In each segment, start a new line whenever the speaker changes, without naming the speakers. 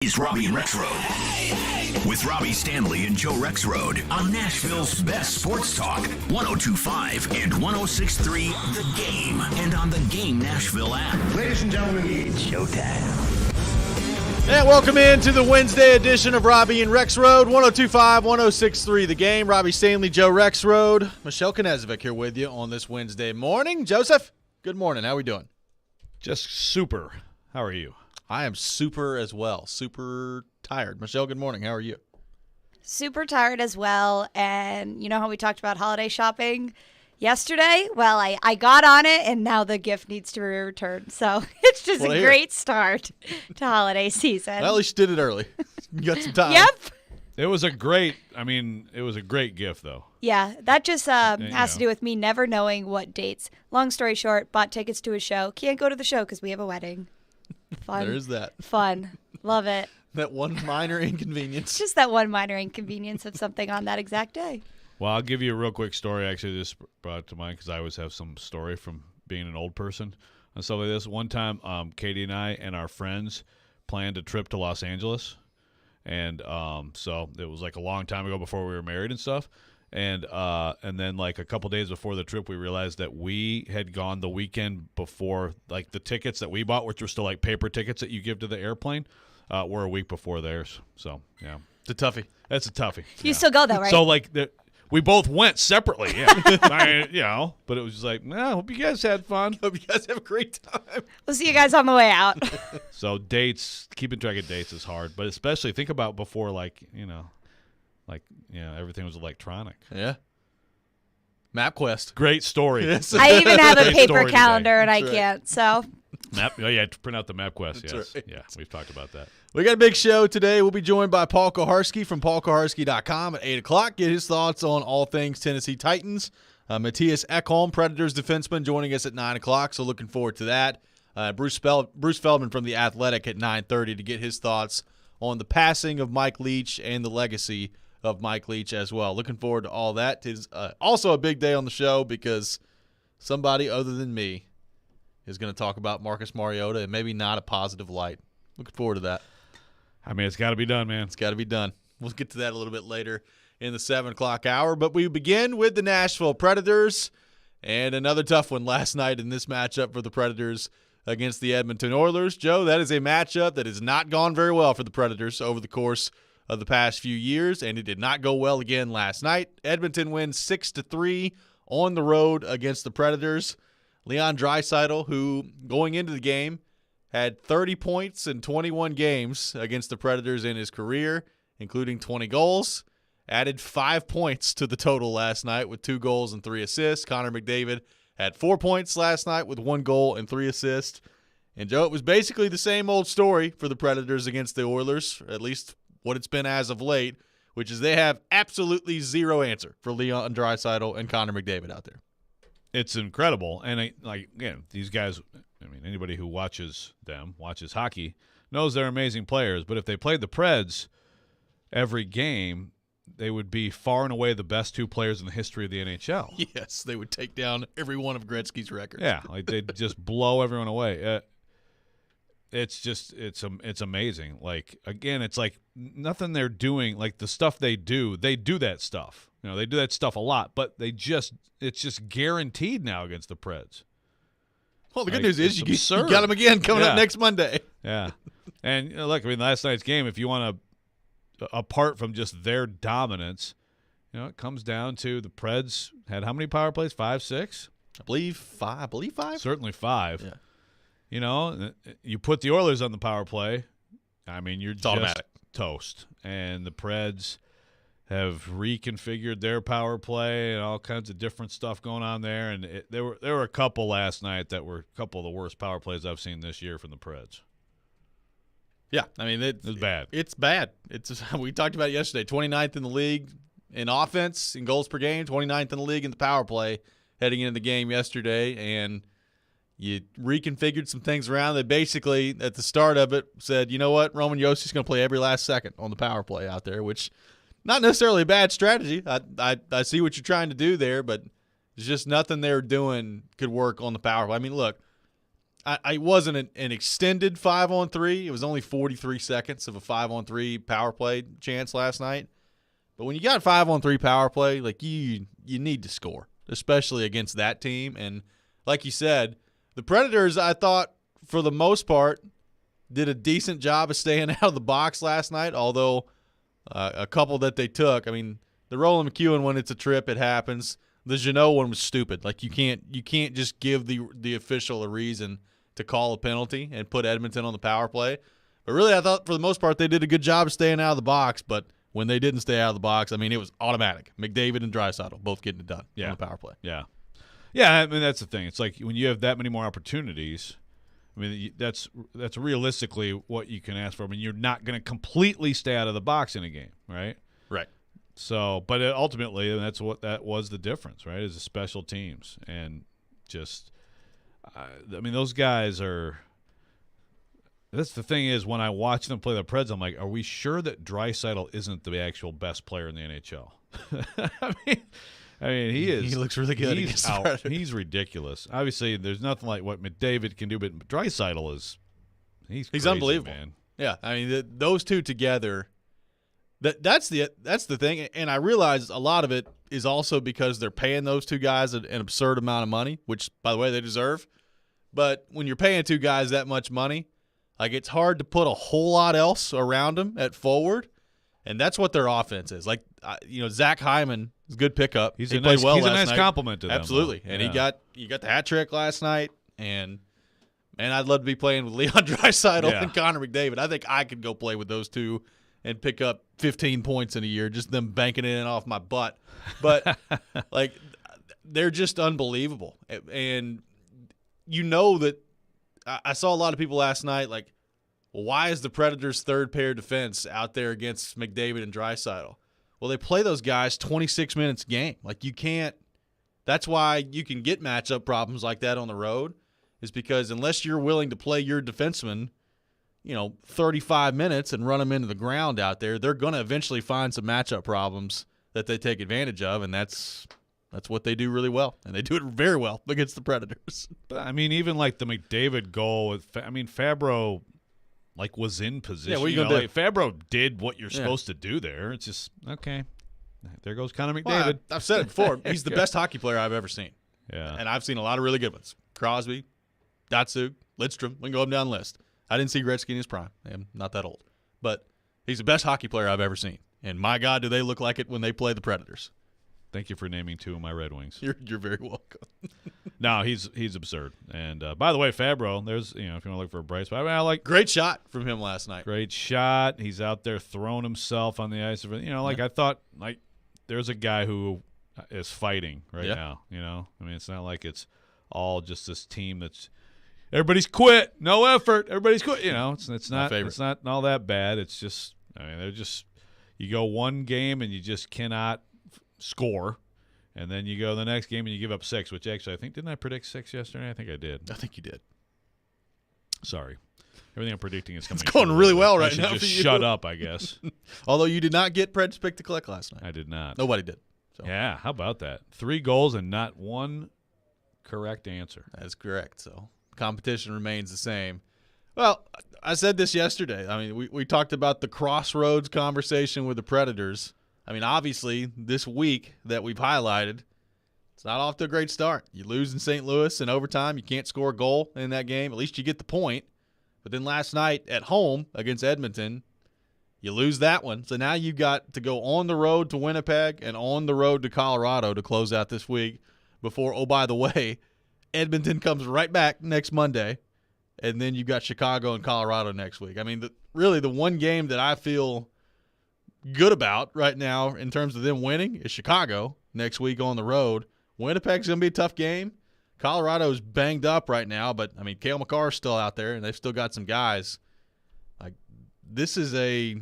Is Robby and Rexrode with Robby Stanley and Joe Rexrode on Nashville's best sports talk, 102.5 and 106.3 The Game, and on the Game Nashville app.
Ladies and gentlemen, it's showtime.
And welcome into the Wednesday edition of Robby and Rexrode, 102.5, 106.3 The Game. Robby Stanley, Joe Rexrode, Michelle Knezovic here with you on this Wednesday morning. Joseph, good morning. How are we doing?
Just super. How are you?
I am super as well. Super tired. Michelle, good morning. How are you?
Super tired as well. And you know how we talked about holiday shopping yesterday? Well, I got on it, and now the gift needs to be returned. So it's just a great start to holiday season.
Well, at least you did it early. You got some time.
Yep.
It was a great gift, though.
Yeah, that just has to do with me never knowing what dates. Long story short, bought tickets to a show. Can't go to the show because we have a wedding. Fun.
There's that.
Fun. Love it.
That one minor inconvenience.
Just that one minor inconvenience of something on that exact day.
Well, I'll give you a real quick story. Actually, this brought it to mind because I always have some story from being an old person and stuff like this. One time, Katie and I and our friends planned a trip to Los Angeles. And so it was like a long time ago before we were married and stuff. And then like a couple days before the trip, we realized that we had gone the weekend before, like the tickets that we bought, which were still like paper tickets that you give to the airplane, were a week before theirs. So, yeah.
It's a toughie.
That's a toughie.
You still go, though, right?
So, like, we both went separately, yeah. But it was just like, I hope you guys had fun.
Hope you guys have a great time.
We'll see you guys on the way out.
So keeping track of dates is hard, but especially think about before, everything was electronic.
Yeah. MapQuest.
Great story.
Yes.
I even have a
Great
paper
story
calendar, and
That's
I
right.
can't, so.
Print out the MapQuest,
That's
yes.
right.
Yeah, we've talked about that.
We got a big show today. We'll be joined by Paul Koharski from paulkoharski.com at 8 o'clock. Get his thoughts on all things Tennessee Titans. Matthias Ekholm, Predators defenseman, joining us at 9 o'clock, so looking forward to that. Bruce Feldman from The Athletic at 9:30 to get his thoughts on the passing of Mike Leach and the legacy of Mike Leach as well. Looking forward to all that. It's also a big day on the show because somebody other than me is going to talk about Marcus Mariota and maybe not a positive light. Looking forward to that.
I mean, it's got to be done, man.
It's got to be done. We'll get to that a little bit later in the 7 o'clock hour. But we begin with the Nashville Predators and another tough one last night in this matchup for the Predators against the Edmonton Oilers. Joe, that is a matchup that has not gone very well for the Predators over the course of the past few years, and it did not go well again last night. Edmonton wins 6-3 on the road against the Predators. Leon Draisaitl, who going into the game had 30 points in 21 games against the Predators in his career, including 20 goals, added 5 points to the total last night with 2 goals and 3 assists. Connor McDavid had 4 points last night with 1 goal and 3 assists. And, Joe, it was basically the same old story for the Predators against the Oilers, at least what it's been as of late, which is they have absolutely zero answer for Leon Draisaitl and Connor McDavid out there.
It's incredible. And, these guys, anybody who watches hockey, knows they're amazing players. But if they played the Preds every game, they would be far and away the best 2 players in the history of the NHL.
Yes, they would take down every one of Gretzky's records.
Yeah, they'd just blow everyone away. It's amazing. Like, again, it's like nothing they're doing, like the stuff they do that stuff. They do that stuff a lot, but it's just guaranteed now against the Preds.
Well, the good news is you
absurd.
got them again coming up next Monday.
Yeah. And look, last night's game, if you want to, apart from just their dominance, it comes down to the Preds had how many power plays? 5, 6?
I believe 5.
Certainly 5.
Yeah.
You put the Oilers on the power play, you're
It's
just
automatic.
Toast. And the Preds have reconfigured their power play and all kinds of different stuff going on there. And there were a couple last night that were a couple of the worst power plays I've seen this year from the Preds.
Yeah, it's
bad.
It's bad. We talked about it yesterday. 29th in the league in offense, in goals per game, 29th in the league in the power play heading into the game yesterday. And you reconfigured some things around. They basically, at the start of it, said, you know what, Roman Josi's going to play every last second on the power play out there, which not necessarily a bad strategy. I see what you're trying to do there, but there's just nothing they're doing could work on the power play. Look, I wasn't an extended 5-on-3. It was only 43 seconds of a 5-on-3 power play chance last night. But when you got 5-on-3 power play, like you need to score, especially against that team. And like you said, the Predators, I thought for the most part, did a decent job of staying out of the box last night. Although a couple that they took, I mean, the Roland McEwen one, it's a trip, it happens. The Jeannot one was stupid. Like you can't just give the official a reason to call a penalty and put Edmonton on the power play. But really, I thought for the most part they did a good job of staying out of the box. But when they didn't stay out of the box, I mean, it was automatic. McDavid and Draisaitl both getting it done on the power play.
Yeah. I mean, that's the thing. It's like when you have that many more opportunities, I mean, that's realistically what you can ask for. I mean, you're not going to completely stay out of the box in a game, right?
Right.
So, but ultimately, that was the difference, right? Is the special teams and just, I mean, those guys are. That's the thing is when I watch them play the Preds, I'm like, are we sure that Draisaitl isn't the actual best player in the NHL? I mean, he is.
He looks really good.
He's ridiculous. Obviously, there's nothing like what McDavid can do, but Draisaitl is. He's crazy,
unbelievable,
man.
Yeah, I mean, those two together. That's the thing, and I realize a lot of it is also because they're paying those two guys an absurd amount of money, which, by the way, they deserve. But when you're paying two guys that much money, like it's hard to put a whole lot else around them at forward, and that's what their offense is. Like, Zach Hyman is a good pickup.
He
played
nice,
well
he's
last
a nice
night.
compliment to them.
Absolutely,
though.
and
Yeah.
he got the hat trick last night, and man, I'd love to be playing with Leon Draisaitl and Connor McDavid. I think I could go play with those two and pick up 15 points in a year, just them banking it in off my butt. But, like, they're just unbelievable. And you know that I saw a lot of people last night, like, well, why is the Predators' third pair defense out there against McDavid and Draisaitl? Well, they play those guys 26 minutes a game. Like, you can't – that's why you can get matchup problems like that on the road, is because unless you're willing to play your defenseman – 35 minutes and run them into the ground out there, they're going to eventually find some matchup problems that they take advantage of, and that's what they do really well, and they do it very well against the Predators.
But, I mean, even like the McDavid goal, Fabro was in position.
Yeah, what are you going to do?
Fabro did what you're supposed to do there. It's just, okay, there goes Connor McDavid.
Well, I've said it before. He's the best hockey player I've ever seen.
Yeah.
And I've seen a lot of really good ones. Crosby, Datsuk, Lidstrom. We can go up and down the list. I didn't see Gretzky in his prime. I'm not that old. But he's the best hockey player I've ever seen. And my God, do they look like it when they play the Predators.
Thank you for naming two of my Red Wings.
You're very welcome.
No, he's absurd. And by the way, Fabro, there's if you want to look for a bright spot, I like
great shot from him last night.
Great shot. He's out there throwing himself on the ice. I thought there's a guy who is fighting right now. I mean, it's not like it's all just this team that's. Everybody's quit. No effort. Everybody's quit. It's not all that bad. It's just, they're just, you go one game and you just cannot score, and then you go the next game and you give up 6, which actually didn't I predict 6 yesterday? I think I did.
I think you did.
Sorry. Everything I'm predicting is coming.
It's going really well right now.
Just shut up, I guess.
Although you did not get Preds pick to collect last night.
I did not.
Nobody did. So.
Yeah, how about that? 3 goals and not one correct answer.
That is correct. So. Competition remains the same. Well, I said this yesterday. I mean, we talked about the crossroads conversation with the Predators. I mean, obviously, this week that we've highlighted, it's not off to a great start. You lose in St. Louis in overtime. You can't score a goal in that game. At least you get the point. But then last night at home against Edmonton, you lose that one. So now you've got to go on the road to Winnipeg and on the road to Colorado to close out this week before, oh, by the way, Edmonton comes right back next Monday, and then you've got Chicago and Colorado next week. I mean, really the one game that I feel good about right now in terms of them winning is Chicago next week on the road. Winnipeg's going to be a tough game. Colorado's banged up right now, but, I mean, Cale Makar's still out there, and they've still got some guys. Like, this is a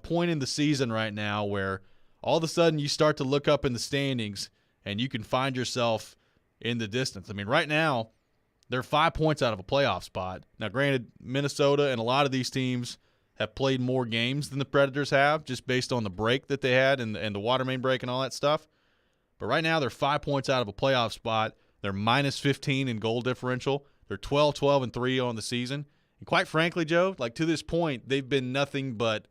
point in the season right now where all of a sudden you start to look up in the standings and you can find yourself in the distance. I mean, right now, they're 5 points out of a playoff spot. Now, granted, Minnesota and a lot of these teams have played more games than the Predators have, just based on the break that they had and the water main break and all that stuff. But right now, they're 5 points out of a playoff spot. They're minus 15 in goal differential. They're 12-12-3 on the season. And quite frankly, Joe, like to this point, they've been nothing but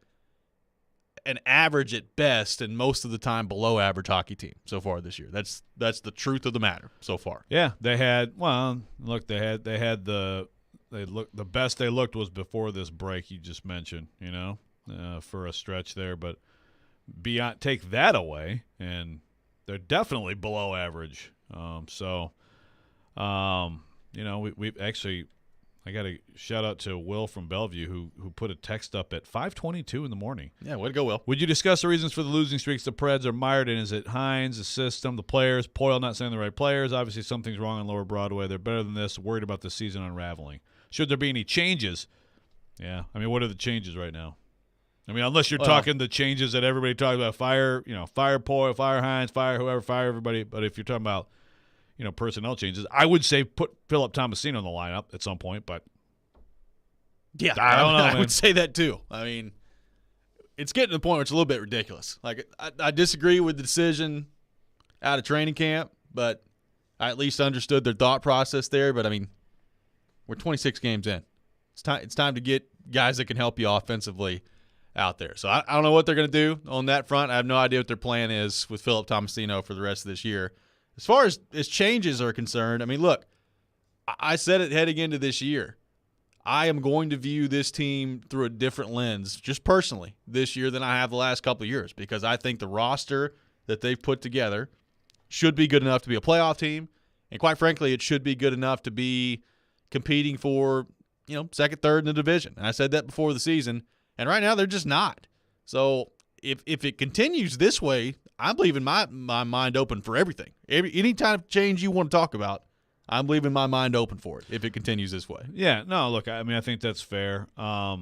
an average at best, and most of the time below average hockey team so far this year. That's the truth of the matter so far.
Yeah, they had the best they looked was before this break you just mentioned, for a stretch there. But take that away, and they're definitely below average. We actually, I got a shout out to Will from Bellevue who put a text up at 5:22 in the morning.
Yeah, way to go, Will.
Would you discuss the reasons for the losing streaks the Preds are mired in? Is it Hines, the system, the players, Poyle not sending the right players? Obviously something's wrong on Lower Broadway. They're better than this, worried about the season unraveling. Should there be any changes? Yeah, I mean, what are the changes right now? I mean, unless you're talking the changes that everybody talks about, fire Poyle, fire Hines, fire whoever, fire everybody. But if you're talking about, personnel changes, I would say put Philip Tomasino in the lineup at some point. But
yeah,
I don't know.
I would say that too. I mean, it's getting to the point where it's a little bit ridiculous. Like, I disagree with the decision out of training camp, but I at least understood their thought process there. But I mean, we're 26 games in. It's time to get guys that can help you offensively out there. So I don't know what they're going to do on that front. I have no idea what their plan is with Philip Tomasino for the rest of this year. As far as changes are concerned, I mean, look, I said it heading into this year. I am going to view this team through a different lens, just personally, this year than I have the last couple of years, because I think the roster that they've put together should be good enough to be a playoff team, and quite frankly, it should be good enough to be competing for, second, third in the division. And I said that before the season, and right now they're just not. So if it continues this way, I'm leaving my mind open for everything. Any kind of change you want to talk about, I'm leaving my mind open for it if it continues this way.
Yeah, no, look, I mean, I think that's fair. I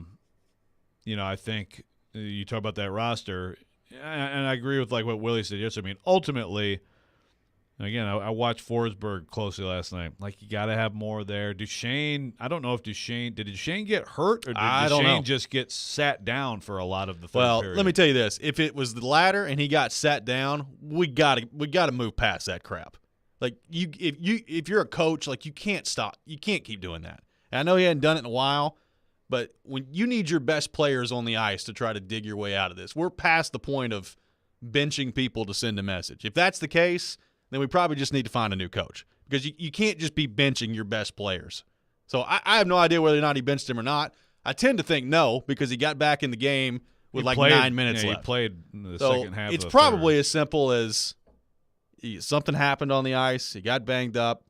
think you talk about that roster, and I agree with like what Willie said yesterday. I mean, ultimately, again, I watched Forsberg closely last night. Like, you got to have more there. Duchesne, I don't know if did Duchesne get hurt, or did Duchesne just get sat down for a lot of the third period?
Let me tell you this: if it was the latter and he got sat down, we got to move past that crap. Like, if you're a coach, like, you can't stop. You can't keep doing that. And I know he hadn't done it in a while, but when you need your best players on the ice to try to dig your way out of this, we're past the point of benching people to send a message. If that's the case, then we probably just need to find a new coach, because you can't just be benching your best players. So I have no idea whether or not he benched him or not. I tend to think no, because he got back in the game with 9 minutes left.
He played in the
so
second half.
It's
of the
probably
third.
as simple as something happened on the ice, he got banged up,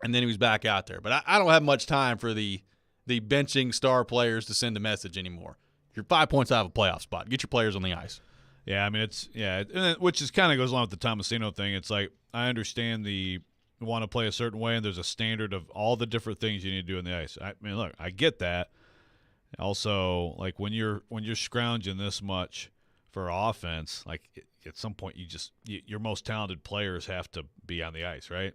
and then he was back out there. But I don't have much time for the benching star players to send a message anymore. You're 5 points out of a playoff spot. Get your players on the ice.
Yeah, I mean, which is kind of goes along with the Tomasino thing. It's like, I understand you want to play a certain way, and there's a standard of all the different things you need to do on the ice. I mean, look, I get that. Also, like, when you're scrounging this much for offense, like, at some point your most talented players have to be on the ice, right?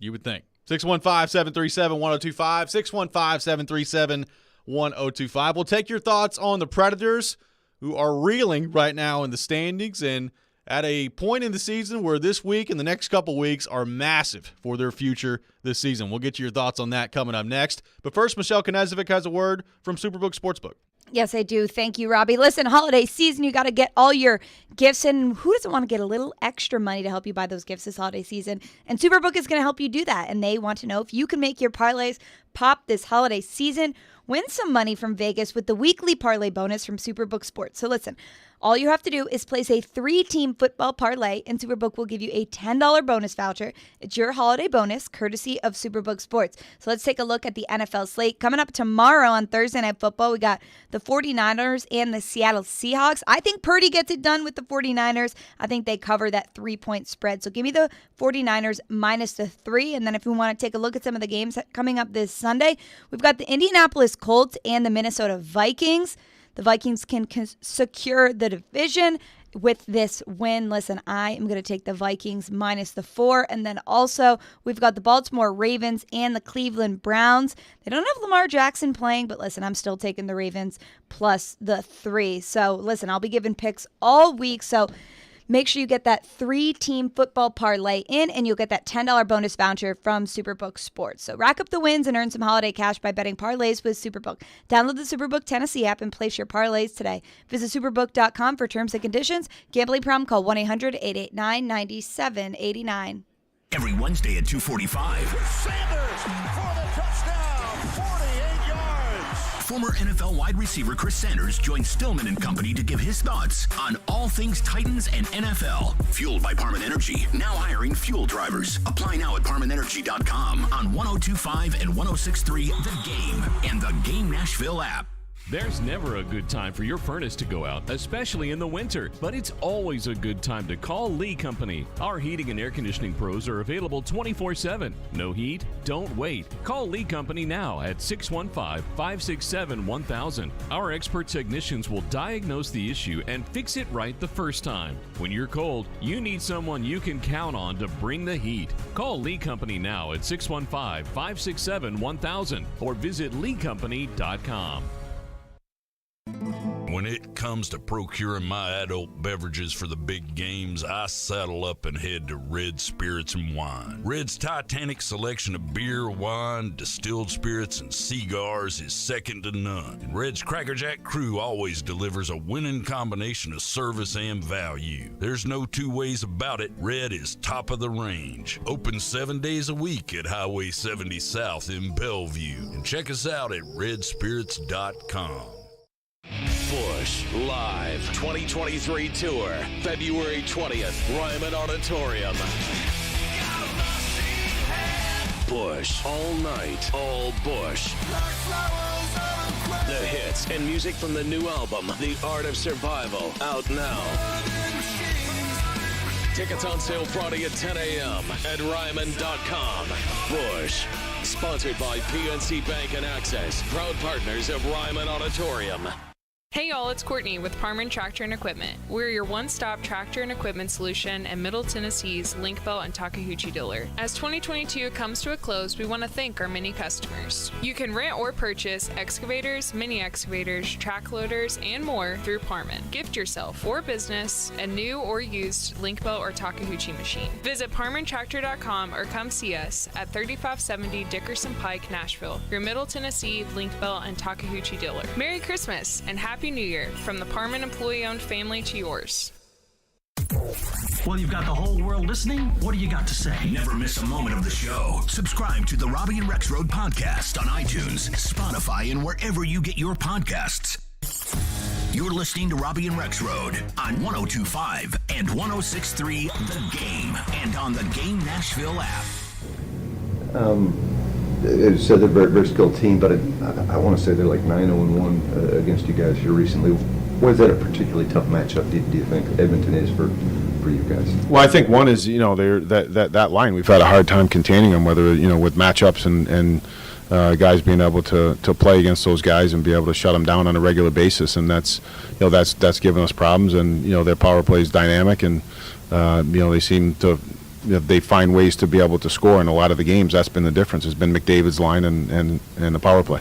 You would think. 615-737-1025, 615-737-1025. We'll take your thoughts on the Predators, who are reeling right now in the standings and at a point in the season where this week and the next couple weeks are massive for their future this season. We'll get you your thoughts on that coming up next. But first, Michelle Knezovic has a word from Superbook Sportsbook.
Yes, I do. Thank you, Robby. Listen, holiday season, you got to get all your gifts in. Who doesn't want to get a little extra money to help you buy those gifts this holiday season? And Superbook is going to help you do that. And they want to know if you can make your parlays pop this holiday season. Win some money from Vegas with the weekly parlay bonus from Superbook Sports. So listen, all you have to do is place a 3-team football parlay, and Superbook will give you a $10 bonus voucher. It's your holiday bonus, courtesy of Superbook Sports. So let's take a look at the NFL slate. Coming up tomorrow on Thursday Night Football, we got the 49ers and the Seattle Seahawks. I think Purdy gets it done with the 49ers. I think they cover that 3-point spread. So give me the 49ers minus the 3. And then if we want to take a look at some of the games coming up this Sunday, we've got the Indianapolis Colts and the Minnesota Vikings. The Vikings can secure the division with this win. Listen, I am going to take the Vikings minus the 4. And then also, we've got the Baltimore Ravens and the Cleveland Browns. They don't have Lamar Jackson playing, but listen, I'm still taking the Ravens plus the 3. So listen, I'll be giving picks all week. So Make sure you get that 3-team football parlay in, and you'll get that $10 bonus voucher from Superbook Sports. So rack up the wins and earn some holiday cash by betting parlays with Superbook. Download the Superbook Tennessee app and place your parlays today. Visit superbook.com for terms and conditions. Gambling problem? Call 1-800-889-9789.
Every Wednesday at 2:45.
Sanders for the touchdown, 48 yards.
Former NFL wide receiver Chris Sanders joins Stillman and Company to give his thoughts on all things Titans and NFL. Fueled by Parman Energy, now hiring fuel drivers. Apply now at ParmanEnergy.com on 102.5 and 106.3 The Game and the Game Nashville app.
There's never a good time for your furnace to go out, especially in the winter, but it's always a good time to call Lee Company. Our heating and air conditioning pros are available 24/7. No heat? Don't wait. Call Lee Company now at 615-567-1000. Our expert technicians will diagnose the issue and fix it right the first time. When you're cold, you need someone you can count on to bring the heat. Call Lee Company now at 615-567-1000 or visit leecompany.com.
When it comes to procuring my adult beverages for the big games, I saddle up and head to Red Spirits and Wine. Red's titanic selection of beer, wine, distilled spirits, and cigars is second to none. And Red's Cracker Jack crew always delivers a winning combination of service and value. There's no two ways about it. Red is top of the range. Open 7 days a week at Highway 70 South in Bellevue. And check us out at redspirits.com.
Busch Live 2023 Tour, February 20th, Ryman Auditorium. Busch, all night, all Busch. The hits and music from the new album, The Art of Survival, out now. Tickets on sale Friday at 10 a.m. at Ryman.com. Busch, sponsored by PNC Bank and Access, proud partners of Ryman Auditorium.
Hey y'all, it's Courtney with Parman Tractor and Equipment. We're your one-stop tractor and equipment solution and Middle Tennessee's Link Belt and Takaheuchi dealer. As 2022 comes to a close, we want to thank our many customers. You can rent or purchase excavators, mini excavators, track loaders, and more through Parman. Gift yourself or business a new or used Link Belt or Takaheuchi machine. Visit ParmanTractor.com or come see us at 3570 Dickerson Pike, Nashville, your Middle Tennessee Link Belt and Takaheuchi dealer. Merry Christmas and Happy New Year from the Parman employee-owned family to yours.
Well, you've got the whole world listening. What do you got to say?
Never miss a moment of the show. Subscribe to the Robby and Rexrode podcast on iTunes, Spotify, and wherever you get your podcasts. You're listening to Robby and Rexrode on 102.5 and 106.3 The Game and on the Game Nashville app.
It said they're a very, very skilled team, but I want to say they're like 9-0-1 against you guys here recently. Was that a particularly tough matchup? Do you think Edmonton is for you guys?
Well, I think one is they're that line we've had a hard time containing them, whether with matchups and guys being able to play against those guys and be able to shut them down on a regular basis, and that's given us problems. And their power play is dynamic, and they seem to. They find ways to be able to score in a lot of the games. That's been the difference. It's been McDavid's line and the power play.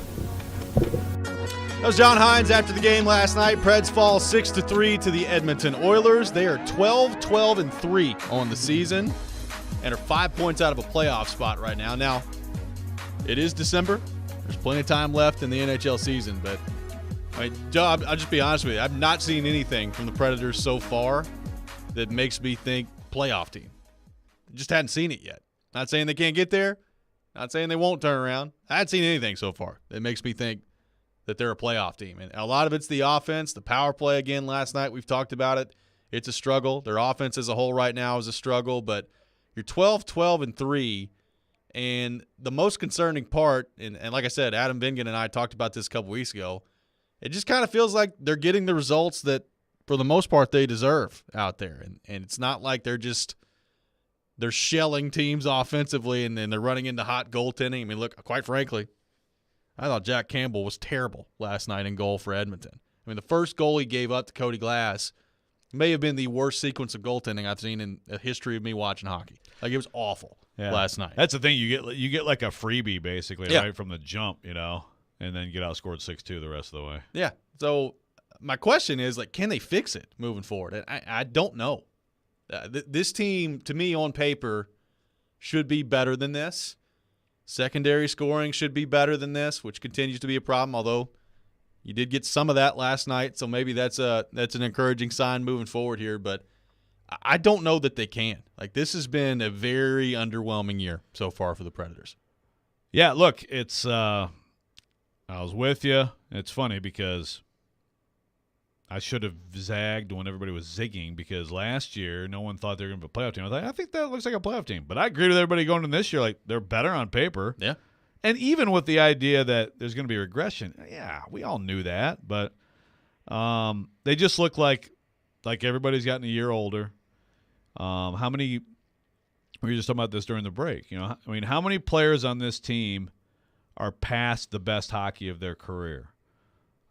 That was John Hines after the game last night. Preds fall 6-3 to the Edmonton Oilers. They are 12-3 on the season and are 5 points out of a playoff spot right now. Now, it is December. There's plenty of time left in the NHL season, but Joe, I'll just be honest with you. I've not seen anything from the Predators so far that makes me think playoff team. Just hadn't seen it yet. Not saying they can't get there. Not saying they won't turn around. I haven't seen anything so far that makes me think that they're a playoff team. And a lot of it's the offense, the power play again last night. We've talked about it. It's a struggle. Their offense as a whole right now is a struggle. But you're 12-3. And the most concerning part, and like I said, Adam Vingan and I talked about this a couple weeks ago, it just kind of feels like they're getting the results that, for the most part, they deserve out there. And it's not like they're shelling teams offensively and they're running into hot goaltending. I mean, look, quite frankly, I thought Jack Campbell was terrible last night in goal for Edmonton. I mean, the first goal he gave up to Cody Glass may have been the worst sequence of goaltending I've seen in the history of me watching hockey. Like, it was awful last night.
That's the thing. You get like a freebie, basically, right from the jump, and then get outscored 6-2 the rest of the way.
Yeah. So my question is, can they fix it moving forward? And I don't know. This team, to me, on paper, should be better than this. Secondary scoring should be better than this, which continues to be a problem, although you did get some of that last night, so maybe that's an encouraging sign moving forward here. But I don't know that they can. Like, this has been a very underwhelming year so far for the Predators.
Yeah, look, it's I was with you. It's funny because I should have zagged when everybody was zigging because last year no one thought they were going to be a playoff team. I thought, I think that looks like a playoff team. But I agree with everybody going in this year, like they're better on paper.
Yeah.
And even with the idea that there's going to be regression, yeah, we all knew that. But they just look like everybody's gotten a year older. How many – we were just talking about this during the break. I mean, how many players on this team are past the best hockey of their career?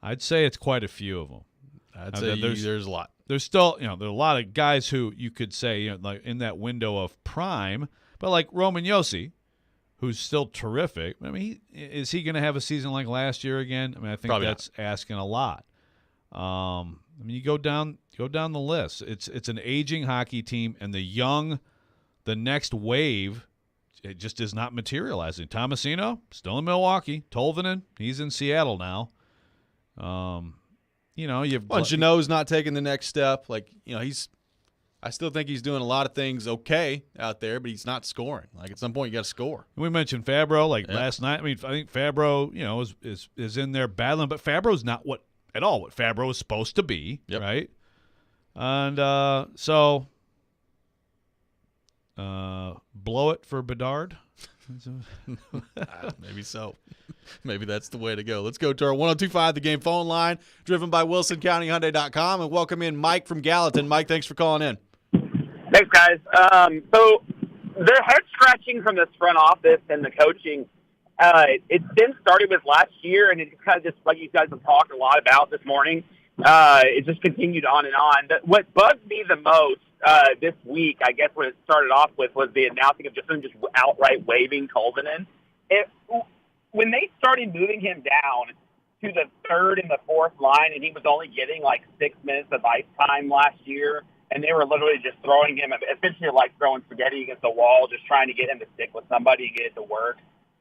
I'd say it's quite a few of them.
I'd say there's a lot.
There's still, there are a lot of guys who you could say, like in that window of prime, but like Roman Josi, who's still terrific. I mean, is he going to have a season like last year again? I mean, I think
Probably
that's asking a lot. I mean, you go down the list. It's an aging hockey team, and the next wave, it just is not materializing. Tomasino still in Milwaukee. Tolvanen, he's in Seattle now.
Jeannot's not taking the next step. I still think he's doing a lot of things okay out there, but he's not scoring. Like, at some point, you got to score.
We mentioned Fabro last night. I mean, I think Fabro, is in there battling, but Fabro's not what Fabro is supposed to be, right? And so blow it for Bedard.
Maybe so. Maybe that's the way to go. Let's go to our 1025 The Game phone line, driven by WilsonCountyHyundai.com, and welcome in Mike from Gallatin. Mike, thanks for calling in.
Thanks, guys. So the head scratching from this front office and the coaching, it's been started with last year, and it's kind of just like you guys have talked a lot about this morning. It just continued on and on. What bugged me the most this week, I guess what it started off with, was the announcing of just outright waiving Tolvanen. When they started moving him down to the third and the fourth line, and he was only getting like 6 minutes of ice time last year, and they were literally just throwing him, essentially like throwing spaghetti against the wall, just trying to get him to stick with somebody and get it to work.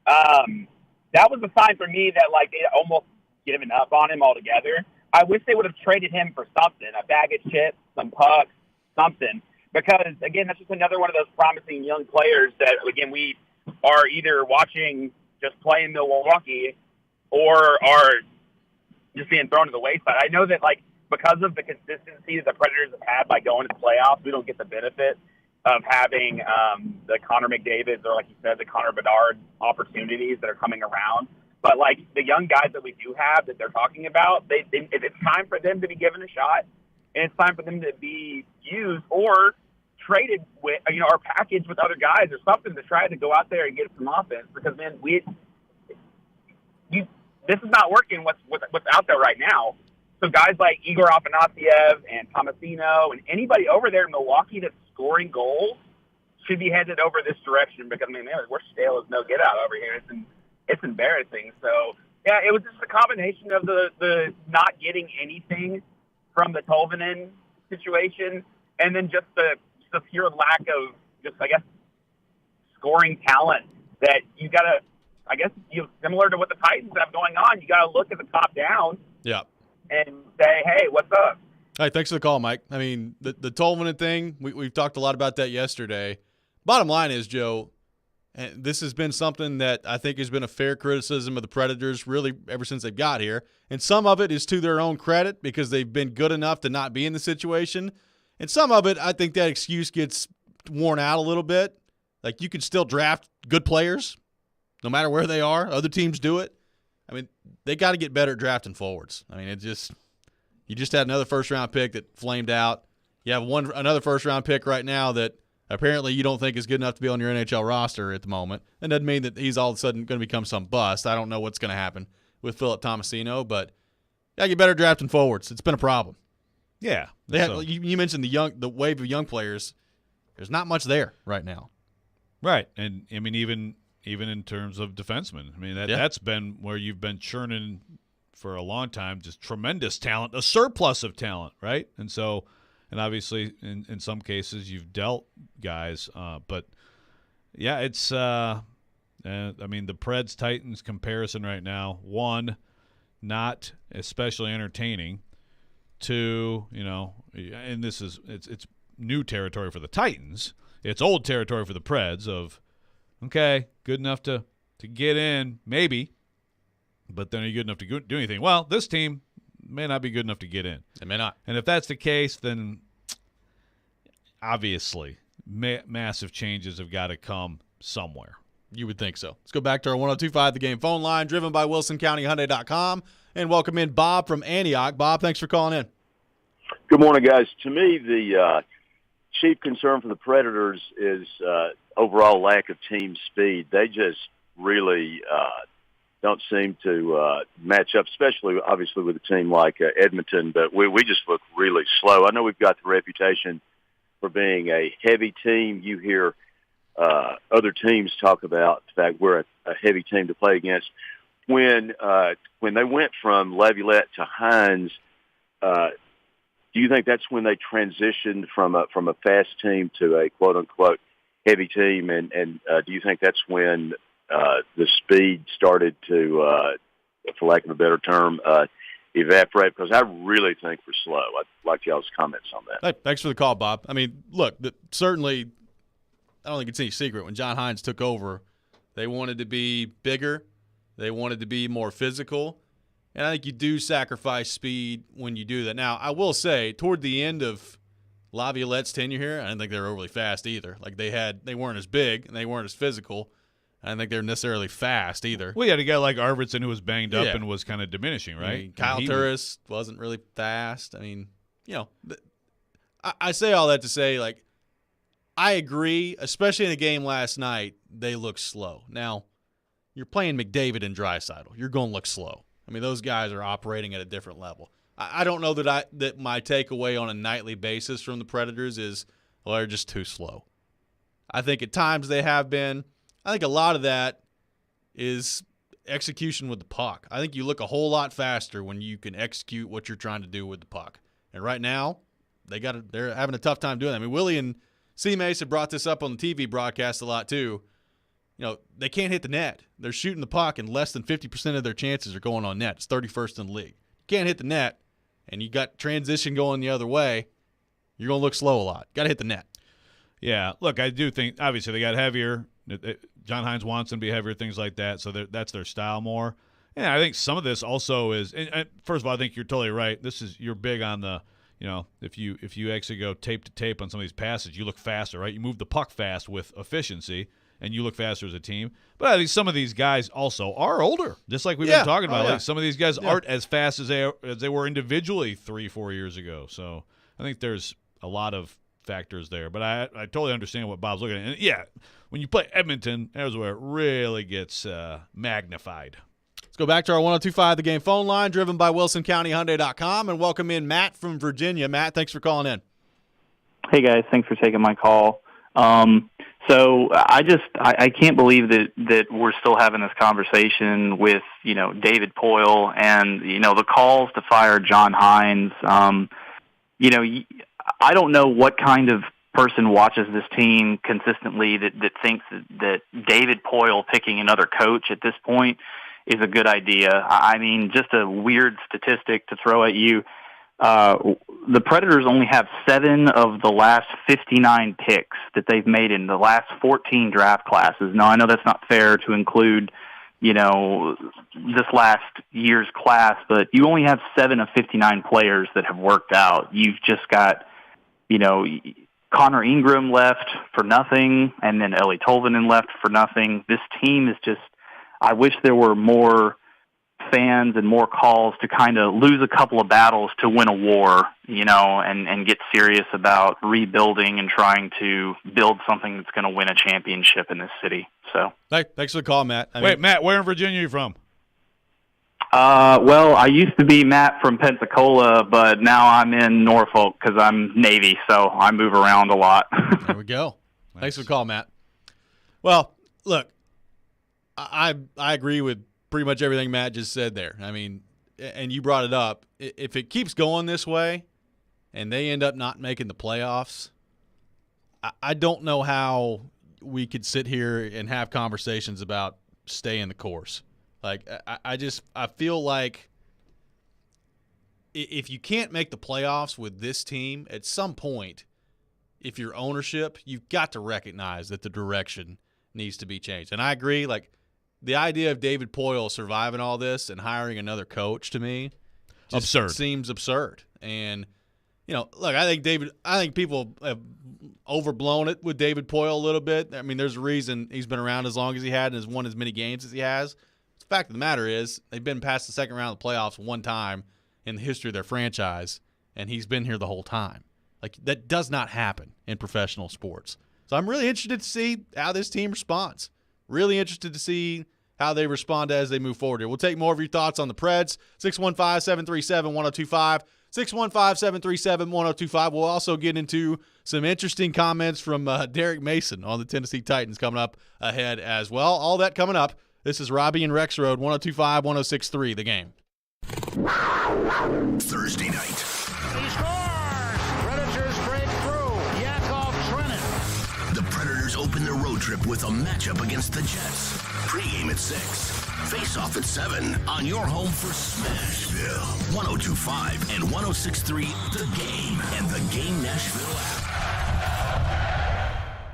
That was a sign for me that like they almost given up on him altogether. I wish they would have traded him for something, a bag of chips, some pucks, something. Because, again, that's just another one of those promising young players that, again, we are either watching just play in Milwaukee or are just being thrown to the wayside. I know that, like, because of the consistency that the Predators have had by going to the playoffs, we don't get the benefit of having the Connor McDavids or, like you said, the Connor Bedard opportunities that are coming around. But, like, the young guys that we do have that they're talking about, it's time for them to be given a shot, and it's time for them to be used or traded with, or packaged with other guys or something to try to go out there and get some offense. Because, man, this is not working what's out there right now. So guys like Igor Afanasyev and Tomasino and anybody over there in Milwaukee that's scoring goals should be headed over this direction because, man, we're stale as no get out over here. It's embarrassing. So, yeah, it was just a combination of the not getting anything from the Tolvanen situation and then just the pure lack of just, I guess, scoring talent that you got to, I guess, similar to what the Titans have going on, you got to look at the top down and say, hey, what's up?
All right, thanks for the call, Mike. I mean, the Tolvanen thing, we've talked a lot about that yesterday. Bottom line is, Joe, and this has been something that I think has been a fair criticism of the Predators really ever since they've got here. And some of it is to their own credit because they've been good enough to not be in the situation. And some of it, I think that excuse gets worn out a little bit. Like, you can still draft good players no matter where they are. Other teams do it. I mean, they got to get better at drafting forwards. I mean, you just had another first-round pick that flamed out. You have another first-round pick right now that apparently you don't think is good enough to be on your NHL roster at the moment. That doesn't mean that he's all of a sudden going to become some bust. I don't know what's going to happen with Philip Tomasino, but you got to get better drafting forwards. It's been a problem.
Yeah.
You mentioned the wave of young players. There's not much there right now.
Right. And, I mean, even in terms of defensemen. I mean, that's been where you've been churning for a long time, just tremendous talent, a surplus of talent, right? And so and obviously in some cases you've dealt guys. But yeah, it's I mean the Preds Titans comparison right now. One, not especially entertaining. Two, and this is it's new territory for the Titans. It's old territory for the Preds of, okay, good enough to get in, maybe, but then are you good enough to do anything? Well, this team may not be good enough to get in.
It may not.
And if that's the case, then obviously massive changes have got to come somewhere.
You would think so. Let's go back to our 102.5 The Game phone line, driven by WilsonCountyHyundai.com, and welcome in Bob from Antioch. Bob, thanks for calling in.
Good morning, guys. To me, the chief concern for the Predators is overall lack of team speed. They just really don't seem to match up, especially, obviously, with a team like Edmonton, but we just look really slow. I know we've got the reputation for being a heavy team. You hear other teams talk about the fact we're a heavy team to play against. When they went from Laviolette to Hines, do you think that's when they transitioned from a fast team to a quote unquote heavy team? And do you think that's when the speed started to, for lack of a better term, evaporate? Because I really think we're slow. I'd like y'all's comments on that.
Hey, thanks for the call, Bob. I mean, look, certainly, I don't think it's any secret. When John Hines took over, they wanted to be bigger. They wanted to be more physical. And I think you do sacrifice speed when you do that. Now, I will say, toward the end of Laviolette's tenure here, I didn't think they were overly fast either. Like they weren't as big and they weren't as physical. I didn't think they were necessarily fast either.
Well, you had a guy like Arvidsson who was banged up and was kind of diminishing, right?
I mean, Kyle Turris wasn't really fast. I mean, I say all that to say, like, I agree, especially in the game last night, they look slow. Now, you're playing McDavid and Draisaitl. You're going to look slow. I mean, those guys are operating at a different level. I don't know that my takeaway on a nightly basis from the Predators is, well, they're just too slow. I think at times they have been. I think a lot of that is execution with the puck. I think you look a whole lot faster when you can execute what you're trying to do with the puck. And right now, they're having a tough time doing that. I mean, Willie and C-Mace have brought this up on the TV broadcast a lot too. They can't hit the net. They're shooting the puck, and less than 50% of their chances are going on net. It's 31st in the league. You can't hit the net, and you got transition going the other way, you're going to look slow a lot. Got to hit the net.
Yeah, look, I do think, obviously, they got heavier. John Hines wants them to be heavier, things like that, so that's their style more. And I think some of this also is, and first of all, I think you're totally right. You're big on the, if you actually go tape to tape on some of these passes, you look faster, right? You move the puck fast with efficiency, and you look faster as a team. But I think some of these guys also are older, just like we've been talking about. Like some of these guys aren't as fast as they were individually 3-4 years ago. So I think there's a lot of factors there. But I totally understand what Bob's looking at. And, when you play Edmonton, there's where it really gets magnified.
Let's go back to our 102.5 The Game phone line, driven by WilsonCountyHyundai.com, and welcome in Matt from Virginia. Matt, thanks for calling in.
Hey, guys. Thanks for taking my call. So I can't believe that we're still having this conversation with, David Poyle and, the calls to fire John Hines. I don't know what kind of person watches this team consistently that thinks that David Poyle picking another coach at this point is a good idea. I mean, just a weird statistic to throw at you. The Predators only have 7 of the last 59 picks that they've made in the last 14 draft classes. Now, I know that's not fair to include, this last year's class, but you only have 7 of 59 players that have worked out. You've just got, Connor Ingram left for nothing, and then Ellie Tolvanen left for nothing. This team is just, I wish there were more fans and more calls to kind of lose a couple of battles to win a war, and get serious about rebuilding and trying to build something that's going to win a championship in this city. So,
thanks for the call, Matt.
Matt, where in Virginia are you from?
Well, I used to be Matt from Pensacola, but now I'm in Norfolk because I'm Navy, so I move around a lot.
There we go. Nice. Thanks for the call, Matt. Well, look, I agree with pretty much everything Matt just said there. I mean, and you brought it up. If it keeps going this way, and they end up not making the playoffs, I don't know how we could sit here and have conversations about staying the course. Like, I feel like if you can't make the playoffs with this team, at some point, if you're ownership, you've got to recognize that the direction needs to be changed. And I agree, like, the idea of David Poyle surviving all this and hiring another coach, to me, just seems absurd. And, you know, look, I think people have overblown it with David Poyle a little bit. I mean, there's a reason he's been around as long as he had and has won as many games as he has. The fact of the matter is they've been past the second round of the playoffs one time in the history of their franchise, and he's been here the whole time. Like, that does not happen in professional sports. So I'm really interested to see how this team responds. Really interested to see how they respond as they move forward here. We'll take more of your thoughts on the Preds. 615-737-1025. 615-737-1025. We'll also get into some interesting comments from Derek Mason on the Tennessee Titans coming up ahead as well. All that coming up. This is Robby and Rexrode, 102.5, 106.3, The Game.
Thursday night.
He scores! Predators break through. Yakov Trenin.
The Predators open their road trip with a matchup against the Jets. Pre-game at 6. Face-off at 7 on your home for Smashville. 102.5 and 106.3 The Game and the Game Nashville app.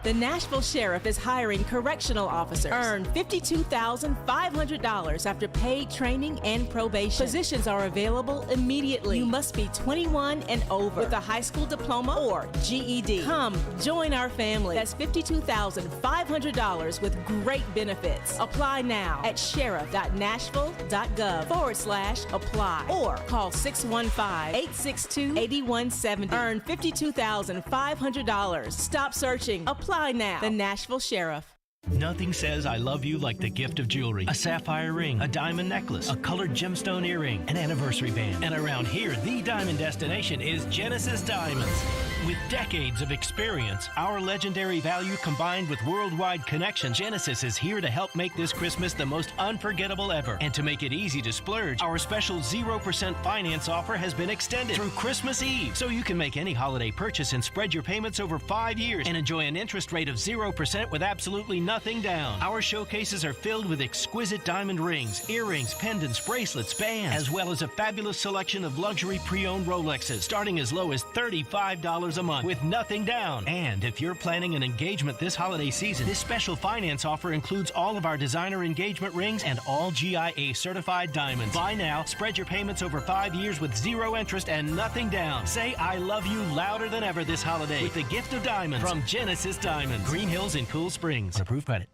The Nashville Sheriff is hiring correctional officers. Earn $52,500 after paid training and probation. Positions are available immediately. You must be 21 and over with a high school diploma or GED. Come, join our family. That's $52,500 with great benefits. Apply now at sheriff.nashville.gov/apply or call 615-862-8170. Earn $52,500. Stop searching. Apply now. The Nashville Sheriff.
Nothing says I love you like the gift of jewelry. A sapphire ring, a diamond necklace, a colored gemstone earring, an anniversary band. And around here, the diamond destination is Genesis Diamonds. With decades of experience, our legendary value combined with worldwide connection, Genesis is here to help make this Christmas the most unforgettable ever. And to make it easy to splurge, our special 0% finance offer has been extended through Christmas Eve. So you can make any holiday purchase and spread your payments over 5 years and enjoy an interest rate of 0% with absolutely nothing down. Our showcases are filled with exquisite diamond rings, earrings, pendants, bracelets, bands, as well as a fabulous selection of luxury pre-owned Rolexes, starting as low as $35 a month with nothing down. And if you're planning an engagement this holiday season, this special finance offer includes all of our designer engagement rings and all GIA certified diamonds. Buy now, spread your payments over 5 years with 0 interest and nothing down. Say I love you louder than ever this holiday with the gift of diamonds from Genesis Diamonds. Green Hills in Cool Springs. Approved credit.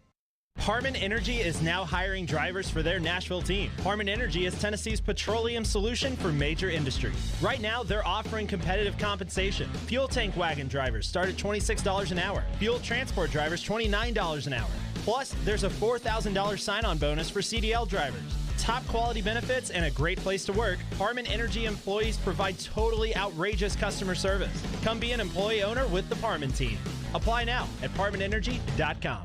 Harman Energy is now hiring drivers for their Nashville team. Harman Energy is Tennessee's petroleum solution for major industry. Right now, they're offering competitive compensation. Fuel tank wagon drivers start at $26 an hour. Fuel transport drivers, $29 an hour. Plus, there's a $4,000 sign-on bonus for CDL drivers. Top quality benefits and a great place to work, Harman Energy employees provide totally outrageous customer service. Come be an employee owner with the Harman team. Apply now at harmanenergy.com.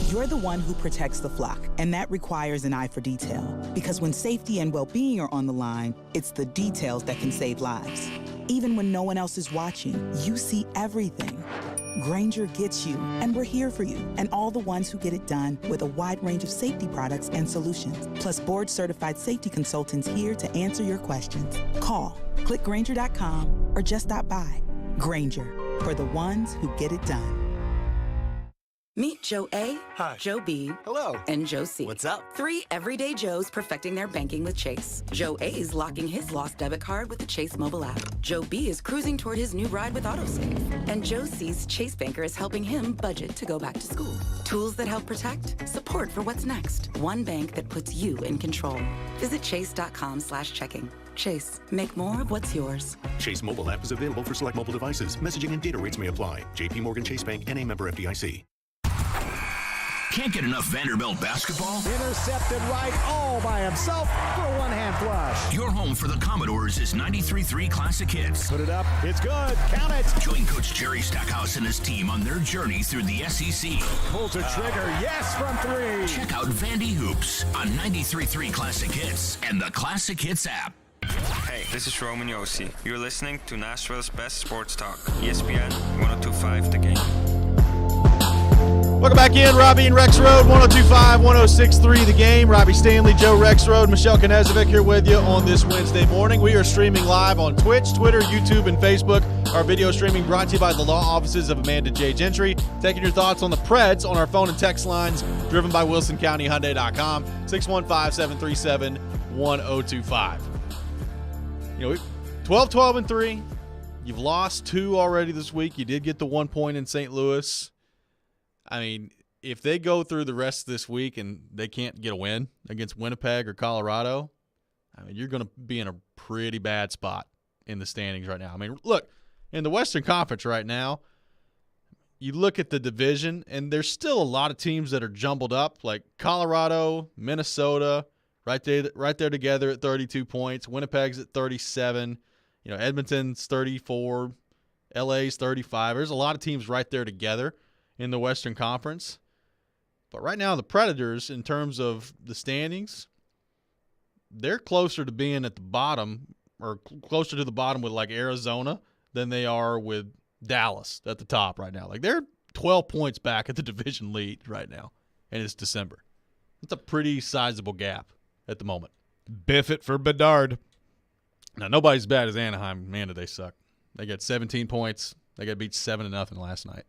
You're the one who protects the flock, and that requires an eye for detail. Because when safety and well-being are on the line, it's the details that can save lives. Even when no one else is watching, you see everything. Grainger gets you, and we're here for you, and all the ones who get it done with a wide range of safety products and solutions, plus board-certified safety consultants here to answer your questions. Call, click Grainger.com, or just stop by. Grainger, for the ones who get it done.
Meet Joe A,
Hi.
Joe B,
Hello.
and Joe C.
What's up?
3 everyday Joes perfecting their banking with Chase. Joe A is locking his lost debit card with the Chase mobile app. Joe B is cruising toward his new ride with Autosave. And Joe C's Chase banker is helping him budget to go back to school. Tools that help protect, support for what's next. One bank that puts you in control. Visit chase.com/checking. Chase, make more of what's yours.
Chase mobile app is available for select mobile devices. Messaging and data rates may apply. JP Morgan Chase Bank, N.A. member FDIC.
Can't get enough Vanderbilt basketball?
Intercepted right all by himself for a one-hand flush.
Your home for the Commodores is 93.3 Classic Hits.
Put it up. It's good. Count it.
Join Coach Jerry Stackhouse and his team on their journey through the SEC.
Pulls a trigger. Yes, from 3.
Check out Vandy Hoops on 93.3 Classic Hits and the Classic Hits app.
Hey,
this is Roman Yossi. You're listening to Nashville's best sports talk, ESPN 102.5 The Game.
Welcome back in, Robby and Rexrode, 102.5, 106.3 The Game. Robby Stanley, Joe Rexrode, Michelle Knezovic here with you on this Wednesday morning. We are streaming live on Twitch, Twitter, YouTube, and Facebook. Our video streaming brought to you by the law offices of Amanda J. Gentry. Taking your thoughts on the Preds on our phone and text lines, driven by WilsonCountyHyundai.com, 615-737-1025. 12-12-3. You've lost 2 already this week. You did get the 1 point in St. Louis. I mean, if they go through the rest of this week and they can't get a win against Winnipeg or Colorado, I mean, you're going to be in a pretty bad spot in the standings right now. I mean, look, in the Western Conference right now, you look at the division, and there's still a lot of teams that are jumbled up, like Colorado, Minnesota, right there together at 32 points. Winnipeg's at 37. Edmonton's 34. LA's 35. There's a lot of teams right there together in the Western Conference. But right now, the Predators, in terms of the standings, they're closer to being at the bottom, or closer to the bottom with like Arizona than they are with Dallas at the top right now. Like, they're 12 points back at the division lead right now, and it's December. It's a pretty sizable gap at the moment.
Biff it for Bedard.
Now, nobody's as bad as Anaheim. Man, do they suck. They got 17 points. They got beat 7-0 last night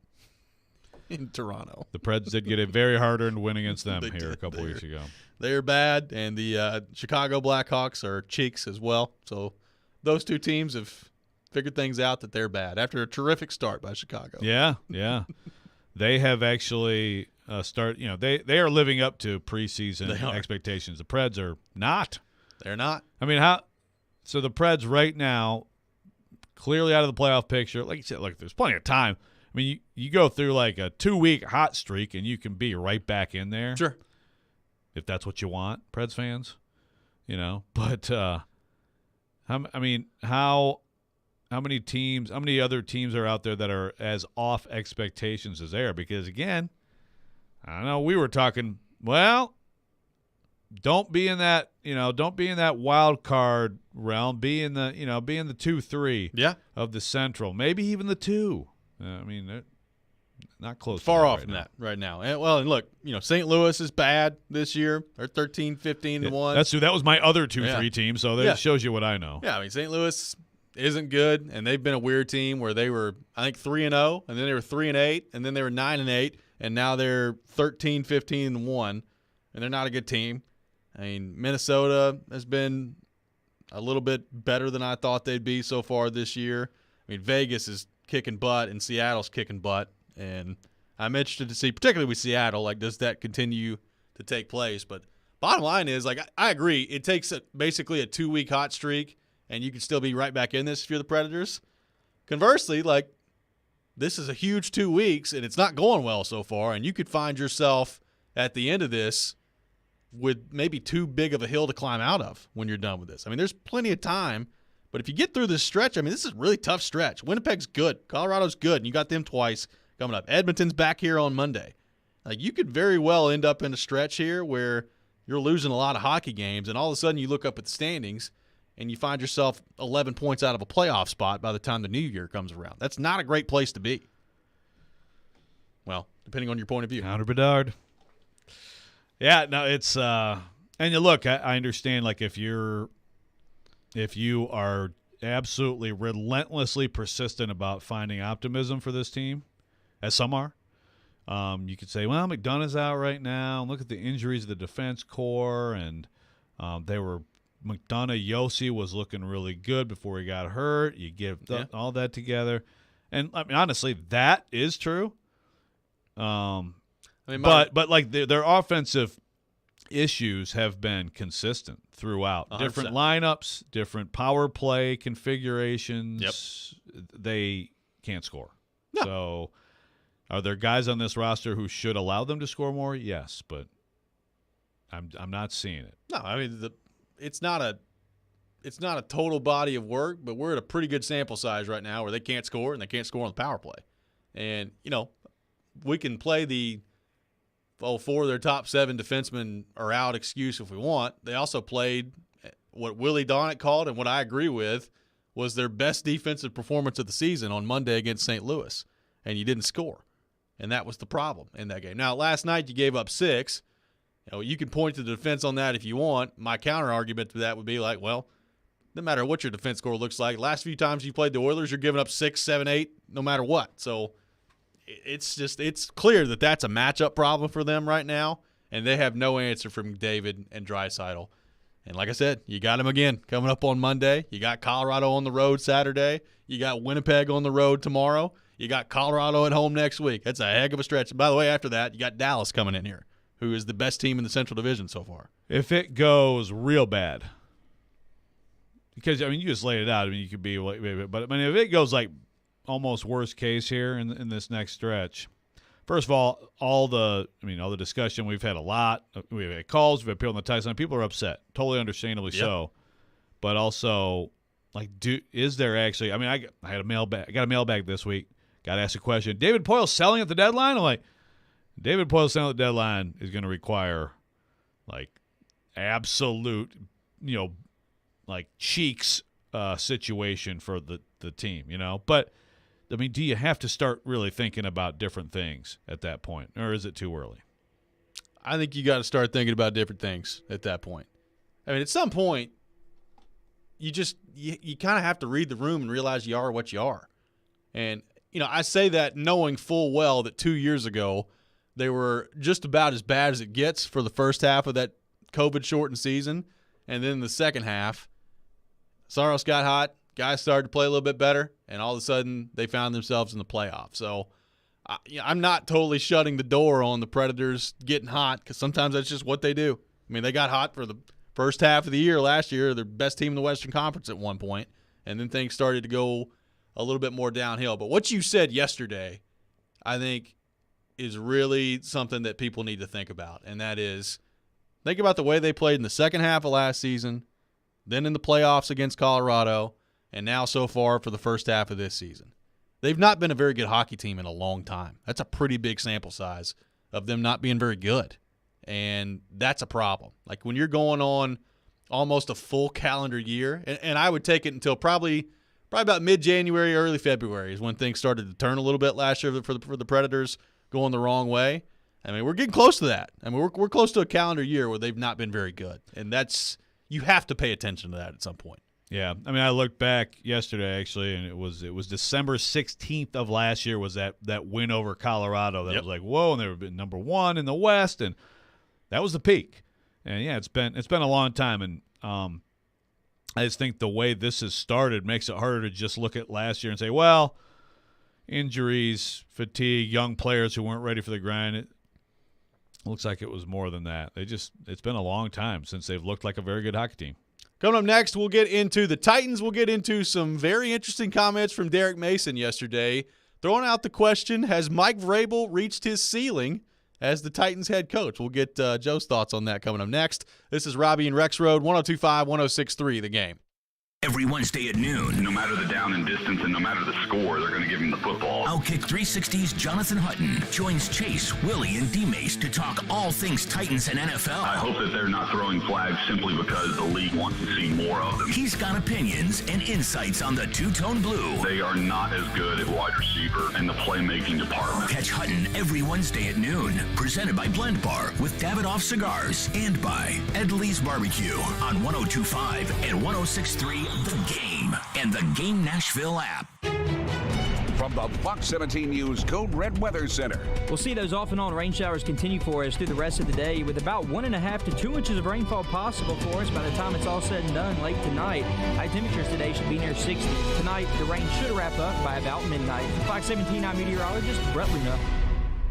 in Toronto.
The Preds did get a very hard-earned win against them here a couple weeks ago.
They're bad, and the Chicago Blackhawks are cheeks as well. So those two teams have figured things out that they're bad after a terrific start by Chicago.
Yeah. They have actually they are living up to preseason expectations. The Preds are not.
They're not.
I mean, so the Preds right now, clearly out of the playoff picture. Like you said, there's plenty of time. I mean, you go through like a 2-week hot streak, and you can be right back in there.
Sure.
If that's what you want, Preds fans. But how many other teams are out there that are as off expectations as they are? Because, again, I don't know, we were talking, well, don't be in that wild card realm. Be in the 2-3 of the Central, maybe even the 2. I mean, they're not close.
Far off from that right now. And look, St. Louis is bad this year. They're 13-15-1.
That was my other 2-3 team, so that shows you what I know.
Yeah, I mean, St. Louis isn't good, and they've been a weird team where they were, I think, 3-0, and then they were 3-8, and then they were 9-8, and now they're 13-15-1, and they're not a good team. I mean, Minnesota has been a little bit better than I thought they'd be so far this year. I mean, Vegas is kicking butt, and Seattle's kicking butt, and I'm interested to see, particularly with Seattle, like, does that continue to take place? But bottom line is, like, I agree, it takes basically a 2-week hot streak, and you can still be right back in this if you're the Predators. Conversely, like, this is a huge 2 weeks, and it's not going well so far, and you could find yourself at the end of this with maybe too big of a hill to climb out of when you're done with this. I mean, there's plenty of time, but if you get through this stretch, I mean, this is a really tough stretch. Winnipeg's good. Colorado's good, and you got them twice coming up. Edmonton's back here on Monday. Like, you could very well end up in a stretch here where you're losing a lot of hockey games, and all of a sudden you look up at the standings and you find yourself 11 points out of a playoff spot by the time the new year comes around. That's not a great place to be. Well, depending on your point of view.
Counter Bedard. Yeah, no, it's and you look, I understand, like, if you are absolutely relentlessly persistent about finding optimism for this team, as some are, you could say, well, McDonough's out right now. Look at the injuries of the defense core, and Yossi was looking really good before he got hurt. You give all that together, and I mean, honestly, that is true. But like their offensive issues have been consistent throughout.
100%.
Different lineups, different power play configurations. Yep. They can't score. No. So are there guys on this roster who should allow them to score more? Yes, but I'm not seeing it.
No, I mean it's not a total body of work, but we're at a pretty good sample size right now where they can't score and they can't score on the power play. And, we can play the 4 of their top 7 defensemen are out excuse if we want. They also played what Willie Donnet called, and what I agree with, was their best defensive performance of the season on Monday against St. Louis, and you didn't score. And that was the problem in that game. Now, last night you gave up 6. You can point to the defense on that if you want. My counter argument to that would be like, well, no matter what your defense score looks like, last few times you played the Oilers, you're giving up 6, 7, 8, no matter what. So it's clear that that's a matchup problem for them right now, and they have no answer from David and Draisaitl. And like I said, you got them again coming up on Monday. You got Colorado on the road Saturday. You got Winnipeg on the road tomorrow. You got Colorado at home next week. That's a heck of a stretch. And by the way, after that, you got Dallas coming in here, who is the best team in the Central Division so far.
If it goes real bad, because, I mean, you just laid it out. I mean, you could be, but I mean, if it goes like almost worst case here in this next stretch, first of all the discussion, we've had a lot. We've had calls, we've had people on the text line. People are upset, totally understandably so. But also, like, is there actually? I mean, I had a mailbag. I got a mailbag this week. Got to ask a question. David Poile selling at the deadline? I'm like, David Poile selling at the deadline is going to require, like, absolute, like cheeks situation for the team, But, I mean, do you have to start really thinking about different things at that point, or is it too early?
I think you got to start thinking about different things at that point. I mean, at some point, you kind of have to read the room and realize you are what you are. And, I say that knowing full well that 2 years ago they were just about as bad as it gets for the first half of that COVID-shortened season. And then in the second half, Saros got hot, guys started to play a little bit better, and all of a sudden they found themselves in the playoffs. So I'm not totally shutting the door on the Predators getting hot, because sometimes that's just what they do. I mean, they got hot for the first half of the year last year. They're the best team in the Western Conference at one point, and then things started to go a little bit more downhill. But what you said yesterday, I think, is really something that people need to think about, and that is think about the way they played in the second half of last season, then in the playoffs against Colorado, and now so far for the first half of this season. They've not been a very good hockey team in a long time. That's a pretty big sample size of them not being very good, and that's a problem. Like, when you're going on almost a full calendar year, and I would take it until probably about mid-January, early February is when things started to turn a little bit last year for the Predators going the wrong way. I mean, we're getting close to that. I mean, we're close to a calendar year where they've not been very good, and you have to pay attention to that at some point.
Yeah, I mean, I looked back yesterday actually, and it was December 16th of last year was that win over Colorado that was like, whoa, and they were number 1 in the West, and that was the peak. And yeah, it's been a long time, and I just think the way this has started makes it harder to just look at last year and say, well, injuries, fatigue, young players who weren't ready for the grind. It looks like it was more than that. It's been a long time since they've looked like a very good hockey team.
Coming up next, we'll get into the Titans. We'll get into some very interesting comments from Derek Mason yesterday, throwing out the question, has Mike Vrabel reached his ceiling as the Titans head coach? We'll get Joe's thoughts on that coming up next. This is Robby and Rexrode, 102.5, 106.3, The Game.
Every Wednesday at noon.
No matter the down and distance and no matter the score, they're going to give him the football.
Outkick 360's Jonathan Hutton joins Chase, Willie, and D-Mace to talk all things Titans and NFL.
I hope that they're not throwing flags simply because the league wants to see more of them.
He's got opinions and insights on the two-tone blue.
They are not as good at wide receiver and the playmaking department.
Catch Hutton every Wednesday at noon. Presented by Blend Bar with Davidoff Cigars and by Edley's Barbecue on 102.5 and 106.3 The Game and the Game Nashville app.
From the Fox 17 News Code Red Weather Center.
We'll see those off and on rain showers continue for us through the rest of the day, with about 1.5 to 2 inches of rainfall possible for us by the time it's all said and done late tonight. High temperatures today should be near 60. Tonight, the rain should wrap up by about midnight. Fox 17, I'm meteorologist Brett Luna.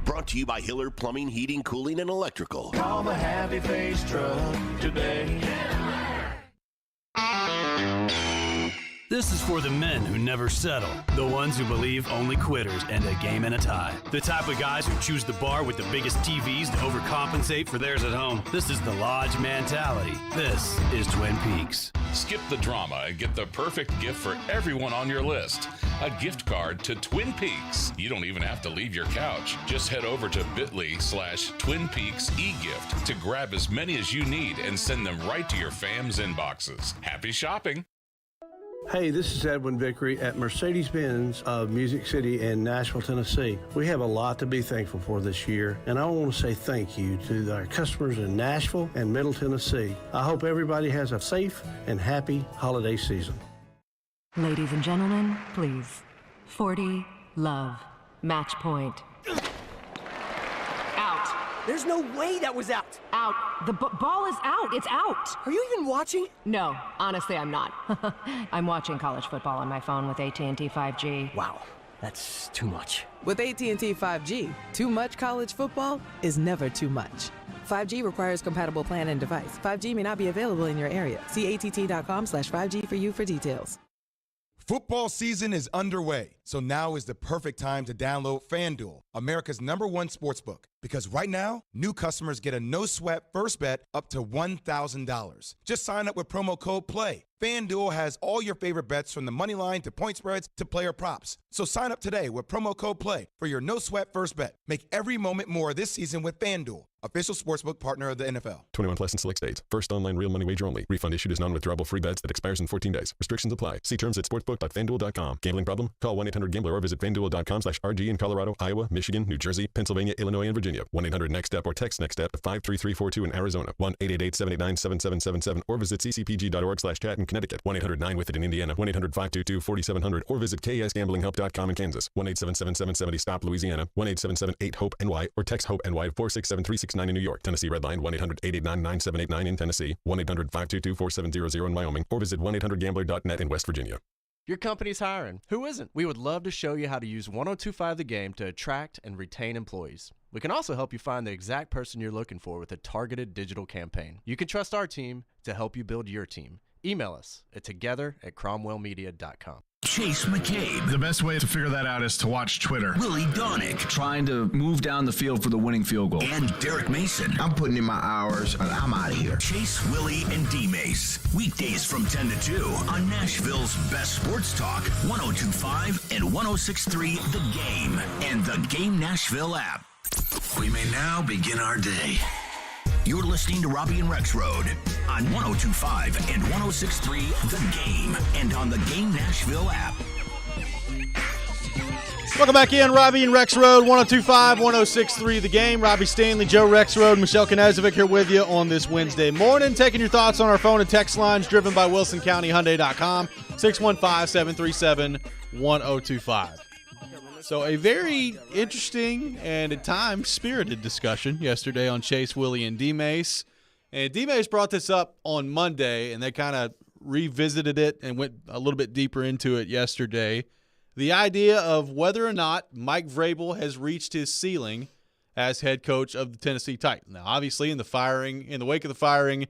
Brought to you by Hiller Plumbing, Heating, Cooling, and Electrical.
Call the Happy Face Truck today.
This is for the men who never settle, the ones who believe only quitters end a game in a tie, the type of guys who choose the bar with the biggest TVs to overcompensate for theirs at home. This is the Lodge mentality. This is Twin Peaks.
Skip the drama and get the perfect gift for everyone on your list. A gift card to Twin Peaks. You don't even have to leave your couch. Just head over to bit.ly/Twin Peaks eGift to grab as many as you need and send them right to your fam's inboxes. Happy shopping.
Hey, this is Edwin Vickery at Mercedes-Benz of Music City in Nashville, Tennessee. We have a lot to be thankful for this year, and I want to say thank you to our customers in Nashville and Middle Tennessee. I hope everybody has a safe and happy holiday season.
Ladies and gentlemen, please. 40, love, match point. Out.
There's no way that was out.
Out. The ball is out. It's out.
Are you even watching?
No, honestly, I'm not. I'm watching college football on my phone with AT&T 5G.
Wow, that's too much.
With AT&T 5G, too much college football is never too much. 5G requires compatible plan and device. 5G may not be available in your area. See att.com/5G for you for details.
Football season is underway, so now is the perfect time to download FanDuel, America's #1 sportsbook. Because right now, new customers get a no-sweat first bet up to $1,000. Just sign up with promo code PLAY. FanDuel has all your favorite bets from the money line to point spreads to player props. So sign up today with promo code PLAY for your no-sweat first bet. Make every moment more this season with FanDuel, official sportsbook partner of the NFL.
21 plus in select states. First online real money wager only. Refund issued as non-withdrawable free bets that expires in 14 days. Restrictions apply. See terms at sportsbook.fanduel.com. Gambling problem? Call 1-800-GAMBLER or visit fanduel.com/RG in Colorado, Iowa, Michigan, New Jersey, Pennsylvania, Illinois, and Virginia. 1-800-NEXT-STEP or text NEXT-STEP to 53342 in Arizona. 1-888-789-7777 or visit ccpg.org/chat in Connecticut. 1-800-9-WITH-IT in Indiana. 1-800-522-4700 or visit ksgamblinghelp.com in Kansas. 1-877-770-STOP Louisiana. 1-877-8-HOPE-NY or text HOPE-NY to 467-369 in New York. Tennessee Redline 1-800-889-9789 in Tennessee. 1-800-522-4700 in Wyoming or visit 1-800-GAMBLER.net in West Virginia.
Your company's hiring. Who isn't? We would love to show you how to use 1025 The Game to attract and retain employees. We can also help you find the exact person you're looking for with a targeted digital campaign. You can trust our team to help you build your team. Email us at together@cromwellmedia.com.
Chase McCabe.
The best way to figure that out is to watch Twitter.
Willie Donick.
Trying to move down the field for the winning field goal.
And Derek Mason.
I'm putting in my hours, and I'm out of here.
Chase, Willie, and D-Mace. Weekdays from 10 to 2 on Nashville's best sports talk, 102.5 and 106.3 The Game and the Game Nashville app. We may now begin our day. You're listening to Robby and Rexrode on 102.5 and 106.3 The Game and on the Game Nashville app.
Welcome back in, Robby and Rexrode, 102.5, 106.3 The Game. Robbie Stanley, Joe Rexrode, Michelle Knezovic here with you on this Wednesday morning. Taking your thoughts on our phone and text lines driven by WilsonCountyHyundai.com, 615-737-1025. So a very interesting and at times spirited discussion yesterday on Chase, Willie, and D-Mace. And D-Mace brought this up on Monday, and they kind of revisited it and went a little bit deeper into it yesterday. The idea of whether or not Mike Vrabel has reached his ceiling as head coach of the Tennessee Titans. Now, obviously, in the wake of the firing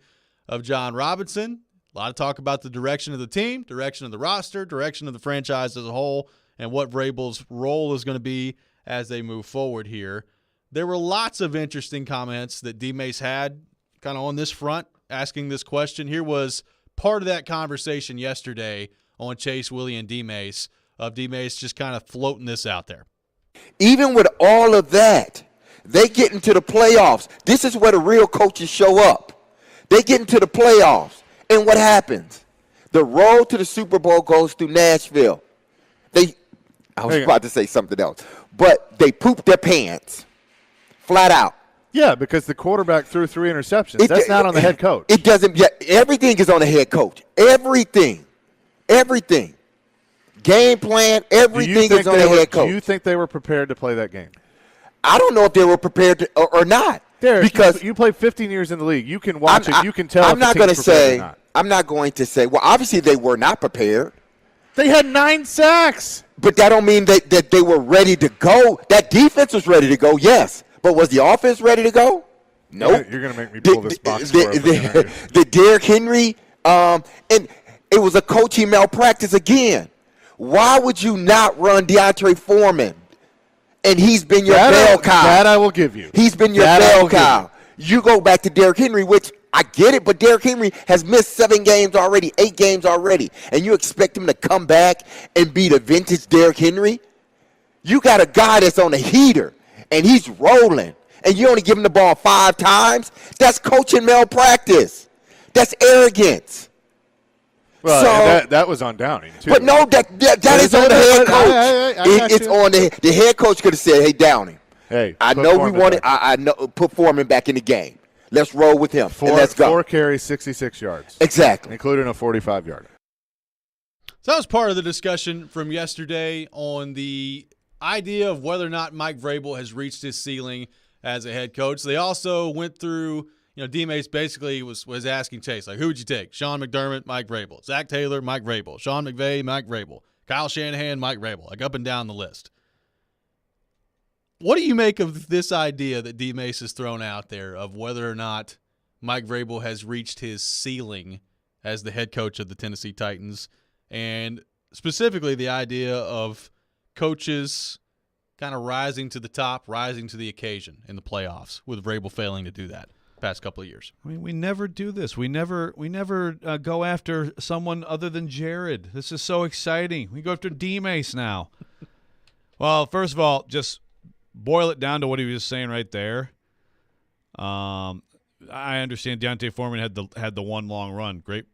of John Robinson, a lot of talk about the direction of the team, direction of the roster, direction of the franchise as a whole, and what Vrabel's role is going to be as they move forward here. There were lots of interesting comments that D-Mace had kind of on this front, asking this question. Here was part of that conversation yesterday on Chase, Willie, and D-Mace, of D-Mace just kind of floating this out there.
Even with all of that, they get into the playoffs. This is where the real coaches show up. They get into the playoffs, and what happens? The road to the Super Bowl goes through Nashville. I was about to say something else, but they pooped their pants, flat out.
Yeah, because the quarterback threw 3 interceptions. That's not on the head coach.
It doesn't. Yeah, everything is on the head coach. Everything. Game plan, everything is on the head coach.
Do you think they were prepared to play that game?
I don't know if they were prepared to or not.
Derek,
because
you played 15 years in the league. You can watch it. You can tell.
I'm not going to say. I'm not going to say. Well, obviously they were not prepared.
They had 9 sacks.
But that don't mean that they were ready to go. That defense was ready to go, yes. But was the offense ready to go? No.
You're going to make me pull this box score up again, aren't you?
The Derrick Henry, and It was a coaching malpractice again. Why would you not run DeAndre Foreman? And he's been your bell cow.
That I will give you.
He's been your bell cow. You go back to Derrick Henry, which I get it, but Derrick Henry has missed 7 games already, 8 games already, and you expect him to come back and be the vintage Derrick Henry? You got a guy that's on a heater, and he's rolling, and you only give him the ball 5 times? That's coaching malpractice. That's arrogance.
Well,
so,
that was on Downing, too.
But no, that is on the head coach. It's on the head coach could have said, hey, Downing, I know we want it. I know, put Foreman back in the game. Let's roll with him, and let's go.
4 carries, 66 yards.
Exactly.
Including a 45-yarder.
So that was part of the discussion from yesterday on the idea of whether or not Mike Vrabel has reached his ceiling as a head coach. They also went through, D-Mace basically was asking Chase, like, who would you take? Sean McDermott, Mike Vrabel. Zach Taylor, Mike Vrabel. Sean McVay, Mike Vrabel. Kyle Shanahan, Mike Vrabel. Like up and down the list. What do you make of this idea that D-Mace has thrown out there of whether or not Mike Vrabel has reached his ceiling as the head coach of the Tennessee Titans, and specifically the idea of coaches kind of rising to the top, rising to the occasion in the playoffs, with Vrabel failing to do that past couple of years?
I mean, we never do this. We never go after someone other than Jared. This is so exciting. We go after D-Mace now. Well, first of all, just boil it down to what he was saying right there. I understand Deontay Foreman had the one long run, great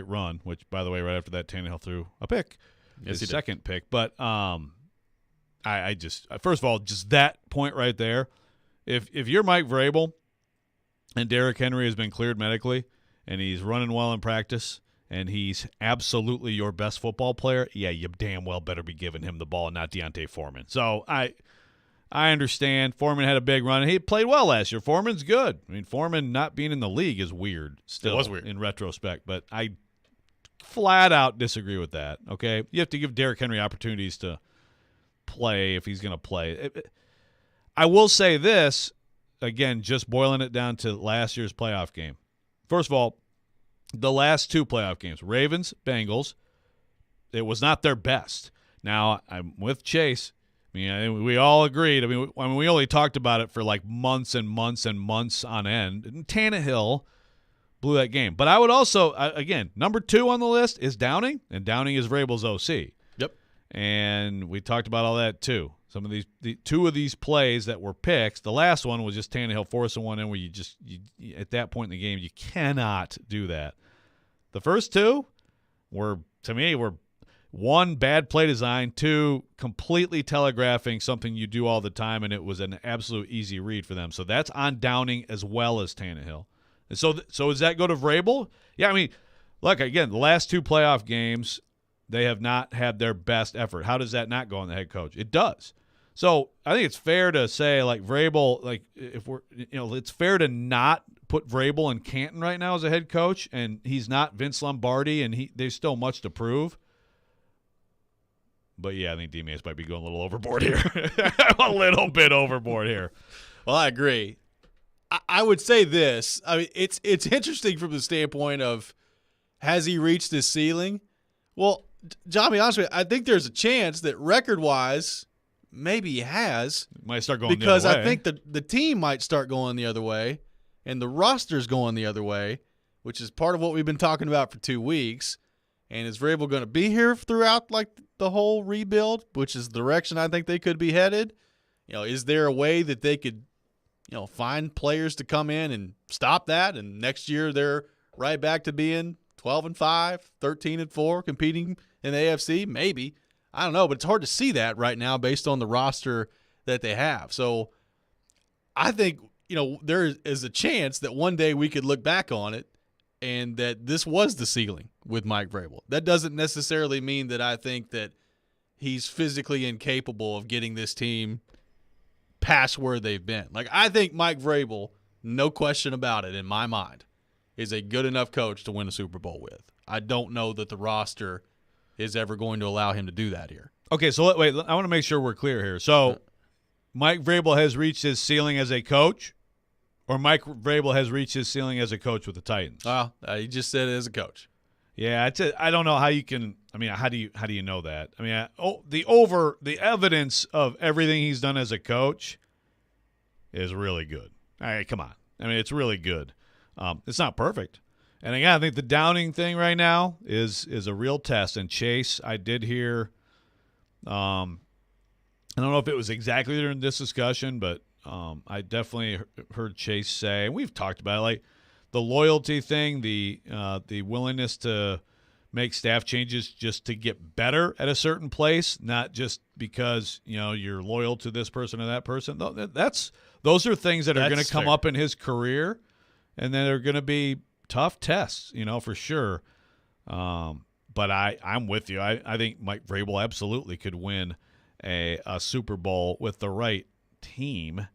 run, which, by the way, right after that, Tannehill threw a pick, his second pick. But I just, first of all, just that point right there, if you're Mike Vrabel and Derrick Henry has been cleared medically and he's running well in practice and he's absolutely your best football player, yeah, you damn well better be giving him the ball and not Deontay Foreman. So I understand Foreman had a big run. He played well last year. Foreman's good. I mean, Foreman not being in the league is weird still.
It was weird.
In retrospect, but I flat out disagree with that, okay? You have to give Derrick Henry opportunities to play if he's going to play. I will say this, again, just boiling it down to last year's playoff game. First of all, the last 2 playoff games, Ravens, Bengals, it was not their best. Now, I'm with Chase. I mean, we all agreed. I mean, we only talked about it for like months and months and months on end. And Tannehill blew that game. But I would also, again, number 2 on the list is Downing, and Downing is Vrabel's OC.
Yep.
And we talked about all that too. Some of the 2 of these plays that were picks. The last one was just Tannehill forcing one in where you at that point in the game, you cannot do that. The first 2 were, to me, were 1, bad play design, 2, completely telegraphing something you do all the time, and it was an absolute easy read for them. So that's on Downing as well as Tannehill. And so does that go to Vrabel? Yeah, I mean, look, again, the last 2 playoff games, they have not had their best effort. How does that not go on the head coach? It does. So I think it's fair to say, like, Vrabel, like, if we're, it's fair to not put Vrabel in Canton right now as a head coach, and he's not Vince Lombardi, and there's still much to prove. But, yeah, I think D-Mace might be going a little overboard here. A little bit overboard here.
Well, I agree. I would say this. I mean, it's interesting from the standpoint of, has he reached his ceiling? Well, John, to be honest with you, I think there's a chance that record-wise, maybe he has.
Might start going
because
the other way.
I think the team might start going the other way, and the roster's going the other way, which is part of what we've been talking about for 2 weeks. And is Vrabel going to be here throughout, like, the whole rebuild, which is the direction I think they could be headed? Is there a way that they could, find players to come in and stop that, and next year they're right back to being 12-5, 13-4, competing in the AFC? Maybe. I don't know, but it's hard to see that right now based on the roster that they have. So I think, there is a chance that one day we could look back on it and that this was the ceiling with Mike Vrabel. That doesn't necessarily mean that I think that he's physically incapable of getting this team past where they've been. Like, I think Mike Vrabel, no question about it in my mind, is a good enough coach to win a Super Bowl with. I don't know that the roster is ever going to allow him to do that here.
Okay, so wait, I want to make sure we're clear here. So Mike Vrabel has reached his ceiling as a coach, or Mike Vrabel has reached his ceiling as a coach with the Titans?
He just said it as a coach.
Yeah, I don't know how you can. I mean, how do you know that? I mean, the evidence of everything he's done as a coach is really good. All right, come on. I mean, it's really good. It's not perfect, and again, I think the Downing thing right now is a real test. And Chase, I did hear. I don't know if it was exactly during this discussion, but I definitely heard Chase say, and we've talked about it, like the loyalty thing, the willingness to make staff changes just to get better at a certain place, not just because you're loyal to this person or that person. Those are things that are going to come up in his career, and then they're going to be tough tests, for sure. But I'm with you. I think Mike Vrabel absolutely could win a Super Bowl with the right team.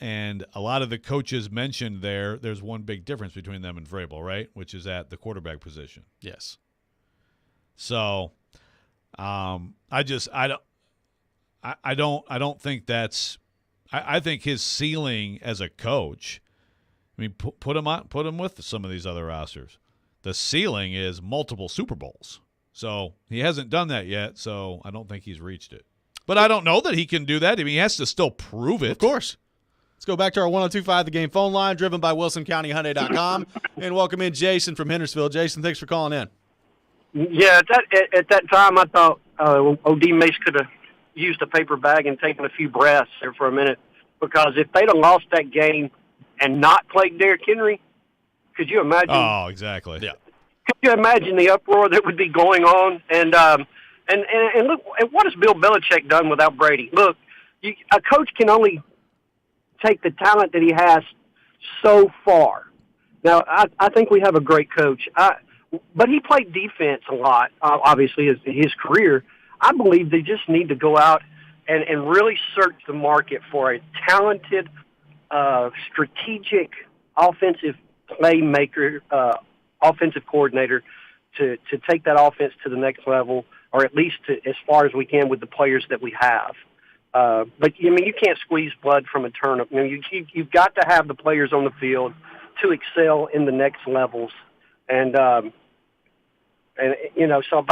And a lot of the coaches mentioned there's one big difference between them and Vrabel, right? Which is at the quarterback position.
Yes.
So, I don't think that's. I think his ceiling as a coach. I mean, put him with some of these other rosters. The ceiling is multiple Super Bowls. So he hasn't done that yet. So I don't think he's reached it. But I don't know that he can do that. I mean, he has to still prove it.
Of course. Let's go back to our 102.5 The Game phone line, driven by WilsonCountyHyundai.com, and welcome in Jason from Hendersonville. Jason, thanks for calling in.
Yeah, at that time, I thought O.D. Mace could have used a paper bag and taken a few breaths there for a minute, because if they'd have lost that game and not played Derrick Henry, could you imagine?
Oh, exactly.
Yeah.
Could you imagine the uproar that would be going on? And look, what has Bill Belichick done without Brady? Look, a coach can only take the talent that he has so far. Now, I think we have a great coach, but he played defense a lot, obviously, as his career. I believe they just need to go out and really search the market for a talented, strategic, offensive playmaker, offensive coordinator to take that offense to the next level, or at least as far as we can with the players that we have. But, I mean, you can't squeeze blood from a turnip. I mean, you've got to have the players on the field to excel in the next levels. But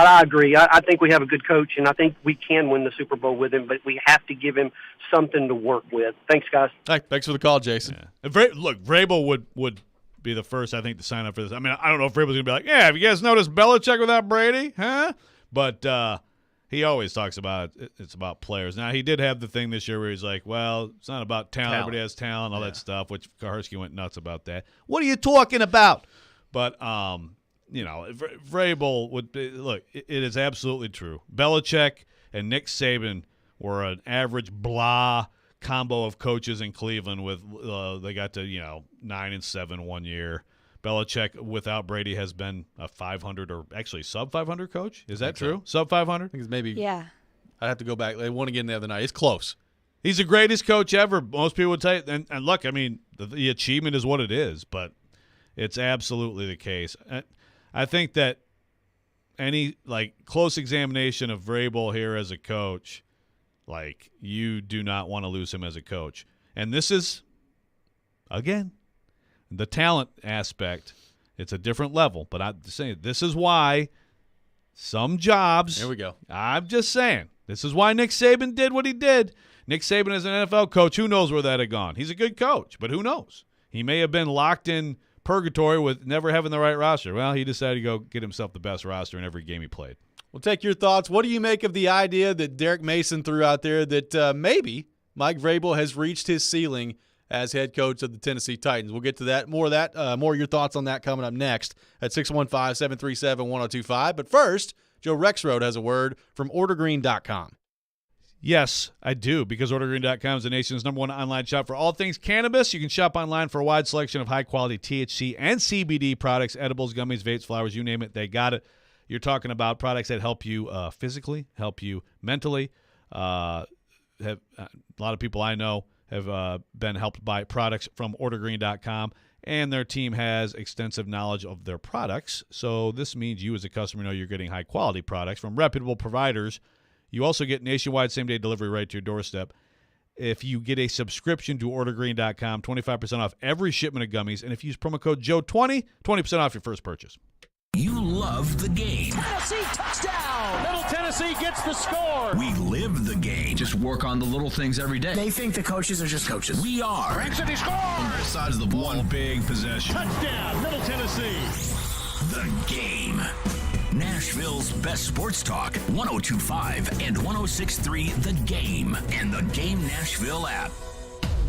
I agree. I think we have a good coach, and I think we can win the Super Bowl with him, but we have to give him something to work with. Thanks, guys.
Hey, thanks for the call, Jason.
Yeah. Look, Vrabel would be the first, I think, to sign up for this. I mean, I don't know if Vrabel's going to be like, yeah, have you guys noticed Belichick without Brady? Huh? But he always talks about it's about players. Now, he did have the thing this year where he's like, well, it's not about talent. Everybody has talent, all that stuff, which Kaharski went nuts about that. What are you talking about? But, Vrabel would be – look, it is absolutely true. Belichick and Nick Saban were an average blah combo of coaches in Cleveland with they got to, 9-7 one year. Belichick without Brady has been a 500 or actually sub 500 coach. Is that true? Sub 500?
I think it's maybe.
Yeah.
I'd have to go back. They won again the other night. It's close.
He's the greatest coach ever. Most people would say. And look, I mean, the achievement is what it is, but it's absolutely the case. I think that any close examination of Vrabel here as a coach, you do not want to lose him as a coach. And this is, again, the talent aspect. It's a different level. But I'm just saying, this is why some jobs.
Here we go.
I'm just saying, this is why Nick Saban did what he did. Nick Saban is an NFL coach. Who knows where that had gone? He's a good coach, but who knows? He may have been locked in purgatory with never having the right roster. Well, he decided to go get himself the best roster in every game he played.
We'll take your thoughts. What do you make of the idea that Derek Mason threw out there that maybe Mike Vrabel has reached his ceiling as head coach of the Tennessee Titans? We'll get to that. More of your thoughts on that coming up next at 615-737-1025. But first, Joe Rexrode has a word from OrderGreen.com.
Yes, I do, because OrderGreen.com is the nation's #1 online shop for all things cannabis. You can shop online for a wide selection of high-quality THC and CBD products, edibles, gummies, vapes, flowers, you name it, they got it. You're talking about products that help you physically, help you mentally. A lot of people I know have been helped by products from OrderGreen.com, and their team has extensive knowledge of their products. So this means you as a customer know you're getting high-quality products from reputable providers. You also get nationwide same-day delivery right to your doorstep. if you get a subscription to ordergreen.com, 25% off every shipment of gummies. And if you use promo code Joe20, 20% off your first purchase.
You love the game.
Tennessee touchdown! Middle Tennessee gets the score.
We live the game.
Just work on the little things every day.
They think the coaches are just coaches.
We are.
Rexrode scores!
On both sides of the ball.
One big possession.
Touchdown, Middle Tennessee.
The game. Nashville's best sports talk, 102.5 and 106.3 The Game, and the Game Nashville app.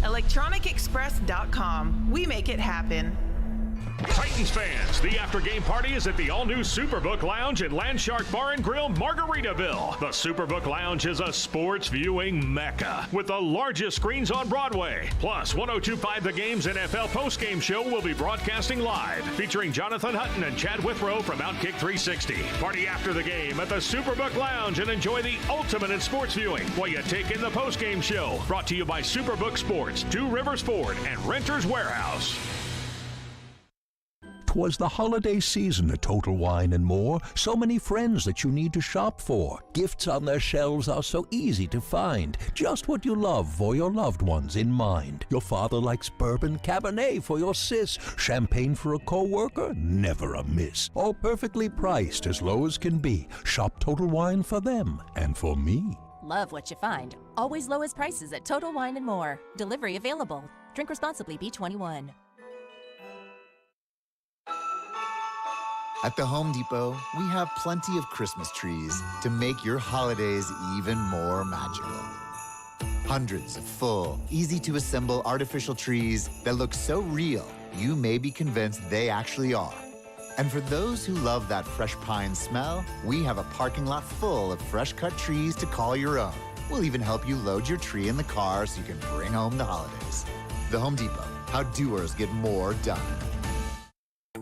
ElectronicExpress.com. We make it happen.
Titans fans, the after-game party is at the all-new Superbook Lounge at Landshark Bar and Grill, Margaritaville. The Superbook Lounge is a sports viewing mecca with the largest screens on Broadway. Plus, 102.5 The Game's NFL postgame show will be broadcasting live, featuring Jonathan Hutton and Chad Withrow from Outkick 360. Party after the game at the Superbook Lounge and enjoy the ultimate in sports viewing while you take in the postgame show. Brought to you by Superbook Sports, Two Rivers Ford, and Renters Warehouse.
'Twas the holiday season at Total Wine & More. So many friends that you need to shop for. Gifts on their shelves are so easy to find. Just what you love for your loved ones in mind. Your father likes bourbon, Cabernet for your sis. Champagne for a co-worker, never a miss. All perfectly priced, as low as can be. Shop Total Wine for them and for me.
Love what you find. Always lowest prices at Total Wine & More. Delivery available. Drink responsibly. B21.
At the Home Depot, we have plenty of Christmas trees to make your holidays even more magical. Hundreds of full, easy-to-assemble artificial trees that look so real, you may be convinced they actually are. And for those who love that fresh pine smell, we have a parking lot full of fresh-cut trees to call your own. We'll even help you load your tree in the car so you can bring home the holidays. The Home Depot, how doers get more done.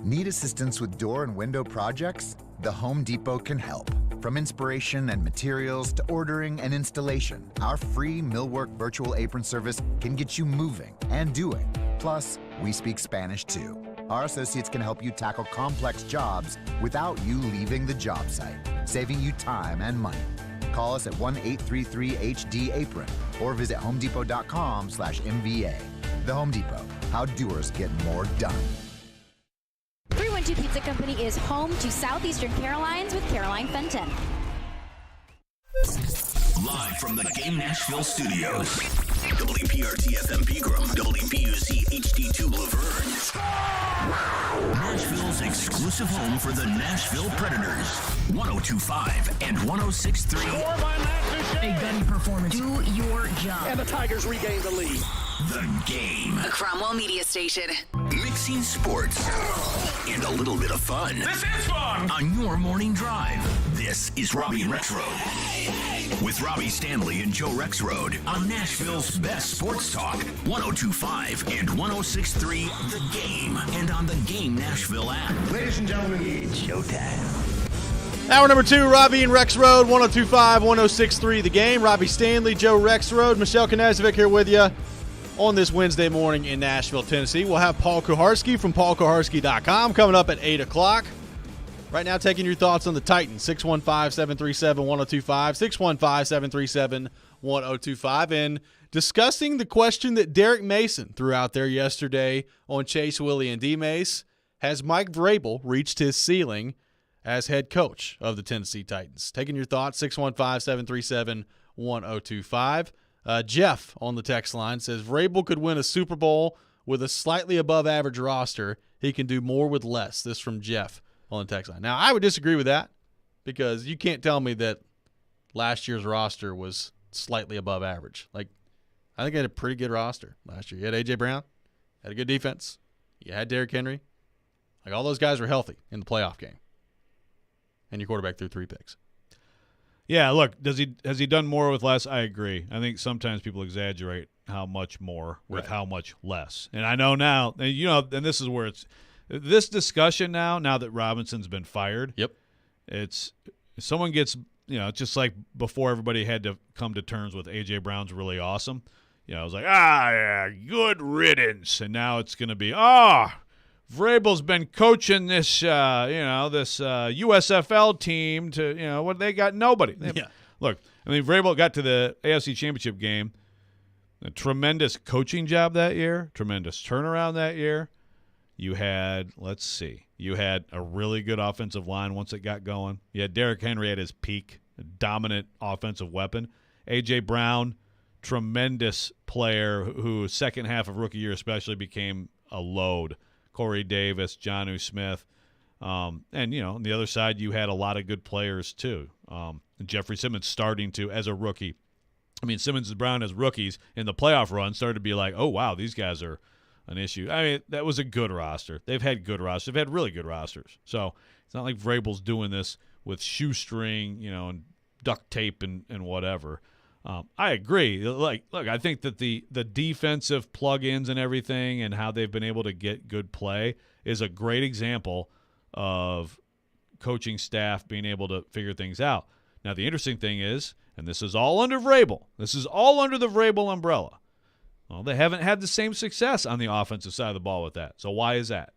Need assistance with door and window projects? The Home Depot can help. From inspiration and materials to ordering and installation, our free Millwork virtual apron service can get you moving and doing. Plus, we speak Spanish too. Our associates can help you tackle complex jobs without you leaving the job site, saving you time and money. Call us at 1-833-HD-APRON or visit homedepot.com/MVA. The Home Depot, how doers get more done.
312 Pizza Company is home to Southeastern Carolines with Caroline Fenton.
Live from the Game Nashville studios. WPRT-FM Pegram, WPUC HD2 Laverne. Nashville's exclusive home for the Nashville Predators. 102.5 and 106.3.
A gunny performance.
Do your job.
And the Tigers regain the lead.
The Game.
A Cromwell Media Station.
Mixing sports and a little bit of fun.
This is fun!
On your morning drive. This is Robby and Rexrode. With Robby Stanley and Joe Rexrode on Nashville's best sports talk, 102.5 and 106.3 The Game, and on the Game Nashville app.
Ladies and gentlemen, it's showtime.
Hour number 2, Robby and Rexrode, 102.5, 106.3 The Game. Robby Stanley, Joe Rexrode, Michelle Knazovic here with you on this Wednesday morning in Nashville, Tennessee. We'll have Paul Kuharsky from paulkuharsky.com coming up at 8 o'clock. Right now, taking your thoughts on the Titans, 615-737-1025, 615-737-1025, and discussing the question that Derek Mason threw out there yesterday on Chase Willie and D-Mace. Has Mike Vrabel reached his ceiling as head coach of the Tennessee Titans? Taking your thoughts, 615-737-1025. Jeff on the text line says, Vrabel could win a Super Bowl with a slightly above average roster. He can do more with less. This from Jeff on the text line. Now, I would disagree with that because you can't tell me that last year's roster was slightly above average. Like, I think they had a pretty good roster last year. You had A.J. Brown, had a good defense. You had Derrick Henry. Like, all those guys were healthy in the playoff game. And your quarterback threw 3 picks.
Yeah, look, has he done more with less? I agree. I think sometimes people exaggerate how much more with how much less. And I know now, and and this is where it's this discussion now that Robinson's been fired.
Yep.
It's someone gets, just like before everybody had to come to terms with A.J. Brown's really awesome. It was like, yeah, good riddance. And now it's going to be, Vrabel's been coaching this, this USFL team to, what they got? Nobody.
Yeah.
Look, Vrabel got to the AFC Championship game. A tremendous coaching job that year, tremendous turnaround that year. You had, you had a really good offensive line once it got going. You had Derrick Henry at his peak, a dominant offensive weapon. A.J. Brown, tremendous player who second half of rookie year especially became a load. Corey Davis, Jonnu Smith. And, on the other side, you had a lot of good players too. Jeffrey Simmons starting to, as a rookie. I mean, Simmons and Brown as rookies in the playoff run started to be like, oh, wow, these guys are an issue. I mean, that was a good roster. They've had good rosters. They've had really good rosters. So it's not like Vrabel's doing this with shoestring, and duct tape and whatever. I agree. Look, I think that the defensive plug-ins and everything and how they've been able to get good play is a great example of coaching staff being able to figure things out. Now, the interesting thing is, and this is all under Vrabel. This is all under the Vrabel umbrella. Well, they haven't had the same success on the offensive side of the ball with that. So why is that?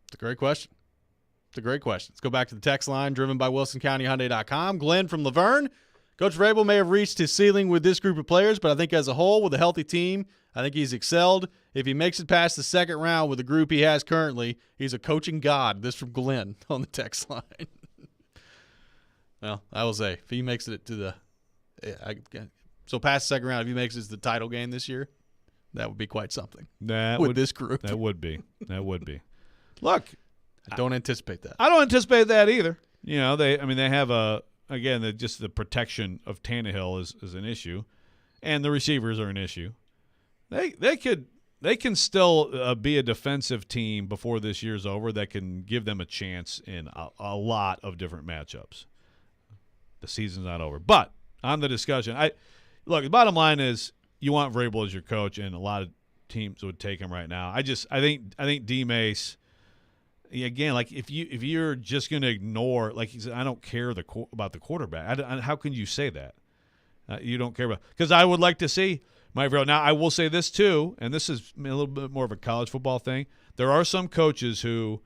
It's a great question. Let's go back to the text line driven by WilsonCountyHyundai.com. Glenn from Laverne. Coach Vrabel may have reached his ceiling with this group of players, but I think as a whole, with a healthy team, I think he's excelled. If he makes it past the second round with the group he has currently, he's a coaching god. This from Glenn on the text line. Well, I will say, if he makes it to the past the second round, if he makes it to the title game this year, that would be quite something. This group. That would be.
Look,
I don't anticipate that.
I don't anticipate that either. They have just the protection of Tannehill is an issue, and the receivers are an issue. They can still be a defensive team before this year's over that can give them a chance in a lot of different matchups. The season's not over. But on the discussion, the bottom line is you want Vrabel as your coach, and a lot of teams would take him right now. I think D Mace, again, like if you're just going to ignore, like he said, I don't care about the quarterback. How can you say that? You don't care about, because I would like to see Mike Vrabel. Now I will say this too, and this is a little bit more of a college football thing. There are some coaches who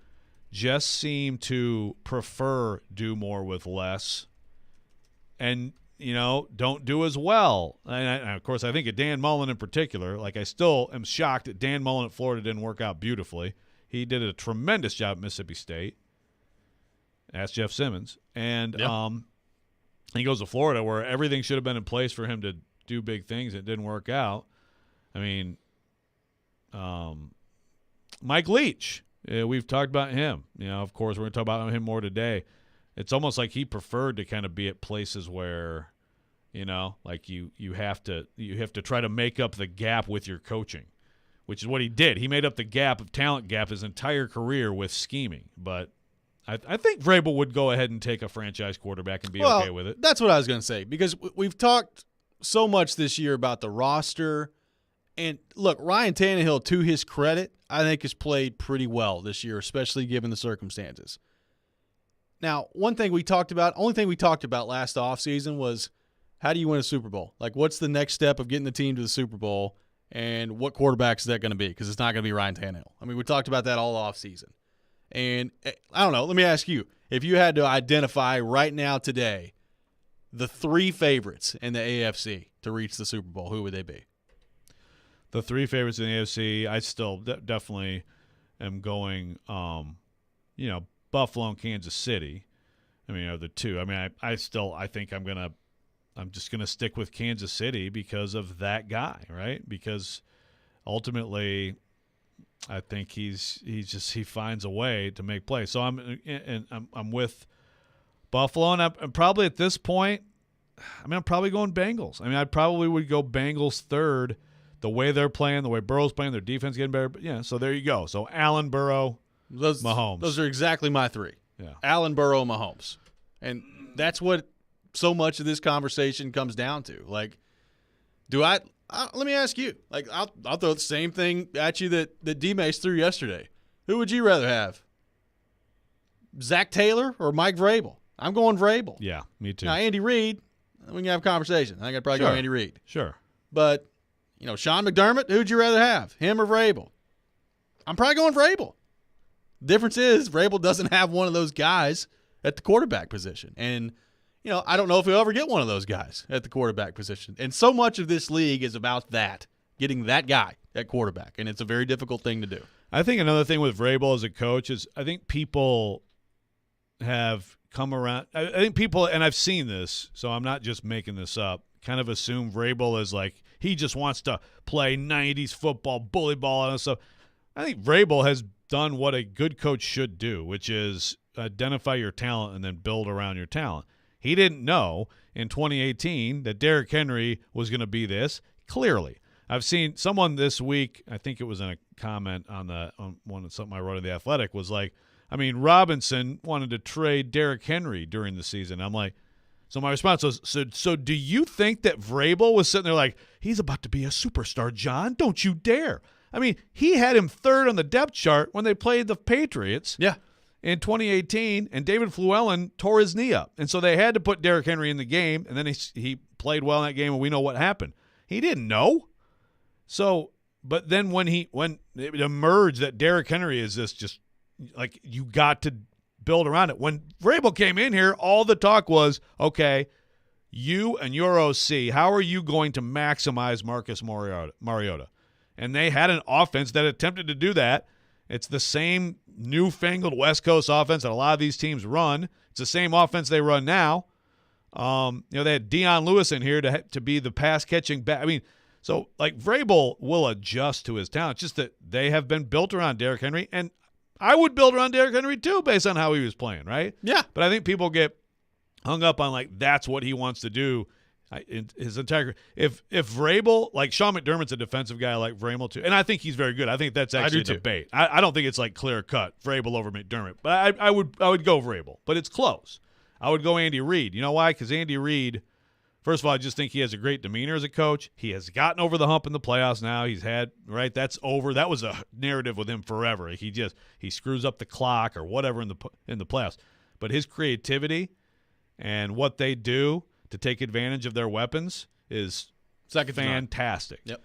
just seem to prefer do more with less. And, don't do as well. And, of course, I think of Dan Mullen in particular. Like, I still am shocked that Dan Mullen at Florida didn't work out beautifully. He did a tremendous job at Mississippi State. Ask Jeff Simmons. And he goes to Florida where everything should have been in place for him to do big things. It didn't work out. I mean, Mike Leach, we've talked about him. Of course, we're going to talk about him more today. It's almost like he preferred to kind of be at places where, like you have to try to make up the gap with your coaching, which is what he did. He made up the talent gap his entire career with scheming. But I think Vrabel would go ahead and take a franchise quarterback and be okay with it.
That's what I was going to say, because we've talked so much this year about the roster. And look, Ryan Tannehill, to his credit, I think has played pretty well this year, especially given the circumstances. Now, only thing we talked about last offseason was, how do you win a Super Bowl? Like, what's the next step of getting the team to the Super Bowl, and what quarterback is that going to be? Because it's not going to be Ryan Tannehill. I mean, we talked about that all offseason. And I don't know. Let me ask you, if you had to identify right now today the three favorites in the AFC to reach the Super Bowl, who would they be?
The three favorites in the AFC, I still definitely am going, Buffalo and Kansas City, are the two. I think I'm just gonna stick with Kansas City because of that guy, right? Because ultimately, I think he finds a way to make plays. So I'm with Buffalo, and I'm probably at this point, I'm probably going Bengals. I probably would go Bengals third. The way they're playing, the way Burrow's playing, their defense getting better. But yeah, so there you go. So Allen, Burrow, Mahomes.
Those are exactly my three.
Yeah.
Allen, Burrow, Mahomes. And that's what so much of this conversation comes down to. Like, let me ask you. Like, I'll throw the same thing at you that D-Mace threw yesterday. Who would you rather have? Zach Taylor or Mike Vrabel? I'm going Vrabel.
Yeah, me too.
Now, Andy Reid, we can have a conversation. I think I'd probably go Andy Reid.
Sure.
But, Sean McDermott, who'd you rather have, him or Vrabel? I'm probably going Vrabel. Difference is Vrabel doesn't have one of those guys at the quarterback position. And, I don't know if he'll ever get one of those guys at the quarterback position. And so much of this league is about that, getting that guy at quarterback, and it's a very difficult thing to do.
I think another thing with Vrabel as a coach is I think people have come around. I think people, and I've seen this, so I'm not just making this up, kind of assume Vrabel is like he just wants to play 90s football, bully ball, and stuff. I think Vrabel has done what a good coach should do, which is identify your talent and then build around your talent. He didn't know in 2018 that Derrick Henry was going to be this. Clearly, I've seen someone this week, I think it was in a comment on something I wrote in The Athletic, was like, Robinson wanted to trade Derrick Henry during the season. I'm like, so my response was, so do you think that Vrabel was sitting there like, he's about to be a superstar, John? Don't you dare. He had him third on the depth chart when they played the Patriots.
Yeah.
In 2018, and David Fluellen tore his knee up. And so they had to put Derrick Henry in the game, and then he played well in that game, and we know what happened. He didn't know. So, but then when it emerged that Derrick Henry is this just like you got to build around it. When Vrabel came in here, all the talk was, okay, you and your OC, how are you going to maximize Marcus Mariota? And they had an offense that attempted to do that. It's the same newfangled West Coast offense that a lot of these teams run. It's the same offense they run now. They had Deion Lewis in here to be the pass-catching back. So, Vrabel will adjust to his talent. It's just that they have been built around Derrick Henry, and I would build around Derrick Henry too based on how he was playing, right?
Yeah.
But I think people get hung up on, that's what he wants to do. His entire if Vrabel, Sean McDermott's a defensive guy like Vrabel too, and I think he's very good. I think that's actually a debate. I don't think it's clear cut Vrabel over McDermott, but I would go Vrabel, but it's close. I would go Andy Reid. You know why? Because Andy Reid, first of all, I just think he has a great demeanor as a coach. He has gotten over the hump in the playoffs now. He's had that's over. That was a narrative with him forever. He screws up the clock or whatever in the playoffs, but his creativity and what they do to take advantage of their weapons is fantastic.
Yep.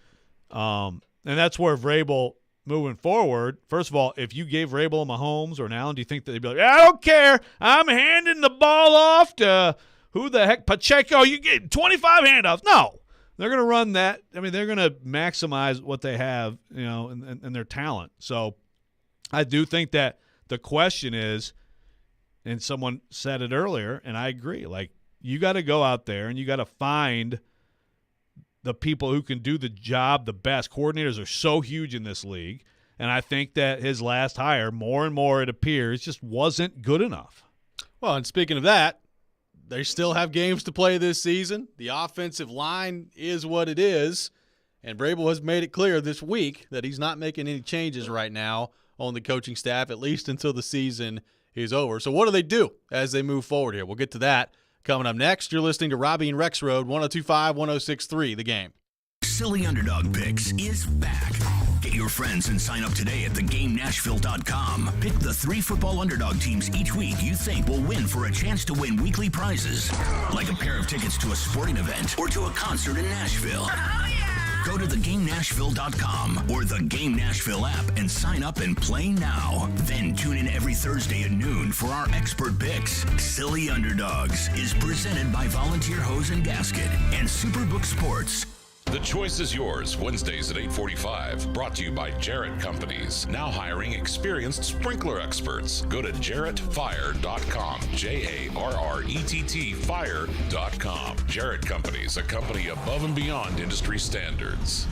And that's where Vrabel, moving forward, first of all, if you gave Vrabel a Mahomes or an Allen, do you think that they'd be like, I don't care, I'm handing the ball off to who the heck, Pacheco, you get 25 handoffs? No. They're going to run that. They're going to maximize what they have, and their talent. So I do think that the question is, and someone said it earlier, and I agree, you got to go out there and you got to find the people who can do the job the best. Coordinators are so huge in this league, and I think that his last hire, more and more it appears, just wasn't good enough.
Well, and speaking of that, they still have games to play this season. The offensive line is what it is, and Vrabel has made it clear this week that he's not making any changes right now on the coaching staff, at least until the season is over. So what do they do as they move forward here? We'll get to that coming up next. You're listening to Robby and Rexrode, 102.5, 106.3, The Game.
Silly Underdog Picks is back. Get your friends and sign up today at thegamenashville.com. Pick the 3 football underdog teams each week you think will win for a chance to win weekly prizes, like a pair of tickets to a sporting event or to a concert in Nashville. Go to thegamenashville.com or the Game Nashville app and sign up and play now. Then tune in every Thursday at noon for our expert picks. Silly Underdogs is presented by Volunteer Hose and Gasket and Superbook Sports.
The choice is yours. Wednesdays at 8:45. Brought to you by Jarrett Companies. Now hiring experienced sprinkler experts. Go to jarrettfire.com. JARRETT fire.com. Jarrett Companies, a company above and beyond industry standards.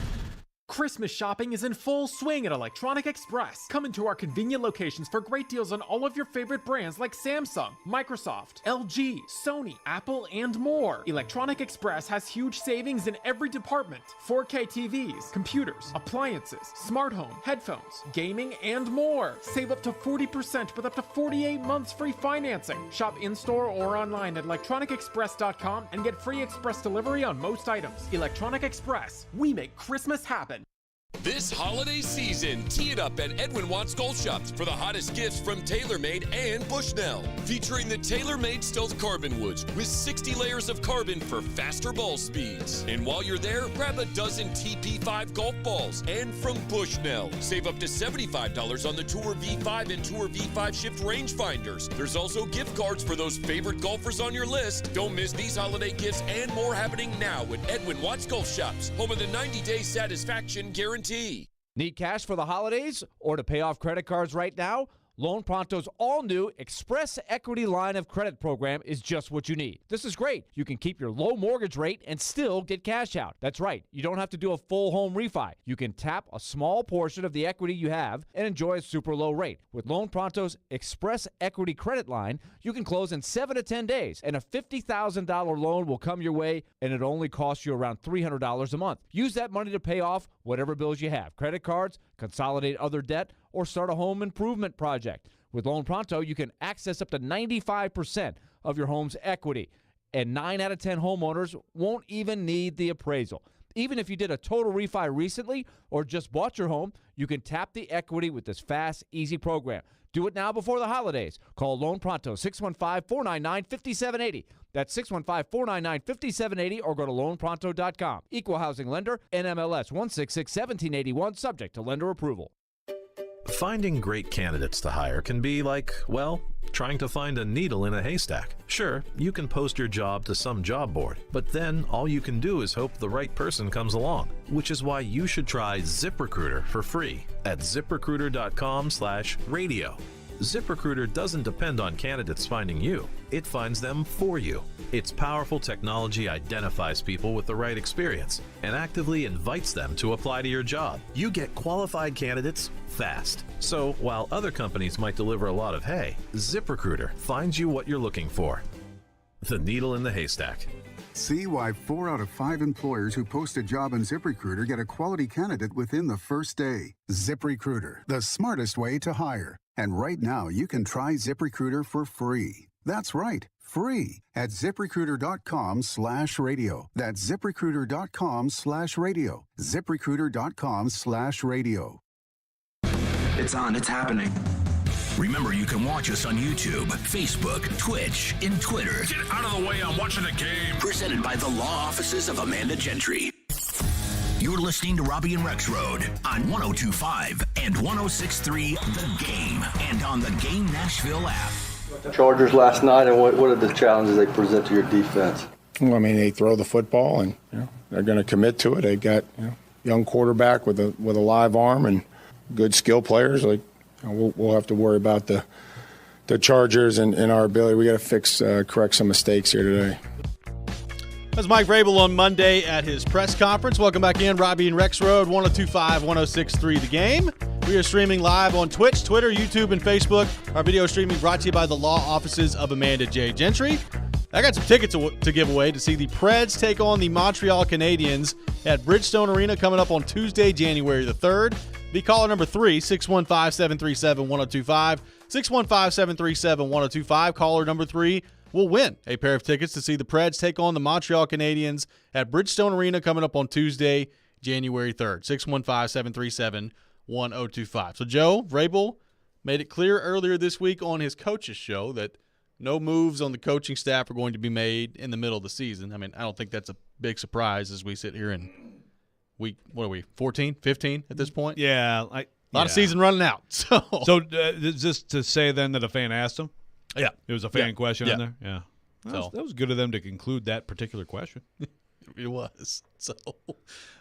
Christmas shopping is in full swing at Electronic Express. Come into our convenient locations for great deals on all of your favorite brands like Samsung, Microsoft, LG, Sony, Apple, and more. Electronic Express has huge savings in every department. 4K TVs, computers, appliances, smart home, headphones, gaming, and more. Save up to 40% with up to 48 months free financing. Shop in-store or online at electronicexpress.com and get free express delivery on most items. Electronic Express, we make Christmas happen.
This holiday season, tee it up at Edwin Watts Golf Shops for the hottest gifts from TaylorMade and Bushnell. Featuring the TaylorMade Stealth Carbon Woods with 60 layers of carbon for faster ball speeds. And while you're there, grab a dozen TP5 golf balls. And from Bushnell, save up to $75 on the Tour V5 and Tour V5 Shift rangefinders. There's also gift cards for those favorite golfers on your list. Don't miss these holiday gifts and more happening now at Edwin Watts Golf Shops, home of the 90-day satisfaction guarantee.
Need cash for the holidays or to pay off credit cards right now? Loan Pronto's all-new Express Equity Line of Credit program is just what you need. This is great. You can keep your low mortgage rate and still get cash out. That's right. You don't have to do a full home refi. You can tap a small portion of the equity you have and enjoy a super low rate. With Loan Pronto's Express Equity Credit Line, you can close in 7 to 10 days, and a $50,000 loan will come your way, and it only costs you around $300 a month. Use that money to pay off whatever bills you have, credit cards, consolidate other debt, or start a home improvement project. With Loan Pronto, you can access up to 95% of your home's equity, and 9 out of 10 homeowners won't even need the appraisal. Even if you did a total refi recently or just bought your home, you can tap the equity with this fast, easy program. Do it now before the holidays. Call Loan Pronto, 615-499-5780. That's 615-499-5780, or go to loanpronto.com. Equal housing lender, NMLS 1661781, subject to lender approval.
Finding great candidates to hire can be like, well, trying to find a needle in a haystack. Sure, you can post your job to some job board, but then all you can do is hope the right person comes along, which is why you should try ZipRecruiter for free at ZipRecruiter.com/radio. ZipRecruiter doesn't depend on candidates finding you. It finds them for you. Its powerful technology identifies people with the right experience and actively invites them to apply to your job. You get qualified candidates fast. So while other companies might deliver a lot of hay, ZipRecruiter finds you what you're looking for. The needle in the haystack.
See why 4 out of 5 employers who post a job on ZipRecruiter get a quality candidate within the first day. ZipRecruiter, the smartest way to hire. And right now, you can try ZipRecruiter for free. That's right, free at ZipRecruiter.com/radio. That's ZipRecruiter.com/radio. ZipRecruiter.com/radio.
It's on. It's happening. Remember, you can watch us on YouTube, Facebook, Twitch, and Twitter.
Get out of the way, I'm watching a game.
Presented by the law offices of Amanda Gentry. You're listening to Robby and Rexrode on 102.5 and 106.3 The Game, and on the Game Nashville app.
Chargers last night, and what are the challenges they present to your defense?
Well, I mean, they throw the football, and they're going to commit to it. They've got young quarterback with a live arm and good skill players. Like we'll have to worry about the Chargers and our ability. We got to correct some mistakes here today.
That's Mike Vrabel on Monday at his press conference. Welcome back in, Robby and Rexrode, 102.5, 106.3 The Game. We are streaming live on Twitch, Twitter, YouTube, and Facebook. Our video streaming brought to you by the law offices of Amanda J. Gentry. I got some tickets to give away to see the Preds take on the Montreal Canadiens at Bridgestone Arena coming up on Tuesday, January the 3rd. Be caller number 3, 615-737-1025, 615-737-1025. Caller number 3 will win a pair of tickets to see the Preds take on the Montreal Canadiens at Bridgestone Arena coming up on Tuesday, January 3rd, 615-737-1025. So Joe Vrabel made it clear earlier this week on his coach's show that no moves on the coaching staff are going to be made in the middle of the season. I mean, I don't think that's a big surprise as we sit here in week, 14, 15 at this point?
Yeah.
A lot of season running out.
So just to say then that a fan asked him?
Yeah.
It was a fan question in there? Yeah.
So
that was good of them to conclude that particular question.
It was. So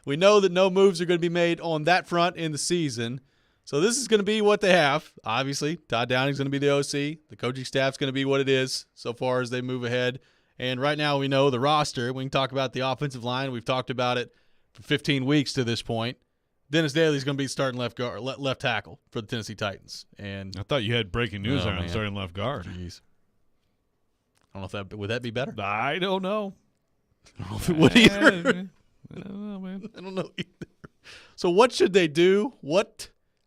we know that no moves are going to be made on that front in the season. So this is going to be what they have. Obviously, Todd Downing's going to be the OC. The coaching staff's going to be what it is so far as they move ahead. And right now we know the roster. We can talk about the offensive line. We've talked about it for 15 weeks to this point. Dennis Daly's going to be starting left tackle for the Tennessee Titans. And
I thought you had breaking news on starting left guard.
Jeez. I don't know if would that be better?
I don't know.
I don't know if it would either.
I don't know, man.
I don't know either. So what should they do?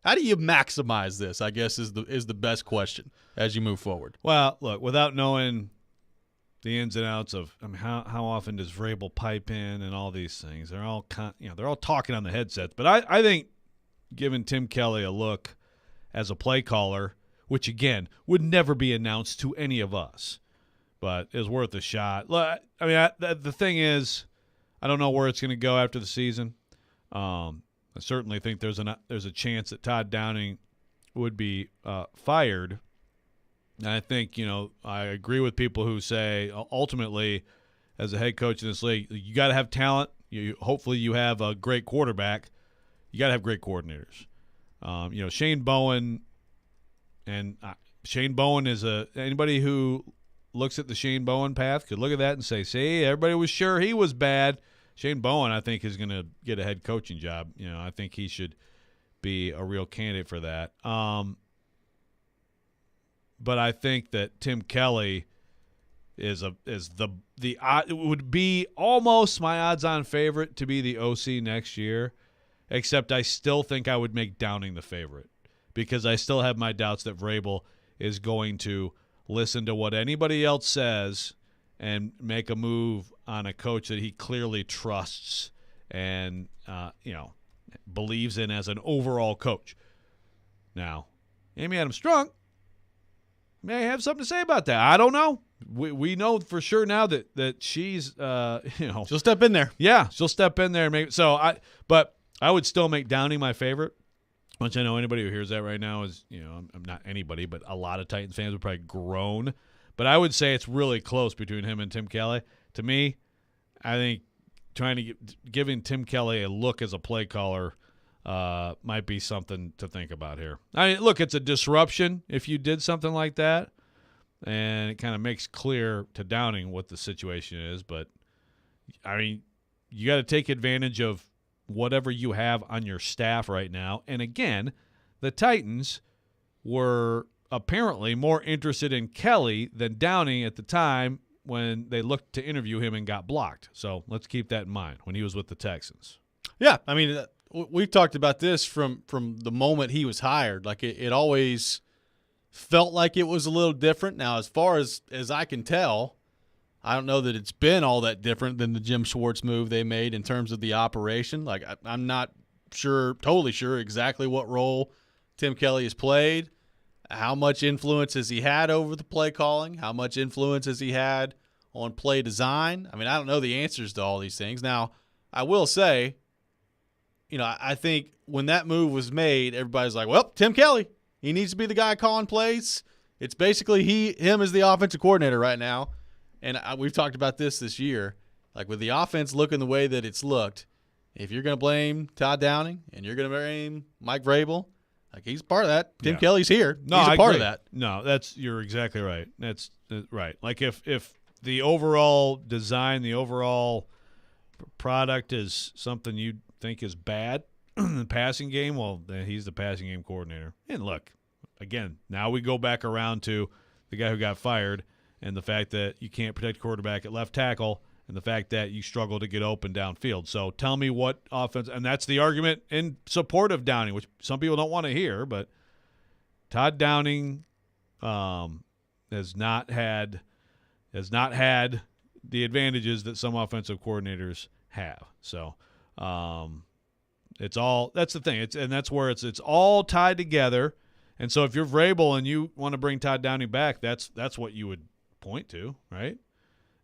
How do you maximize this, I guess, is the best question as you move forward.
Well, look, without knowing the ins and outs of how often does Vrabel pipe in and all these things. They're all they're all talking on the headsets. But I think giving Tim Kelly a look as a play caller, which again would never be announced to any of us, but is worth a shot. I mean, the thing is, I don't know where it's going to go after the season. I certainly think there's a chance that Todd Downing would be fired. And I think, I agree with people who say ultimately, as a head coach in this league, you got to have talent. Hopefully you have a great quarterback. You got to have great coordinators. Shane Bowen, and Shane Bowen is anybody who looks at the Shane Bowen path could look at that and say, see, everybody was sure he was bad. Shane Bowen, I think, is going to get a head coaching job. I think he should be a real candidate for that. But I think that Tim Kelly is it would be almost my odds-on favorite to be the OC next year, except I still think I would make Downing the favorite because I still have my doubts that Vrabel is going to listen to what anybody else says and make a move on a coach that he clearly trusts and believes in as an overall coach. Now, Amy Adams-Strunk may have something to say about that. I don't know. We know for sure now that she's
she'll step in there.
Yeah, she'll step in there and make but I would still make Downing my favorite. Which I know anybody who hears that right now is, I'm not anybody, but a lot of Titans fans would probably groan. But I would say it's really close between him and Tim Kelly. To me, I think giving Tim Kelly a look as a play caller might be something to think about here. I mean, look, it's a disruption if you did something like that, and it kind of makes clear to Downing what the situation is. But, I mean, you got to take advantage of whatever you have on your staff right now. And, again, the Titans were apparently more interested in Kelly than Downing at the time when they looked to interview him and got blocked. So let's keep that in mind when he was with the Texans.
Yeah, I mean, we've talked about this from the moment he was hired. Like, it always felt like it was a little different. Now, as far as I can tell, I don't know that it's been all that different than the Jim Schwartz move they made in terms of the operation. Like, I'm not totally sure exactly what role Tim Kelly has played. How much influence has he had over the play calling? How much influence has he had on play design? I mean, I don't know the answers to all these things. Now, I will say, I think when that move was made, everybody's like, well, Tim Kelly, he needs to be the guy calling plays. It's basically him as the offensive coordinator right now. And we've talked about this year. Like, with the offense looking the way that it's looked, if you're going to blame Todd Downing and you're going to blame Mike Vrabel, like, he's part of that. Tim Kelly's here.
No,
he's a part
agree.
of that.
No, you're exactly right. That's right. Like, if the overall design, the overall product is something you think is bad in the passing game, well, then he's the passing game coordinator. And look, again, now we go back around to the guy who got fired and the fact that you can't protect quarterback at left tackle and the fact that you struggle to get open downfield. So tell me what offense – and that's the argument in support of Downing, which some people don't want to hear, but Todd Downing has not had the advantages that some offensive coordinators have. So it's all – that's the thing. And that's where it's all tied together. And so if you're Vrabel and you want to bring Todd Downing back, that's what you would point to, right?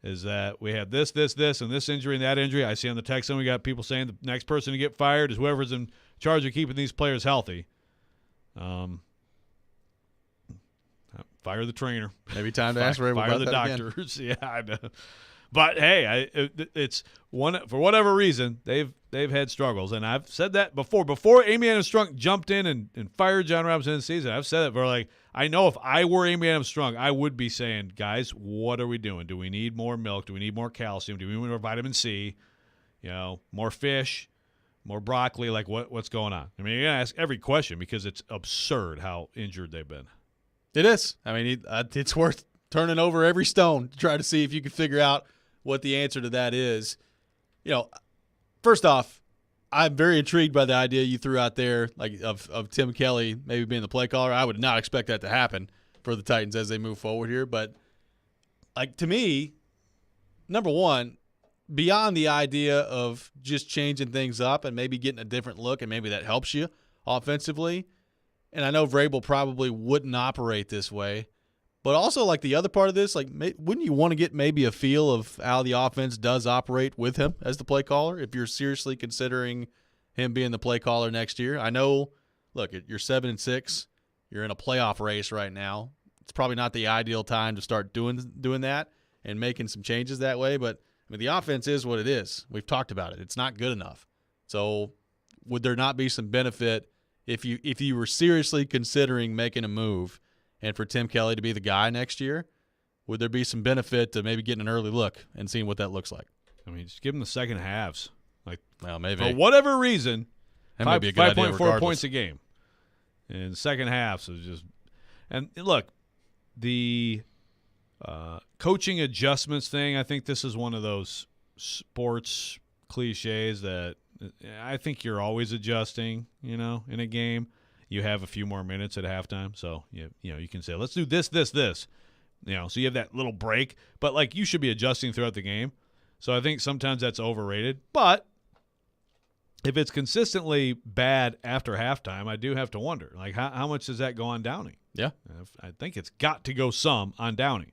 Is that we have this, and this injury and that injury. I see on the text line we got people saying the next person to get fired is whoever's in charge of keeping these players healthy. Fire the trainer.
Maybe time to ask Vrabel
fire
about
the
that
doctors. Again. Yeah, I know. But hey, it's one for whatever reason they've had struggles, and I've said that before. Before Amy Adams-Strunk jumped in and fired John Robinson in the season, I've said that for I know if I were Amy Adams-Strunk, I would be saying, guys, what are we doing? Do we need more milk? Do we need more calcium? Do we need more vitamin C? More fish, more broccoli? Like what's going on? I mean, you're gonna ask every question because it's absurd how injured they've been.
It is. I mean, it's worth turning over every stone to try to see if you can figure out what the answer to that is. First off, I'm very intrigued by the idea you threw out there, like of Tim Kelly maybe being the play caller. I would not expect that to happen for the Titans as they move forward here. But, like, to me, number one, beyond the idea of just changing things up and maybe getting a different look, and maybe that helps you offensively, and I know Vrabel probably wouldn't operate this way, but also like the other part of this, like wouldn't you want to get maybe a feel of how the offense does operate with him as the play caller if you're seriously considering him being the play caller next year? I know, look, you're 7-6, you're in a playoff race right now. It's probably not the ideal time to start doing that and making some changes that way, but I mean the offense is what it is. We've talked about it. It's not good enough. So would there not be some benefit if you were seriously considering making a move and for Tim Kelly to be the guy next year? Would there be some benefit to maybe getting an early look and seeing what that looks like?
I mean, just give him the second halves. Like,
well, maybe
for whatever reason,
that may be a good idea
5.4 points a game. And the second halves is just – and look, the coaching adjustments thing, I think this is one of those sports cliches that I think you're always adjusting, in a game. You have a few more minutes at halftime, so you can say, let's do this, so you have that little break. But, like, you should be adjusting throughout the game. So I think sometimes that's overrated. But if it's consistently bad after halftime, I do have to wonder, like, how much does that go on Downing?
Yeah.
I think it's got to go some on Downing.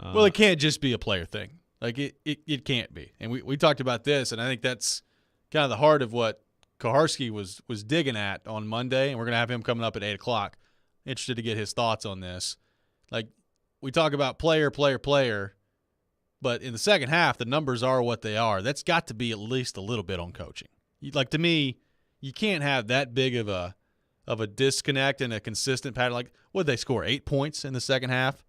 Well, it can't just be a player thing. Like, it can't be. And we talked about this, and I think that's kind of the heart of what Koharski was digging at on Monday, and we're going to have him coming up at 8 o'clock. Interested to get his thoughts on this. Like, we talk about player, but in the second half, the numbers are what they are. That's got to be at least a little bit on coaching. Like, to me, you can't have that big of a disconnect and a consistent pattern. Like, what did they score, 8 points in the second half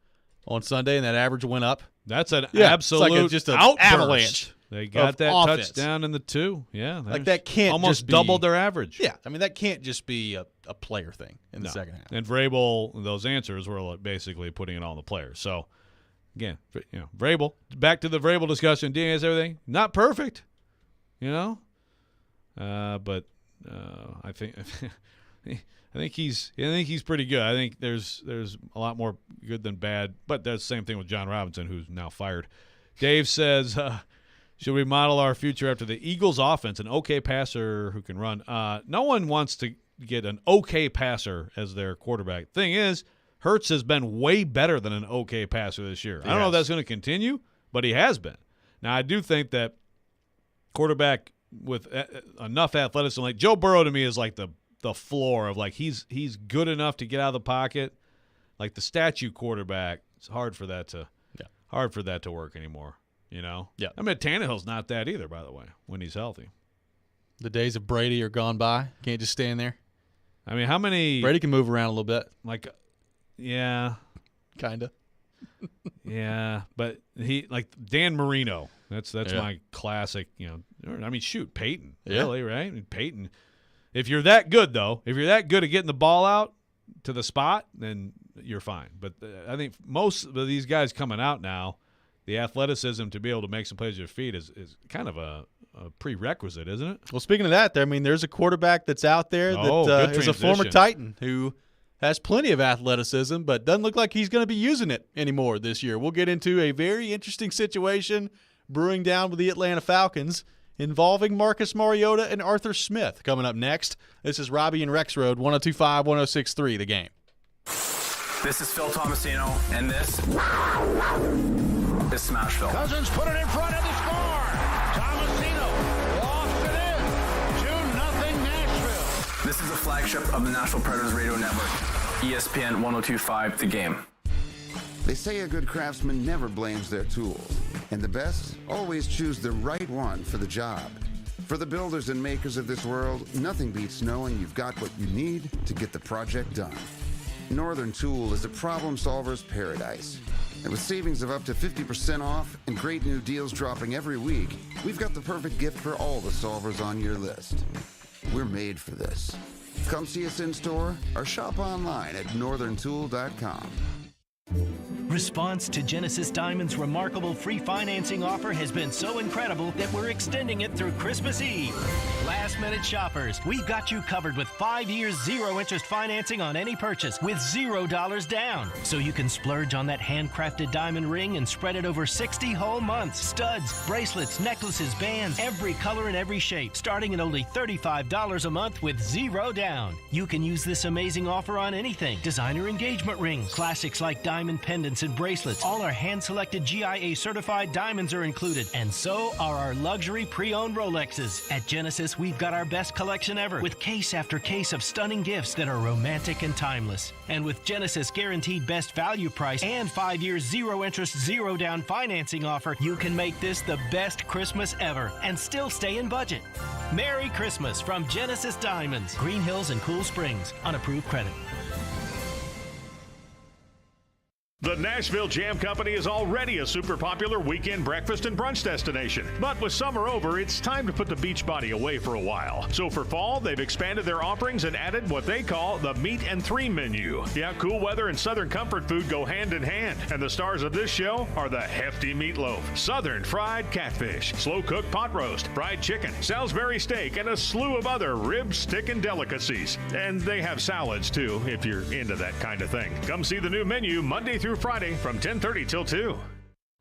on Sunday, and that average went up?
That's an absolute
it's like just an
outburst.
Avalanche.
They got that
offense.
touchdown in the 2. Yeah.
Like, that can't
almost
just be,
doubled their average.
Yeah. I mean, that can't just be a player thing in the second half.
And Vrabel, those answers were basically putting it on the players. So, again, Vrabel, back to the Vrabel discussion, DNS, everything, not perfect, but I think he's pretty good. I think there's a lot more good than bad, but that's the same thing with John Robinson, who's now fired. Dave says, should we model our future after the Eagles' offense, an okay passer who can run? No one wants to get an okay passer as their quarterback. Thing is, Hurts has been way better than an okay passer this year. I don't know if that's going to continue, but he has been. Now, I do think that quarterback with enough athleticism, like Joe Burrow to me is like the floor of, like, he's good enough to get out of the pocket. Like the statue quarterback, it's hard for that to work anymore. Yeah. I mean, Tannehill's not that either, by the way, when he's healthy.
The days of Brady are gone by. Can't just stand there.
I mean, how many?
Brady can move around a little bit.
Like, yeah,
kind of.
Yeah, but he, like Dan Marino. That's my classic. I mean, shoot, Peyton. Really, right? I mean, Peyton. If you're that good, though, if you're that good at getting the ball out to the spot, then you're fine. But I think most of these guys coming out now, the athleticism to be able to make some plays with your feet is kind of a prerequisite, isn't it?
Well, speaking of that, there's a quarterback that's out there that is a former Titan who has plenty of athleticism, but doesn't look like he's going to be using it anymore this year. We'll get into a very interesting situation brewing down with the Atlanta Falcons involving Marcus Mariota and Arthur Smith coming up next. This is Robby and Rexrode, 102.5, 106.3, The Game.
This is Phil Tomasino, and this is Smashville.
Cousins put it in front of the score. Tomasino lofts it in. 2-0 Nashville.
This is the flagship of the Nashville Predators Radio Network, ESPN 102.5, The Game.
They say a good craftsman never blames their tools, and the best always choose the right one for the job. For the builders and makers of this world, nothing beats knowing you've got what you need to get the project done. Northern Tool is a problem solver's paradise. And with savings of up to 50% off and great new deals dropping every week, we've got the perfect gift for all the solvers on your list. We're made for this. Come see us in store or shop online at northerntool.com.
Response to Genesis Diamond's remarkable free financing offer has been so incredible that we're extending it through Christmas Eve. Last-minute shoppers, we've got you covered with 5 years zero-interest financing on any purchase with $0 down. So you can splurge on that handcrafted diamond ring and spread it over 60 whole months. Studs, bracelets, necklaces, bands, every color and every shape, starting at only $35 a month with $0 down. You can use this amazing offer on anything. Designer engagement rings, classics like diamond pendants and bracelets. All our hand-selected GIA certified diamonds are included, and so are our luxury pre-owned Rolexes. At Genesis, we've got our best collection ever, with case after case of stunning gifts that are romantic and timeless. And with Genesis guaranteed best value price and 5 years zero interest, zero down financing offer, you can make this the best Christmas ever and still stay in budget. Merry Christmas from Genesis Diamonds, Green Hills and Cool Springs, on approved credit.
The Nashville Jam Company is already a super popular weekend breakfast and brunch destination. But with summer over, it's time to put the beach body away for a while. So for fall, they've expanded their offerings and added what they call the Meat and Three menu. Yeah, cool weather and Southern comfort food go hand in hand. And the stars of this show are the hefty meatloaf, Southern fried catfish, slow-cooked pot roast, fried chicken, Salisbury steak, and a slew of other rib, stick, and delicacies. And they have salads, too, if you're into that kind of thing. Come see the new menu Monday through Friday from 10:30 till 2.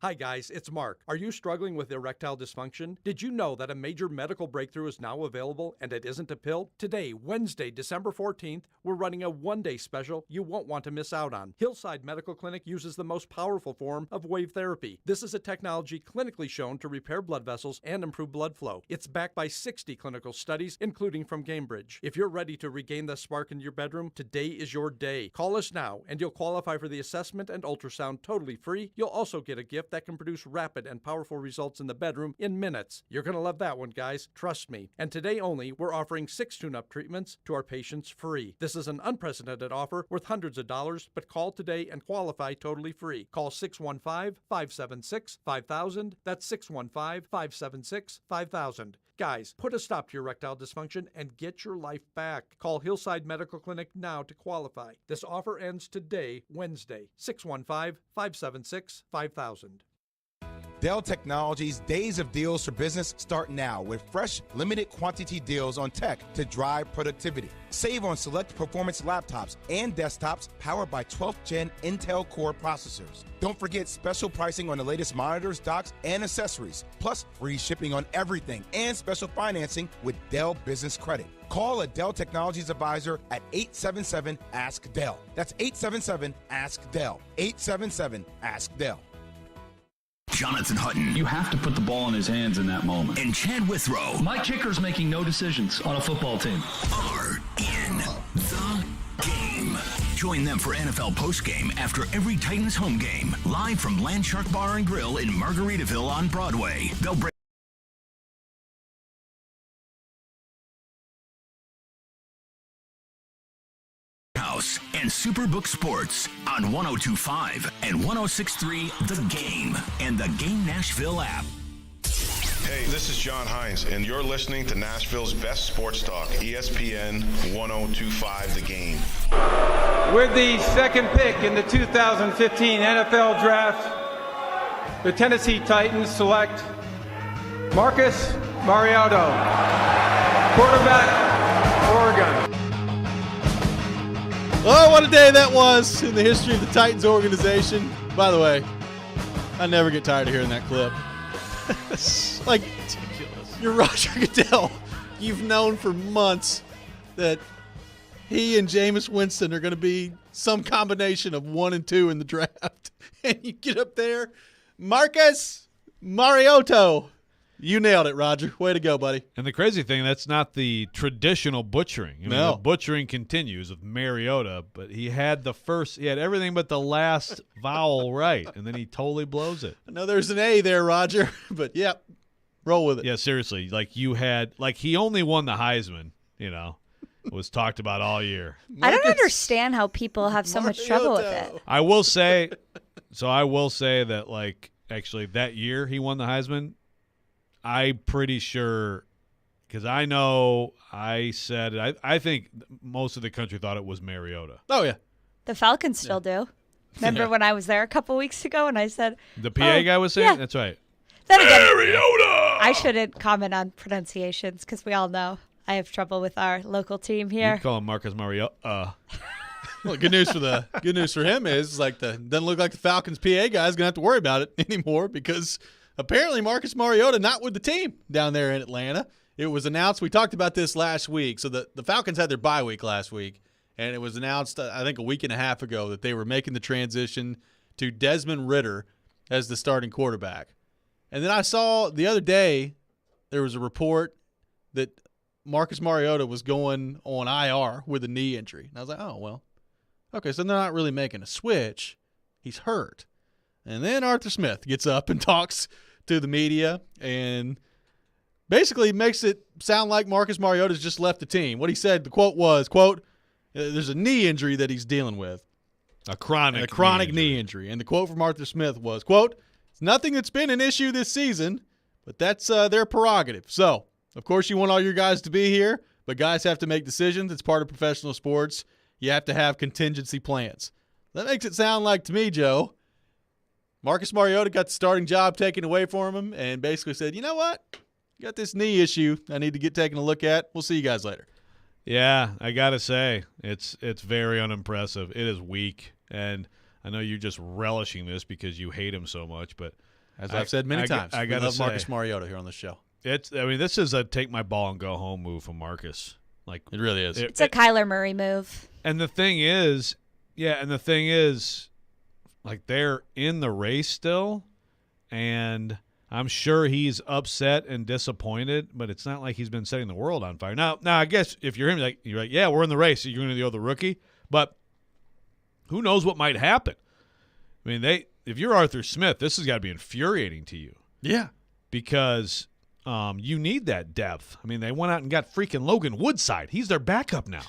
Hi guys, it's Mark. Are you struggling with erectile dysfunction? Did you know that a major medical breakthrough is now available and it isn't a pill? Today, Wednesday, December 14th, we're running a one-day special you won't want to miss out on. Hillside Medical Clinic uses the most powerful form of wave therapy. This is a technology clinically shown to repair blood vessels and improve blood flow. It's backed by 60 clinical studies, including from Cambridge. If you're ready to regain the spark in your bedroom, today is your day. Call us now and you'll qualify for the assessment and ultrasound totally free. You'll also get a gift that can produce rapid and powerful results in the bedroom in minutes. You're going to love that one, guys. Trust me. And today only, we're offering 6 tune-up treatments to our patients free. This is an unprecedented offer worth hundreds of dollars, but call today and qualify totally free. Call 615-576-5000. That's 615-576-5000. Guys, put a stop to your erectile dysfunction and get your life back. Call Hillside Medical Clinic now to qualify. This offer ends today, Wednesday, 615-576-5000.
Dell Technologies' Days of Deals for Business start now with fresh, limited quantity deals on tech to drive productivity. Save on select performance laptops and desktops powered by 12th Gen Intel Core processors. Don't forget special pricing on the latest monitors, docks, and accessories, plus free shipping on everything and special financing with Dell Business Credit. Call a Dell Technologies advisor at 877-ASK-DELL. That's 877-ASK-DELL. 877-ASK-DELL.
Jonathan Hutton.
You have to put the ball in his hands in that moment.
And Chad Withrow.
My kicker's making no decisions on a football team.
Are in the game. Join them for NFL postgame after every Titans home game. Live from Landshark Bar and Grill in Margaritaville on Broadway. They'll break and Superbook Sports on 102.5 and 106.3 The Game and the Game Nashville app.
Hey, this is John Hines, and you're listening to Nashville's best sports talk, ESPN 102.5 The Game.
With the second pick in the 2015 NFL Draft, the Tennessee Titans select Marcus Mariota, quarterback, Oregon.
Oh, what a day that was in the history of the Titans organization. By the way, I never get tired of hearing that clip. It's like, ridiculous. You're Roger Goodell. You've known for months that he and Jameis Winston are going to be some combination of 1 and 2 in the draft. And you get up there, Marcus Mariota. You nailed it, Roger. Way to go, buddy.
And the crazy thing, that's not the traditional butchering.
No.
The butchering continues with Mariota, but he had everything but the last vowel right, and then he totally blows it.
I know there's an A there, Roger, but yep, roll with it.
Yeah, seriously. He only won the Heisman, was talked about all year.
I don't understand how people have so much trouble with it.
I will say that, actually that year he won the Heisman, I'm pretty sure, because I know I said I think most of the country thought it was Mariota.
Oh, yeah.
The Falcons still do. Remember when I was there a couple weeks ago and I said
The PA guy was saying?
yeah.
That's right.
Then again,
Mariota!
I shouldn't comment on pronunciations because we all know I have trouble with our local team here.
You call him Marcus Mariota.
Well, good news for him is doesn't look like the Falcons PA guy's gonna have to worry about it anymore because apparently Marcus Mariota not with the team down there in Atlanta. It was announced. We talked about this last week. So the Falcons had their bye week last week, and it was announced I think a week and a half ago that they were making the transition to Desmond Ridder as the starting quarterback. And then I saw the other day there was a report that Marcus Mariota was going on IR with a knee injury. And I was like, oh, well, okay, so they're not really making a switch. He's hurt. And then Arthur Smith gets up and talks to the media and basically makes it sound like Marcus Mariota's just left the team. What he said, the quote was, quote, there's a knee injury that he's dealing with.
A chronic
knee injury. And the quote from Arthur Smith was, quote, it's nothing that's been an issue this season, but that's their prerogative. So, of course, you want all your guys to be here, but guys have to make decisions. It's part of professional sports. You have to have contingency plans. That makes it sound like, to me, Joe, Marcus Mariota got the starting job taken away from him and basically said, you know what? Got this knee issue I need to get taken a look at. We'll see you guys later.
Yeah, I got to say, it's very unimpressive. It is weak, and I know you're just relishing this because you hate him so much, but
as I've said many times,
I
love Marcus Mariota here on the show.
This is a take my ball and go home move from Marcus. Like
it really is.
It's a Kyler Murray move.
And the thing is, like they're in the race still, and I'm sure he's upset and disappointed, but it's not like he's been setting the world on fire. Now I guess if you're him, you're like, yeah, we're in the race. So you're going to go the rookie, but who knows what might happen? I mean, if you're Arthur Smith, this has got to be infuriating to you.
Yeah,
because you need that depth. I mean, they went out and got freaking Logan Woodside. He's their backup now.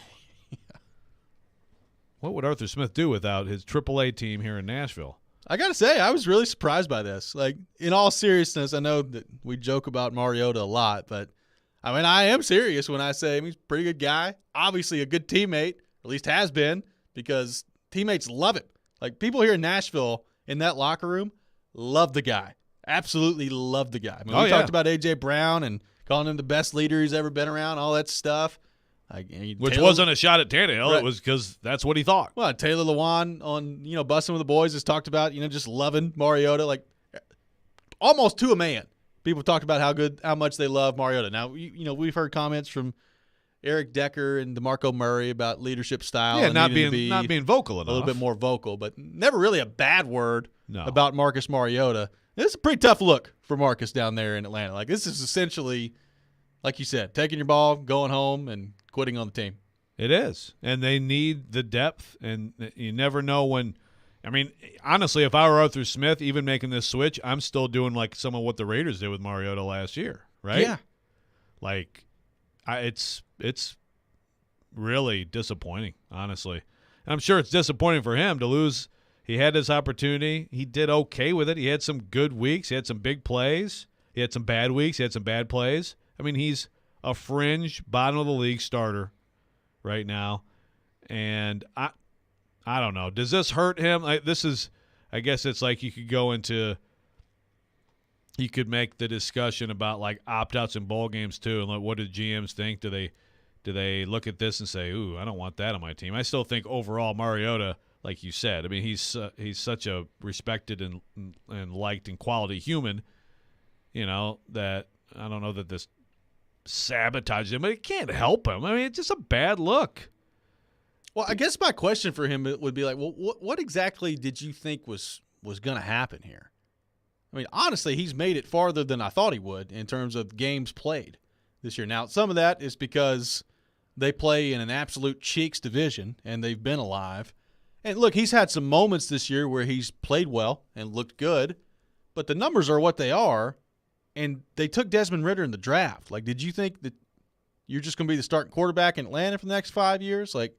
Yeah. What would Arthur Smith do without his AAA team here in Nashville?
I got to say, I was really surprised by this. Like, in all seriousness, I know that we joke about Mariota a lot, but, I mean, I am serious when I say he's a pretty good guy. Obviously a good teammate, at least has been, because teammates love him. Like, people here in Nashville in that locker room love the guy. Absolutely love the guy. I mean, we talked about A.J. Brown and calling him the best leader he's ever been around, all that stuff.
Which wasn't a shot at Tannehill. Right. It was because that's what he thought.
Well, Taylor Lewan on, Busting with the Boys has talked about, just loving Mariota, like almost to a man. People talked about how much they love Mariota. Now, we've heard comments from Eric Decker and DeMarco Murray about leadership style.
Yeah,
and
not being vocal enough.
A little bit more vocal, but never really a bad word about Marcus Mariota. It's a pretty tough look for Marcus down there in Atlanta. Like, this is essentially, like you said, taking your ball, going home, and quitting on the team.
It is. And they need the depth, and you never know when – I mean, honestly, if I were Arthur Smith, even making this switch, I'm still doing like some of what the Raiders did with Mariota last year, right?
Yeah.
Like, it's really disappointing, honestly. And I'm sure it's disappointing for him to lose. He had his opportunity. He did okay with it. He had some good weeks. He had some big plays. He had some bad weeks. He had some bad plays. I mean, he's a fringe bottom-of-the-league starter right now. And I don't know. Does this hurt him? I guess it's like you could make the discussion about like opt-outs in bowl games too. And like, what do GMs think? Do they look at this and say, ooh, I don't want that on my team? I still think overall Mariota, like you said, I mean, he's such a respected and liked and quality human, that I don't know that this sabotages him, but it can't help him. I mean, it's just a bad look.
Well, I guess my question for him would be like, well, what exactly did you think was going to happen here? I mean, honestly, he's made it farther than I thought he would in terms of games played this year. Now, some of that is because they play in an absolute cheeks division, and they've been alive. And look, he's had some moments this year where he's played well and looked good, but the numbers are what they are, and they took Desmond Ridder in the draft. Like, did you think that you're just going to be the starting quarterback in Atlanta for the next 5 years? Like,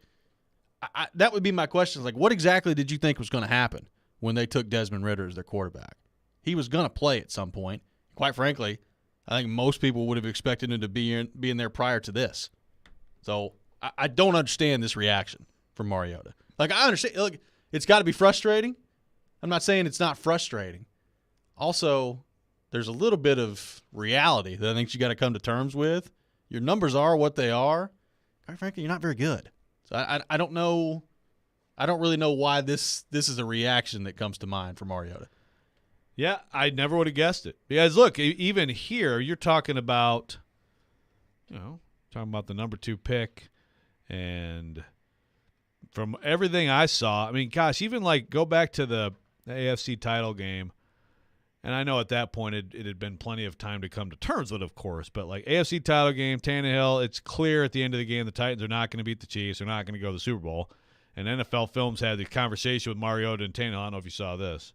that would be my question. Like, what exactly did you think was going to happen when they took Desmond Ridder as their quarterback? He was going to play at some point. Quite frankly, I think most people would have expected him to be in there prior to this. So I don't understand this reaction from Mariota. Like, I understand. Look, it's got to be frustrating. I'm not saying it's not frustrating. Also, there's a little bit of reality that I think you got to come to terms with. Your numbers are what they are. Quite frankly, you're not very good. So I don't know. I don't really know why this is a reaction that comes to mind for Mariota.
Yeah, I never would have guessed it. Because, look, even here, you're talking about, the number 2 pick. And from everything I saw, I mean, gosh, even go back to the AFC title game. And I know at that point it had been plenty of time to come to terms with, of course. But, AFC title game, Tannehill, it's clear at the end of the game the Titans are not going to beat the Chiefs. They're not going to go to the Super Bowl. And NFL Films had the conversation with Mariota and Tannehill. I don't know if you saw this.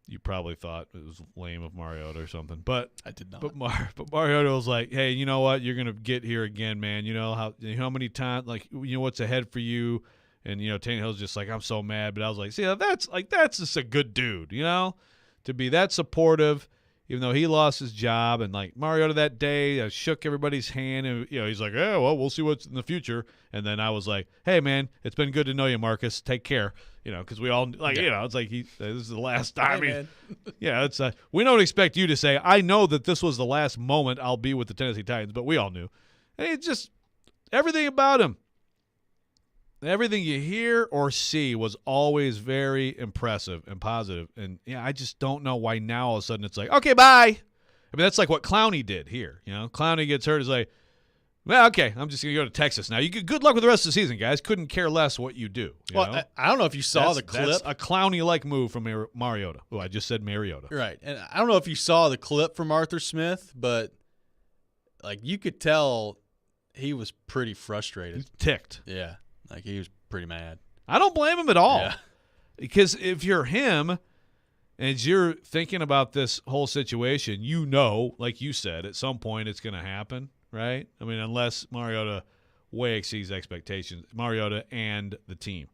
You probably thought it was lame of Mariota or something, but
I did not.
But Mariota was like, "Hey, you know what? You're gonna get here again, man. You know how many times, what's ahead for you." And Tannehill's just like, "I'm so mad," but I was like, "See, that's just a good dude, to be that supportive." Even though he lost his job, and Mariota that day, I shook everybody's hand, and he's like, "Yeah, well, we'll see what's in the future." And then I was like, "Hey, man, it's been good to know you, Marcus. Take care." Because we all it's like this is the last time.
Hey,
man. It's we don't expect you to say, "I know that this was the last moment I'll be with the Tennessee Titans," but we all knew. And it's just everything about him. Everything you hear or see was always very impressive and positive. And, I just don't know why now all of a sudden it's like, okay, bye. I mean, that's like what Clowney did here. Clowney gets hurt. It's like, well, okay, I'm just going to go to Texas now. Good luck with the rest of the season, guys. Couldn't care less what you do.
Well, I don't know if you saw the clip.
That's a Clowney-like move from Mariota. Oh, I just said Mariota.
Right. And I don't know if you saw the clip from Arthur Smith, but, you could tell he was pretty frustrated.
He's ticked.
Yeah. He was pretty mad.
I don't blame him at all.
Yeah.
Because if you're him, and you're thinking about this whole situation, like you said, at some point it's going to happen, right? I mean, unless Mariota way exceeds expectations, Mariota and the team.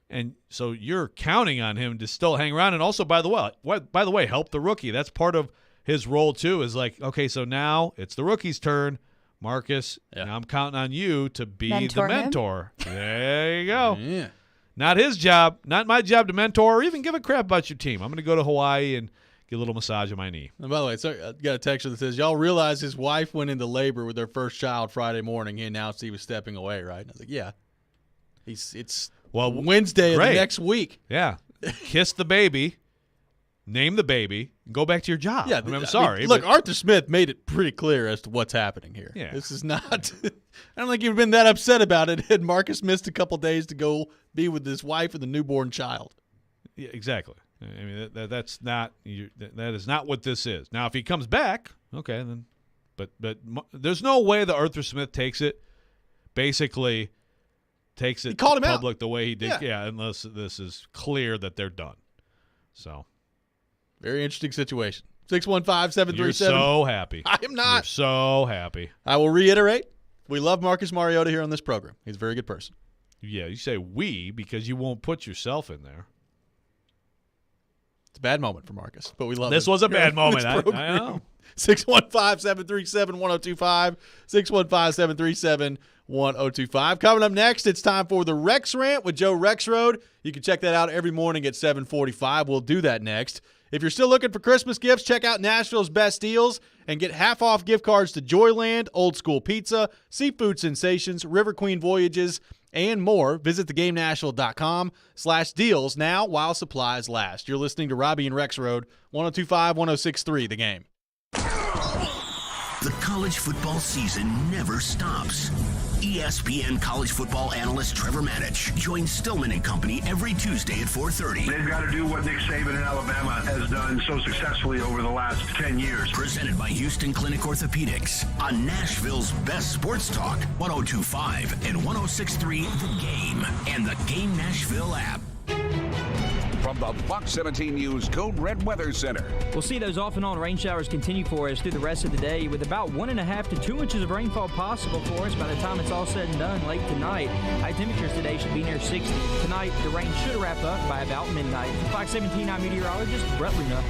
And so you're counting on him to still hang around. And also, by the way, help the rookie. That's part of his role, too, is okay, so now it's the rookie's turn. Marcus, and I'm counting on you to be the mentor. There you go.
Yeah.
Not his job, not my job to mentor or even give a crap about your team. I'm going to go to Hawaii and get a little massage on my knee.
And by the way, I got a text that says, y'all realize his wife went into labor with their first child Friday morning. He announced he was stepping away, right? And I was like, yeah. It's Wednesday of the next week.
Yeah. Kiss the baby. Name the baby, and go back to your job.
Yeah,
I'm sorry.
Look, Arthur Smith made it pretty clear as to what's happening here.
Yeah.
This is not – I don't think you've been that upset about it had Marcus missed a couple days to go be with his wife and the newborn child.
Yeah, exactly. I mean, that's not that is not what this is. Now, if he comes back, okay, then – but there's no way that Arthur Smith takes it public the way he did. Yeah, unless this is clear that they're done. So –
very interesting situation. 615-737.
You're so happy.
I am not.
You're so happy.
I will reiterate, we love Marcus Mariota here on this program. He's a very good person.
Yeah, you say we because you won't put yourself in there.
It's a bad moment for Marcus, but we love
this.
It.
Was a bad moment. I know.
615-737-1025. 615-737-1025. Coming up next, it's time for the Rex Rant with Joe Rexrode. You can check that out every morning at 7:45. We'll do that next. If you're still looking for Christmas gifts, check out Nashville's Best Deals and get half-off gift cards to Joyland, Old School Pizza, Seafood Sensations, River Queen Voyages, and more. Visit theGameNashville.com/deals now while supplies last. You're listening to Robby and Rexrode, 102.5, 106.3, The Game.
The college football season never stops. ESPN college football analyst Trevor Manich joins Stillman and Company every Tuesday at 4:30.
They've got to do what Nick Saban in Alabama has done so successfully over the last 10 years.
Presented by Houston Clinic Orthopedics on Nashville's best sports talk, 102.5 and 106.3 The Game and the Game Nashville app.
From the Fox 17 News Code Red Weather Center.
We'll see those off and on rain showers continue for us through the rest of the day with about 1.5 to 2 inches of rainfall possible for us by the time it's all said and done late tonight. High temperatures today should be near 60. Tonight, the rain should wrap up by about midnight. Fox 17, I'm meteorologist Brett Luna.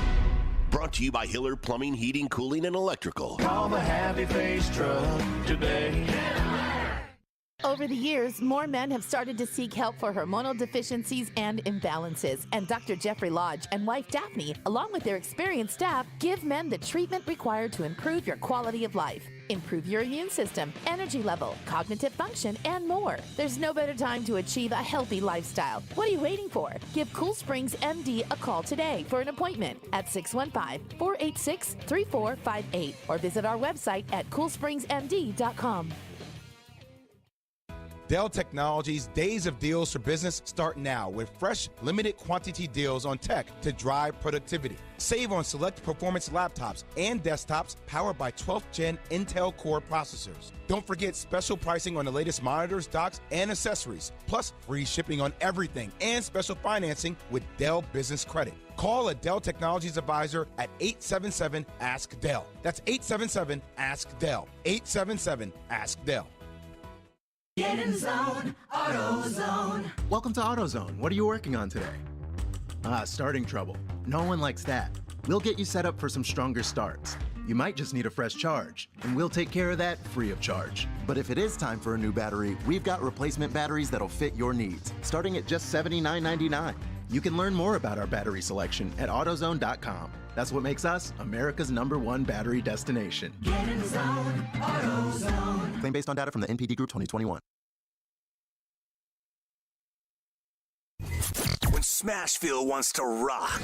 Brought to you by Hiller Plumbing, Heating, Cooling, and Electrical.
Call the Happy Face Truck today.
Over the years, more men have started to seek help for hormonal deficiencies and imbalances, and Dr. Jeffrey Lodge and wife Daphne, along with their experienced staff, give men the treatment required to improve your quality of life, improve your immune system, energy level, cognitive function, and more. There's no better time to achieve a healthy lifestyle. What are you waiting for? Give Cool Springs MD a call today for an appointment at 615-486-3458 or visit our website at coolspringsmd.com.
Dell Technologies' Days of Deals for Business start now with fresh, limited quantity deals on tech to drive productivity. Save on select performance laptops and desktops powered by 12th Gen Intel Core processors. Don't forget special pricing on the latest monitors, docks, and accessories, plus free shipping on everything and special financing with Dell Business Credit. Call a Dell Technologies advisor at 877-ASK-DELL. That's 877-ASK-DELL. 877-ASK-DELL.
Get in the zone, AutoZone.
Welcome to AutoZone. What are you working on today? Starting trouble. No one likes that. We'll get you set up for some stronger starts. You might just need a fresh charge, and we'll take care of that free of charge. But if it is time for a new battery, we've got replacement batteries that'll fit your needs, starting at just $79.99. You can learn more about our battery selection at AutoZone.com. That's what makes us America's #1 battery destination.
Get in the zone, AutoZone.
Claim based on data from the NPD Group 2021.
When Smashville wants to rock.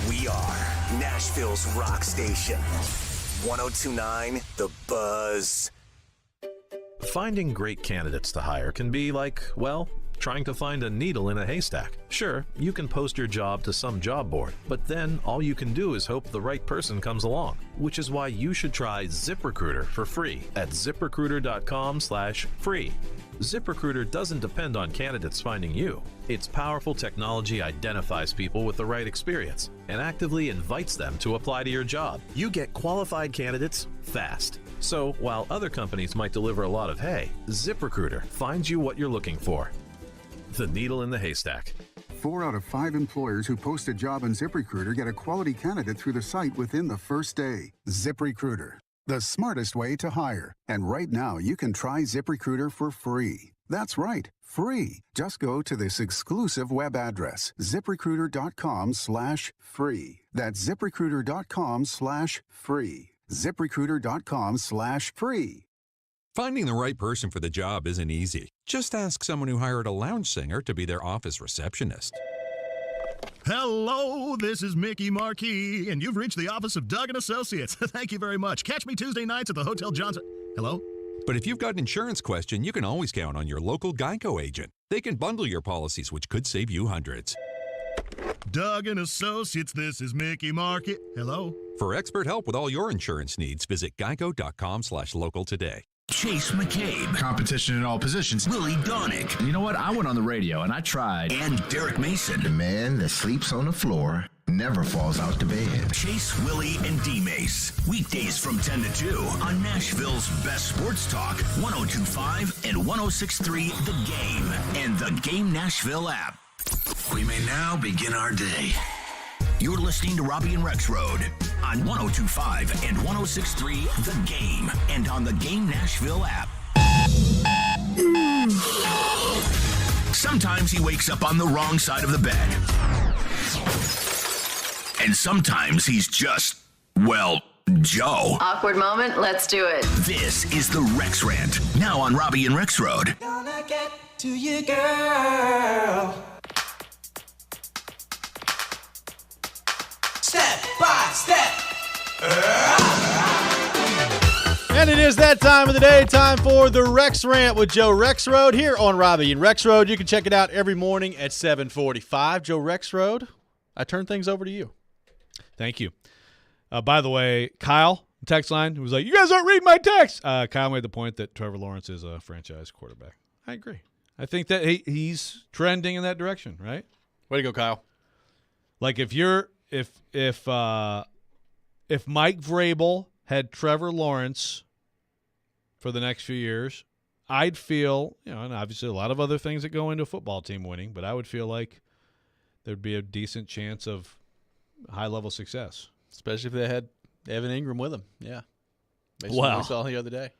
We are Nashville's rock station. 102.9 The Buzz.
Finding great candidates to hire can be like, well, trying to find a needle in a haystack. Sure, you can post your job to some job board, but then all you can do is hope the right person comes along, which is why you should try ZipRecruiter for free at ZipRecruiter.com/free. ZipRecruiter doesn't depend on candidates finding you. Its powerful technology identifies people with the right experience and actively invites them to apply to your job. You get qualified candidates fast. So while other companies might deliver a lot of hay, ZipRecruiter finds you what you're looking for. The needle in the haystack.
4 out of 5 employers who post a job on ZipRecruiter get a quality candidate through the site within the first day. ZipRecruiter, the smartest way to hire. And right now, you can try ZipRecruiter for free. That's right, free. Just go to this exclusive web address, ZipRecruiter.com/free. That's ZipRecruiter.com/free. ZipRecruiter.com/free.
Finding the right person for the job isn't easy. Just ask someone who hired a lounge singer to be their office receptionist.
Hello, this is Mickey Marquis, and you've reached the office of Doug & Associates. Thank you very much. Catch me Tuesday nights at the Hotel Johnson. Hello?
But if you've got an insurance question, you can always count on your local Geico agent. They can bundle your policies, which could save you hundreds.
Doug & Associates, this is Mickey Marquis. Hello?
For expert help with all your insurance needs, visit geico.com/local today.
Chase McCabe.
Competition in all positions.
Willie Donick.
You know what? I went on the radio and I tried.
And Derek Mason.
The man that sleeps on the floor never falls out to bed.
Chase, Willie, and D-Mace. Weekdays from 10 to 2 on Nashville's best sports talk, 102.5 and 106.3 The Game and the Game Nashville app. We may now begin our day. You're listening to Robby and Rexrode on 102.5 and 106.3 The Game and on the Game Nashville app. Sometimes he wakes up on the wrong side of the bed. And sometimes he's just, well, Joe.
Awkward moment, let's do it.
This is the Rex Rant, now on Robby and Rexrode.
Gonna get to you, girl. Step by step.
And it is that time of the day, time for the Rex Rant with Joe Rexrode here on Robby and Rexrode. You can check it out every morning at 7:45. Joe Rexrode, I turn things over to you.
Thank you. By the way, Kyle, text line, who was like, you guys aren't reading my text. Kyle made the point that Trevor Lawrence is a franchise quarterback. I agree. I think that he's trending in that direction, right?
Way to go, Kyle.
Like if Mike Vrabel had Trevor Lawrence for the next few years, I'd feel, and obviously a lot of other things that go into a football team winning, but I would feel like there'd be a decent chance of high-level success.
Especially if they had Evan Ingram with them. Yeah. Based on
Wow.
what we saw the other day.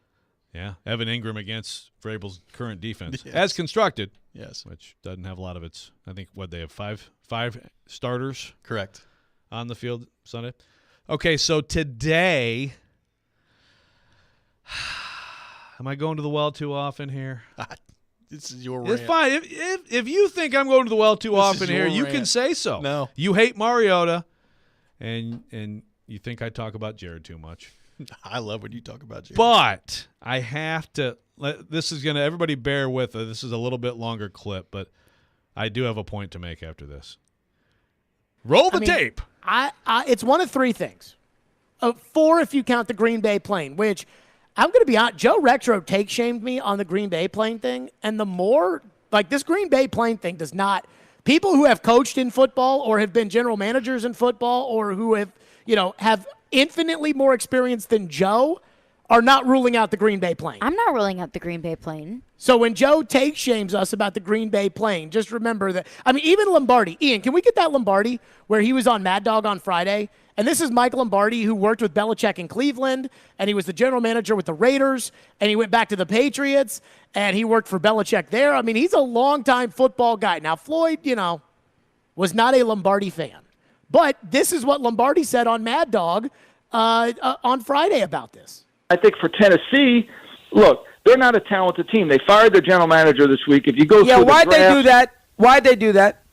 Yeah, Evan Ingram against Vrabel's current defense,
Yes.
as constructed.
Yes.
Which doesn't have a lot of its, I think, they have five starters.
Correct.
On the field Sunday. Okay, so today, am I going to the well too often here?
This is your
It's
rant.
fine. If you think I'm going to the well too
This
often
is
here,
your
you
rant.
can say so.
No.
You hate Mariota, and you think I talk about Jared too much.
I love when you talk about Jared.
But I have to. This is going to, everybody bear with it. This is a little bit longer clip, but I do have a point to make after this. Roll the tape.
It's one of three things. 4 if you count the Green Bay plane, which I'm going to be honest, Joe Rexrode take-shamed me on the Green Bay plane thing, and the more, this Green Bay plane thing does not, people who have coached in football or have been general managers in football or who have infinitely more experience than Joe are not ruling out the Green Bay plane.
I'm not ruling out the Green Bay plane.
So when Joe shames us about the Green Bay plane, just remember that. Even Lombardi. Ian, can we get that Lombardi where he was on Mad Dog on Friday? And this is Mike Lombardi, who worked with Belichick in Cleveland, and he was the general manager with the Raiders, and he went back to the Patriots, and he worked for Belichick there. He's a longtime football guy. Now, Floyd, was not a Lombardi fan. But this is what Lombardi said on Mad Dog on Friday about this.
I think for Tennessee, look, they're not a talented team. They fired their general manager this week. If you go through
why'd
the draft,
they do that? Why'd they do that?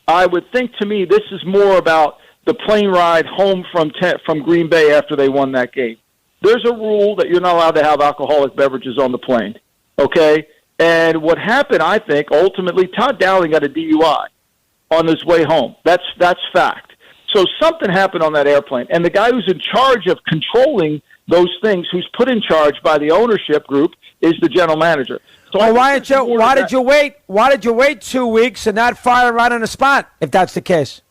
I would think, to me, this is more about the plane ride home from Green Bay after they won that game. There's a rule that you're not allowed to have alcoholic beverages on the plane, okay? And what happened, I think, ultimately, Todd Dowling got a DUI on his way home. That's fact. So something happened on that airplane. And the guy who's in charge of controlling those things, who's put in charge by the ownership group, is the general manager. So
why did you wait 2 weeks and not fire right on the spot, if that's the case?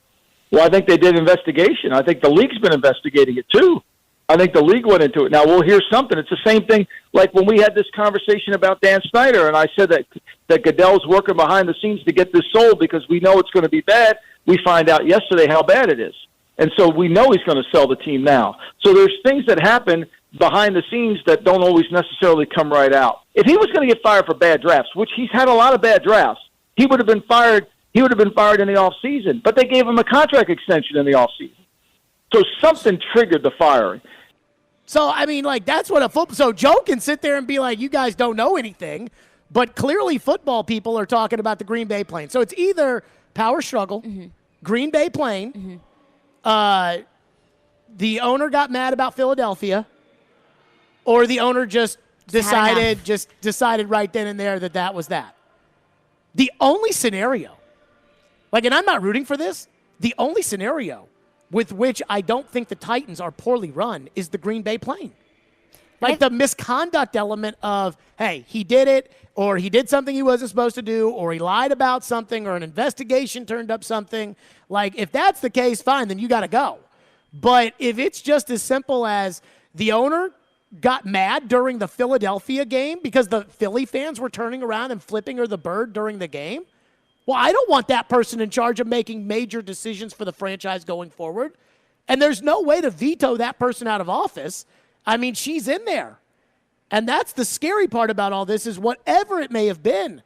Well, I think they did investigation. I think the league's been investigating it too. I think the league went into it. Now, we'll hear something. It's the same thing like when we had this conversation about Dan Snyder, and I said that Goodell's working behind the scenes to get this sold because we know it's going to be bad. We find out yesterday how bad it is. And so we know he's going to sell the team now. So there's things that happen behind the scenes that don't always necessarily come right out. If he was going to get fired for bad drafts, which he's had a lot of bad drafts, he would have been fired. He would have been fired in the offseason. But they gave him a contract extension in the offseason. So something triggered the firing.
So, that's what so Joe can sit there and be like, you guys don't know anything, but clearly football people are talking about the Green Bay plane. So it's either power struggle, Green Bay plane, the owner got mad about Philadelphia, or the owner just decided right then and there that was that. The only scenario, and I'm not rooting for this, the only scenario with which I don't think the Titans are poorly run is the Green Bay plane. The misconduct element of, hey, he did it, or he did something he wasn't supposed to do, or he lied about something, or an investigation turned up something. If that's the case, fine, then you got to go. But if it's just as simple as the owner got mad during the Philadelphia game because the Philly fans were turning around and flipping her the bird during the game, well, I don't want that person in charge of making major decisions for the franchise going forward. And there's no way to veto that person out of office. She's in there. And that's the scary part about all this is whatever it may have been,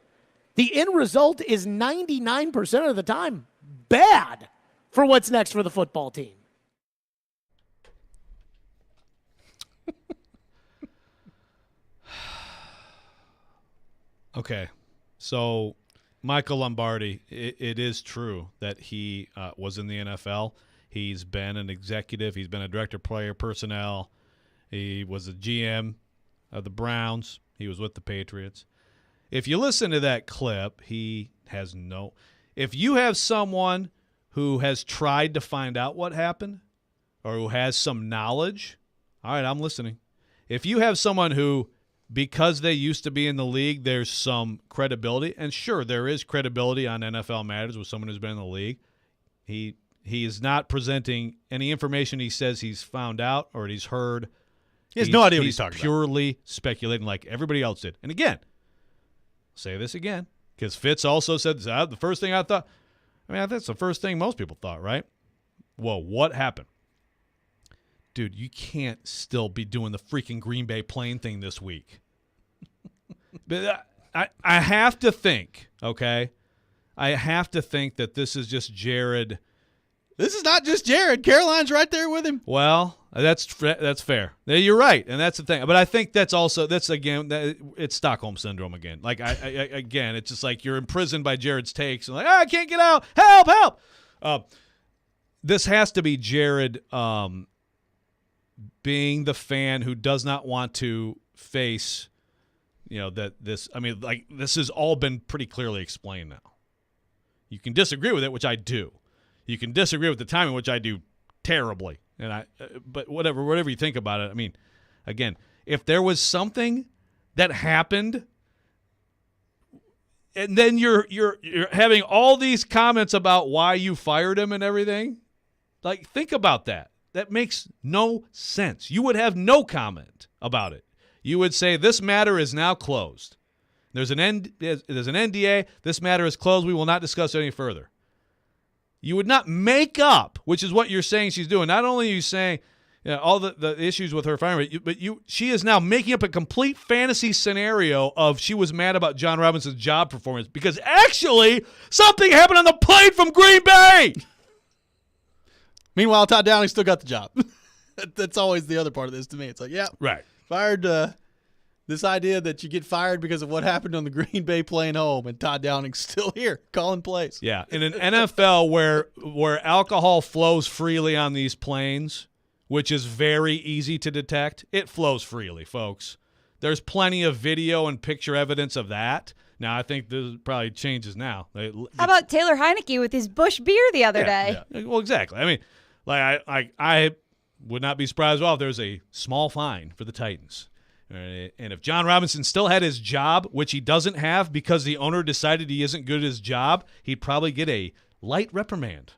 the end result is 99% of the time bad for what's next for the football team.
Okay, so Michael Lombardi, it is true that he was in the NFL. He's been an executive. He's been a director of player personnel. He was a GM of the Browns. He was with the Patriots. If you listen to that clip, he has no – if you have someone who has tried to find out what happened or who has some knowledge, all right, I'm listening. If you have someone who – because they used to be in the league, there's some credibility. And sure, there is credibility on NFL Matters with someone who's been in the league. He is not presenting any information he says he's found out or he's heard.
He has no idea what he's talking about.
He's purely speculating like everybody else did. And again, say this again, because Fitz also said this. The first thing I thought, that's the first thing most people thought, right? Whoa, what happened? Dude, you can't still be doing the freaking Green Bay plane thing this week. But I have to think, okay? I have to think that this is just Jared.
This is not just Jared. Caroline's right there with him.
Well, that's fair. You're right, and that's the thing. But I think it's Stockholm syndrome again. Like again, it's just like you're imprisoned by Jared's takes, and like I can't get out. Help! This has to be Jared being the fan who does not want to face, that this. This has all been pretty clearly explained now. You can disagree with it, which I do. You can disagree with the timing, which I do terribly. But whatever you think about it, again, if there was something that happened, and then you're having all these comments about why you fired him and everything, like think about that. That makes no sense. You would have no comment about it. You would say this matter is now closed. There's an NDA. This matter is closed. We will not discuss it any further. You would not make up, which is what you're saying she's doing. Not only are you saying all the issues with her firing, but she is now making up a complete fantasy scenario of she was mad about John Robinson's job performance because actually something happened on the plane from Green Bay.
Meanwhile, Todd Downing still got the job. That's always the other part of this to me. It's like, yeah,
right.
Fired. This idea that you get fired because of what happened on the Green Bay plane home, and Todd Downing's still here calling plays.
Yeah, in an NFL where alcohol flows freely on these planes, which is very easy to detect, it flows freely, folks. There's plenty of video and picture evidence of that. Now, I think this probably changes now.
How about Taylor Heineke with his Busch beer the other day?
Yeah. Well, exactly. I would not be surprised if there's a small fine for the Titans. And if John Robinson still had his job, which he doesn't have because the owner decided he isn't good at his job, he'd probably get a light reprimand.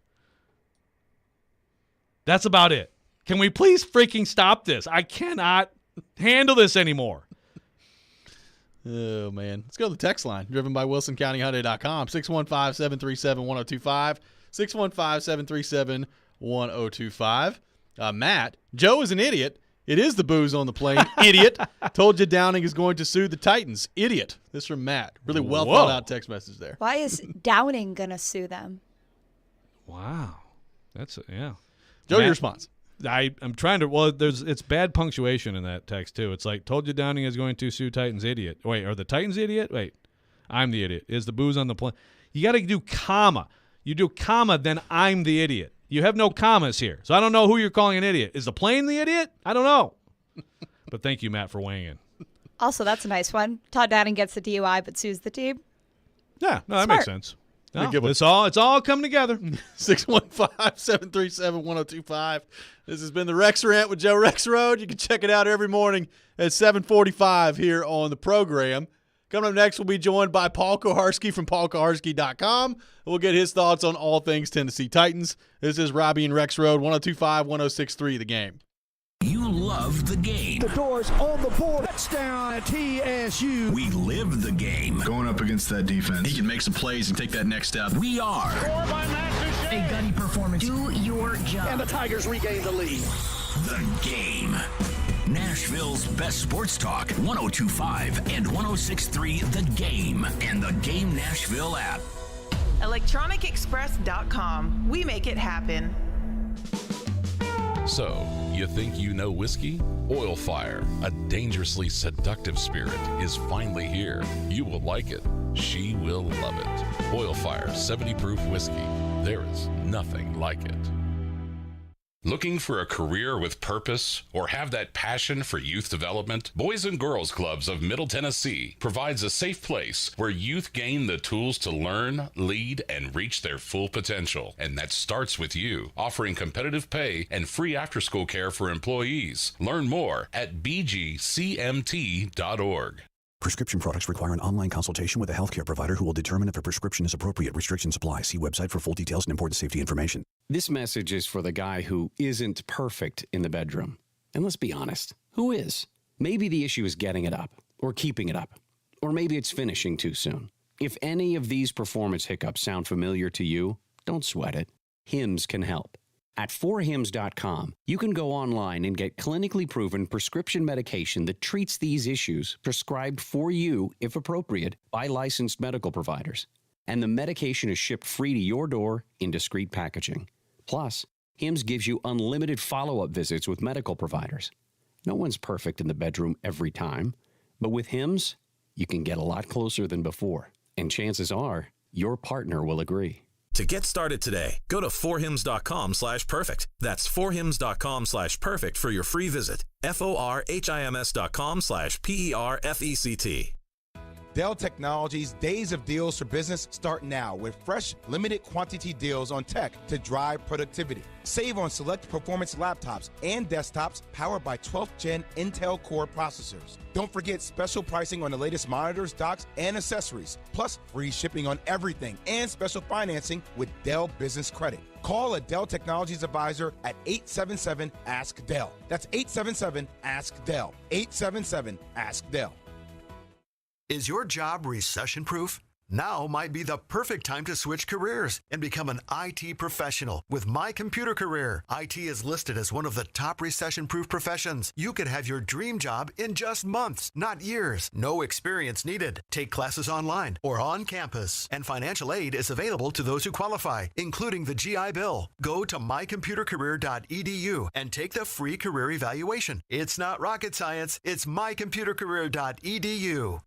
That's about it. Can we please freaking stop this? I cannot handle this anymore.
Oh, man. Let's go to the text line, driven by WilsonCountyHyundai.com, 615-737-1025, 615-737-1025. Matt, Joe is an idiot. It is the booze on the plane. Idiot. Told you Downing is going to sue the Titans. Idiot. This from Matt. Really well thought out text message there.
Why is Downing going to sue them?
Wow. That's yeah.
Joe, your response.
I'm trying to it's bad punctuation in that text too. It's like told you Downing is going to sue Titans idiot. Wait, are the Titans idiot? Wait. I'm the idiot. Is the booze on the plane? You got to do comma. You do comma, then I'm the idiot. You have no commas here, so I don't know who you're calling an idiot. Is the plane the idiot? I don't know. But thank you, Matt, for weighing in.
Also, that's a nice one. Todd Downing gets the DUI but sues the team.
Yeah, no, that makes sense. No, it's all come together.
615-737-1025. This has been the Rex Rant with Joe Rexrode. You can check it out every morning at 7:45 here on the program. Coming up next, we'll be joined by Paul Koharski from paulkoharski.com. We'll get his thoughts on all things Tennessee Titans. This is Robby and Rexrode, 102.5, 106.3 The Game.
You love the game.
The Doors on the board. Touchdown at TSU.
We live the game.
Going up against that defense, he can make some plays and take that next step.
We are a gunny performance. Do your job.
And the Tigers regain the lead.
The Game. Nashville's best sports talk, 102.5 and 106.3 The Game, and the Game Nashville app.
ElectronicExpress.com. We make it happen.
So, you think you know whiskey? Oil Fire, a dangerously seductive spirit, is finally here. You will like it. She will love it. Oil Fire 70 proof whiskey. There is nothing like it.
Looking for a career with purpose or have that passion for youth development? Boys and Girls Clubs of Middle Tennessee provides a safe place where youth gain the tools to learn, lead, and reach their full potential. And that starts with you, offering competitive pay and free after-school care for employees. Learn more at bgcmt.org.
Prescription products require an online consultation with a healthcare provider who will determine if a prescription is appropriate. Restrictions apply. See website for full details and important safety information.
This message is for the guy who isn't perfect in the bedroom. And let's be honest, who is? Maybe the issue is getting it up or keeping it up. Or maybe it's finishing too soon. If any of these performance hiccups sound familiar to you, don't sweat it. Hims can help. At 4hims.com, you can go online and get clinically proven prescription medication that treats these issues, prescribed for you, if appropriate, by licensed medical providers. And the medication is shipped free to your door in discreet packaging. Plus, Hims gives you unlimited follow-up visits with medical providers. No one's perfect in the bedroom every time, but with Hims, you can get a lot closer than before. And chances are, your partner will agree.
To get started today, go to 4hims.com/perfect. That's 4hims.com/perfect for your free visit. FORHIMS.com/PERFECT.
Dell Technologies' Days of Deals for Business start now with fresh, limited quantity deals on tech to drive productivity. Save on select performance laptops and desktops powered by 12th Gen Intel Core processors. Don't forget special pricing on the latest monitors, docks, and accessories, plus free shipping on everything and special financing with Dell Business Credit. Call a Dell Technologies advisor at 877-ASK-DELL. That's 877-ASK-DELL. 877-ASK-DELL.
Is your job recession-proof? Now might be the perfect time to switch careers and become an IT professional with My Computer Career. IT is listed as one of the top recession-proof professions. You could have your dream job in just months, not years. No experience needed. Take classes online or on campus. And financial aid is available to those who qualify, including the GI Bill. Go to mycomputercareer.edu and take the free career evaluation. It's not rocket science. It's mycomputercareer.edu.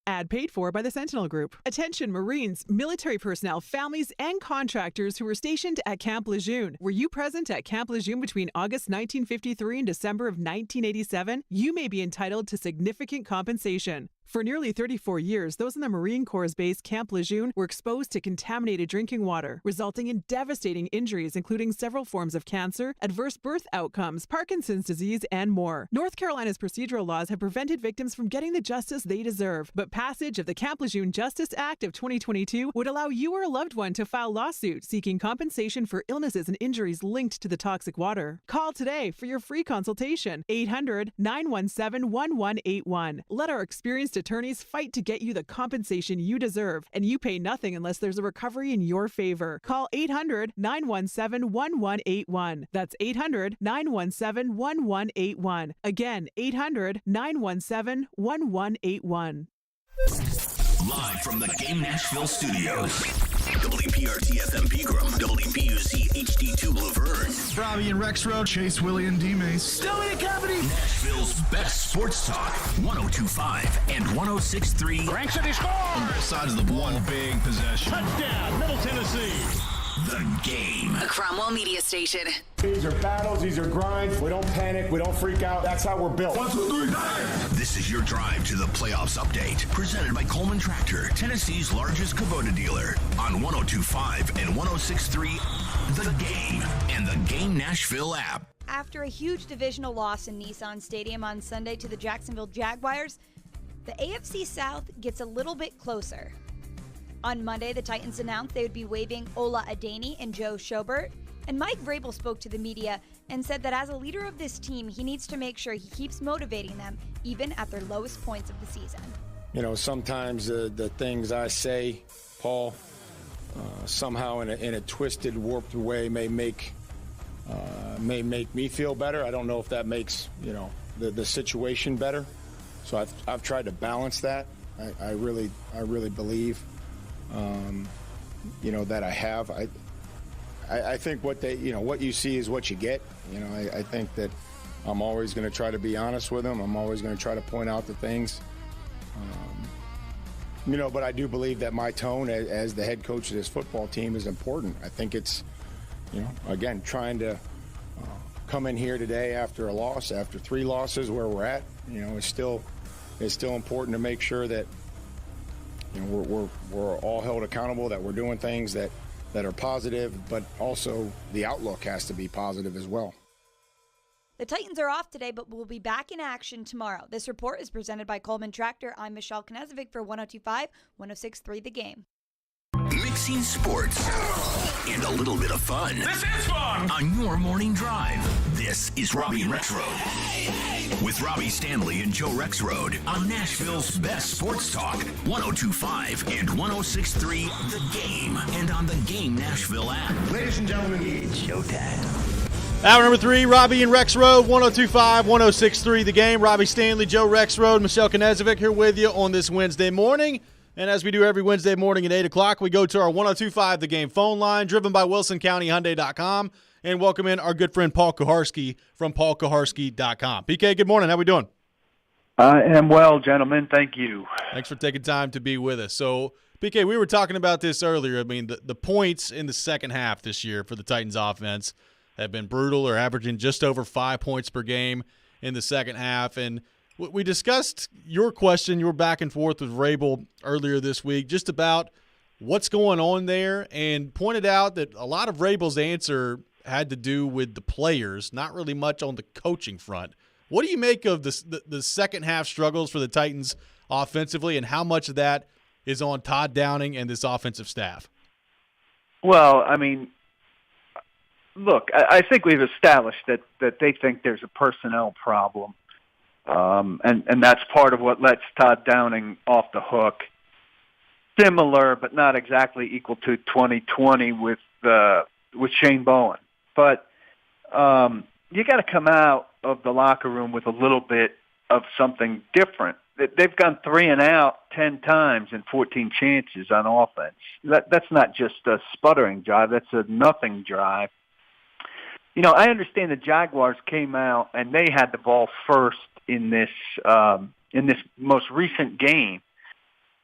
Ad paid for by the Sentinel Group. Attention Marines, military personnel, families, and contractors who were stationed at Camp Lejeune. Were you present at Camp Lejeune between August 1953 and December of 1987? You may be entitled to significant compensation. For nearly 34 years, those in the Marine Corps' base Camp Lejeune were exposed to contaminated drinking water, resulting in devastating injuries, including several forms of cancer, adverse birth outcomes, Parkinson's disease, and more. North Carolina's procedural laws have prevented victims from getting the justice they deserve, but passage of the Camp Lejeune Justice Act of 2022 would allow you or a loved one to file lawsuit seeking compensation for illnesses and injuries linked to the toxic water. Call today for your free consultation. 800-917-1181. Let our experienced attorneys fight to get you the compensation you deserve, and you pay nothing unless there's a recovery in your favor. Call 800-917-1181. That's 800-917-1181. Again, 800-917-1181.
Live from the Game Nashville studios. WPRT-FM Pegram, WPUC HD2 Laverne.
Robby and Rexrode, Chase, Willie, and D-Mace.
Still in company. Nashville's best sports talk, 102.5 and 106.3.
Ranks City score! On both sides of the ball. One big possession. Touchdown, Middle Tennessee.
The Game.
A Cromwell media station.
These are battles, these are grinds. We don't panic, we don't freak out. That's how we're built.
1, 2, 3, This is your drive to the playoffs update, presented by Coleman Tractor, Tennessee's largest Kubota dealer, on 102.5 and 106.3 The Game and the Game Nashville app.
After a huge divisional loss in Nissan Stadium on Sunday to the Jacksonville Jaguars, the AFC South gets a little bit closer. On Monday, the Titans announced they would be waiving Ola Adeni and Joe Schobert, and Mike Vrabel spoke to the media and said that as a leader of this team, he needs to make sure he keeps motivating them even at their lowest points of the season.
You know, sometimes the things I say, Paul, somehow in a twisted, warped way may make me feel better. I don't know if that makes, the situation better. So I've tried to balance that. I really believe, that I have. I think what you see is what you get. I think that I'm always going to try to be honest with them. I'm always going to try to point out the things. But I do believe that my tone as the head coach of this football team is important. I think it's, again, trying to come in here today after a loss, after 3 losses where we're at, it's still important to make sure that we're all held accountable, that we're doing things that are positive, but also the outlook has to be positive as well.
The Titans are off today, but will be back in action tomorrow. This report is presented by Coleman Tractor. I'm Michelle Knezovic for 102.5, 106.3 The Game.
Mix talking sports and a little bit of fun. This is fun! On your morning drive. This is Robby and Rexrode. With Robby Stanley and Joe Rexrode on Nashville's best sports talk, 102.5 and 106.3 The Game, and on the Game Nashville app.
Ladies and gentlemen, it's showtime.
Hour number 3, Robby and Rexrode, 102.5, 106.3 The Game. Robby Stanley, Joe Rexrode, Michelle Knezovic here with you on this Wednesday morning. And as we do every Wednesday morning at 8 o'clock, we go to our 102.5 The Game phone line, driven by WilsonCountyHyundai.com, and welcome in our good friend Paul Kuharsky from PaulKuharsky.com. PK, good morning. How we doing?
I am well, gentlemen. Thank you.
Thanks for taking time to be with us. So, PK, we were talking about this earlier. I mean, the points in the second half this year for the Titans offense have been brutal. They're averaging just over 5 points per game in the second half. And we discussed your question, your back and forth with Rabel earlier this week, just about what's going on there, and pointed out that a lot of Rabel's answer had to do with the players, not really much on the coaching front. What do you make of the second half struggles for the Titans offensively, and how much of that is on Todd Downing and this offensive staff?
Well, I mean, look, I think we've established that they think there's a personnel problem. And that's part of what lets Todd Downing off the hook. Similar, but not exactly equal to 2020 with Shane Bowen. But you got to come out of the locker room with a little bit of something different. They've gone 3 and out 10 times in 14 chances on offense. That's not just a sputtering drive. That's a nothing drive. You know, I understand the Jaguars came out and they had the ball first in this most recent game.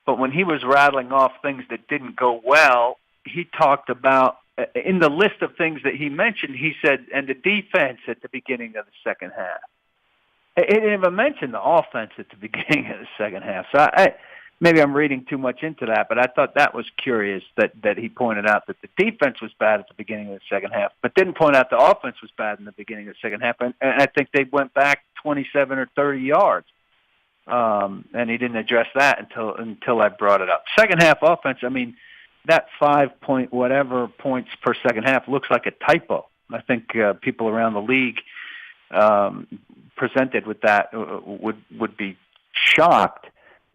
But when he was rattling off things that didn't go well, he talked about, in the list of things that he mentioned, he said, and the defense at the beginning of the second half. He didn't even mention the offense at the beginning of the second half. So maybe I'm reading too much into that, but I thought that was curious that he pointed out that the defense was bad at the beginning of the second half, but didn't point out the offense was bad in the beginning of the second half. And I think they went back 27 or 30 yards. And he didn't address that until I brought it up. Second half offense, I mean, that 5 point whatever points per second half looks like a typo. I think people around the league presented with that would be shocked.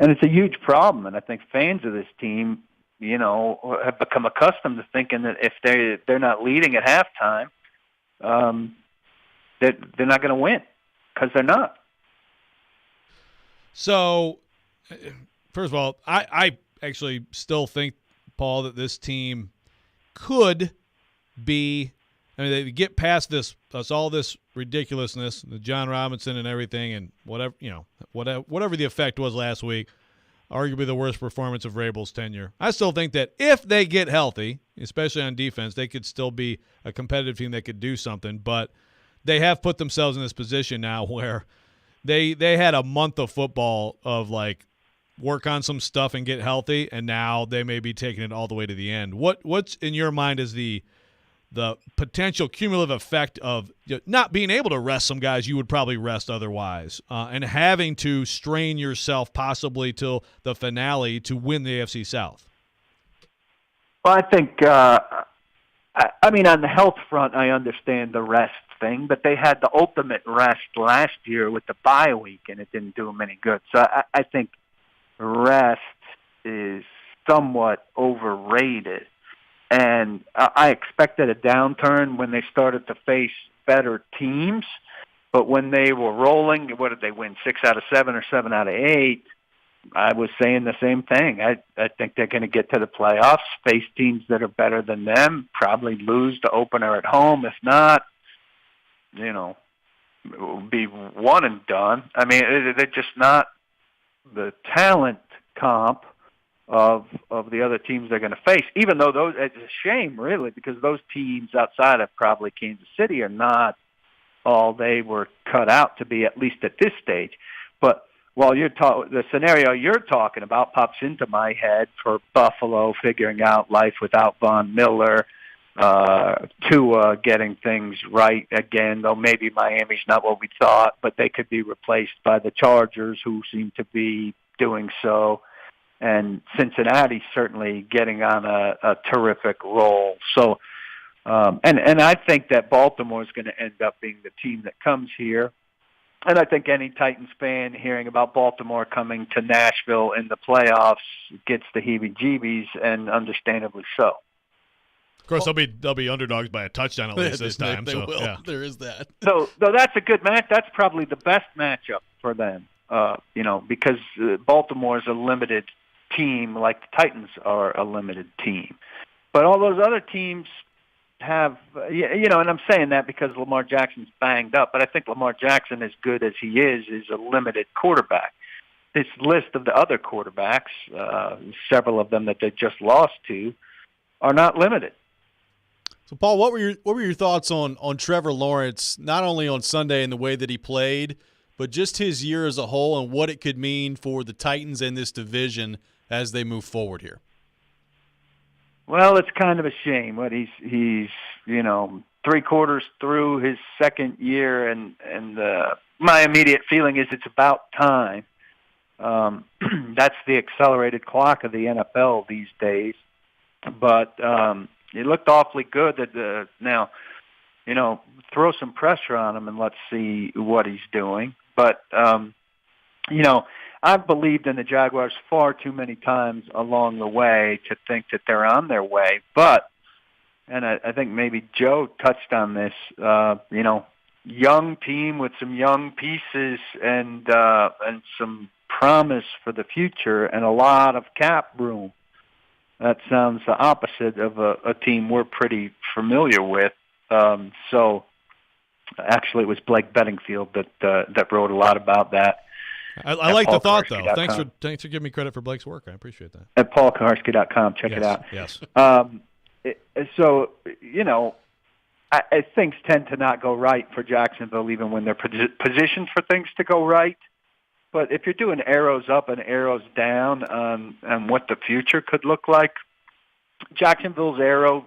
And it's a huge problem. And I think fans of this team, you know, have become accustomed to thinking that if they're not leading at halftime, they're not going to win, because they're not.
So, first of all, I actually still think, Paul, that this team could be – I mean, they get past all this ridiculousness, the John Robinson and everything, and whatever the effect was last week, arguably the worst performance of Rabel's tenure. I still think that if they get healthy, especially on defense, they could still be a competitive team that could do something. But they have put themselves in this position now where they had a month of football of, like, work on some stuff and get healthy, and now they may be taking it all the way to the end. What's in your mind is the potential cumulative effect of not being able to rest some guys you would probably rest otherwise, and having to strain yourself possibly till the finale to win the AFC South?
Well, I think, I mean, on the health front, I understand the rest thing, but they had the ultimate rest last year with the bye week, and it didn't do them any good. So I think rest is somewhat overrated. And I expected a downturn when they started to face better teams. But when they were rolling, what did they win, 6 out of 7 or 7 out of 8? I was saying the same thing. I think they're going to get to the playoffs, face teams that are better than them, probably lose the opener at home. If not, you know, it will be one and done. I mean, they're just not the talent comp of the other teams they're going to face, even though those, it's a shame, really, because those teams outside of probably Kansas City are not all they were cut out to be, at least at this stage. But while the scenario you're talking about pops into my head for Buffalo figuring out life without Von Miller, Tua getting things right again, though maybe Miami's not what we thought, but they could be replaced by the Chargers, who seem to be doing so. and Cincinnati certainly getting on a terrific roll. So, and I think that Baltimore is going to end up being the team that comes here. And I think any Titans fan hearing about Baltimore coming to Nashville in the playoffs gets the heebie-jeebies, and understandably so.
Of course, they'll be underdogs by a touchdown at least this time.
They
so
will.
yeah.
There is that.
So that's a good match. That's probably the best matchup for them, because Baltimore is a limited team like the Titans are a limited team. But all those other teams have, and I'm saying that because Lamar Jackson's banged up, but I think Lamar Jackson, as good as he is a limited quarterback. This list of the other quarterbacks, several of them that they just lost to, are not limited.
So, Paul, what were your thoughts on Trevor Lawrence, not only on Sunday and the way that he played, but just his year as a whole and what it could mean for the Titans and this division as they move forward here?
Well, it's kind of a shame. But he's 3 quarters through his second year, and my immediate feeling is it's about time. That's the accelerated clock of the NFL these days. But it looked awfully good. That now, throw some pressure on him and let's see what he's doing. But I've believed in the Jaguars far too many times along the way to think that they're on their way. But, and I think maybe Joe touched on this, young team with some young pieces and some promise for the future and a lot of cap room. That sounds the opposite of a team we're pretty familiar with. So actually it was Blake Bedingfield that wrote a lot about that.
I like the thought, though. Thanks for giving me credit for Blake's work. I appreciate that.
At paulkaharski.com. Check it out.
Yes.
So, things tend to not go right for Jacksonville even when they're positioned for things to go right. But if you're doing arrows up and arrows down on what the future could look like, Jacksonville's arrow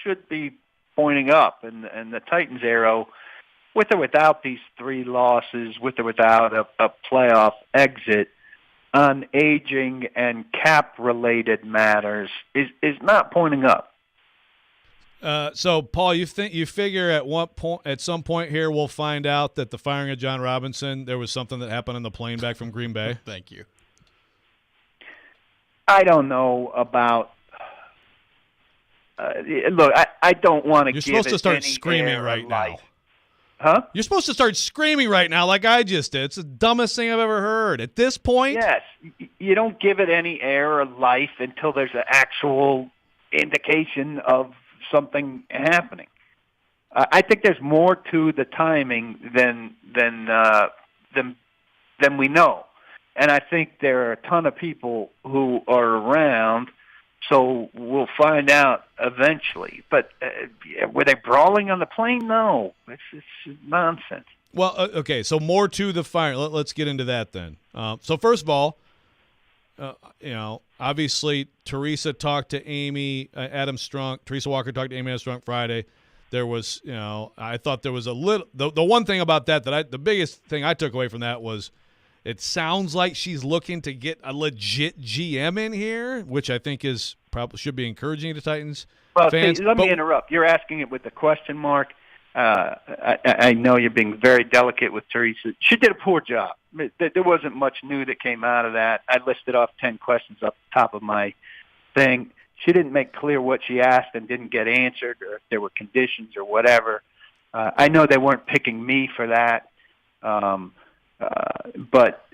should be pointing up, and the Titans' arrow, with or without these 3 losses, with or without a playoff exit, on aging and cap-related matters, is not pointing up.
So, Paul, you figure at some point here we'll find out that the firing of John Robinson, there was something that happened on the plane back from Green Bay?
Thank you.
I don't know about. Look, I don't want to.
You're supposed to start screaming right now.
Huh?
You're supposed to start screaming right now like I just did. It's the dumbest thing I've ever heard. At this point?
Yes. You don't give it any air of life until there's an actual indication of something happening. I think there's more to the timing than we know. And I think there are a ton of people who are around, so we'll find out eventually. But were they brawling on the plane? No. It's nonsense.
Well, okay, so more to the fire. Let's get into that then. So first of all, obviously Teresa talked to Amy Adam Strunk. Teresa Walker talked to Amy Adam Strunk Friday. There was, I thought there was a little. The one thing about that the biggest thing I took away from that was, it sounds like she's looking to get a legit GM in here, which I think is probably should be encouraging to Titans fans.
See, let me interrupt. You're asking it with a question mark. I know you're being very delicate with Teresa. She did a poor job. There wasn't much new that came out of that. I listed off 10 questions up the top of my thing. She didn't make clear what she asked and didn't get answered, or if there were conditions or whatever. I know they weren't picking me for that, but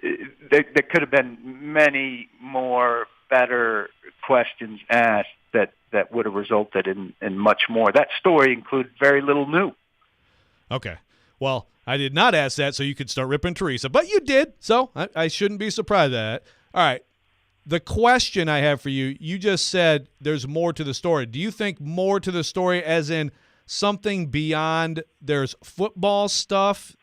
there could have been many more better questions asked that would have resulted in much more. That story included very little new.
Okay. Well, I did not ask that so you could start ripping Teresa, but you did, so I shouldn't be surprised at that. All right. The question I have for you, you just said there's more to the story. Do you think more to the story as in something beyond there's football stuff,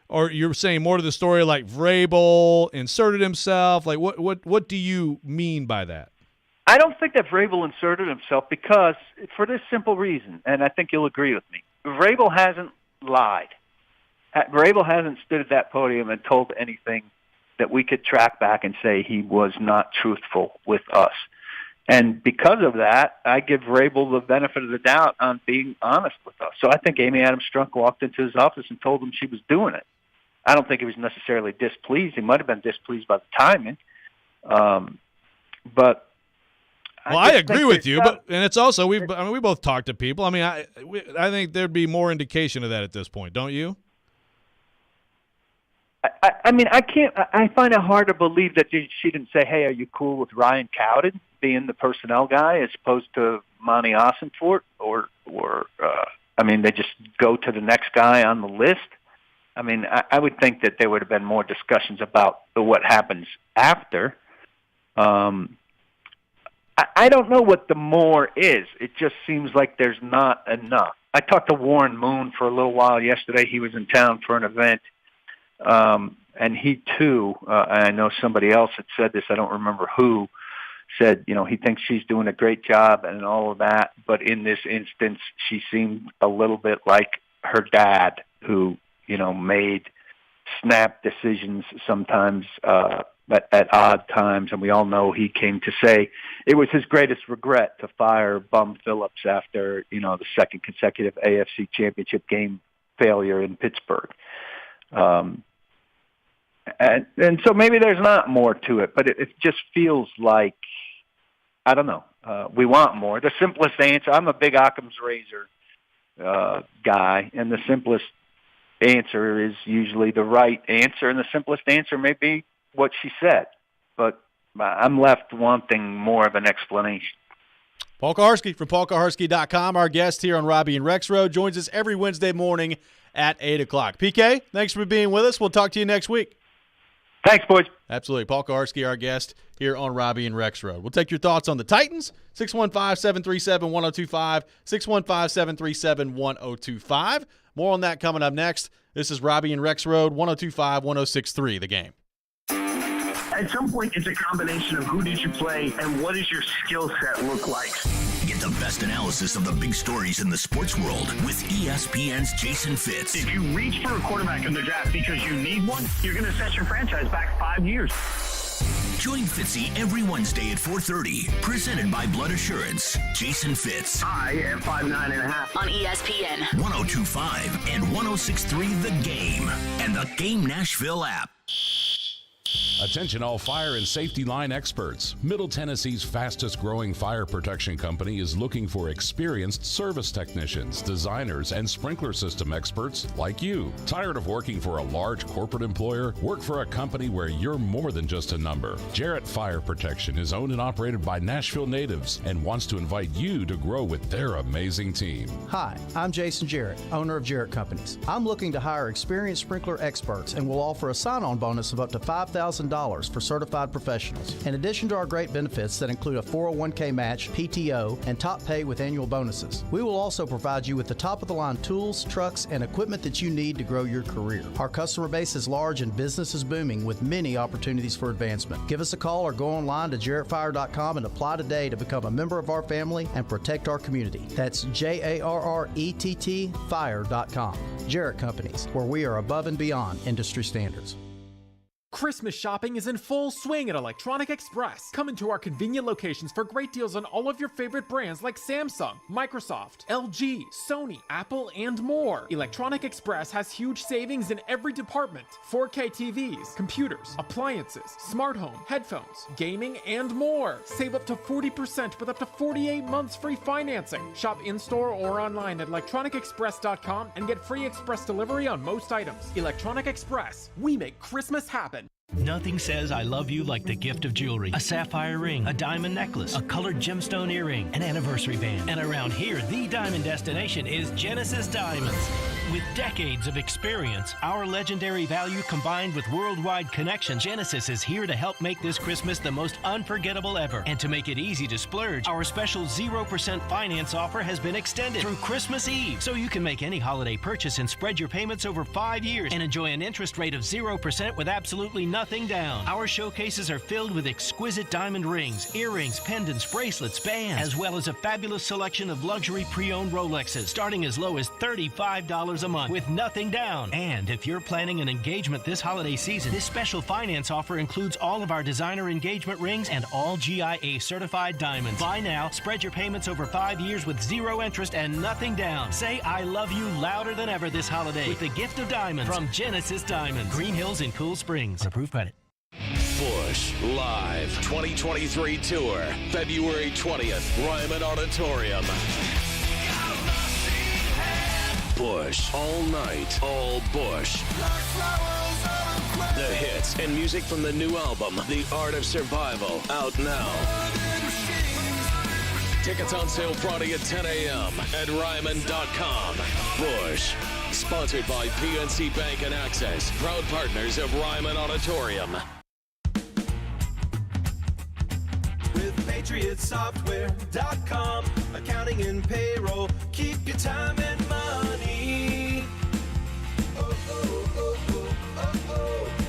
or you're saying more to the story like Vrabel inserted himself? Like what do you mean by that?
I don't think that Vrabel inserted himself because for this simple reason, and I think you'll agree with me, Vrabel hasn't lied. Vrabel hasn't stood at that podium and told anything that we could track back and say he was not truthful with us. And because of that, I give Rabel the benefit of the doubt on being honest with us. So I think Amy Adams Strunk walked into his office and told him she was doing it. I don't think he was necessarily displeased. He might have been displeased by the timing. But
I agree with you, and it's also we both talk to people. I mean, I think there'd be more indication of that at this point, don't you?
I mean, I find it hard to believe that she didn't say, "Hey, are you cool with Ryan Cowden being the personnel guy as opposed to Monty Ossenfort?" Or I mean, they just go to the next guy on the list. I mean, I would think that there would have been more discussions about what happens after. I don't know what the more is. It just seems like there's not enough. I talked to Warren Moon for a little while yesterday. He was in town for an event, and he too, and I know somebody else had said this, I don't remember who, said, he thinks she's doing a great job and all of that, but in this instance, she seemed a little bit like her dad, who, made snap decisions sometimes at odd times, and we all know he came to say it was his greatest regret to fire Bum Phillips after, the second consecutive AFC Championship game failure in Pittsburgh. And so maybe there's not more to it, but it just feels like, I don't know, we want more. The simplest answer, I'm a big Occam's razor guy, and the simplest answer is usually the right answer, and the simplest answer may be what she said, but I'm left wanting more of an explanation.
Paul Kaharski from paulkaharski.com, our guest here on Robby and Rexrode, joins us every Wednesday morning at 8 o'clock. PK, thanks for being with us. We'll talk to you next week.
Thanks, boys.
Absolutely. Paul Kaharski, our guest here on Robby and Rexrode. We'll take your thoughts on the Titans, 615-737-1025, 615-737-1025. More on that coming up next. This is Robby and Rexrode, 102.5-106.3, The Game.
At some point, it's a combination of who did you play and what does your skill set look like.
Get the best analysis of the big stories in the sports world with ESPN's Jason Fitz.
If you reach for a quarterback in the draft because you need one, you're going to set your franchise back 5 years.
Join Fitzy every Wednesday at 4:30. Presented by Blood Assurance. Jason Fitz.
I am 5'9.5"
on ESPN
102.5 and 106.3 The Game and the Game Nashville app.
Attention all fire and safety line experts. Middle Tennessee's fastest growing fire protection company is looking for experienced service technicians, designers, and sprinkler system experts like you. Tired of working for a large corporate employer? Work for a company where you're more than just a number. Jarrett Fire Protection is owned and operated by Nashville natives and wants to invite you to grow with their amazing team.
Hi, I'm Jason Jarrett, owner of Jarrett Companies. I'm looking to hire experienced sprinkler experts and will offer a sign-on bonus of up to $5,000 for certified professionals. In addition to our great benefits that include a 401k match, PTO, and top pay with annual bonuses, we will also provide you with the top-of-the-line tools, trucks, and equipment that you need to grow your career. Our customer base is large and business is booming with many opportunities for advancement. Give us a call or go online to jarrettfire.com and apply today to become a member of our family and protect our community. That's JARRETT fire.com. Jarrett Companies, where we are above and beyond industry standards.
Christmas shopping is in full swing at Electronic Express. Come into our convenient locations for great deals on all of your favorite brands like Samsung, Microsoft, LG, Sony, Apple, and more. Electronic Express has huge savings in every department. 4K TVs, computers, appliances, smart home, headphones, gaming, and more. Save up to 40% with up to 48 months free financing. Shop in-store or online at electronicexpress.com and get free express delivery on most items. Electronic Express, we make Christmas happen.
Nothing says I love you like the gift of jewelry. A sapphire ring, a diamond necklace, a colored gemstone earring, an anniversary band. And around here, the diamond destination is Genesis Diamonds. With decades of experience, our legendary value combined with worldwide connection, Genesis is here to help make this Christmas the most unforgettable ever. And to make it easy to splurge, our special 0% finance offer has been extended through Christmas Eve. So you can make any holiday purchase and spread your payments over 5 years and enjoy an interest rate of 0% with absolutely nothing down. Our showcases are filled with exquisite diamond rings, earrings, pendants, bracelets, bands, as well as a fabulous selection of luxury pre-owned Rolexes, starting as low as $35 $100 a month with nothing down. And if you're planning an engagement this holiday season, this special finance offer includes all of our designer engagement rings and all GIA certified diamonds. Buy now, spread your payments over 5 years with 0 interest and nothing down. Say I love you louder than ever this holiday with the gift of diamonds from Genesis Diamonds. Green Hills in Cool Springs. On approved credit.
Busch Live 2023 Tour, February 20th, Ryman Auditorium. Busch, all night, all Busch. The hits and music from the new album, The Art of Survival, out now. Tickets on sale Friday at 10 a.m. at Ryman.com. Busch, sponsored by PNC Bank and Access, proud partners of Ryman Auditorium.
With PatriotSoftware.com, accounting and payroll, keep your time and money.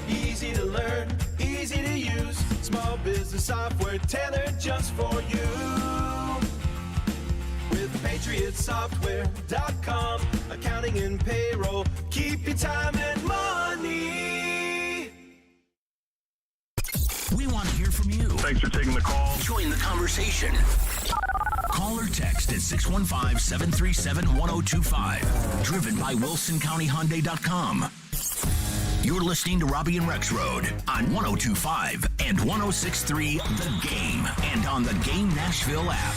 Easy to learn, easy to use, small business software tailored just for you. With PatriotSoftware.com, accounting and payroll, keep your time and money.
We want to hear from you.
Thanks for taking the call.
Join the conversation. Call or text at 615-737-1025. Driven by WilsonCountyHyundai.com. You're listening to Robby and Rexrode on 102.5 and 106.3 The Game and on the Game Nashville app.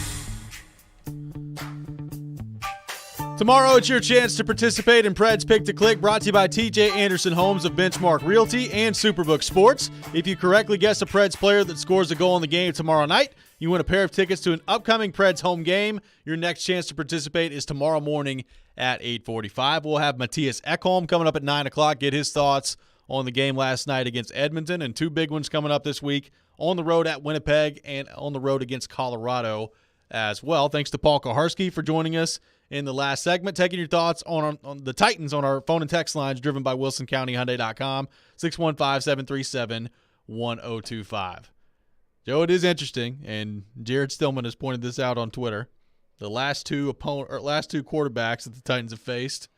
Tomorrow, it's your chance to participate in Preds Pick to Click, brought to you by TJ Anderson Homes of Benchmark Realty and Superbook Sports. If you correctly guess a Preds player that scores a goal in the game tomorrow night, you win a pair of tickets to an upcoming Preds home game. Your next chance to participate is tomorrow morning at 8:45. We'll have Matthias Ekholm coming up at 9 o'clock, get his thoughts on the game last night against Edmonton, and 2 big ones coming up this week on the road at Winnipeg and on the road against Colorado as well. Thanks to Paul Koharski for joining us in the last segment, taking your thoughts on the Titans on our phone and text lines driven by WilsonCountyHyundai.com, 615-737-1025. Joe, it is interesting, and Jared Stillman has pointed this out on Twitter. The last two quarterbacks that the Titans have faced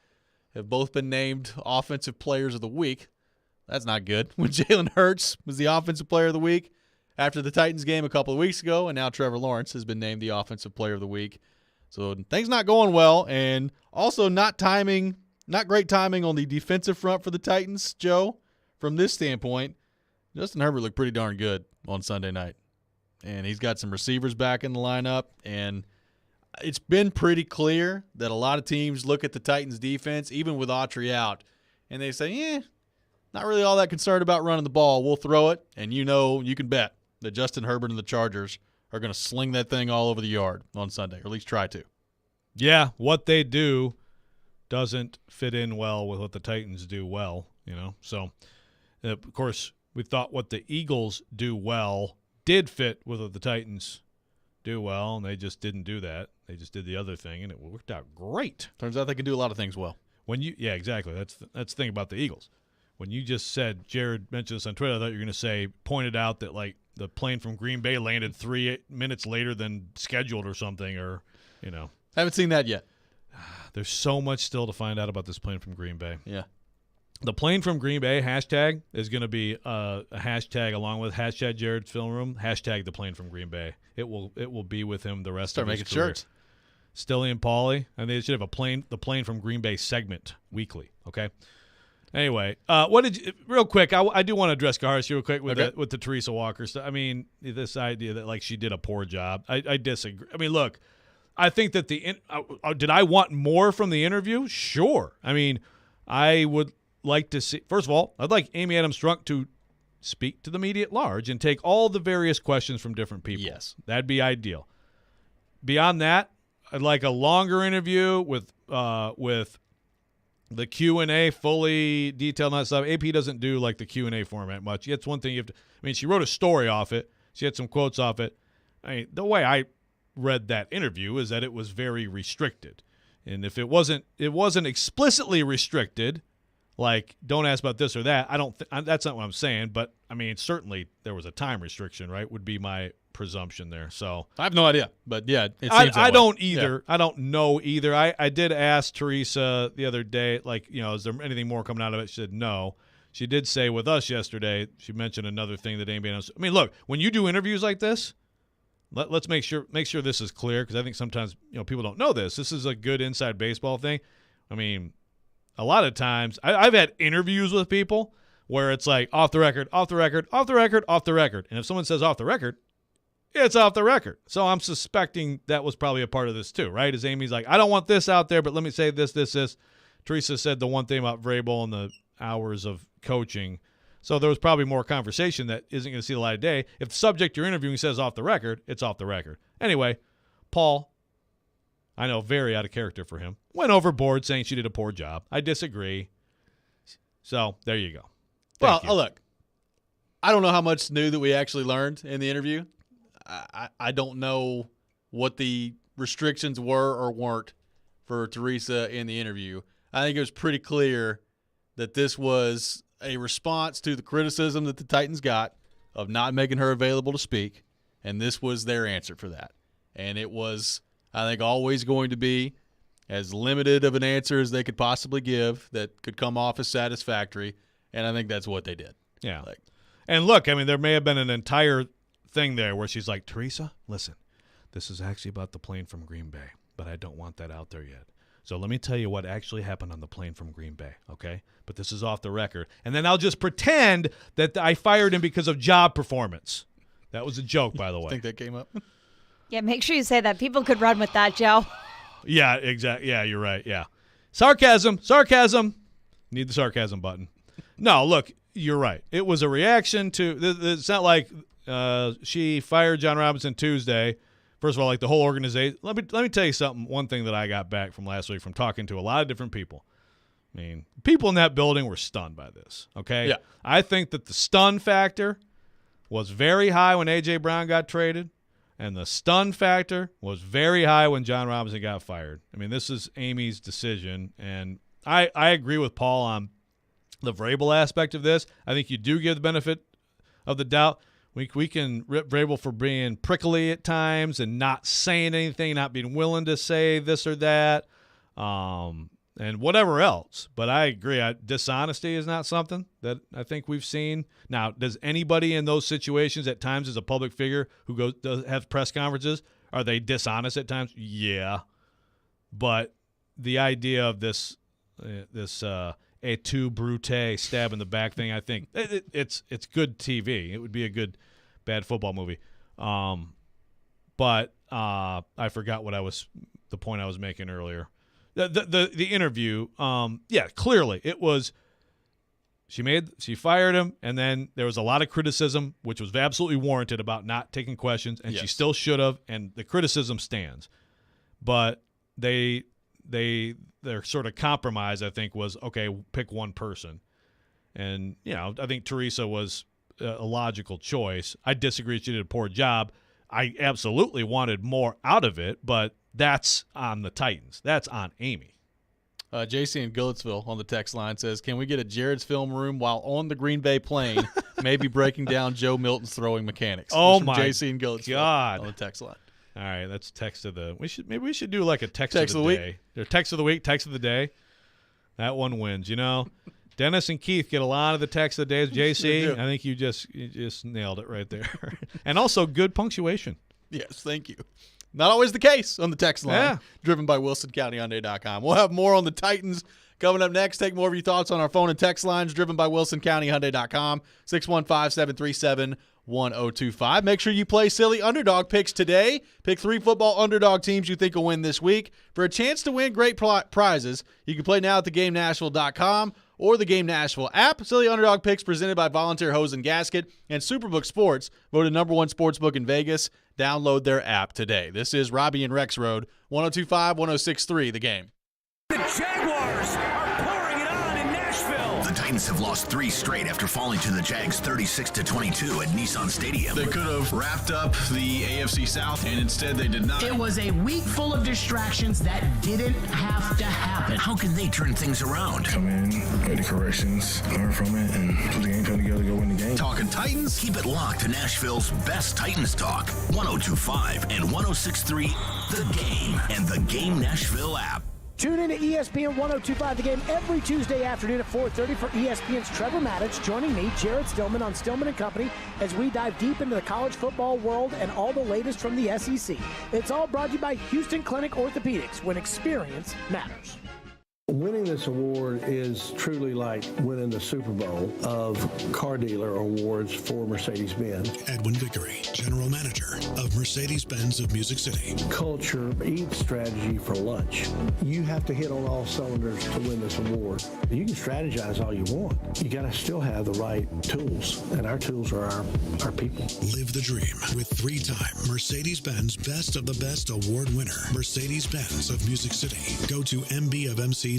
have both been named Offensive Players of the Week. That's not good. When Jalen Hurts was the Offensive Player of the Week after the Titans game a couple of weeks ago, and now Trevor Lawrence has been named the Offensive Player of the Week. So things not going well, and also not great timing on the defensive front for the Titans, Joe. From this standpoint, Justin Herbert looked pretty darn good on Sunday night. And he's got some receivers back in the lineup, and it's been pretty clear that a lot of teams look at the Titans' defense, even with Autry out, and they say, not really all that concerned about running the ball. We'll throw it, and you can bet that Justin Herbert and the Chargers are going to sling that thing all over the yard on Sunday, or at least try to.
Yeah, what they do doesn't fit in well with what the Titans do well, So, of course, we thought what the Eagles do well did fit with what the Titans do well, and they just didn't do that. They just did the other thing, and it worked out great.
Turns out they can do a lot of things well.
Yeah, exactly. That's the thing about the Eagles. When you just said, Jared mentioned this on Twitter, I thought you were going to pointed out that, the plane from Green Bay landed 3 minutes later than scheduled or something, or.
Haven't seen that yet.
There's so much still to find out about this plane from Green Bay.
Yeah.
The plane from Green Bay hashtag is going to be a hashtag along with hashtag Jared's Film Room, hashtag the plane from Green Bay. It will be with him the rest of his career.
Start making shirts.
Stilly and Pauly, and they should have the plane from Green Bay segment weekly, okay? Anyway, real quick, I do want to address Garris real quick with the Teresa Walker stuff. I mean, this idea that she did a poor job, I disagree. I mean, look, I think that did I want more from the interview? Sure. I mean, I would like to see, first of all, I'd like Amy Adams-Strunk to speak to the media at large and take all the various questions from different people.
Yes.
That'd be ideal. Beyond that, I'd like a longer interview with the Q&A fully detailed on that stuff. AP doesn't do the Q&A format much. It's one thing she wrote a story off it. She had some quotes off it. The way I read that interview is that it was very restricted. And if it wasn't explicitly restricted, don't ask about this or that, that's not what I'm saying, but certainly there was a time restriction, right? Would be my presumption there. So
I have no idea, but yeah, it seems
I
that
don't
way.
either.
Yeah.
I don't know either. I did ask Teresa the other day, like, is there anything more coming out of it? She said no. She did say with us yesterday, she mentioned another thing that anybody knows. I mean, look, when you do interviews like this, let's make sure this is clear, because I think sometimes people don't know this. This is a good inside baseball thing. I mean, a lot of times I've had interviews with people where it's like off the record, off the record, off the record, off the record. And if someone says off the record, it's off the record. So I'm suspecting that was probably a part of this too, right? As Amy's like, I don't want this out there, but let me say this. Teresa said the one thing about Vrabel and the hours of coaching. So there was probably more conversation that isn't going to see the light of day. If the subject you're interviewing says off the record, it's off the record. Anyway, Paul, I know, very out of character for him, went overboard saying she did a poor job. I disagree. So there you go. Thank you.
Look, I don't know how much new that we actually learned in the interview. I don't know what the restrictions were or weren't for Teresa in the interview. I think it was pretty clear that this was a response to the criticism that the Titans got of not making her available to speak, and this was their answer for that. And it was, I think, always going to be as limited of an answer as they could possibly give that could come off as satisfactory, and I think that's what they did.
Yeah. And look, I mean, there may have been an entire thing there where she's like, Teresa, listen, this is actually about the plane from Green Bay, but I don't want that out there yet. So let me tell you what actually happened on the plane from Green Bay, okay? But this is off the record. And then I'll just pretend that I fired him because of job performance. That was a joke, by the way.
Think that came up?
Yeah, make sure you say that. People could run with that, Joe.
Yeah, exactly. Yeah, you're right. Yeah. Sarcasm. Need the sarcasm button. No, look, you're right. It was a reaction to – it's not like she fired John Robinson Tuesday. First of all, like the whole organization. Let me tell you something. One thing that I got back from last week from talking to a lot of different people. I mean, people in that building were stunned by this. Okay.
Yeah.
I think that the stun factor was very high when A.J. Brown got traded, and the stun factor was very high when John Robinson got fired. I mean, this is Amy's decision, and I agree with Paul on the Vrabel aspect of this. I think you do give the benefit of the doubt. We can rip Vrabel for being prickly at times and not saying anything, not being willing to say this or that, and whatever else. But I agree. Dishonesty is not something that I think we've seen. Now, does anybody in those situations at times as a public figure who have press conferences, are they dishonest at times? Yeah. But the idea of this et tu brute stab in the back thing, I think it's good TV. It would be a good bad football movie. But I forgot the point I was making earlier. The interview, clearly it was she fired him, and then there was a lot of criticism, which was absolutely warranted, about not taking questions, and she still should have, and the criticism stands. But their sort of compromise, I think, was, okay, pick one person. And, I think Teresa was a logical choice. I disagree she did a poor job. I absolutely wanted more out of it, but that's on the Titans. That's on Amy.
JC in Goodlettsville on the text line says, can we get a Jared's film room while on the Green Bay plane, maybe breaking down Joe Milton's throwing mechanics?
Oh,
my JC in Goodlettsville
God.
on the text line.
All right, that's text of the. Maybe we should do like a text of the day. Or text of the week, text of the day. That one wins. Dennis and Keith get a lot of the text of the days. JC, I think you just nailed it right there. And also good punctuation.
Yes, thank you. Not always the case on the text line. Yeah. Driven by WilsonCountyHyundai.com. We'll have more on the Titans coming up next. Take more of your thoughts on our phone and text lines. Driven by WilsonCountyHyundai.com. 615-737-1025. Make sure you play Silly Underdog Picks today. Pick 3 football underdog teams you think will win this week. For a chance to win great prizes, you can play now at thegamenashville.com or the Game Nashville app. Silly Underdog Picks presented by Volunteer Hose and Gasket and Superbook Sports, voted #1 sportsbook in Vegas. Download their app today. This is Robby and Rexrode, 102.5, 106.3, The Game.
The Jaguars are pouring it on in Nashville.
The The Titans have lost 3 straight after falling to the Jags 36-22 at Nissan Stadium.
They could have wrapped up the AFC South, and instead they did not.
It was a week full of distractions that didn't have to happen.
How can they turn things around?
Come in, make the corrections, learn from it, and put the game plan together to go win the game.
Talking Titans? Keep it locked to Nashville's best Titans talk. 102.5 and 106.3 The Game and the Game Nashville app.
Tune in to ESPN 102.5 The Game every Tuesday afternoon at 4:30 for ESPN's Trevor Maddich joining me, Jared Stillman, on Stillman & Company as we dive deep into the college football world and all the latest from the SEC. It's all brought to you by Houston Clinic Orthopedics, when experience matters.
Winning this award is truly like winning the Super Bowl of car dealer awards for Mercedes-Benz.
Edwin Vickery, General Manager of Mercedes-Benz of Music City.
Culture eats strategy for lunch. You have to hit on all cylinders to win this award. You can strategize all you want. You got to still have the right tools, and our tools are our people.
Live the dream with 3-time Mercedes-Benz Best of the Best Award winner, Mercedes-Benz of Music City. Go to mbofmc.com.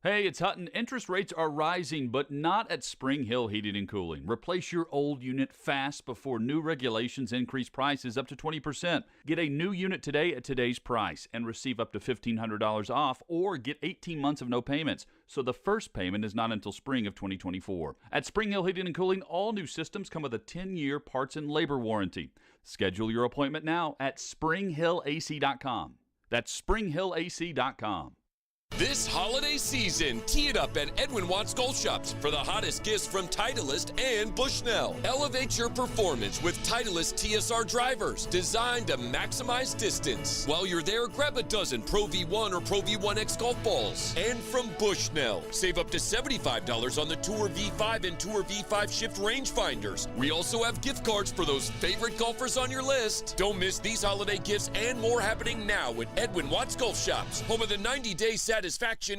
Hey, it's Hutton. Interest rates are rising, but not at Spring Hill Heating and Cooling. Replace your old unit fast before new regulations increase prices up to 20%. Get a new unit today at today's price and receive up to $1,500 off, or get 18 months of no payments, so the first payment is not until spring of 2024. At Spring Hill Heating and Cooling, all new systems come with a 10-year parts and labor warranty. Schedule your appointment now at springhillac.com. That's springhillac.com.
This holiday season, tee it up at Edwin Watts Golf Shops for the hottest gifts from Titleist and Bushnell. Elevate your performance with Titleist TSR drivers designed to maximize distance. While you're there, grab a dozen Pro V1 or Pro V1X golf balls. And from Bushnell, save up to $75 on the Tour V5 and Tour V5 Shift rangefinders. We also have gift cards for those favorite golfers on your list. Don't miss these holiday gifts and more happening now at Edwin Watts Golf Shops, home of the 90-day satisfaction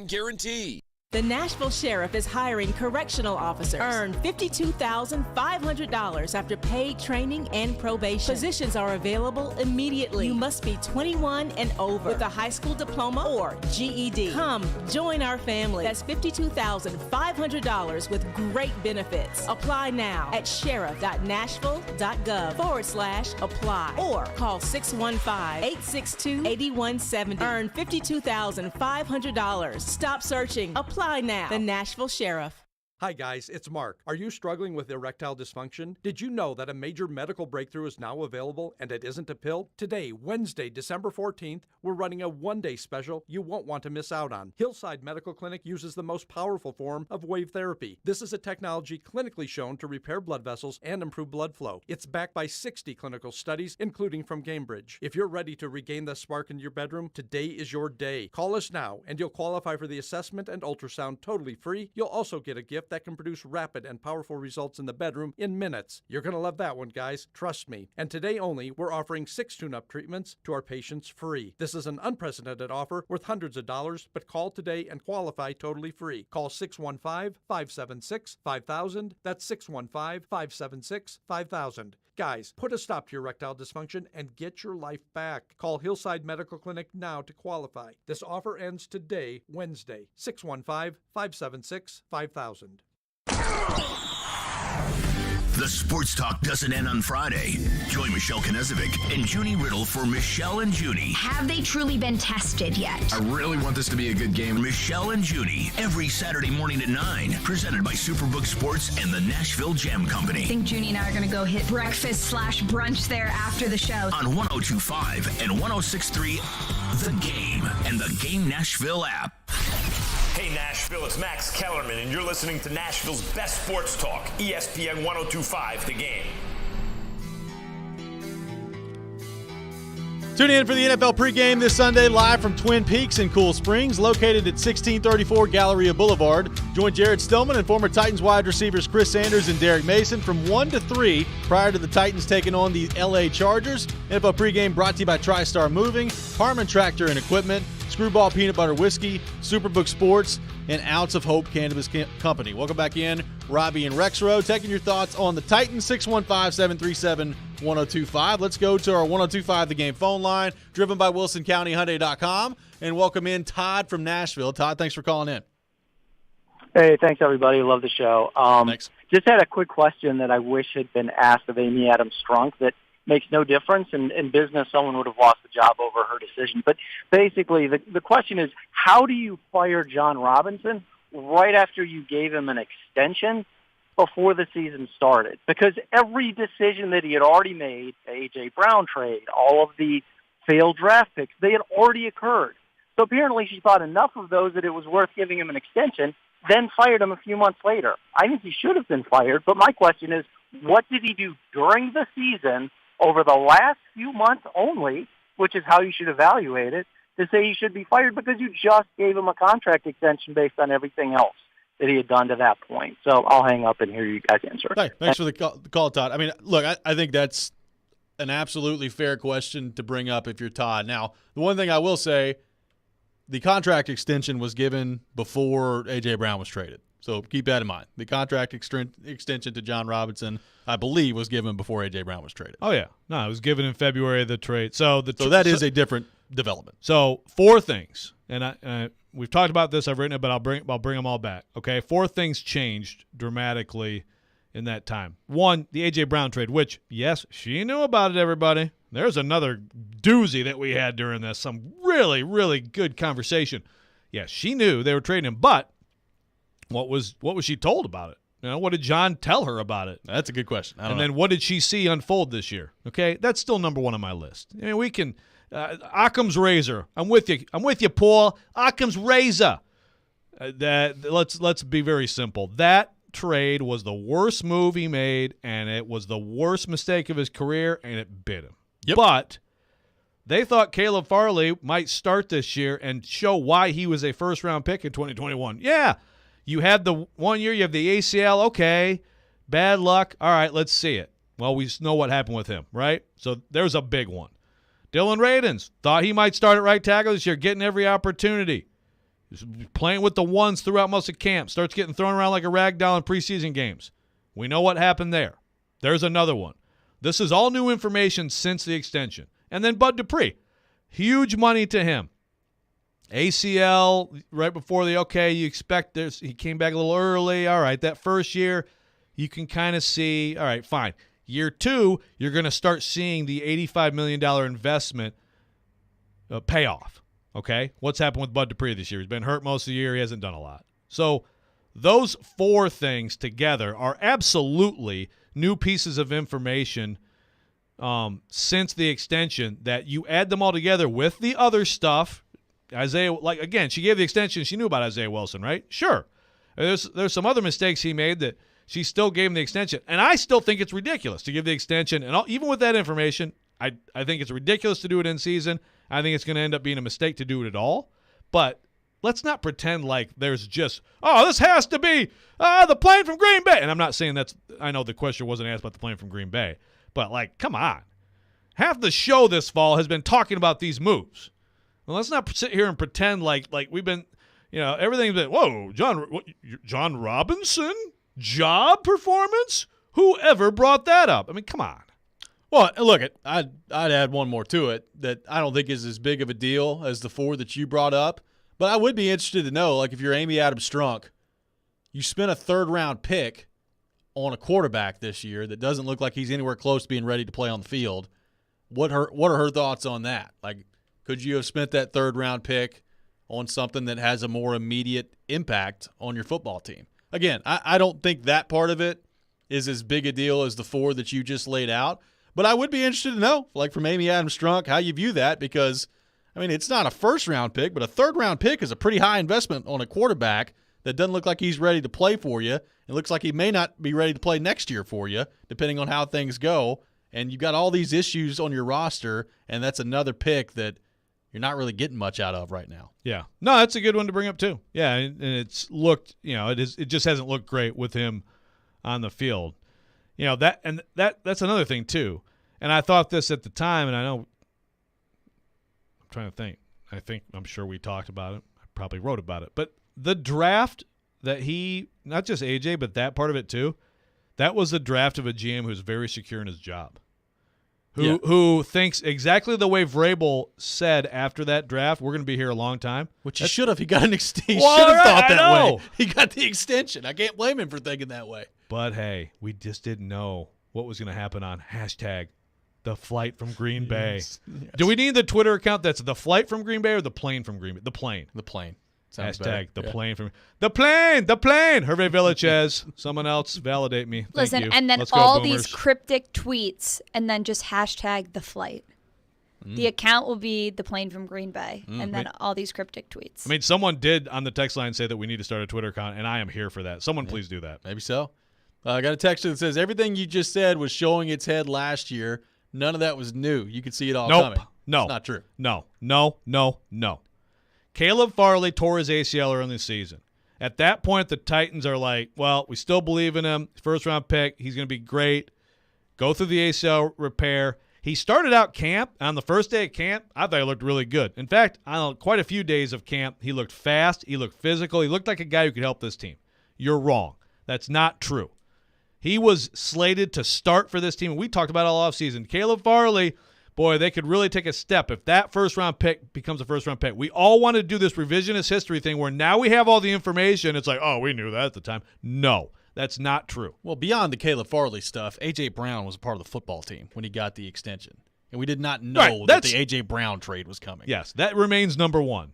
guarantee.
The Nashville Sheriff is hiring correctional officers. Earn $52,500 after paid training and probation. Positions are available immediately. You must be 21 and over with a high school diploma or GED. Come, join our family. That's $52,500 with great benefits. Apply now at sheriff.nashville.gov/apply or call 615-862-8170. Earn $52,500. Stop searching. Apply now. The Nashville Sheriff.
Hi guys, it's Mark. Are you struggling with erectile dysfunction? Did you know that a major medical breakthrough is now available and it isn't a pill? Today, Wednesday, December 14th, we're running a one-day special you won't want to miss out on. Hillside Medical Clinic uses the most powerful form of wave therapy. This is a technology clinically shown to repair blood vessels and improve blood flow. It's backed by 60 clinical studies, including from Cambridge. If you're ready to regain the spark in your bedroom, today is your day. Call us now and you'll qualify for the assessment and ultrasound totally free. You'll also get a gift that can produce rapid and powerful results in the bedroom in minutes. You're going to love that one, guys. Trust me. And today only, we're offering 6 tune-up treatments to our patients free. This is an unprecedented offer worth hundreds of dollars, but call today and qualify totally free. Call 615-576-5000. That's 615-576-5000. Guys, put a stop to your erectile dysfunction and get your life back. Call Hillside Medical Clinic now to qualify. This offer ends today, Wednesday, 615-576-5000.
The Sports Talk doesn't end on Friday. Join Michelle Knezovic and Junie Riddle for Michelle and Junie.
Have they truly been tested yet?
I really want this to be a good game. Michelle and Junie, every Saturday morning at 9. Presented by Superbook Sports and the Nashville Jam Company.
I think Junie and I are going to go hit breakfast/brunch there after the show.
On 102.5 and 106.3 The Game and the Game Nashville app.
Hey Nashville, it's Max Kellerman, and you're listening to Nashville's best sports talk, ESPN 102.5 The Game.
Tune in for the NFL pregame this Sunday, live from Twin Peaks in Cool Springs, located at 1634 Galleria Boulevard. Join Jared Stillman and former Titans wide receivers Chris Sanders and Derek Mason from 1 to 3 prior to the Titans taking on the LA Chargers. NFL pregame brought to you by TriStar Moving, Harmon Tractor and Equipment, Screwball Peanut Butter Whiskey, Superbook Sports, and Ounce of Hope Cannabis Company. Welcome back in, Robby and Rexrode, taking your thoughts on the Titans, 615-737-1025. Let's go to our 1025 The Game phone line, driven by WilsonCountyHyundai.com, and welcome in Todd from Nashville. Todd, thanks for calling in.
Hey, thanks, everybody. Love the show.
Thanks.
Just had a quick question that I wish had been asked of Amy Adams Strunk that makes no difference. In business, someone would have lost the job over her decision. But basically, the question is, how do you fire John Robinson right after you gave him an extension before the season started? Because every decision that he had already made, the A.J. Brown trade, all of the failed draft picks, they had already occurred. So apparently she thought enough of those that it was worth giving him an extension, then fired him a few months later. I think he should have been fired, but my question is, what did he do during the season over the last few months only, which is how you should evaluate it, to say he should be fired because you just gave him a contract extension based on everything else that he had done to that point? So I'll hang up and hear you guys answer.
Hey, thanks for the call, Todd. I mean, look, I think that's an absolutely fair question to bring up if you're Todd. Now, the one thing I will say, the contract extension was given before A.J. Brown was traded. So keep that in mind. The contract extension to John Robinson, I believe, was given before A.J. Brown was traded.
Oh, yeah. No, it was given in February of the trade. So
that is a different development.
So 4 things, and we've talked about this. I've written it, but I'll bring them all back. Okay, 4 things changed dramatically in that time. 1, the A.J. Brown trade, which, yes, she knew about it, everybody. There's another doozy that we had during this, some really, really good conversation. Yes, she knew they were trading him, but what was she told about it? You know, what did John tell her about it?
That's a good question.
And then what did she see unfold this year? Okay, that's still number 1 on my list. I mean, we can Occam's razor. I'm with you, Paul. Occam's razor. Let's be very simple. That trade was the worst move he made, and it was the worst mistake of his career, and it bit him.
Yep.
But they thought Caleb Farley might start this year and show why he was a first-round pick in 2021. Yeah, you had the 1 year, you have the ACL, okay, bad luck. All right, let's see it. Well, we know what happened with him, right? So there's a big one. Dylan Radins thought he might start at right tackle this year, getting every opportunity. He's playing with the ones throughout most of camp, starts getting thrown around like a rag doll in preseason games. We know what happened there. There's another one. This is all new information since the extension. And then Bud Dupree, huge money to him. ACL right before you expect this. He came back a little early. All right, that first year, you can kind of see, all right, fine. Year 2, you're going to start seeing the $85 million investment pay off. Okay? What's happened with Bud Dupree this year? He's been hurt most of the year. He hasn't done a lot. So those 4 things together are absolutely new pieces of information since the extension that you add them all together with the other stuff. Isaiah, again, she gave the extension. She knew about Isaiah Wilson, right? Sure. There's some other mistakes he made that she still gave him the extension. And I still think it's ridiculous to give the extension. And even with that information, I think it's ridiculous to do it in season. I think it's going to end up being a mistake to do it at all. But let's not pretend like there's just, this has to be the plane from Green Bay. And I'm not saying I know the question wasn't asked about the plane from Green Bay. But, come on. Half the show this fall has been talking about these moves. Well, let's not sit here and pretend like we've been, everything's been, whoa, John Robinson? Job performance? Whoever brought that up? I mean, come on.
Well, look, I'd add one more to it that I don't think is as big of a deal as the 4 that you brought up. But I would be interested to know, if you're Amy Adams Strunk, you spent a 3rd-round pick on a quarterback this year that doesn't look like he's anywhere close to being ready to play on the field. What are her thoughts on that? Could you have spent that 3rd-round pick on something that has a more immediate impact on your football team? Again, I don't think that part of it is as big a deal as the 4 that you just laid out. But I would be interested to know, from Amy Adams Strunk, how you view that because, it's not a 1st-round pick, but a 3rd-round pick is a pretty high investment on a quarterback that doesn't look like he's ready to play for you. It looks like he may not be ready to play next year for you, depending on how things go. And you've got all these issues on your roster, and that's another pick that you're not really getting much out of right now.
Yeah. No, that's a good one to bring up too. Yeah, and it's looked, it just hasn't looked great with him on the field. That's another thing too. And I thought this at the time, and I'm trying to think. I'm sure we talked about it. I probably wrote about it. But the draft that not just AJ, but that part of it too, that was the draft of a GM who's very secure in his job. who thinks exactly the way Vrabel said after that draft, we're going to be here a long time.
Which he should have. He got an extension. He should have thought that way. He got the extension. I can't blame him for thinking that way.
But, hey, we just didn't know what was going to happen on #the flight from Green Bay.
Yes.
Do we need the Twitter account that's the flight from Green Bay or the plane from Green Bay? The plane.
The plane.
#
Sounds better.
the plane from the plane. Hervé Villachez. Someone else validate me. Thank
Listen,
you.
and then
Let's go,
all
Boomers.
these cryptic tweets, and then just #the flight. The account will be the plane from Green Bay, and then all these cryptic tweets.
I mean, someone did on the text line say that we need to start a Twitter account, and I am here for that. Someone please do that.
Maybe so. I got a text that says, everything you just said was showing its head last year. None of that was new. You could see it all coming.
No.
It's not true.
No. Caleb Farley tore his ACL early in the season. At that point, the Titans are like, well, we still believe in him. First-round pick. He's going to be great. Go through the ACL repair. He started out camp. On the first day of camp, I thought he looked really good. In fact, on quite a few days of camp, he looked fast. He looked physical. He looked like a guy who could help this team. You're wrong. That's not true. He was slated to start for this team. We talked about it all offseason. Caleb Farley, boy, they could really take a step if that first-round pick becomes a first-round pick. We all want to do this revisionist history thing where now we have all the information. It's like, oh, we knew that at the time. No, that's not true.
Well, beyond the Caleb Farley stuff, A.J. Brown was a part of the football team when he got the extension. And we did not know that the A.J. Brown trade was coming.
Yes, that remains number one.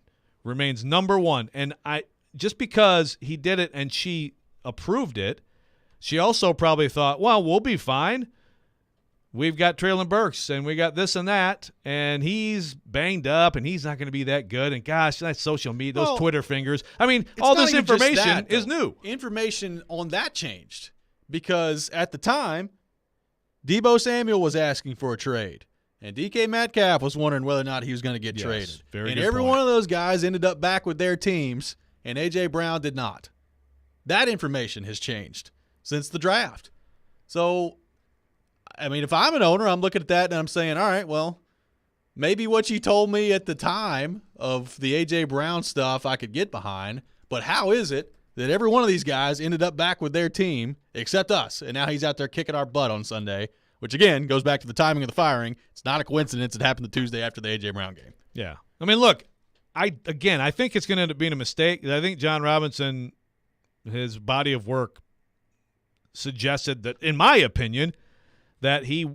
And just because he did it and she approved it, she also probably thought, well, we'll be fine. We've got Treylon Burks, and we got this and that, and he's banged up, and he's not going to be that good. And, gosh, that social media, those Twitter fingers. I mean, all this information is new.
Information on that changed because at the time, Deebo Samuel was asking for a trade, and DK Metcalf was wondering whether or not he was going to get traded. And every one of those guys ended up back with their teams, and A.J. Brown did not. That information has changed since the draft. So, I mean, if I'm an owner, I'm looking at that and I'm saying, all right, well, maybe what you told me at the time of the A.J. Brown stuff I could get behind, but how is it that every one of these guys ended up back with their team except us, and now he's out there kicking our butt on Sunday, which, again, goes back to the timing of the firing. It's not a coincidence it happened the Tuesday after the A.J. Brown game.
Yeah. I mean, look, I think it's going to end up being a mistake. I think John Robinson, his body of work, suggested that, in my opinion, that he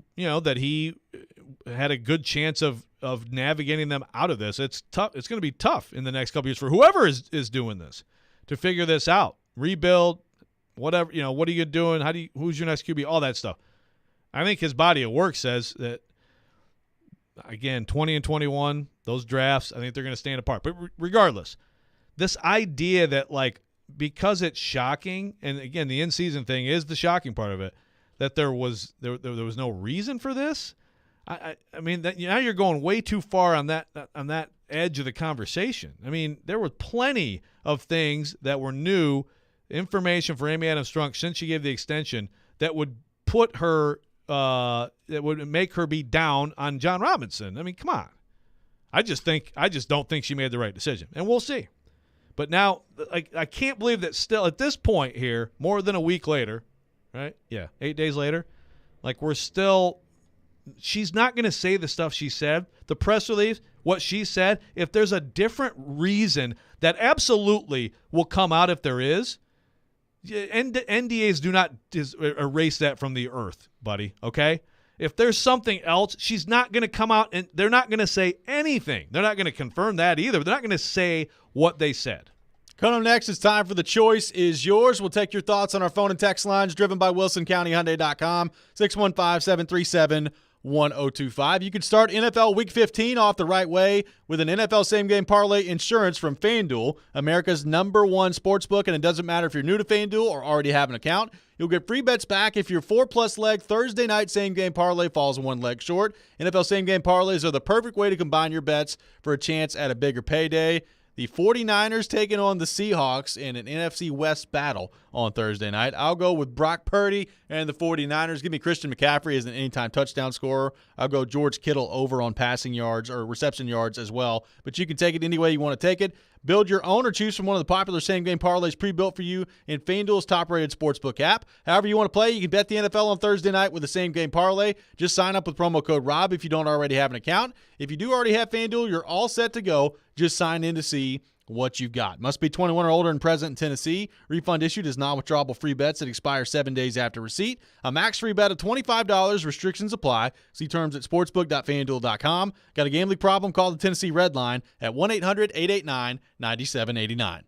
had a good chance of navigating them out of this. It's tough. It's going to be tough in the next couple years for whoever is doing this to figure this out, rebuild, whatever. What are you doing? Who's your next QB? All that stuff. I think his body of work says that, again, 20 and 21, those drafts, I think they're going to stand apart. But regardless, this idea that, like, because it's shocking, and again, the in-season thing is the shocking part of it, that there was no reason for this. I mean, now you're going way too far on that edge of the conversation. I mean, there were plenty of things that were new information for Amy Adams-Strunk since she gave the extension that would put her that would make her be down on John Robinson. I mean, come on. I just don't think she made the right decision, and we'll see. But now, I can't believe that still at this point here, more than a week later, right? Yeah, 8 days later, like she's not going to say the stuff she said. The press release, what she said, if there's a different reason that absolutely will come out if there is, NDAs do not erase that from the earth, buddy, okay? If there's something else, she's not going to come out and they're not going to say anything. They're not going to confirm that either. But they're not going to say what they said.
Coming up next, it's time for The Choice is Yours. We'll take your thoughts on our phone and text lines driven by WilsonCountyHyundai.com, 615-737-1025. You can start NFL Week 15 off the right way with an NFL same-game parlay insurance from FanDuel, America's #1 sportsbook, and it doesn't matter if you're new to FanDuel or already have an account. You'll get free bets back if your 4+ leg Thursday night same-game parlay falls one leg short. NFL same-game parlays are the perfect way to combine your bets for a chance at a bigger payday. The 49ers taking on the Seahawks in an NFC West battle on Thursday night. I'll go with Brock Purdy and the 49ers. Give me Christian McCaffrey as an anytime touchdown scorer. I'll go George Kittle over on passing yards or reception yards as well. But you can take it any way you want to take it. Build your own or choose from one of the popular same-game parlays pre-built for you in FanDuel's top-rated sportsbook app. However you want to play, you can bet the NFL on Thursday night with the same-game parlay. Just sign up with promo code ROB if you don't already have an account. If you do already have FanDuel, you're all set to go. Just sign in to see what you've got. Must be 21 or older and present in Tennessee. Refund issued as non-withdrawable free bets that expire 7 days after receipt. A max free bet of $25. Restrictions apply. See terms at sportsbook.fanduel.com. Got a gambling problem? Call the Tennessee Red Line at 1-800-889-9789.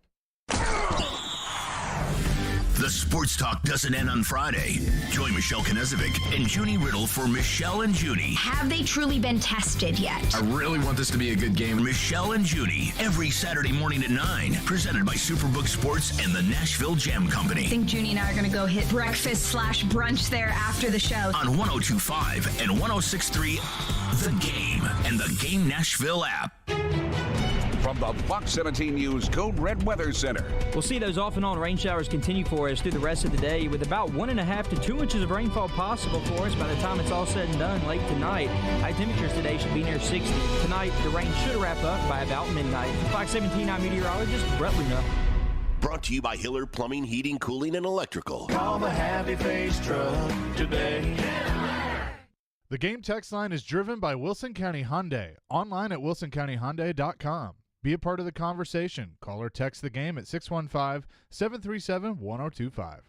The Sports Talk doesn't end on Friday. Join Michelle Knezovic and Junie Riddle for Michelle and Junie.
Have they truly been tested yet?
I really want this to be a good game. Michelle and Junie, every Saturday morning at 9. Presented by Superbook Sports and the Nashville Gem Company.
I think Junie and I are going to go hit breakfast/brunch there after the show.
On 102.5 and 106.3, The Game and the Game Nashville app.
From the Fox 17 News Code Red Weather Center.
We'll see those off and on rain showers continue for us through the rest of the day, with about 1.5 to 2 inches of rainfall possible for us by the time it's all said and done late tonight. High temperatures today should be near 60. Tonight, the rain should wrap up by about midnight. Fox 17, I'm meteorologist Brett Luna.
Brought to you by Hiller Plumbing, Heating, Cooling, and Electrical.
Call the Happy Face Truck today.
The Game text line is driven by Wilson County Hyundai. Online at wilsoncountyhyundai.com. Be a part of the conversation. Call or text the Game at 615-737-1025.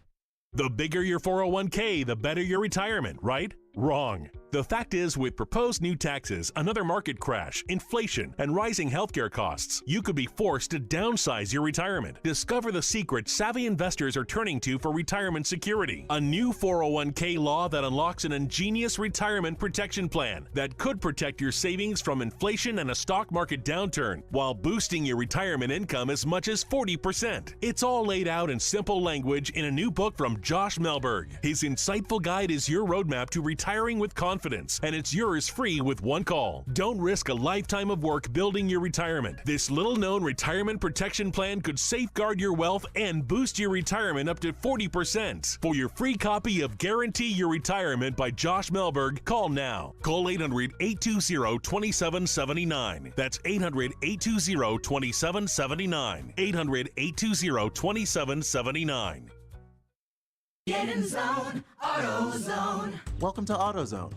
The bigger your 401k, the better your retirement, right? Wrong. The fact is, with proposed new taxes, another market crash, inflation, and rising healthcare costs, you could be forced to downsize your retirement. Discover the secret savvy investors are turning to for retirement security. A new 401k law that unlocks an ingenious retirement protection plan that could protect your savings from inflation and a stock market downturn while boosting your retirement income as much as 40%. It's all laid out in simple language in a new book from Josh Melberg. His insightful guide is your roadmap to retiring with confidence, and it's yours free with one call. Don't risk a lifetime of work building your retirement. This little-known retirement protection plan could safeguard your wealth and boost your retirement up to 40%. For your free copy of Guarantee Your Retirement by Josh Melberg, call now. Call 800-820-2779. That's 800-820-2779. 800-820-2779.
Get in zone, AutoZone.
Welcome to AutoZone.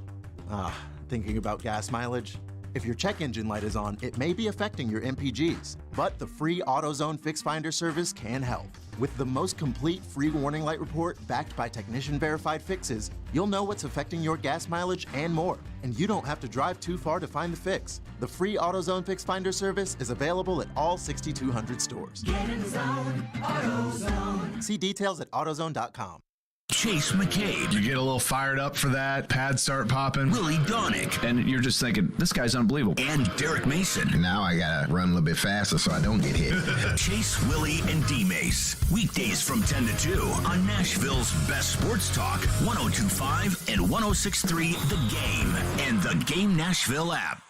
Thinking about gas mileage? If your check engine light is on, it may be affecting your MPGs, but the free AutoZone Fix Finder service can help. With the most complete free warning light report backed by technician-verified fixes, you'll know what's affecting your gas mileage and more, and you don't have to drive too far to find the fix. The free AutoZone Fix Finder service is available at all 6,200 stores.
Get in zone, AutoZone.
See details at AutoZone.com.
Chase McCade.
You get a little fired up for that, pads start popping.
Willie Donick.
And you're just thinking, this guy's unbelievable.
And Derek Mason.
Now I got to run a little bit faster so I don't get hit.
Chase, Willie, and D-Mace. Weekdays from 10 to 2 on Nashville's best sports talk, 102.5 and 106.3 The Game and the Game Nashville app.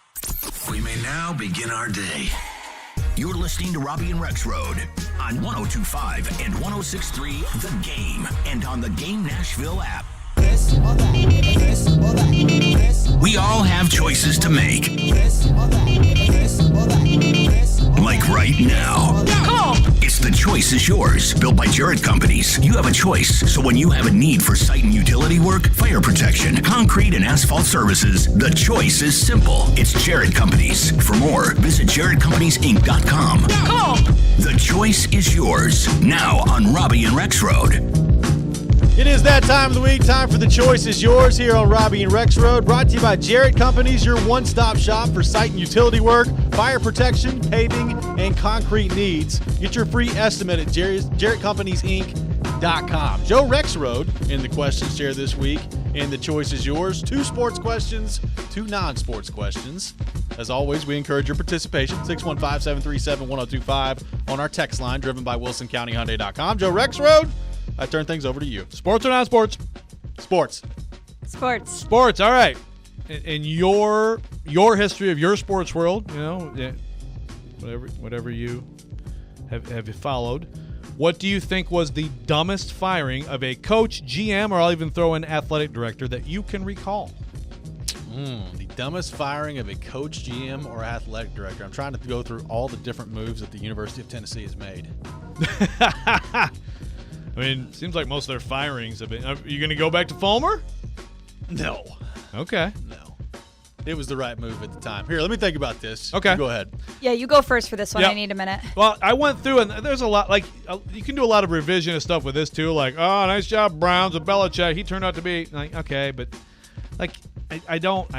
We may now begin our day. You're listening to Robby and Rexrode on 102.5 and 106.3 The Game and on the Game Nashville app. We all have choices to make. Like right now. It's The Choice Is Yours, built by Jarrett Companies. You have a choice, so when you have a need for site and utility work, fire protection, concrete, and asphalt services, the choice is simple. It's Jarrett Companies. For more, visit JarrettCompaniesInc.com. The choice is yours. Now on Robby and Rexrode.
It is that time of the week. Time for The Choice Is Yours here on Robby and Rexrode. Brought to you by Jarrett Companies, your one-stop shop for site and utility work, fire protection, paving, and concrete needs. Get your free estimate at JarrettCompaniesInc.com. Joe Rexrode in the questions chair this week, and The Choice Is Yours. 2 sports questions, 2 non-sports questions. As always, we encourage your participation. 615-737-1025 on our text line, driven by WilsonCountyHyundai.com. Joe Rexrode, I turn things over to you.
Sports or non-sports?
Sports.
Sports.
Sports. All right. In your history of your sports world, you know, whatever you have followed, what do you think was the dumbest firing of a coach, GM, or I'll even throw in athletic director that you can recall?
The dumbest firing of a coach, GM, or athletic director. I'm trying to go through all the different moves that the University of Tennessee has made.
I mean, seems like most of their firings have been. Are you going to go back to Fulmer?
No.
Okay.
No. It was the right move at the time. Here, let me think about this.
Okay.
You go ahead.
Yeah, you go first for this one.
Yep.
I need a minute.
Well, I went through, and there's a lot. Like, you can do a lot of revisionist stuff with this, too. Like, oh, nice job, Browns, with Belichick. He turned out to be, like, okay, but, like, I don't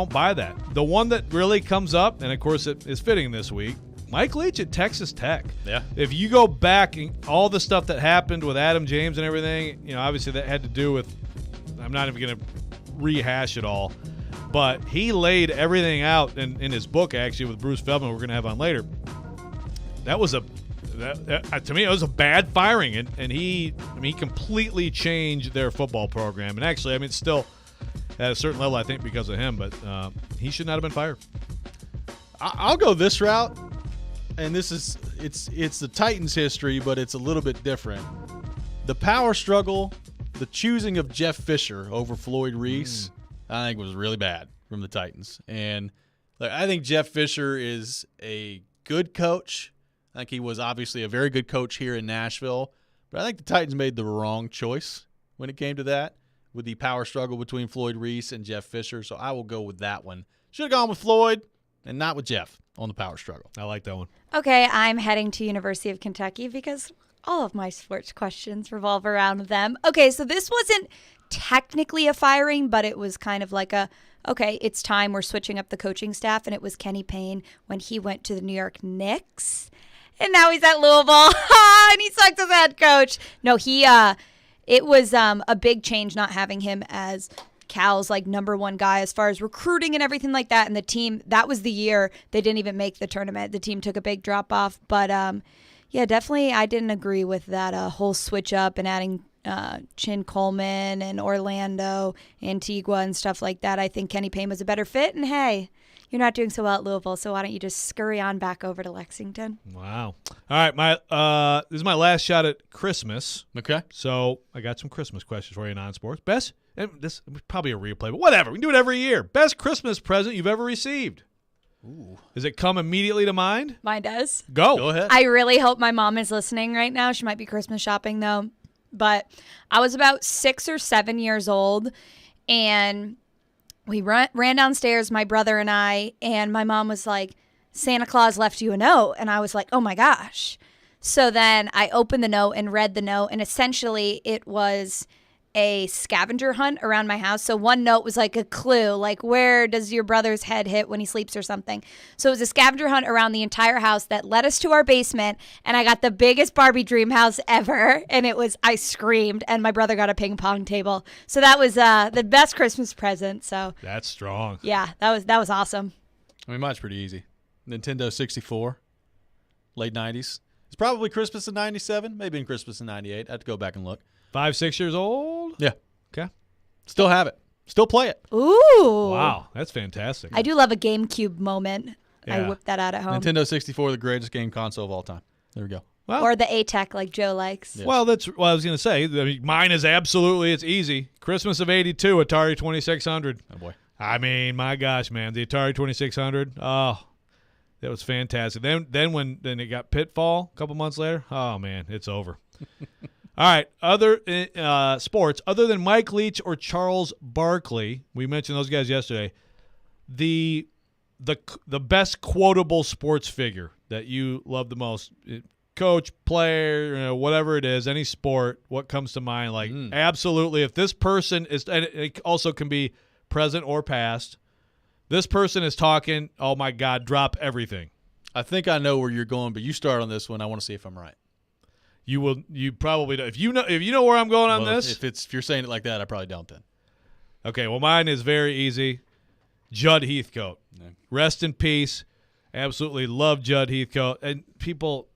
buy that. The one that really comes up, and, of course, it is fitting this week, Mike Leach at Texas Tech.
Yeah.
If you go back and all the stuff that happened with Adam James and everything, you know, obviously that had to do with, I'm not even going to rehash it all, but he laid everything out in his book, actually, with Bruce Feldman, we're going to have on later. That was to me, it was a bad firing, and he completely changed their football program. And actually, I mean, still at a certain level, I think, because of him, but he should not have been fired.
I'll go this route, and it's the Titans' history, but it's a little bit different. The power struggle, the choosing of Jeff Fisher over Floyd Reese, I think was really bad from the Titans. And I think Jeff Fisher is a good coach. I think he was obviously a very good coach here in Nashville, but I think the Titans made the wrong choice when it came to that with the power struggle between Floyd Reese and Jeff Fisher. So I will go with that one. Should have gone with Floyd and not with Jeff on the power struggle.
I like that one.
Okay, I'm heading to University of Kentucky because all of my sports questions revolve around them. Okay, so this wasn't technically a firing, but it was kind of like okay, it's time, we're switching up the coaching staff, and it was Kenny Payne when he went to the New York Knicks, and now he's at Louisville, and he sucks as head coach. No, it was a big change not having him as Cal's like number one guy as far as recruiting and everything like that, and the team, that was the year they didn't even make the tournament. The team took a big drop off, but yeah, definitely I didn't agree with that whole switch up and adding Chin Coleman and Orlando, Antigua and stuff like that. I think Kenny Payne was a better fit, and hey, you're not doing so well at Louisville, so why don't you just scurry on back over to Lexington?
Wow. All right, this is my last shot at Christmas.
Okay.
So I got some Christmas questions for you, non-sports. Best, and this is probably a replay, but whatever. We can do it every year. Best Christmas present you've ever received.
Ooh.
Does it come immediately to mind?
Mine does.
Go
ahead.
I really hope my mom is listening right now. She might be Christmas shopping, though. But I was about 6 or 7 years old, and we ran downstairs, my brother and I, and my mom was like, Santa Claus left you a note. And I was like, oh my gosh. So then I opened the note and read the note, and essentially it was a scavenger hunt around my house. So one note was like a clue, like where does your brother's head hit when he sleeps or something. So it was a scavenger hunt around the entire house that led us to our basement, and I got the biggest Barbie dream house ever, and I screamed, and my brother got a ping pong table. So that was the best Christmas present. So
that's strong.
Yeah, that was awesome.
I mean, mine's pretty easy. Nintendo 64, late 90s. It's probably Christmas in 97, maybe in Christmas in 98. I have to go back and look.
5, 6 years old?
Yeah.
Okay.
Still have it. Still play it.
Ooh.
Wow, that's fantastic.
I do love a GameCube moment.
Yeah.
I whipped that out at home.
Nintendo 64, the greatest game console of all time. There we go.
Well,
or the A-Tech like Joe likes.
Yes.
Well, that's what I was going to say. I mean, mine is absolutely, it's easy. Christmas of 82, Atari 2600.
Oh, boy.
I mean, my gosh, man. The Atari 2600, oh, that was fantastic. Then when it got Pitfall a couple months later, oh, man, it's over. All right, other sports, other than Mike Leach or Charles Barkley, we mentioned those guys yesterday, the best quotable sports figure that you love the most, coach, player, whatever it is, any sport, what comes to mind? Like, absolutely, if this person is, and it also can be present or past, this person is talking, oh, my God, drop everything.
I think I know where you're going, but you start on this one. I want to see if I'm right.
You probably don't. If you know where I'm going on this.
If you're saying it like that, I probably don't then.
Okay, well, mine is very easy. Judd Heathcote.
Yeah.
Rest in peace. Absolutely love Judd Heathcote. And people,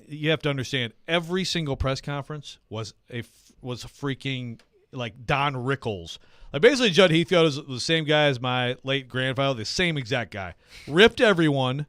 you have to understand, every single press conference was a freaking like Don Rickles. Like basically, Judd Heathcote is the same guy as my late grandfather, the same exact guy. Ripped everyone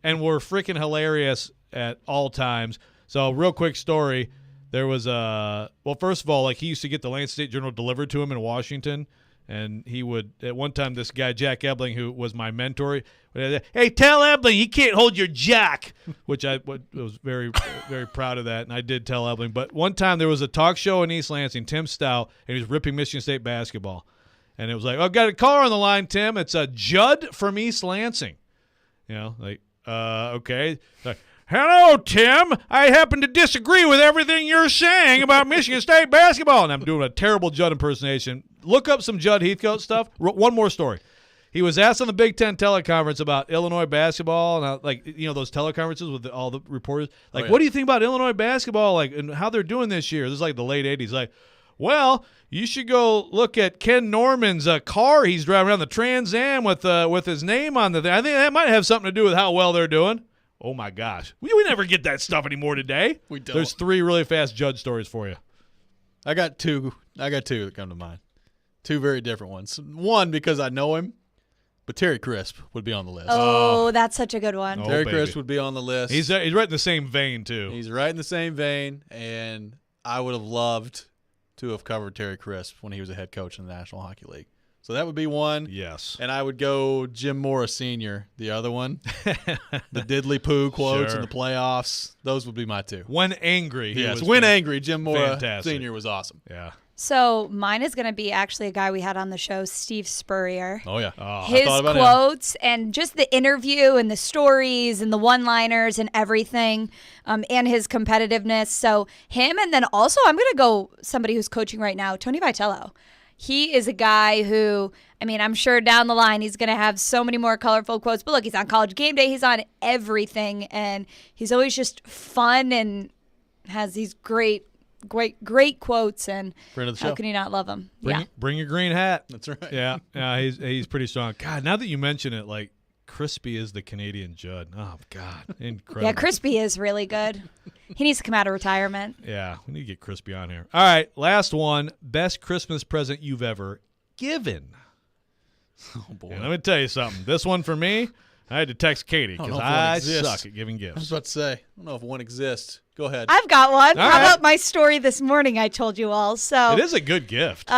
and were freaking hilarious at all times. So, real quick story. There was well, first of all, like he used to get the Lansing State Journal delivered to him in Washington, And he would, at one time, this guy, Jack Ebling, who was my mentor, hey, tell Ebling he can't hold your jack, which I was very, very proud of that. And I did tell Ebling. But one time there was a talk show in East Lansing, Tim Stout, and he was ripping Michigan State basketball. And it was like, I've got a caller on the line, Tim. It's a Judd from East Lansing. Okay. Like, hello, Tim. I happen to disagree with everything you're saying about Michigan State basketball. And I'm doing a terrible Judd impersonation. Look up some Judd Heathcote stuff. One more story. He was asked on the Big Ten teleconference about Illinois basketball, and those teleconferences with all the reporters. Like, what do you think about Illinois basketball, and how they're doing this year? This is like the late 80s. Like, well, you should go look at Ken Norman's car he's driving around the Trans Am with his name on the thing. I think that might have something to do with how well they're doing. Oh, my gosh. We never get that stuff anymore today.
We don't.
There's 3 really fast Judd stories for you.
I got two that come to mind. 2 very different ones. One, because I know him, but Terry Crisp would be on the list.
Oh, that's such a good one.
Terry Crisp would be on the list.
He's right in the same vein, too.
He's right in the same vein, and I would have loved to have covered Terry Crisp when he was a head coach in the National Hockey League. So that would be one.
Yes.
And I would go Jim Morris Sr., the other one. The diddly poo quotes in the playoffs. Those would be my 2.
When angry.
Yes, when angry, Jim Morris Sr. was awesome.
Yeah.
So mine is going to be actually a guy we had on the show, Steve Spurrier.
Oh, yeah.
His quotes and just the interview and the stories and the one-liners and everything, and his competitiveness. So him, and then also I'm going to go somebody who's coaching right now, Tony Vitello. He is a guy who, I'm sure down the line he's going to have so many more colorful quotes. But look, he's on College Game Day. He's on everything. And he's always just fun and has these great quotes. And how can you not love him?
Bring your green hat.
That's right.
Yeah, he's pretty strong. God, now that you mention it, like, Crispy is the Canadian Judd. Oh, God. Incredible.
Yeah, Crispy is really good. He needs to come out of retirement.
Yeah, we need to get Crispy on here. All right, last one. Best Christmas present you've ever given.
Oh, boy.
And let me tell you something. This one for me, I had to text Katie because I suck at giving gifts.
I was about to say, I don't know if one exists. Go ahead.
I've got one. How about my story this morning I told you all? So
it is a good gift.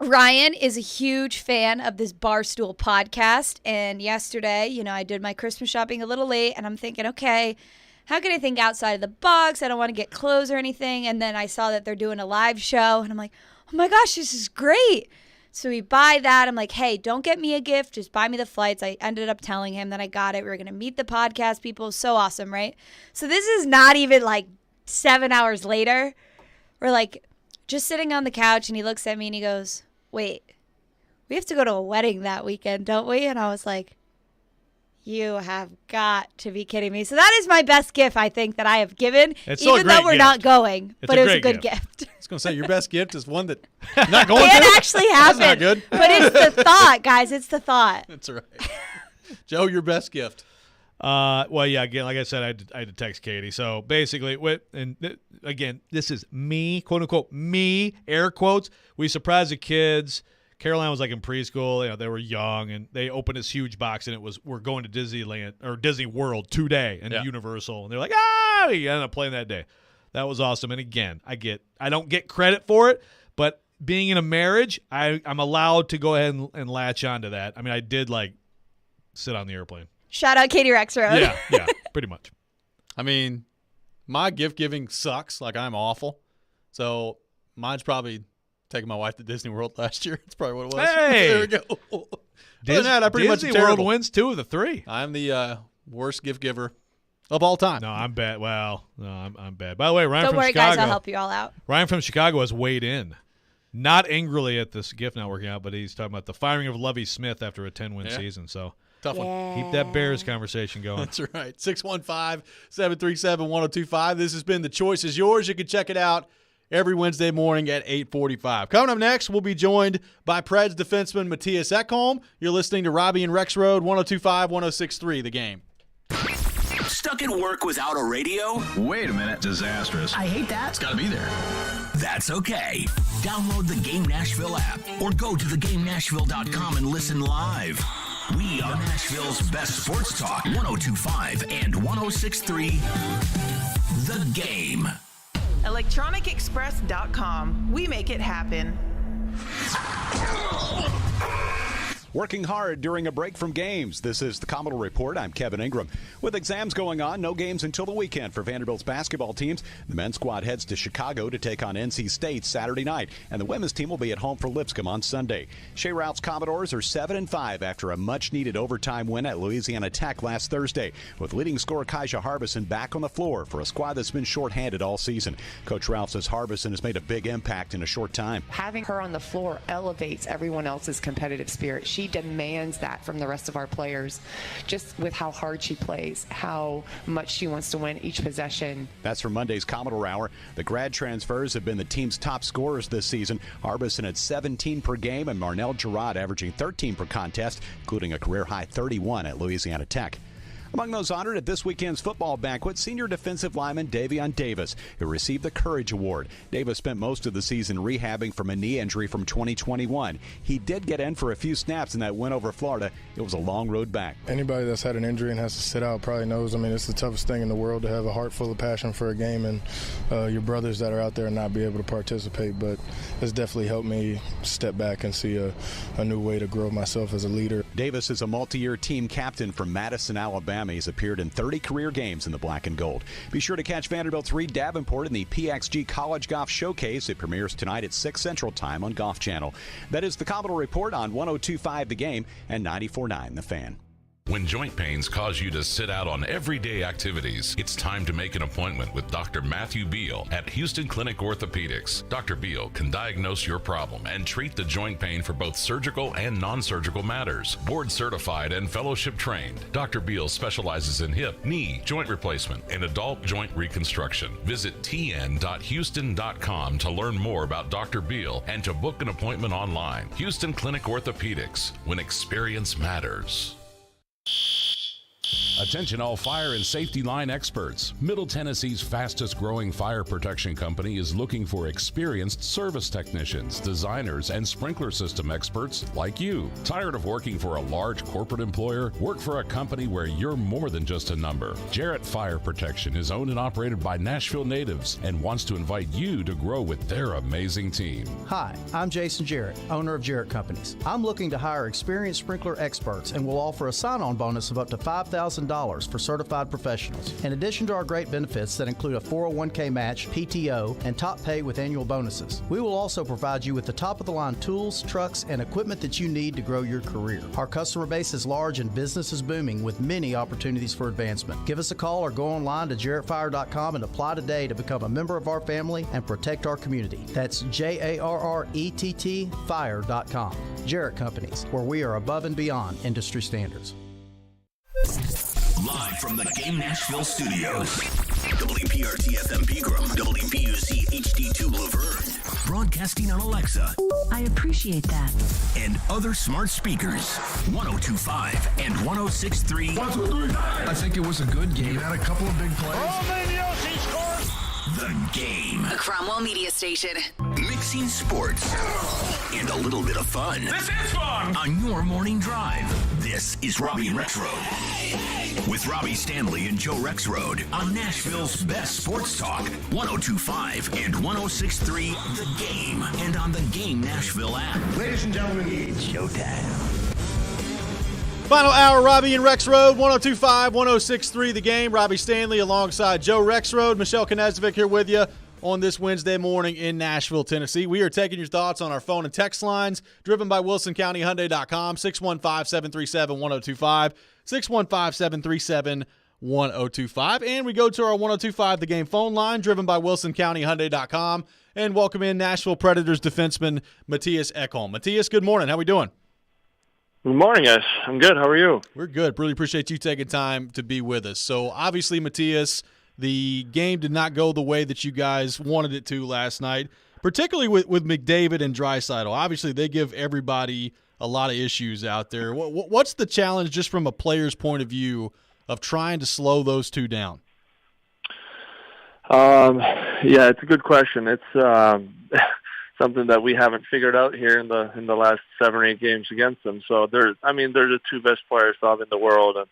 Ryan is a huge fan of this Barstool podcast, and yesterday, I did my Christmas shopping a little late, and I'm thinking, okay, how can I think outside of the box? I don't want to get clothes or anything, and then I saw that they're doing a live show, and I'm like, oh my gosh, this is great. So we buy that. I'm like, hey, don't get me a gift. Just buy me the flights. I ended up telling him that I got it. We were going to meet the podcast people. So awesome, right? So this is not even like 7 hours later. We're like just sitting on the couch, and he looks at me and he goes, wait, we have to go to a wedding that weekend, don't we? And I was like, you have got to be kidding me. So that is my best gift, I think, that I have given, even though we're not going. But it was a good gift.
I was going to say, your best gift is one that not going to.
It actually happened.
That's not good.
But it's the thought, guys. It's the thought.
That's right. Joe, your best gift.
Well, yeah, again, like I said, I had to text Katie. So basically, again, this is me, quote unquote, me, air quotes. We surprised the kids. Caroline was like in preschool. They were young, and they opened this huge box, and it was, we're going to Disneyland or Disney World today and Universal. And they're like, we ended up playing that day. That was awesome. And again, I don't get credit for it, but being in a marriage, I'm allowed to go ahead and latch onto that. I did like sit on the airplane.
Shout out Katie Rexrode.
Yeah, pretty much.
My gift giving sucks. Like, I'm awful. So mine's probably taking my wife to Disney World last year. That's probably what it was.
Hey!
There we go. Other than that, I pretty much
Disney World wins 2 of the 3.
I'm the worst gift giver of all time.
No, I'm bad. Well, no, I'm bad. By the way, Ryan
Don't
from
worry,
Chicago.
guys. I'll help you all out.
Ryan from Chicago has weighed in. Not angrily at this gift not working out, but he's talking about the firing of Lovie Smith after a 10-win season. So
tough one.
Keep that Bears conversation going.
That's right. 615-737-1025. This has been The Choice Is Yours. You can check it out every Wednesday morning at 8:45. Coming up next, we'll be joined by Preds defenseman Matthias Ekholm. You're listening to Robby and Rexrode, 102.5, 106.3, The Game.
Stuck at work without a radio?
Wait a minute. Disastrous.
I hate that.
It's got to be there.
That's okay. Download the Game Nashville app or go to thegamenashville.com and listen live. We are Nashville's best sports talk, 102.5 and 106.3, The Game.
ElectronicExpress.com. We make it happen.
Working hard during a break from games. This is the Commodore Report. I'm Kevin Ingram. With exams going on, no games until the weekend for Vanderbilt's basketball teams. The men's squad heads to Chicago to take on NC State Saturday night, and the women's team will be at home for Lipscomb on Sunday. Shea Route's Commodores are 7-5 after a much-needed overtime win at Louisiana Tech last Thursday, with leading scorer Kaija Harbison back on the floor for a squad that's been shorthanded all season. Coach Ralph says Harbison has made a big impact in a short time.
Having her on the floor elevates everyone else's competitive spirit. She demands that from the rest of our players, just with how hard she plays, how much she wants to win each possession.
That's from Monday's Commodore Hour. The grad transfers have been the team's top scorers this season. Harbison at 17 per game and Marnell Gerard averaging 13 per contest, including a career-high 31 at Louisiana Tech. Among those honored at this weekend's football banquet, senior defensive lineman Davion Davis, who received the Courage Award. Davis spent most of the season rehabbing from a knee injury from 2021. He did get in for a few snaps in that win over Florida. It was a long road back.
Anybody that's had an injury and has to sit out probably knows. I mean, it's the toughest thing in the world to have a heart full of passion for a game and your brothers that are out there and not be able to participate. But it's definitely helped me step back and see a new way to grow myself as a leader.
Davis is a multi-year team captain from Madison, Alabama. He's appeared in 30 career games in the black and gold. Be sure to catch Vanderbilt's Reed Davenport in the PXG College Golf Showcase. It premieres tonight at 6 Central Time on Golf Channel. That is the Commodore Report on 102.5 The Game and 94.9 The Fan.
When joint pains cause you to sit out on everyday activities, it's time to make an appointment with Dr. Matthew Beal at Houston Clinic Orthopedics. Dr. Beal can diagnose your problem and treat the joint pain for both surgical and non-surgical matters. Board certified and fellowship trained, Dr. Beal specializes in hip, knee, joint replacement, and adult joint reconstruction. Visit tn.houston.com to learn more about Dr. Beal and to book an appointment online. Houston Clinic Orthopedics, when experience matters. Attention all fire and safety line experts. Middle Tennessee's fastest growing fire protection company is looking for experienced service technicians, designers, and sprinkler system experts like you. Tired of working for a large corporate employer? Work for a company where you're more than just a number. Jarrett Fire Protection is owned and operated by Nashville natives and wants to invite you to grow with their amazing team.
Hi, I'm Jason Jarrett, owner of Jarrett Companies. I'm looking to hire experienced sprinkler experts and will offer a sign-on bonus of up to $5,000 for certified professionals. In addition to our great benefits that include a 401k match, PTO, and top pay with annual bonuses, we will also provide you with the top-of-the-line tools, trucks, and equipment that you need to grow your career. Our customer base is large and business is booming with many opportunities for advancement. Give us a call or go online to jarrettfire.com and apply today to become a member of our family and protect our community. That's JARRETT fire.com. Jarrett Companies, where we are above and beyond industry standards.
Live from the Game Nashville studios. WPRT FM Pegram, WPUC HD2 Laverne. Broadcasting on Alexa.
I appreciate that.
And other smart speakers. 102.5 and 106.3.
1, 2, 3. I think it was a good game. Had a couple of big plays.
The Game.
A Cromwell Media Station.
Mixing sports and a little bit of fun.
This is fun!
On your morning drive. This is Robby and Rexrode. With Robby Stanley and Joe Rexrode on Nashville's best sports talk. 102.5 and 106.3 The Game. And on the Game Nashville app.
Ladies and gentlemen, it's showtime.
Final hour, Robby and Rexrode, 102.5, 106.3 The Game. Robby Stanley alongside Joe Rexrode. Michelle Knezovic here with you on this Wednesday morning in Nashville, Tennessee. We are taking your thoughts on our phone and text lines, driven by WilsonCountyHyundai.com, 615-737-1025, 615-737-1025. And we go to our 102.5 The Game phone line, driven by WilsonCountyHyundai.com, and welcome in Nashville Predators defenseman Matthias Ekholm. Matthias, good morning. How we doing?
Good morning, guys. I'm good. How are you?
We're good. Really appreciate you taking time to be with us. So, obviously, Matthias, the game did not go the way that you guys wanted it to last night, particularly with McDavid and Draisaitl. Obviously, they give everybody a lot of issues out there. What's the challenge just from a player's point of view of trying to slow those two down?
Yeah, it's a good question. It's something that we haven't figured out here in the last 7 or 8 games against them. So they're the two best players in the world, and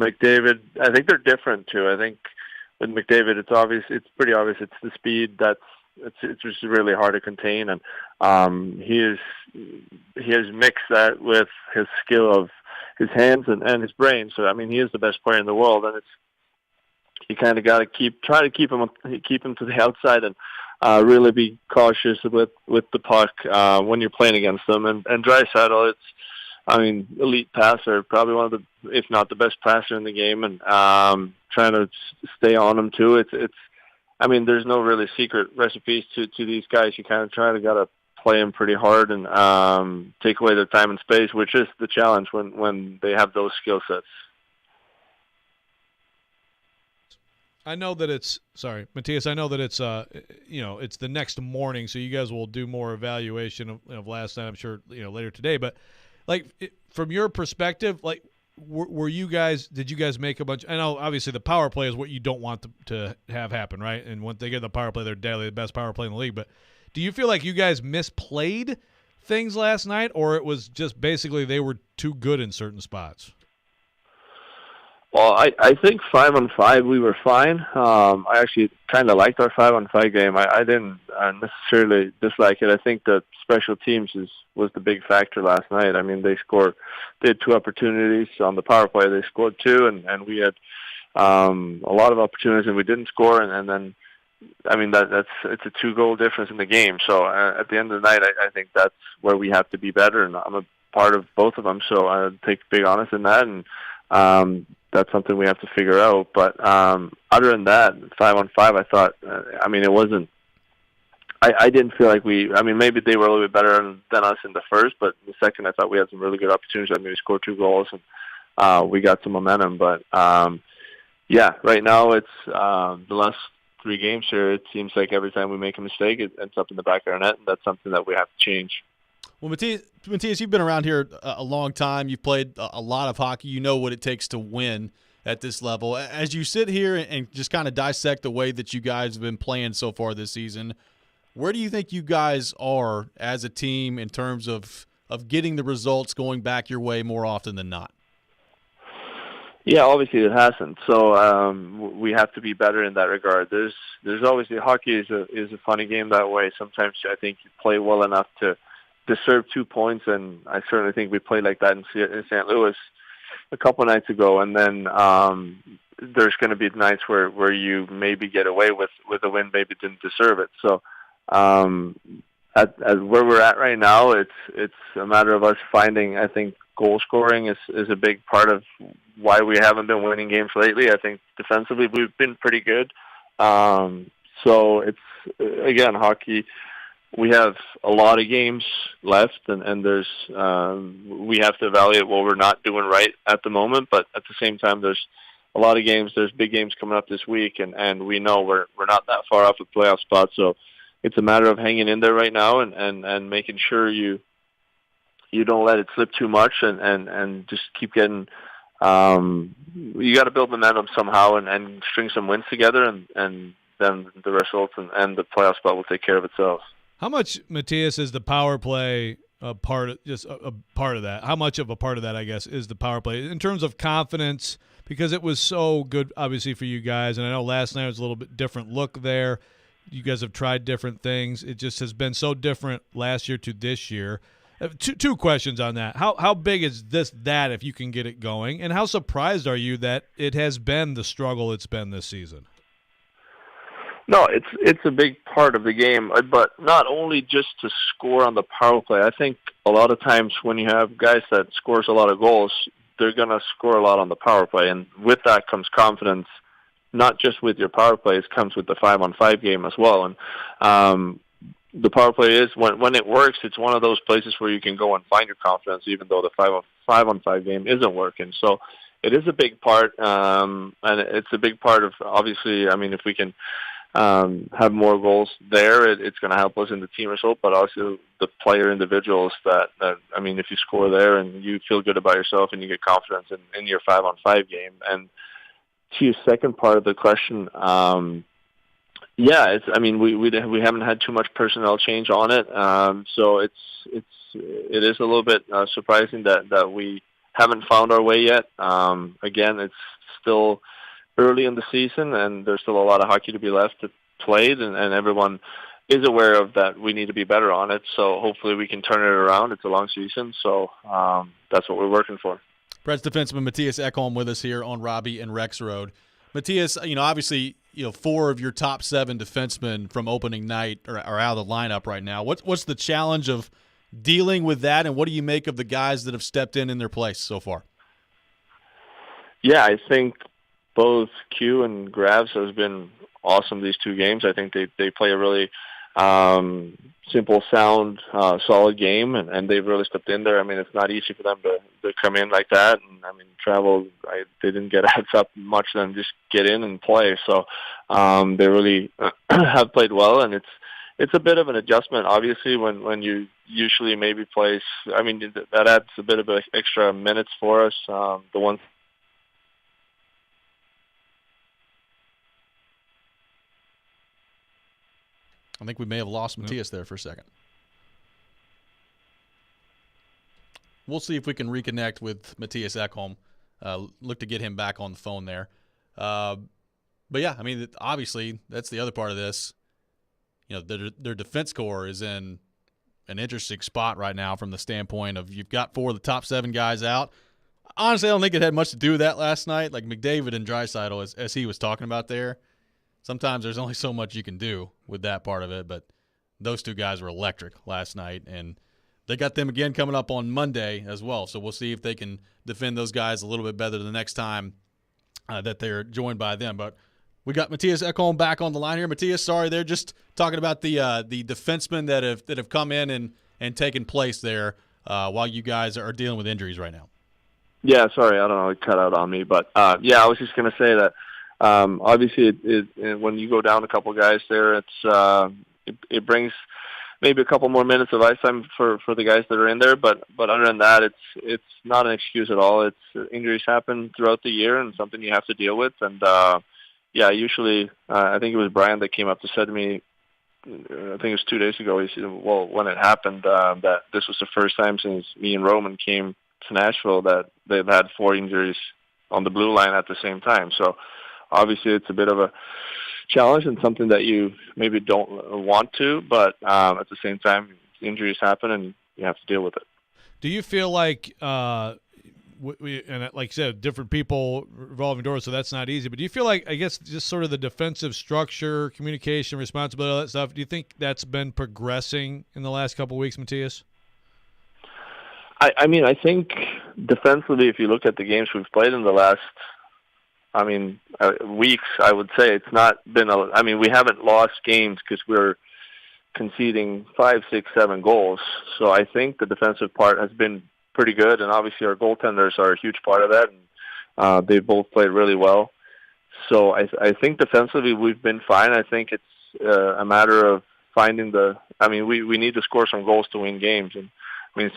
McDavid. I think they're different too. I think with McDavid, it's pretty obvious. It's the speed that's it's just really hard to contain. And he has mixed that with his skill of his hands and his brain. So I mean, he is the best player in the world, and you kind of got to try to keep him to the outside and really be cautious with the puck when you're playing against them. And Draisaitl, elite passer, probably one of the, if not the best passer in the game, and trying to stay on him too. There's no really secret recipes to these guys. You kind of gotta play them pretty hard and take away their time and space, which is the challenge when they have those skill sets.
I know that it's Matthias. I know that it's it's the next morning, so you guys will do more evaluation of last night. I'm sure later today. But from your perspective, were you guys? Did you guys make a bunch? I know obviously the power play is what you don't want to have happen, right? And when they get the power play, they're daily the best power play in the league. But do you feel like you guys misplayed things last night, or it was just basically they were too good in certain spots?
Well, I think 5-on-5 we were fine. I actually kind of liked our 5-on-5 game. I didn't necessarily dislike it. I think that special teams was the big factor last night. I mean, they had 2 opportunities on the power play. They scored 2, and we had a lot of opportunities, and we didn't score. And then, it's a 2-goal difference in the game. So at the end of the night, I think that's where we have to be better, and I'm a part of both of them. So I take big honors in that, and that's something we have to figure out. But other than that, 5-on-5, I thought, it wasn't. I didn't feel like maybe they were a little bit better than us in the first, but in the second, I thought we had some really good opportunities. We scored 2 goals, and we got some momentum. But right now it's the last 3 games here. It seems like every time we make a mistake, it ends up in the back of our net, and that's something that we have to change.
Well, Matthias, you've been around here a long time. You've played a lot of hockey. You know what it takes to win at this level. As you sit here and just kind of dissect the way that you guys have been playing so far this season, where do you think you guys are as a team in terms of getting the results going back your way more often than not?
Yeah, obviously it hasn't. So we have to be better in that regard. There's obviously hockey is a funny game that way. Sometimes I think you play well enough to deserve 2 points, and I certainly think we played like that in St. Louis a couple nights ago. And then there's going to be nights where you maybe get away with a win, maybe didn't deserve it. So at where we're at right now, it's a matter of us finding. I think goal scoring is a big part of why we haven't been winning games lately. I think defensively we've been pretty good. So it's again hockey. We have a lot of games left, and there's we have to evaluate what we're not doing right at the moment. But at the same time, there's a lot of games. There's big games coming up this week, and we know we're not that far off the playoff spot. So it's a matter of hanging in there right now and making sure you don't let it slip too much, and just keep getting. You got to build momentum somehow and string some wins together, and then the results and the playoff spot will take care of itself.
How much, Matthias, is the power play a part of that? How much of a part of that, I guess, is the power play in terms of confidence? Because it was so good, obviously, for you guys. And I know last night was a little bit different look there. You guys have tried different things. It just has been so different last year to this year. Two questions on that. How big is that if you can get it going? And how surprised are you that it has been the struggle it's been this season?
No, it's a big part of the game, but not only just to score on the power play. I think a lot of times when you have guys that scores a lot of goals, they're going to score a lot on the power play, and with that comes confidence, not just with your power play, it comes with the 5-on-5 game as well. And the power play is, when it works, it's one of those places where you can go and find your confidence, even though the 5-on-5 game isn't working. So it is a big part, and it's a big part of, obviously, if we can have more goals there, it's going to help us in the team result, but also the player individuals that if you score there and you feel good about yourself and you get confidence in your 5-on-5 game. And to your second part of the question, we haven't had too much personnel change on it, so it is a little bit surprising that we haven't found our way yet. Again, it's still early in the season, and there's still a lot of hockey to be left to played, and everyone is aware of that we need to be better on it. So hopefully we can turn it around. It's a long season, so that's what we're working for.
Preds defenseman Matthias Ekholm with us here on Robby and Rexrode. Matthias, obviously, 4 of your top 7 defensemen from opening night are out of the lineup right now. What's the challenge of dealing with that, and what do you make of the guys that have stepped in their place so far?
Yeah, I think both Q and Graves has been awesome these 2 games. I think they play a really simple, sound, solid game, and they've really stepped in there. I mean, it's not easy for them to come in like that. And, travel, they didn't get heads up much than just get in and play. So they really have played well, and it's a bit of an adjustment, obviously, when you usually maybe play. That adds a bit of extra minutes for us. The ones
I think we may have lost Matthias there for a second. We'll see if we can reconnect with Matthias Ekholm. Look to get him back on the phone there. But yeah, obviously that's the other part of this. Their defense core is in an interesting spot right now from the standpoint of you've got 4 of the top 7 guys out. Honestly, I don't think it had much to do with that last night. Like McDavid and Draisaitl, as he was talking about there, sometimes there's only so much you can do with that part of it, but those 2 guys were electric last night, and they got them again coming up on Monday as well. So we'll see if they can defend those guys a little bit better the next time that they're joined by them. But we got Matthias Ekholm back on the line here. Matthias, sorry, they're just talking about the defensemen that have come in and taken place there while you guys are dealing with injuries right now.
Yeah, sorry, I don't know, it cut out on me, but I was just going to say that. Obviously, when you go down a couple guys there, it brings maybe a couple more minutes of ice time for the guys that are in there. But other than that, it's not an excuse at all. Injuries happen throughout the year and something you have to deal with. And usually I think it was Brian that came up to said to me, I think it was 2 days ago. He said, well, when it happened, that this was the first time since me and Roman came to Nashville that they've had 4 injuries on the blue line at the same time. So obviously, it's a bit of a challenge and something that you maybe don't want to, but at the same time, injuries happen and you have to deal with it.
Do you feel like, and like you said, different people, revolving doors, so that's not easy, but do you feel like, I guess, just sort of the defensive structure, communication, responsibility, all that stuff, do you think that's been progressing in the last couple of weeks, Matthias?
I think defensively, if you look at the games we've played in the last weeks, I would say it's not been we haven't lost games because we're conceding 5, 6, 7 goals. So I think the defensive part has been pretty good, and obviously our goaltenders are a huge part of that, and they both played really well. So I think defensively we've been fine. I think it's a matter of finding we need to score some goals to win games, and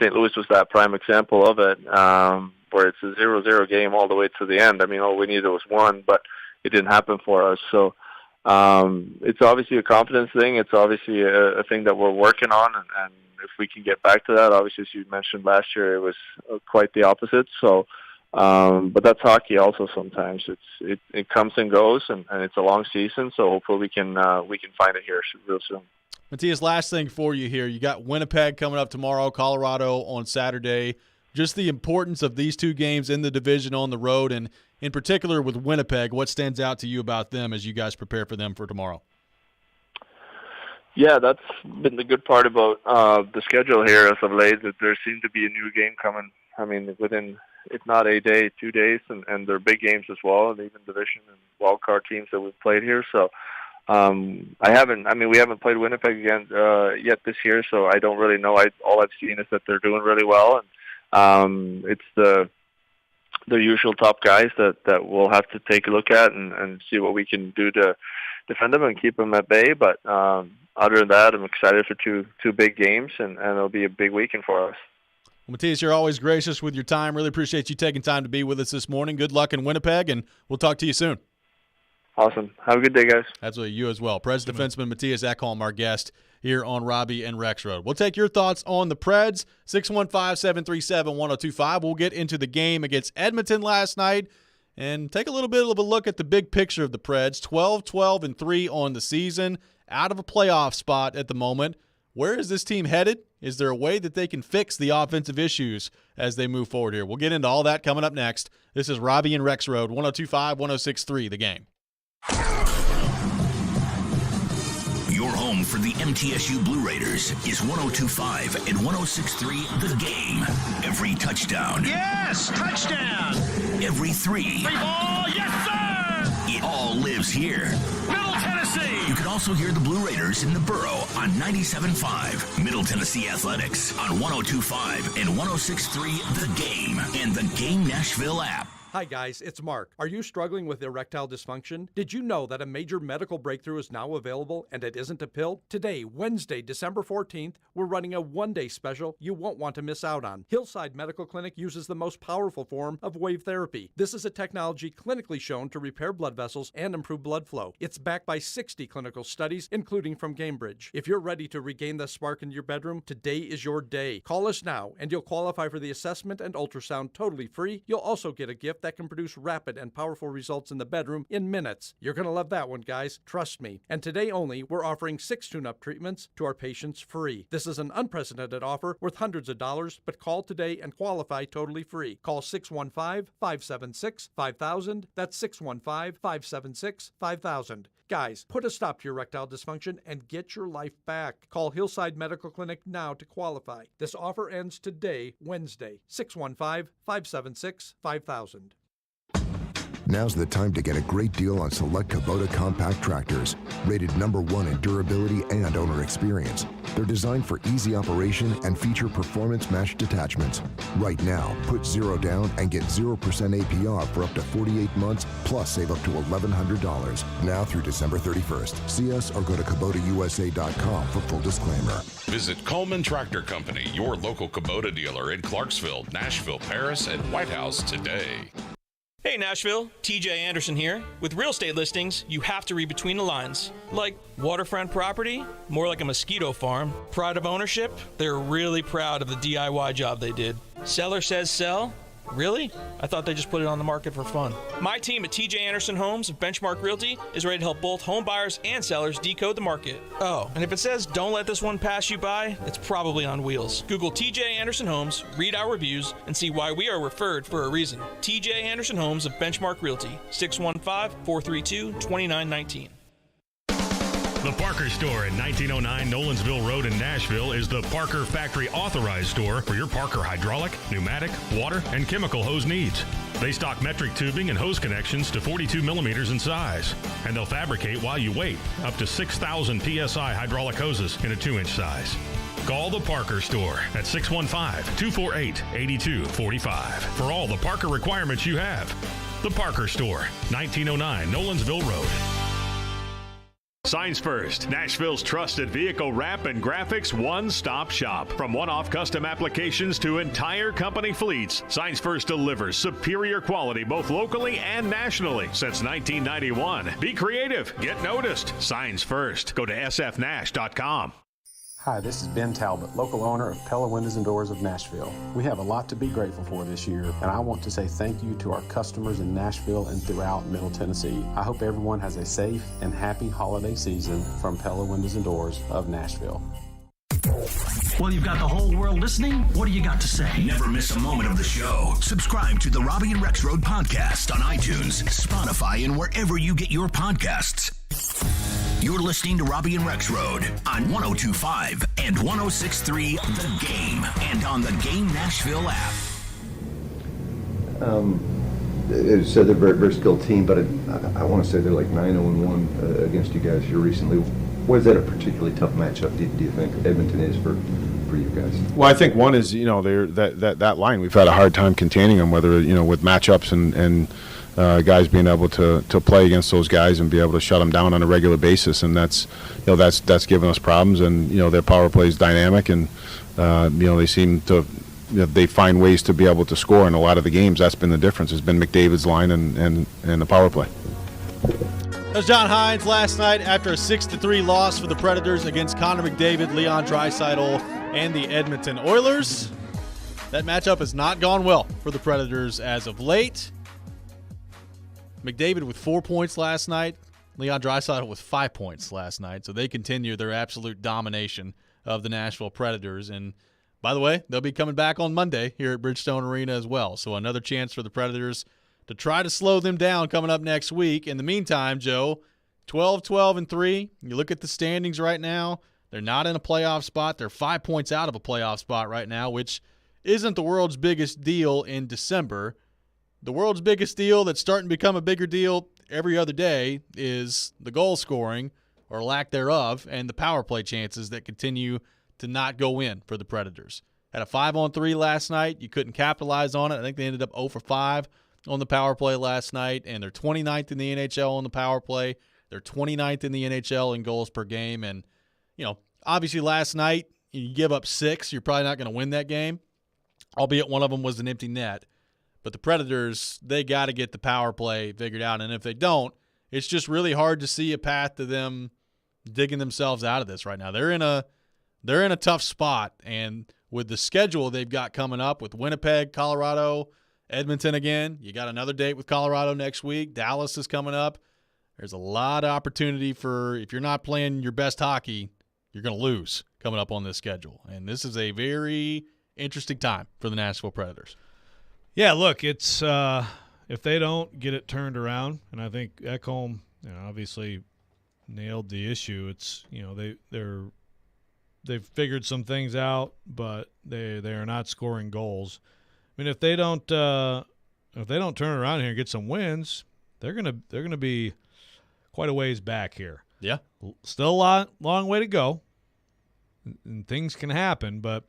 St. Louis was that prime example of it. Where it's a 0-0 game all the way to the end. All we needed was 1, but it didn't happen for us. So it's obviously a confidence thing. It's obviously a thing that we're working on, and if we can get back to that, obviously, as you mentioned last year, it was quite the opposite. So, but that's hockey also sometimes. It comes and goes, and it's a long season, so hopefully we can find it here real soon.
Matthias, last thing for you here. You got Winnipeg coming up tomorrow, Colorado on Saturday. Just the importance of these 2 games in the division on the road, and in particular with Winnipeg, what stands out to you about them as you guys prepare for them for tomorrow? Yeah, that's been the good part about the schedule here as of late, that there seems to be a new game coming. Within, if not a day, 2 days, and they're big games as well, and even division and wild card teams that we've played here. So we haven't played Winnipeg again yet this year, so I don't really know. All I've seen is that they're doing really well, and it's the usual top guys that we'll have to take a look at and see what we can do to defend them and keep them at bay. But other than that, I'm excited for two big games, and it'll be a big weekend for us. Well, Matthias, you're always gracious with your time. Really appreciate you taking time to be with us this morning. Good luck in Winnipeg, and we'll talk to you soon.
Awesome. Have a good day, guys.
Absolutely. You as well. Preds defenseman Matthias Ekholm, our guest here on Robby and Rexrode. We'll take your thoughts on the Preds, 615-737-1025. We'll get into the game against Edmonton last night and take a little bit of a look at the big picture of the Preds. 12-12-3 on the season. out of a playoff spot at the moment. Where is this team headed? Is there a way that they can fix the offensive issues as they move forward here? We'll get into all that coming up next. This is Robby and Rexrode, 102.5, 106.3, The Game.
Your home for the MTSU Blue Raiders is 102.5 and 106.3 The Game. Every touchdown.
Yes, touchdown.
Every three.
Free ball, yes, sir.
It all lives here.
Middle Tennessee.
You can also hear the Blue Raiders in the Borough on 97.5, Middle Tennessee Athletics on 102.5 and 106.3 The Game, and the Game Nashville app.
Hi guys, it's Mark. Are you struggling with erectile dysfunction? Did you know that a major medical breakthrough is now available and it isn't a pill? Today, Wednesday, December 14th, we're running a one-day special you won't want to miss out on. Hillside Medical Clinic uses the most powerful form of wave therapy. This is a technology clinically shown to repair blood vessels and improve blood flow. It's backed by 60 clinical studies, including from Cambridge. If you're ready to regain the spark in your bedroom, today is your day. Call us now and you'll qualify for the assessment and ultrasound totally free. You'll also get a gift that can produce rapid and powerful results in the bedroom in minutes. You're going to love that one, guys. Trust me. And today only, we're offering 6 tune-up treatments to our patients free. This is an unprecedented offer worth hundreds of dollars, but call today and qualify totally free. Call 615-576-5000. That's 615-576-5000. Guys, put a stop to your erectile dysfunction and get your life back. Call Hillside Medical Clinic now to qualify. This offer ends today, Wednesday, 615-576-5000.
Now's the time to get a great deal on select Kubota compact tractors, rated #1 in durability and owner experience. They're designed for easy operation and feature performance-matched attachments. Right now, put 0 down and get 0% APR for up to 48 months, plus save up to $1,100. Now through December 31st. See us or go to KubotaUSA.com for full disclaimer.
Visit Coleman Tractor Company, your local Kubota dealer in Clarksville, Nashville, Paris, and White House today.
Hey Nashville, TJ Anderson here. With real estate listings, you have to read between the lines. Like waterfront property, more like a mosquito farm. Pride of ownership, they're really proud of the DIY job they did. Seller says sell? Really? I thought they just put it on the market for fun. My team at TJ Anderson Homes of Benchmark Realty is ready to help both home buyers and sellers decode the market. Oh, and if it says don't let this one pass you by, it's probably on wheels. Google TJ Anderson Homes, read our reviews, and see why we are referred for a reason. TJ Anderson Homes of Benchmark Realty, 615-432-2919.
The Parker Store at 1909 Nolensville Road in Nashville is the Parker Factory Authorized Store for your Parker hydraulic, pneumatic, water, and chemical hose needs. They stock metric tubing and hose connections to 42 millimeters in size, and they'll fabricate while you wait up to 6,000 PSI hydraulic hoses in a 2-inch size. Call the Parker Store at 615-248-8245 for all the Parker requirements you have. The Parker Store, 1909 Nolensville Road. Signs First, Nashville's trusted vehicle wrap and graphics one-stop shop. From one-off custom applications to entire company fleets, Signs First delivers superior quality both locally and nationally since 1991. Be creative. Get noticed. Signs First. Go to sfnash.com.
Hi, this is Ben Talbot, local owner of Pella Windows and Doors of Nashville. We have a lot to be grateful for this year, and I want to say thank you to our customers in Nashville and throughout Middle Tennessee. I hope everyone has a safe and happy holiday season from Pella Windows and Doors of Nashville.
Well, you've got the whole world listening. What do you got to say? Never miss a moment of the show. Subscribe to the Robby and Rexrode podcast on iTunes, Spotify, and wherever you get your podcasts. You're listening to Robby and Rexrode on 102.5 and 106.3 The Game and on the Game Nashville app.
It said they're a very, very skilled team, but I want to say they're like 9-0-1 against you guys here recently. Was that a particularly tough matchup, do you think Edmonton is for you guys?
Well, I think one is, they're that line. We've had a hard time containing them, whether, with matchups and guys being able to play against those guys and be able to shut them down on a regular basis, and that's given us problems. And their power play is dynamic, and they seem to they find ways to be able to score in a lot of the games. That's been the difference. It's been McDavid's line and the power play.
That was John Hines last night after a 6-3 loss for the Predators against Connor McDavid, Leon Draisaitl, and the Edmonton Oilers. That matchup has not gone well for the Predators as of late. McDavid with 4 points last night. Leon Draisaitl with 5 points last night, so they continue their absolute domination of the Nashville Predators. And by the way, they'll be coming back on Monday here at Bridgestone Arena as well. So another chance for the Predators to try to slow them down coming up next week. In the meantime, Joe, 12-12-3. You look at the standings right now. They're not in a playoff spot. They're 5 points out of a playoff spot right now, which isn't the world's biggest deal in December. The world's biggest deal that's starting to become a bigger deal every other day is the goal scoring or lack thereof and the power play chances that continue to not go in for the Predators. Had a 5-on-3 last night. You couldn't capitalize on it. I think they ended up 0 for 5 on the power play last night, and they're 29th in the NHL on the power play. They're 29th in the NHL in goals per game. And, obviously last night you give up 6. You're probably not going to win that game, albeit one of them was an empty net. But the Predators, they got to get the power play figured out. And if they don't, it's just really hard to see a path to them digging themselves out of this right now. They're in a tough spot. And with the schedule they've got coming up with Winnipeg, Colorado, Edmonton again, you got another date with Colorado next week. Dallas is coming up. There's a lot of opportunity for, if you're not playing your best hockey, you're going to lose coming up on this schedule. And this is a very interesting time for the Nashville Predators.
Yeah, look, it's if they don't get it turned around, and I think Ekholm obviously nailed the issue. It's they've figured some things out, but they are not scoring goals. I mean, if they don't turn around here and get some wins, they're gonna be quite a ways back here.
Yeah,
still a long way to go, and things can happen. But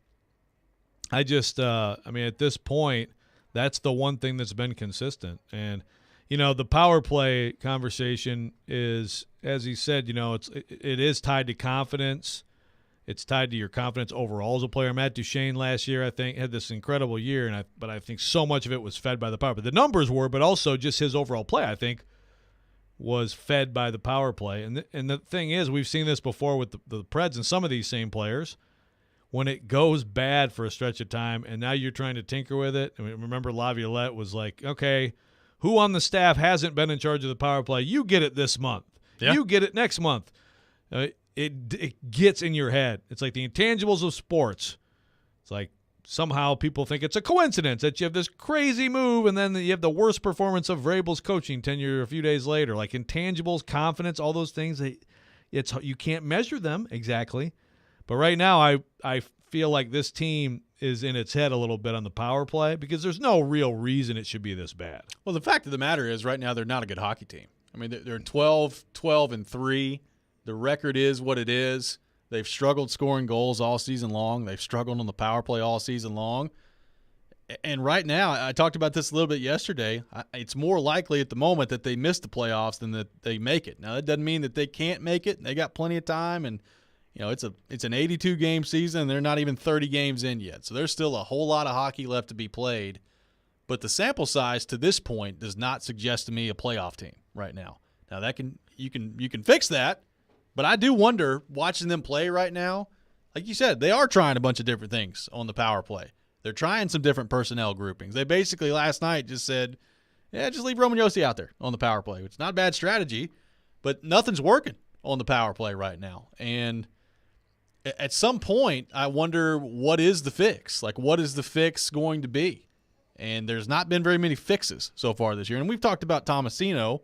I just, at this point, that's the one thing that's been consistent. And the power play conversation is, as he said, it is tied to confidence. It's tied to your confidence overall as a player. Matt Duchene last year, I think, had this incredible year, but I think so much of it was fed by the power play. The numbers were, but also just his overall play, I think, was fed by the power play. And the thing is, we've seen this before with the Preds and some of these same players. When it goes bad for a stretch of time and now you're trying to tinker with it. I mean, remember Laviolette was like, okay, who on the staff hasn't been in charge of the power play? You get it this month. Yeah. You get it next month. It gets in your head. It's like the intangibles of sports. It's like somehow people think it's a coincidence that you have this crazy move and then you have the worst performance of Vrabel's coaching tenure a few days later. Like intangibles, confidence, all those things, you can't measure them exactly. But right now I feel like this team is in its head a little bit on the power play because there's no real reason it should be this bad.
Well, the fact of the matter is right now they're not a good hockey team. I mean, they're 12-12-3. The record is what it is. They've struggled scoring goals all season long. They've struggled on the power play all season long. And right now, I talked about this a little bit yesterday, it's more likely at the moment that they miss the playoffs than that they make it. Now, that doesn't mean that they can't make it. They got plenty of time, and it's an 82-game season, and they're not even 30 games in yet. So there's still a whole lot of hockey left to be played. But the sample size to this point does not suggest to me a playoff team right now. Now you can fix that, but I do wonder, watching them play right now, like you said, they are trying a bunch of different things on the power play. They're trying some different personnel groupings. They basically last night just said, just leave Roman Josi out there on the power play. It's not a bad strategy, but nothing's working on the power play right now. And at some point, I wonder, what is the fix? Like, what is the fix going to be? And there's not been very many fixes so far this year. And we've talked about Tomasino.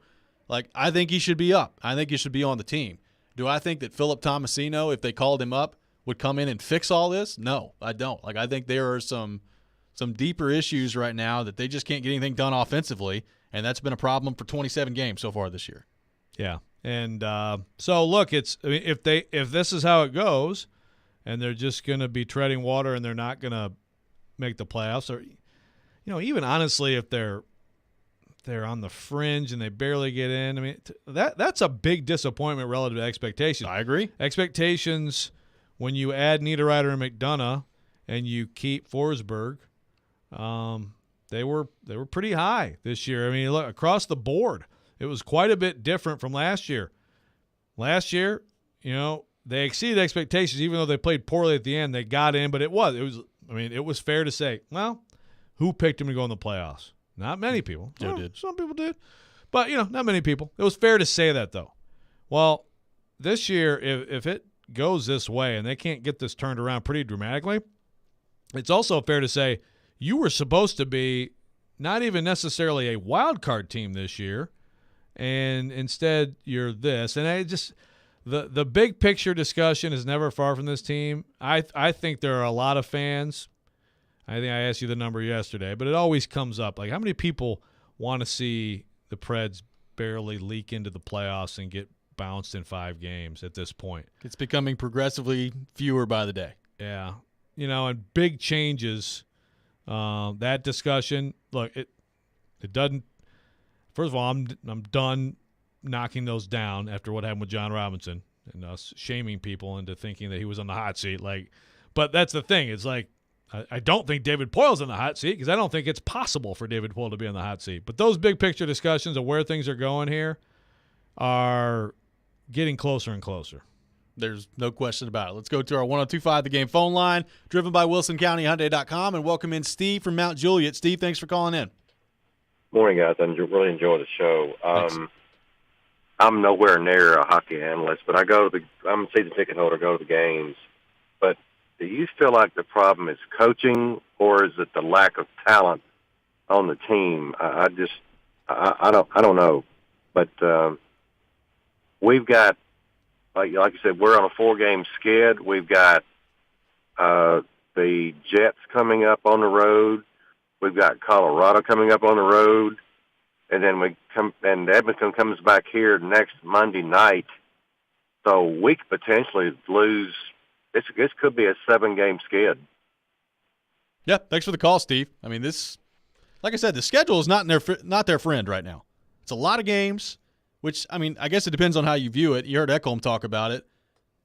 Like, I think he should be up. I think he should be on the team. Do I think that Philip Tomasino, if they called him up, would come in and fix all this? No, I don't. Like, I think there are some deeper issues right now that they just can't get anything done offensively, and that's been a problem for 27 games so far this year.
Yeah. And so, look, if this is how it goes and they're just going to be treading water and they're not going to make the playoffs, or even honestly, if they're on the fringe and they barely get in, I mean, that's a big disappointment relative to expectations.
I agree.
Expectations, when you add Niederreiter and McDonough and you keep Forsberg, they were pretty high this year. I mean, look, across the board, it was quite a bit different from last year. Last year, they exceeded expectations, even though they played poorly at the end. They got in, but it was fair to say, well, who picked them to go in the playoffs? Not many people.
Joe did.
Some people did. But, not many people. It was fair to say that, though. Well, this year, if it goes this way and they can't get this turned around pretty dramatically, it's also fair to say you were supposed to be not even necessarily a wild card team this year, and instead you're this. And I just the big picture discussion is never far from this team. I think there are a lot of fans. I think I asked you the number yesterday, but it always comes up. Like, how many people want to see the Preds barely leak into the playoffs and get bounced in 5 games at this point?
It's becoming progressively fewer by the day.
Yeah. And big changes, that discussion, look, it doesn't – first of all, I'm done knocking those down after what happened with John Robinson and us shaming people into thinking that he was on the hot seat. But that's the thing. It's like I don't think David Poyle's on the hot seat because I don't think it's possible for David Poyle to be on the hot seat. But those big picture discussions of where things are going here are getting closer and closer.
There's no question about it. Let's go to our 1025 The Game phone line, driven by WilsonCountyHyundai.com, and welcome in Steve from Mount Juliet. Steve, thanks for calling in.
Morning, guys. I really enjoy the show. I'm nowhere near a hockey analyst, but I'm a season ticket holder, go to the games. But do you feel like the problem is coaching, or is it the lack of talent on the team? I don't know. But we've got, like you said, we're on a 4-game skid. We've got the Jets coming up on the road. We've got Colorado coming up on the road, and then Edmonton comes back here next Monday night. So we could potentially lose. This could be a 7-game skid.
Yeah, thanks for the call, Steve. I mean, this, like I said, the schedule is not their friend right now. It's a lot of games. Which, I mean, I guess it depends on how you view it. You heard Ekholm talk about it.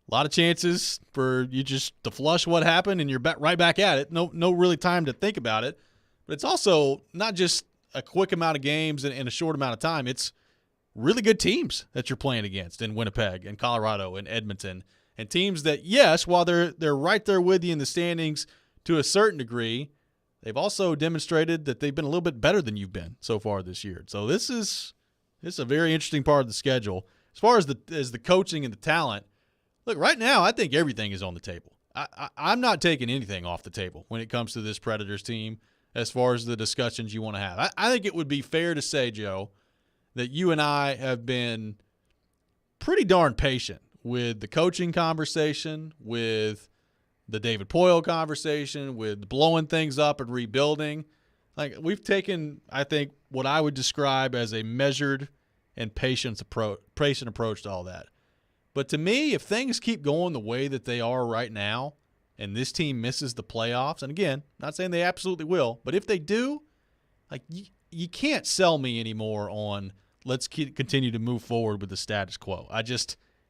A lot of chances for you just to flush what happened, and you're right back at it. No really time to think about it. But it's also not just a quick amount of games in a short amount of time. It's really good teams that you're playing against in Winnipeg and Colorado and Edmonton, and teams that, yes, while they're right there with you in the standings to a certain degree, they've also demonstrated that they've been a little bit better than you've been so far this year. So this is a very interesting part of the schedule. As far as the coaching and the talent, look, right now I think everything is on the table. I'm not taking anything off the table when it comes to this Predators team as far as the discussions you want to have. I think it would be fair to say, Joe, that you and I have been pretty darn patient with the coaching conversation, with the David Poyle conversation, with blowing things up and rebuilding. Like, we've taken, I think, what I would describe as a measured and patient approach to all that. But to me, if things keep going the way that they are right now, and this team misses the playoffs, and again, not saying they absolutely will, but if they do, like, you can't sell me anymore on let's continue to move forward with the status quo.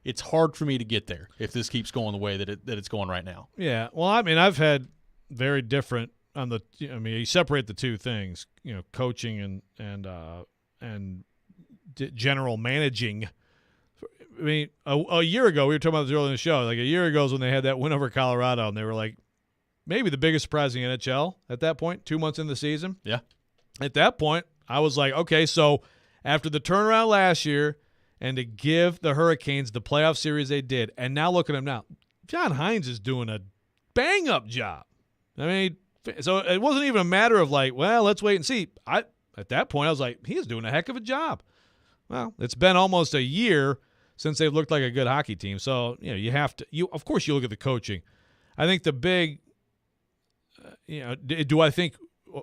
It's hard for me to get there if this keeps going the way that it's going right now.
Yeah, well, I mean, I've had very different you separate the two things, coaching and general managing. I mean, a year ago, we were talking about this earlier in the show. Like, a year ago is when they had that win over Colorado, and they were like maybe the biggest surprise in the NHL at that point, 2 months into the season.
Yeah.
At that point, I was like, okay, so after the turnaround last year and to give the Hurricanes the playoff series they did, and now look at them now. John Hines is doing a bang-up job. I mean, so it wasn't even a matter of like, well, let's wait and see. At that point, I was like, he's doing a heck of a job. Well, it's been almost a year since they've looked like a good hockey team. So, you have to – of course you look at the coaching. I think the big do I think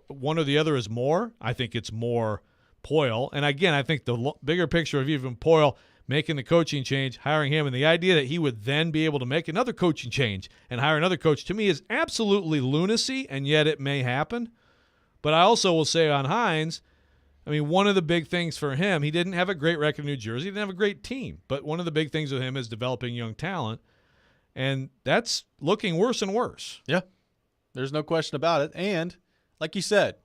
one or the other is more? I think it's more Poyle. And, again, I think the bigger picture of even Poyle making the coaching change, hiring him, and the idea that he would then be able to make another coaching change and hire another coach, to me, is absolutely lunacy, and yet it may happen. But I also will say on Hines, I mean, one of the big things for him, he didn't have a great record in New Jersey. He didn't have a great team. But one of the big things with him is developing young talent, and that's looking worse and worse.
Yeah, there's no question about it. And like you said,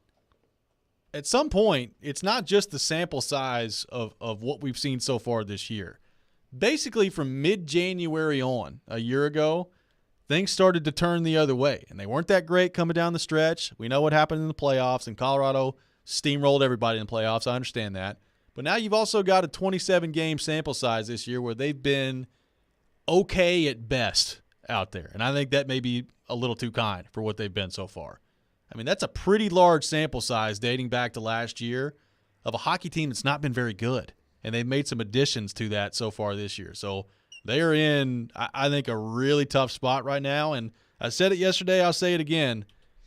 at some point, it's not just the sample size of what we've seen so far this year. Basically, from mid-January on, a year ago, things started to turn the other way. And they weren't that great coming down the stretch. We know what happened in the playoffs, and Colorado steamrolled everybody in the playoffs. I understand that. But now you've also got a 27-game sample size this year where they've been okay at best out there. And I think that may be a little too kind for what they've been so far. I mean, that's a pretty large sample size dating back to last year of a hockey team that's not been very good. And they've made some additions to that so far this year. So they are in, I think, a really tough spot right now. And I said it yesterday, I'll say it again.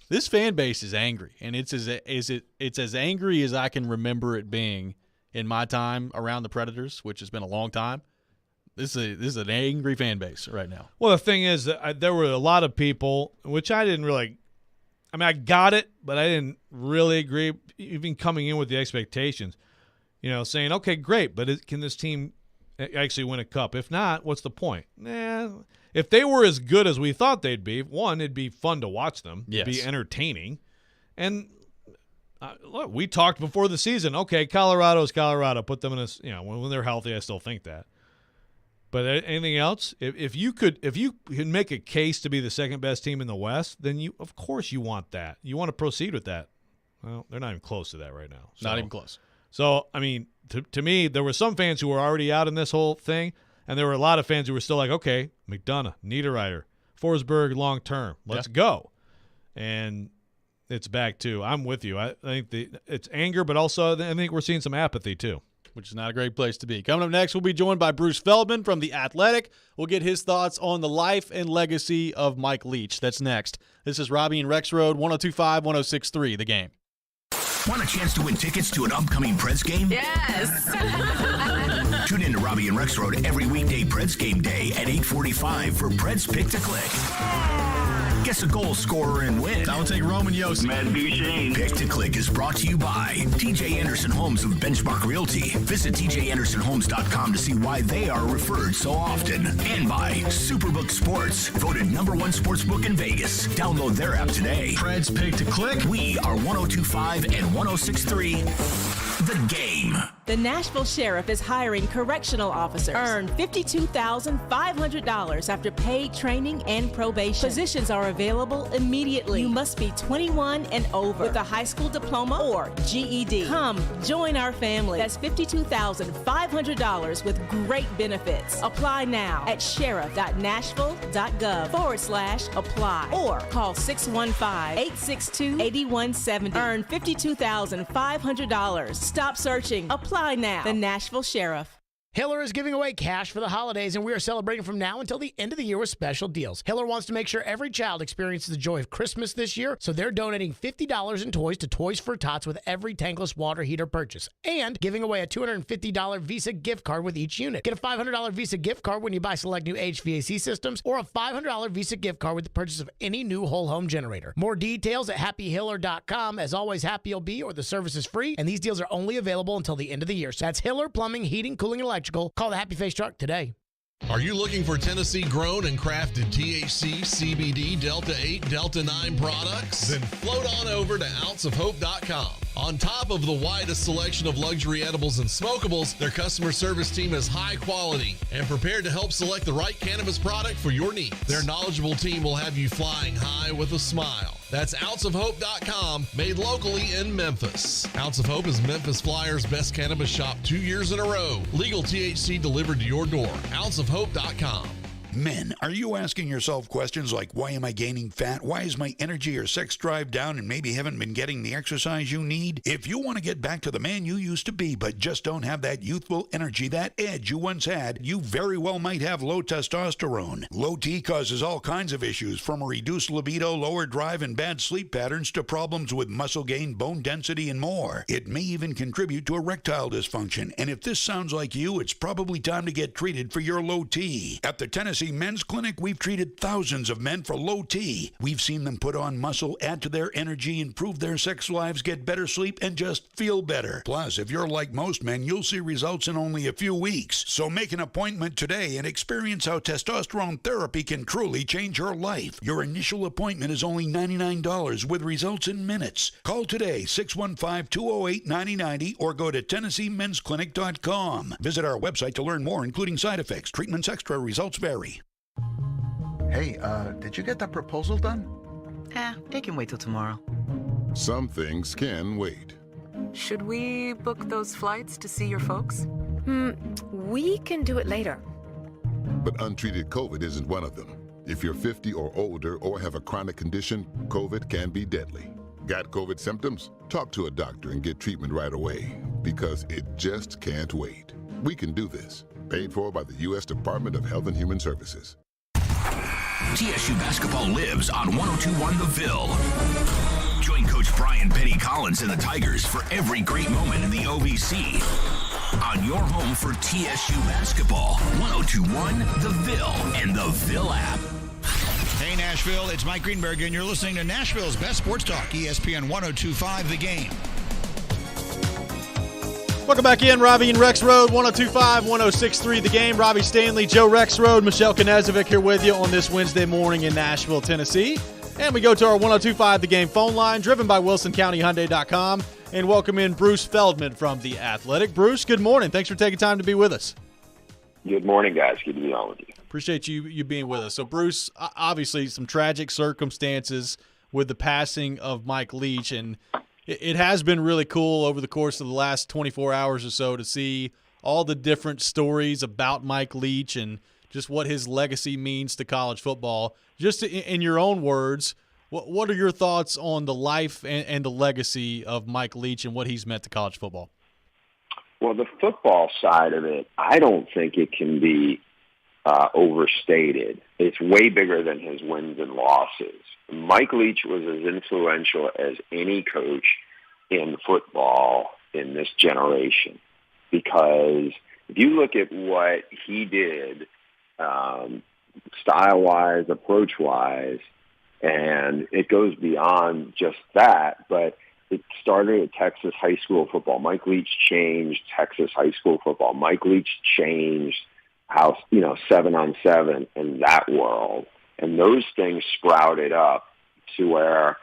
This fan base is angry, and it's as angry as I can remember it being in my time around the Predators, which has been a long time. This is an angry fan base right now.
Well, the thing is that there were a lot of people, which I didn't really – I mean, I got it, but I didn't really agree, even coming in with the expectations, saying, okay, great, but can this team actually win a cup? If not, what's the point? If they were as good as we thought they'd be, one, it'd be fun to watch them.
Yes.
It'd be entertaining. And – look, we talked before the season. Okay, Colorado's Colorado. Put them in a when they're healthy. I still think that. But anything else? If you can make a case to be the second best team in the West, then of course you want that. You want to proceed with that. Well, they're not even close to that right now.
Not even close.
So I mean, to me, there were some fans who were already out in this whole thing, and there were a lot of fans who were still like, okay, McDonough, Niederreiter, Forsberg, long term. Let's go. And it's back to, I'm with you. I think it's anger, but also I think we're seeing some apathy too.
Which is not a great place to be. Coming up next, we'll be joined by Bruce Feldman from The Athletic. We'll get his thoughts on the life and legacy of Mike Leach. That's next. This is Robby and Rexrode, 102.5, 106.3, The Game.
Want a chance to win tickets to an upcoming Preds game?
Yes.
Tune in to Robby and Rexrode every weekday Preds game day at 8:45 for Preds Pick to Click. Guess a goal scorer and win.
I'll take Roman Yossi.
Matt Duchene. Pick to Click is brought to you by TJ Anderson Homes of Benchmark Realty. Visit tjandersonhomes.com to see why they are referred so often. And by Superbook Sports, voted #1 sportsbook in Vegas. Download their app today.
Preds Pick to Click.
We are 102.5 and 106.3. The Game.
The Nashville Sheriff is hiring correctional officers. Earn $52,500 after paid training and probation. Positions are available immediately. You must be 21 and over with a high school diploma or GED. Come join our family. That's $52,500 with great benefits. Apply now at sheriff.nashville.gov/apply or call 615-862-8170. Earn $52,500. Stop searching. Apply now. The Nashville Sheriff.
Hiller is giving away cash for the holidays, and we are celebrating from now until the end of the year with special deals. Hiller wants to make sure every child experiences the joy of Christmas this year, so they're donating $50 in toys to Toys for Tots with every tankless water heater purchase, and giving away a $250 Visa gift card with each unit. Get a $500 Visa gift card when you buy select new HVAC systems, or a $500 Visa gift card with the purchase of any new whole home generator. More details at happyhiller.com. As always, happy you'll be, or the service is free, and these deals are only available until the end of the year. So that's Hiller Plumbing, Heating, Cooling, and Electrical. Call the Happy Face truck today.
Are you looking for Tennessee-grown and crafted THC, CBD, Delta 8, Delta 9 products? Then float on over to ounceofhope.com. On top of the widest selection of luxury edibles and smokables, their customer service team is high quality and prepared to help select the right cannabis product for your needs. Their knowledgeable team will have you flying high with a smile. That's ounceofhope.com, made locally in Memphis. Ounce of Hope is Memphis Flyers' best cannabis shop 2 years in a row. Legal THC delivered to your door. ounceofhope.com.
Men, are you asking yourself questions like, why am I gaining fat? Why is my energy or sex drive down and maybe haven't been getting the exercise you need? If you want to get back to the man you used to be but just don't have that youthful energy, that edge you once had, you very well might have low testosterone. Low T causes all kinds of issues, from a reduced libido, lower drive, and bad sleep patterns to problems with muscle gain, bone density, and more. It may even contribute to erectile dysfunction, and if this sounds like you, it's probably time to get treated for your low T. At the Tennessee Men's Clinic, we've treated thousands of men for low T. We've seen them put on muscle, add to their energy, improve their sex lives, get better sleep, and just feel better. Plus, if you're like most men, you'll see results in only a few weeks. So make an appointment today and experience how testosterone therapy can truly change your life. Your initial appointment is only $99 with results in minutes. Call today, 615-208-9090, or go to TennesseeMen'sClinic.com. Visit our website to learn more, including side effects, treatments, extra. Results vary.
Hey, did you get that proposal done?
It can wait till tomorrow.
Some things can wait.
Should we book those flights to see your folks?
We can do it later.
But untreated COVID isn't one of them. If you're 50 or older or have a chronic condition, COVID can be deadly. Got COVID symptoms? Talk to a doctor and get treatment right away, because it just can't wait. We can do this. Paid for by the U.S. Department of Health and Human Services.
TSU basketball lives on 102.1 The Ville. Join Coach Brian Petty Collins and the Tigers for every great moment in the OVC. On your home for TSU basketball, 102.1 The Ville and the Ville app.
Hey, Nashville, it's Mike Greenberg, and you're listening to Nashville's Best Sports Talk, ESPN 102.5 The Game.
Welcome back in, Robby and Rexrode, 102.5, 106.3 The Game. Robby Stanley, Joe Rexrode, Michelle Knezovic here with you on this Wednesday morning in Nashville, Tennessee. And we go to our 102.5 The Game phone line, driven by WilsonCountyHyundai.com, and welcome in Bruce Feldman from The Athletic. Bruce, good morning. Thanks for taking time to be with us.
Good morning, guys. Good to be on with you.
Appreciate you being with us. So, Bruce, obviously some tragic circumstances with the passing of Mike Leach, and it has been really cool over the course of the last 24 hours or so to see all the different stories about Mike Leach and just what his legacy means to college football. Just in your own words, what are your thoughts on the life and the legacy of Mike Leach and what he's meant to college football?
Well, the football side of it, I don't think it can be overstated. It's way bigger than his wins and losses. Mike Leach was as influential as any coach in football in this generation, because if you look at what he did style-wise, approach-wise, and it goes beyond just that, but it started at Texas high school football. Mike Leach changed Texas high school football. Mike Leach changed how, 7-on-7 in that world. And those things sprouted up to where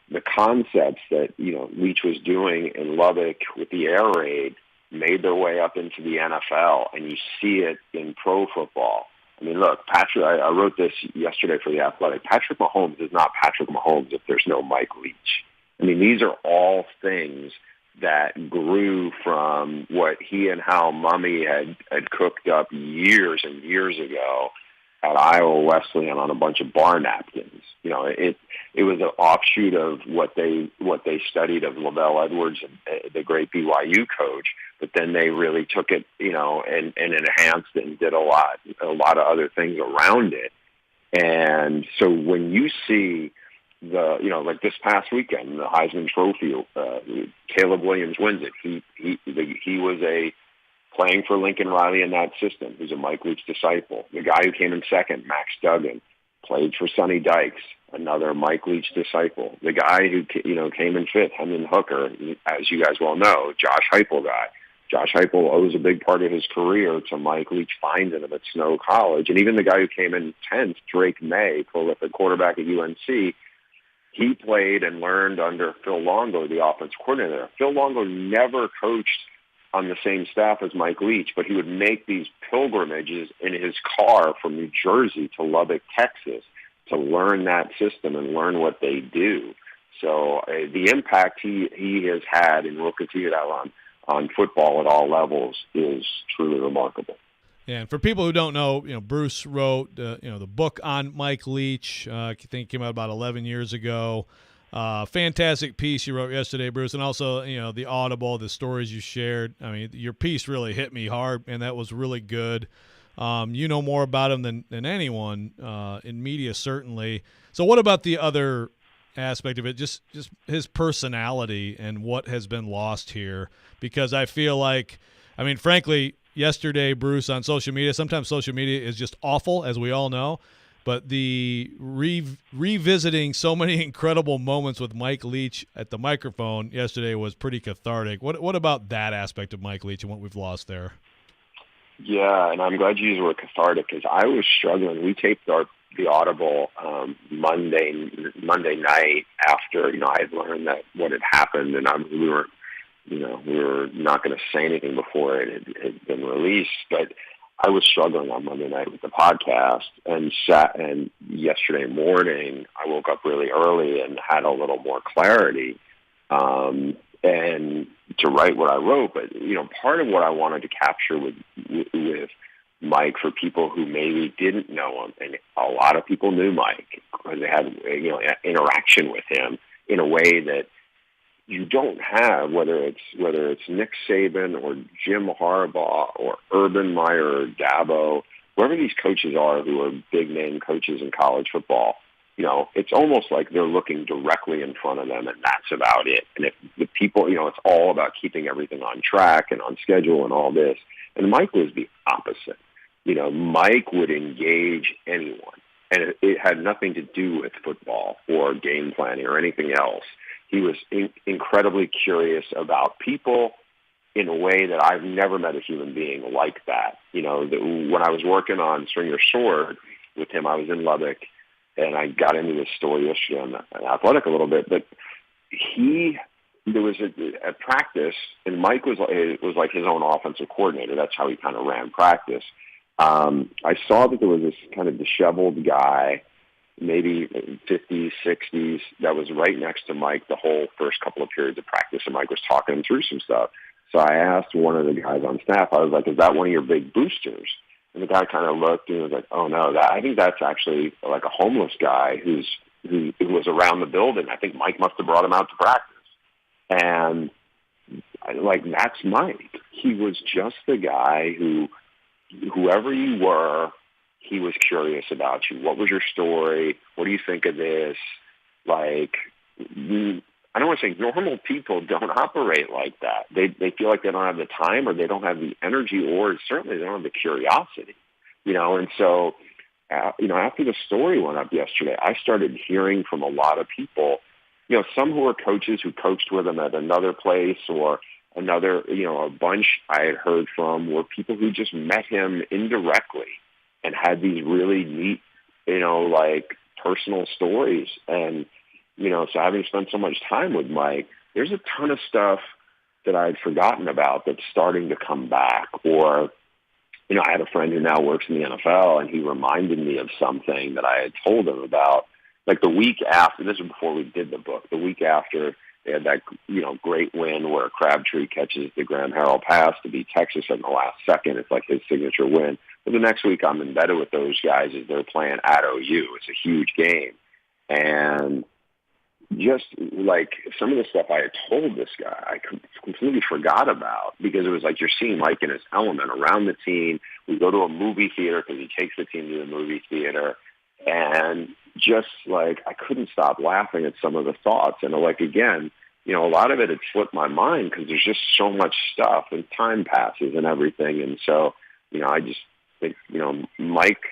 the concepts that, Leach was doing in Lubbock with the air raid made their way up into the NFL, and you see it in pro football. I mean, look, Patrick, I wrote this yesterday for The Athletic. Patrick Mahomes is not Patrick Mahomes if there's no Mike Leach. I mean, these are all things that grew from what he and Hal Mummy had cooked up years and years ago at Iowa Wesleyan on a bunch of bar napkins. It was an offshoot of what they studied of Lavelle Edwards, the great BYU coach. But then they really took it, and enhanced it and did a lot of other things around it. And so when you see like this past weekend, the Heisman Trophy, Caleb Williams wins it. He was playing for Lincoln Riley in that system. He's a Mike Leach disciple. The guy who came in second, Max Duggan, played for Sonny Dykes, another Mike Leach disciple. The guy who came in fifth, Hendon Hooker, as you guys well know, Josh Heupel guy. Josh Heupel owes a big part of his career to Mike Leach finding him at Snow College. And even the guy who came in 10th, Drake May, prolific quarterback at UNC, he played and learned under Phil Longo, the offense coordinator. Phil Longo never coached on the same staff as Mike Leach, but he would make these pilgrimages in his car from New Jersey to Lubbock, Texas, to learn that system and learn what they do. So the impact he has had, and will continue to have on football at all levels, is truly remarkable.
Yeah, and for people who don't know, Bruce wrote the book on Mike Leach. I think it came out about 11 years ago. Fantastic piece you wrote yesterday, Bruce, and also the Audible, the stories you shared. I mean, your piece really hit me hard, and that was really good. You know more about him than anyone in media, certainly. So, what about the other aspect of it? Just his personality and what has been lost here, because I feel like, frankly, yesterday, Bruce, on social media, sometimes social media is just awful, as we all know, but the revisiting so many incredible moments with Mike Leach at the microphone yesterday was pretty cathartic. What about that aspect of Mike Leach and what we've lost there?
Yeah, and I'm glad you used the word cathartic, because I was struggling. We taped the Audible Monday night after I had learned that what had happened, and we were not going to say anything before it had been released. But I was struggling on Monday night with the podcast, and yesterday morning I woke up really early and had a little more clarity. and to write what I wrote. But, part of what I wanted to capture with Mike for people who maybe didn't know him, and a lot of people knew Mike because they had, interaction with him in a way that you don't have, whether it's Nick Saban or Jim Harbaugh or Urban Meyer or Dabo, whoever these coaches are who are big name coaches in college football. It's almost like they're looking directly in front of them, and that's about it. And if the people, it's all about keeping everything on track and on schedule and all this. And Mike was the opposite. Mike would engage anyone, and it had nothing to do with football or game planning or anything else. He was incredibly curious about people in a way that I've never met a human being like that. When I was working on Stringer Sword with him, I was in Lubbock, and I got into this story yesterday on Athletic a little bit, but there was a practice, and Mike was like his own offensive coordinator. That's how he kind of ran practice. I saw that there was this kind of disheveled guy, maybe 50s, 60s, that was right next to Mike the whole first couple of periods of practice, and Mike was talking him through some stuff. So I asked one of the guys on staff, I was like, is that one of your big boosters? And the guy kind of looked and was like, oh, no, I think that's actually like a homeless guy who was around the building. I think Mike must have brought him out to practice. And that's Mike. He was just the guy who, whoever you were, he was curious about you. What was your story? What do you think of this? I don't want to say normal people don't operate like that. They feel like they don't have the time, or they don't have the energy, or certainly they don't have the curiosity, And so, after the story went up yesterday, I started hearing from a lot of people, some who were coaches who coached with him at another place, or another, a bunch I had heard from were people who just met him indirectly and had these really neat, personal stories. And, so having spent so much time with Mike, there's a ton of stuff that I'd forgotten about that's starting to come back. Or, I had a friend who now works in the NFL, and he reminded me of something that I had told him about, like the week after. This was before we did the book. The week after they had that, great win where Crabtree catches the Graham Harrell pass to beat Texas in the last second. It's like his signature win. But the next week I'm embedded with those guys as they're playing at OU. It's a huge game. And just like some of the stuff I had told this guy, I completely forgot about, because it was like you're seeing Mike in his element around the team. We go to a movie theater because he takes the team to the movie theater. And just like I couldn't stop laughing at some of the thoughts. And again, a lot of it had slipped my mind because there's just so much stuff and time passes and everything. And so, I just think, Mike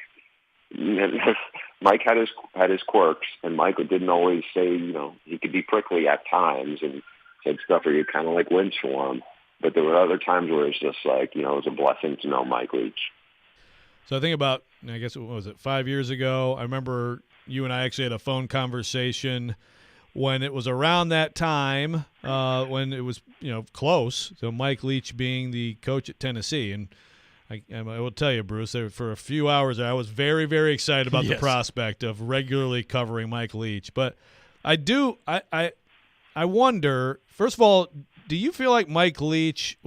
had his quirks, and Mike didn't always say, he could be prickly at times and said stuff where you kind of wince for him. But there were other times where it's just it was a blessing to know Mike Leach.
So I think about, I guess, what was it, 5 years ago? I remember you and I actually had a phone conversation when it was around that time when it was, close. So Mike Leach being the coach at Tennessee. And I will tell you, Bruce, for a few hours I was very, very excited about the prospect of regularly covering Mike Leach. But I wonder, first of all, do you feel like Mike Leach –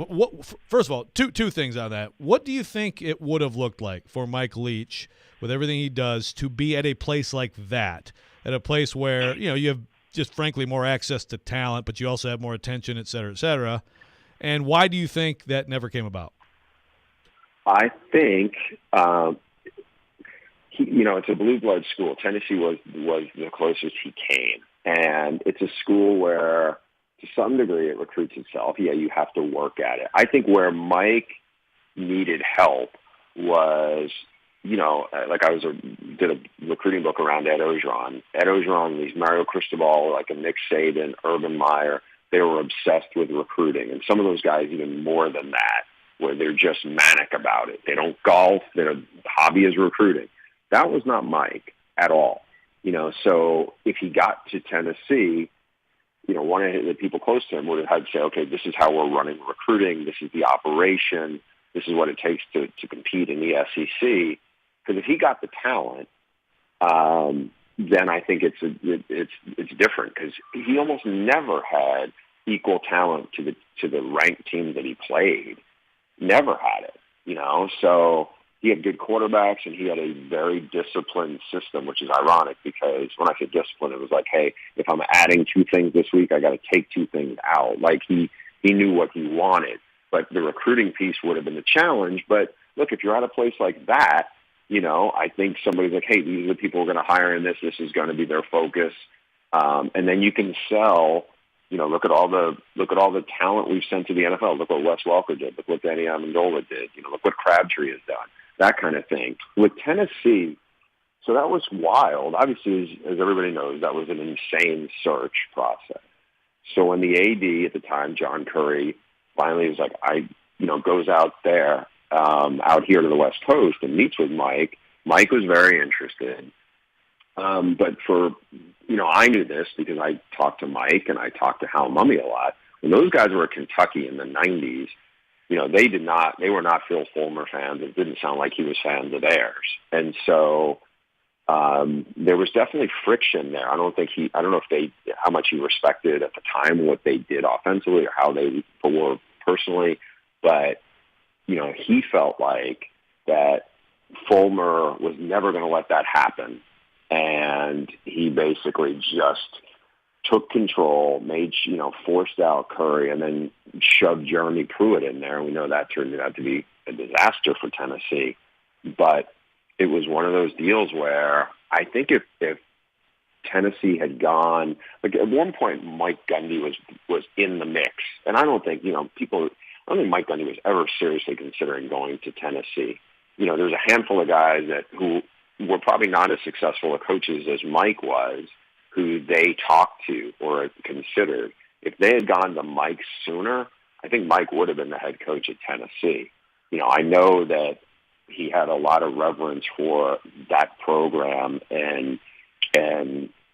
first of all, two things on that. What do you think it would have looked like for Mike Leach, with everything he does, to be at a place like that, at a place where, you have just frankly more access to talent, but you also have more attention, et cetera, et cetera? And why do you think that never came about?
I think it's a blue blood school. Tennessee was the closest he came. And it's a school where – to some degree, it recruits itself. Yeah, you have to work at it. I think where Mike needed help was, did a recruiting book around Ed Ogeron. Ed Ogeron, these Mario Cristobal, like a Nick Saban, Urban Meyer, they were obsessed with recruiting. And some of those guys even more than that, where they're just manic about it. They don't golf. Their hobby is recruiting. That was not Mike at all. So if he got to Tennessee, one of the people close to him would have had to say, okay, this is how we're running recruiting. This is the operation. This is what it takes to compete in the SEC. Because if he got the talent, then I think it's different, because he almost never had equal talent to the ranked team that he played. Never had it, So he had good quarterbacks, and he had a very disciplined system, which is ironic because when I say discipline, it was like, hey, if I'm adding 2 things this week, I got to take 2 things out. Like he knew what he wanted, but the recruiting piece would have been a challenge. But look, if you're at a place like that, I think somebody's like, hey, these are the people we're going to hire in this. This is going to be their focus. And then you can sell, look at all the talent we've sent to the NFL. Look what Wes Welker did. Look what Danny Amendola did. Look what Crabtree has done. That kind of thing. With Tennessee, so that was wild. Obviously, as everybody knows, that was an insane search process. So when the AD at the time, John Curry, finally was like, goes out there, out here to the West Coast and meets with Mike. Mike was very interested. But I knew this because I talked to Mike and I talked to Hal Mummy a lot. When those guys were at Kentucky in the 90s, they were not Phil Fulmer fans. It didn't sound like he was fans of theirs. And so there was definitely friction there. I don't know how much he respected at the time what they did offensively or how they were personally, but he felt like that Fulmer was never going to let that happen. And he basically just took control, forced out Curry, and then shoved Jeremy Pruitt in there. We know that turned out to be a disaster for Tennessee. But it was one of those deals where I think if Tennessee had gone, like at one point Mike Gundy was in the mix. And I don't think, I don't think Mike Gundy was ever seriously considering going to Tennessee. There's a handful of guys who were probably not as successful a coaches as Mike was, who they talked to or considered. If they had gone to Mike sooner, I think Mike would have been the head coach at Tennessee. I know that he had a lot of reverence for that program, and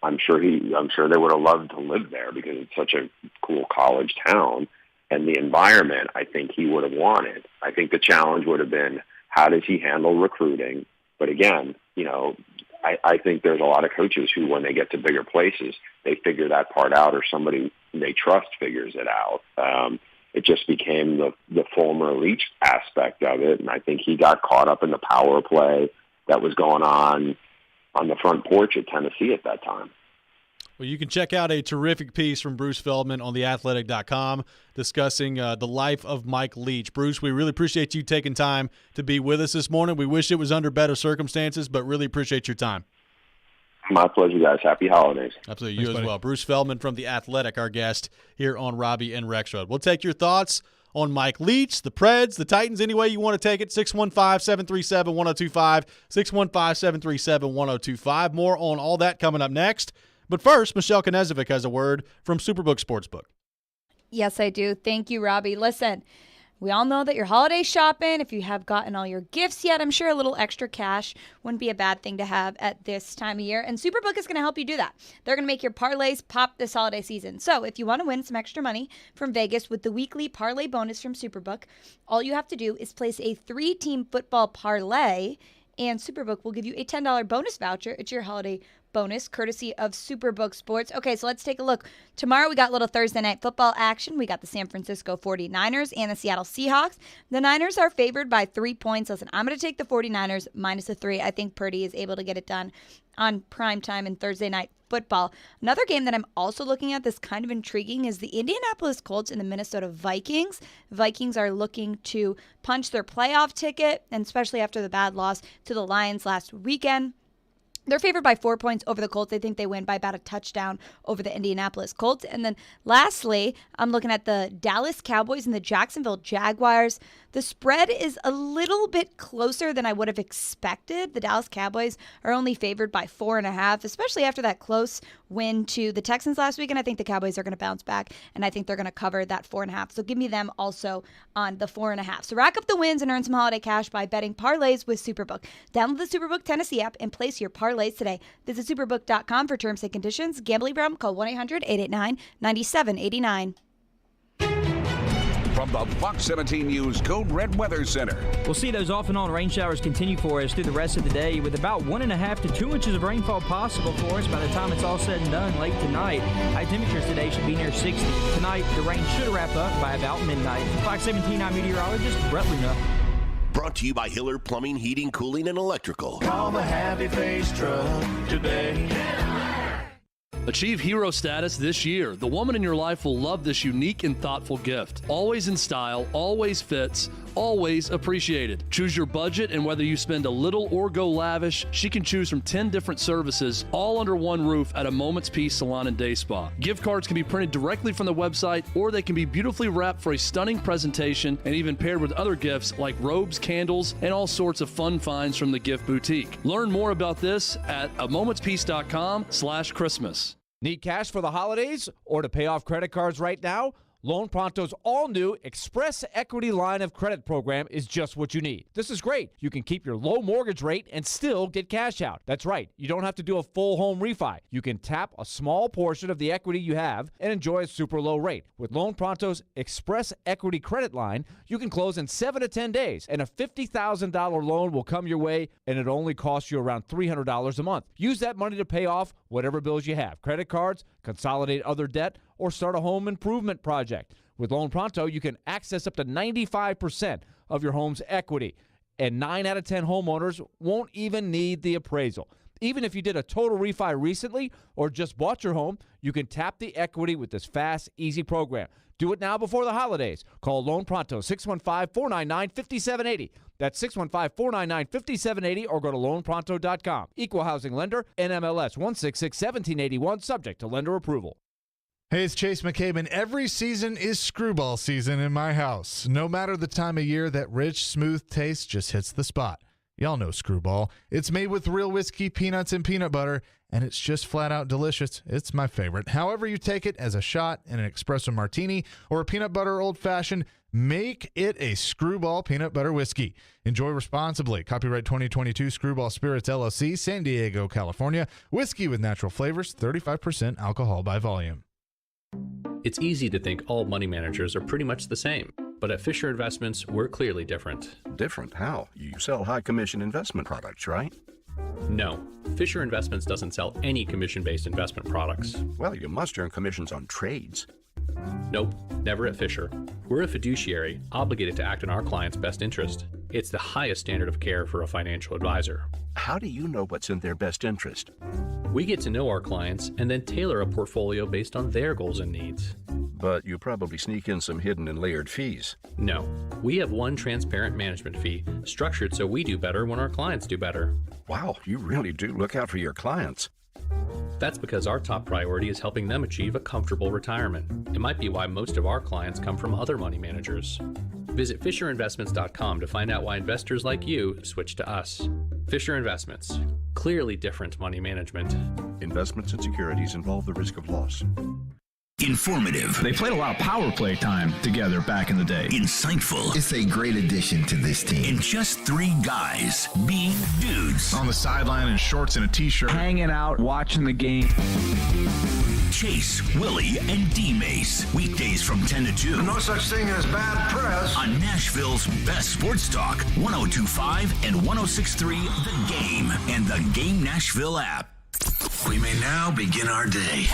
I'm sure they would have loved to live there because it's such a cool college town, and the environment I think he would have wanted. I think the challenge would have been, how does he handle recruiting? But again, I think there's a lot of coaches who, when they get to bigger places, they figure that part out, or somebody they trust figures it out. It just became the Fulmer Leach aspect of it, and I think he got caught up in the power play that was going on the front porch at Tennessee at that time.
Well, you can check out a terrific piece from Bruce Feldman on theathletic.com discussing the life of Mike Leach. Bruce, we really appreciate you taking time to be with us this morning. We wish it was under better circumstances, but really appreciate your time.
My pleasure, guys. Happy holidays.
Absolutely. You as well. Bruce Feldman from The Athletic, our guest here on Robby and Rexrode. We'll take your thoughts on Mike Leach, the Preds, the Titans, any way you want to take it. 615-737-1025, 615-737-1025. More on all that coming up next. But first, Michelle Knezovic has a word from Superbook Sportsbook.
Yes, I do. Thank you, Robby. Listen, we all know that you're holiday shopping. If you have gotten all your gifts yet, I'm sure a little extra cash wouldn't be a bad thing to have at this time of year. And Superbook is going to help you do that. They're going to make your parlays pop this holiday season. So if you want to win some extra money from Vegas with the weekly parlay bonus from Superbook, all you have to do is place a 3-team football parlay, and Superbook will give you a $10 bonus voucher. It's your holiday bonus courtesy of Superbook Sports. Okay, so let's take a look. Tomorrow we got little Thursday night football action. We got the San Francisco 49ers and the Seattle Seahawks. The Niners are favored by 3 points. Listen, I'm going to take the 49ers minus the 3. I think Purdy is able to get it done on prime time in Thursday night football. Another game that I'm also looking at that's kind of intriguing is the Indianapolis Colts and the Minnesota Vikings. Vikings are looking to punch their playoff ticket, and especially after the bad loss to the Lions last weekend. They're favored by 4 points over the Colts. I think they win by about a touchdown over the Indianapolis Colts. And then lastly, I'm looking at the Dallas Cowboys and the Jacksonville Jaguars. The spread is a little bit closer than I would have expected. The Dallas Cowboys are only favored by 4.5, especially after that close win to the Texans last week. And I think the Cowboys are going to bounce back, and I think they're going to cover that 4.5. So give me them also on the 4.5. So rack up the wins and earn some holiday cash by betting parlays with Superbook. Download the Superbook Tennessee app and place your parlays today. Visit superbook.com for terms and conditions. Gambling problem? Call 1-800-889-9789.
from the Fox 17 News Code Red Weather Center.
We'll see those off and on rain showers continue for us through the rest of the day, with about 1.5 to 2 inches of rainfall possible for us by the time it's all said and done late tonight. High temperatures today should be near 60. Tonight, the rain should wrap up by about midnight. Fox 17, I'm meteorologist Brett Luna.
Brought to you by Hiller Plumbing, Heating, Cooling, and Electrical.
Call the Happy Face Truck today.
Achieve hero status this year. The woman in your life will love this unique and thoughtful gift. Always in style, always fits, always appreciated. Choose your budget, and whether you spend a little or go lavish, she can choose from 10 different services, all under one roof at a Moment's Peace Salon and Day Spa. Gift cards can be printed directly from the website, or they can be beautifully wrapped for a stunning presentation and even paired with other gifts like robes, candles, and all sorts of fun finds from the gift boutique. Learn more about this at amomentspeace.com/Christmas.
Need cash for the holidays or to pay off credit cards right now? Loan Pronto's all-new Express Equity Line of Credit program is just what you need. This is great. You can keep your low mortgage rate and still get cash out. That's right. You don't have to do a full home refi. You can tap a small portion of the equity you have and enjoy a super low rate. With Loan Pronto's Express Equity Credit Line, you can close in 7 to 10 days, and a $50,000 loan will come your way, and it only costs you around $300 a month. Use that money to pay off whatever bills you have, credit cards, consolidate other debt, or start a home improvement project. With Loan Pronto, you can access up to 95% of your home's equity, and 9 out of 10 homeowners won't even need the appraisal. Even if you did a total refi recently or just bought your home, you can tap the equity with this fast, easy program. Do it now before the holidays. Call Loan Pronto, 615-499-5780. That's 615-499-5780, or go to loanpronto.com. Equal housing lender, NMLS 1661781, subject to lender approval.
Hey, it's Chase McCabe, and every season is screwball season in my house. No matter the time of year, that rich, smooth taste just hits the spot. Y'all know Screwball. It's made with real whiskey, peanuts, and peanut butter, and it's just flat out delicious. It's my favorite. However you take it, as a shot, in an espresso martini, or a peanut butter old-fashioned, make it a Screwball peanut butter whiskey. Enjoy responsibly. Copyright 2022 Screwball Spirits, LLC, San Diego, California. Whiskey with natural flavors, 35% alcohol by volume.
It's easy to think all money managers are pretty much the same, but at Fisher Investments, we're clearly different.
Different? How? You sell high-commission investment products, right?
No, Fisher Investments doesn't sell any commission-based investment products.
Well, you must earn commissions on trades.
Nope, never at Fisher. We're a fiduciary, obligated to act in our client's best interest. It's the highest standard of care for a financial advisor.
How do you know what's in their best interest?
We get to know our clients and then tailor a portfolio based on their goals and needs.
But you probably sneak in some hidden and layered fees.
No, we have one transparent management fee, structured so we do better when our clients do better.
Wow, you really do look out for your clients.
That's because our top priority is helping them achieve a comfortable retirement. It might be why most of our clients come from other money managers. Visit FisherInvestments.com to find out why investors like you switch to us. Fisher Investments. Clearly different money management.
Investments and securities involve the risk of loss.
Informative.
They played a lot of power play time together back in the day.
Insightful.
It's a great addition to this team.
And just 3 guys being dudes.
On the sideline in shorts and a t-shirt. Hanging out, watching the game.
Chase, Willie, and D-Mace. Weekdays from 10 to 2.
No such thing as bad press.
On Nashville's best sports talk, 102.5 and 106.3 The Game and the Game Nashville app. We may now begin our day.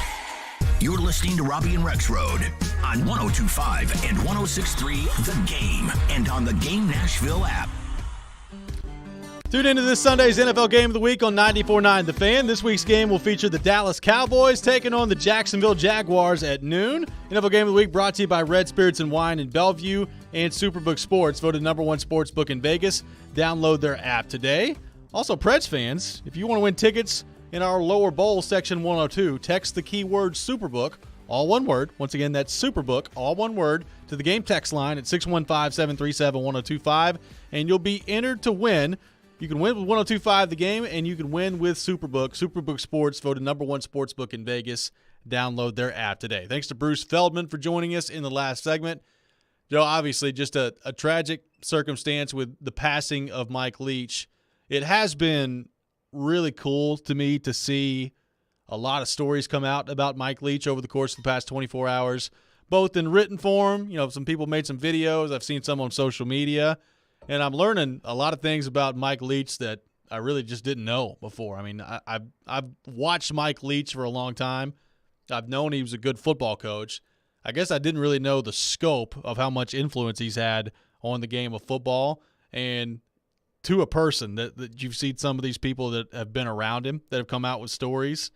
You're listening to Robby and Rexrode on 102.5 and 106.3 The Game and on the Game Nashville app.
Tune into this Sunday's NFL Game of the Week on 94.9 The Fan. This week's game will feature the Dallas Cowboys taking on the Jacksonville Jaguars at noon. NFL Game of the Week brought to you by Red Spirits and Wine in Bellevue and Superbook Sports, voted #1 sportsbook in Vegas. Download their app today. Also, Preds fans, if you want to win tickets in our lower bowl, section 102, text the keyword Superbook, all one word. Once again, that's Superbook, all one word, to the game text line at 615-737-1025, and you'll be entered to win. You can win with 102.5 The Game, and you can win with Superbook. Superbook Sports, voted #1 sportsbook in Vegas. Download their app today. Thanks to Bruce Feldman for joining us in the last segment. Joe, obviously just a tragic circumstance with the passing of Mike Leach. It has been really cool to me to see a lot of stories come out about Mike Leach over the course of the past 24 hours. both in written form. Some people made some videos. I've seen some on social media. And I'm learning a lot of things about Mike Leach that I really just didn't know before. I mean, I've watched Mike Leach for a long time. I've known he was a good football coach. I guess I didn't really know the scope of how much influence he's had on the game of football. And to a person that you've seen some of these people that have been around him that have come out with stories,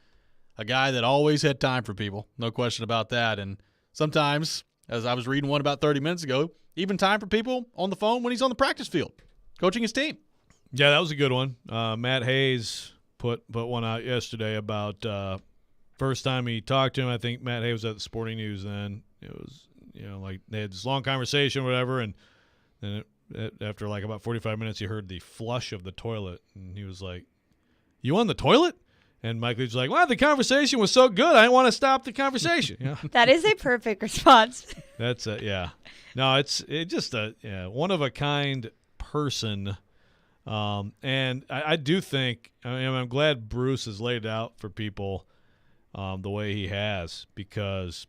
a guy that always had time for people, no question about that. And sometimes, as I was reading one about 30 minutes ago, even time for people on the phone when he's on the practice field coaching his team.
Yeah, that was a good one. Matt Hayes put one out yesterday about first time he talked to him. I think Matt Hayes was at the Sporting News then. It was, like they had this long conversation or whatever, and then after like about 45 minutes, he heard the flush of the toilet, and he was like, "You on the toilet?" And Mike Leach was like, "Well, the conversation was so good, I didn't want to stop the conversation."
That is a perfect response.
That's yeah. No, it's just a one of a kind person, and I do think I'm glad Bruce has laid it out for people the way he has, because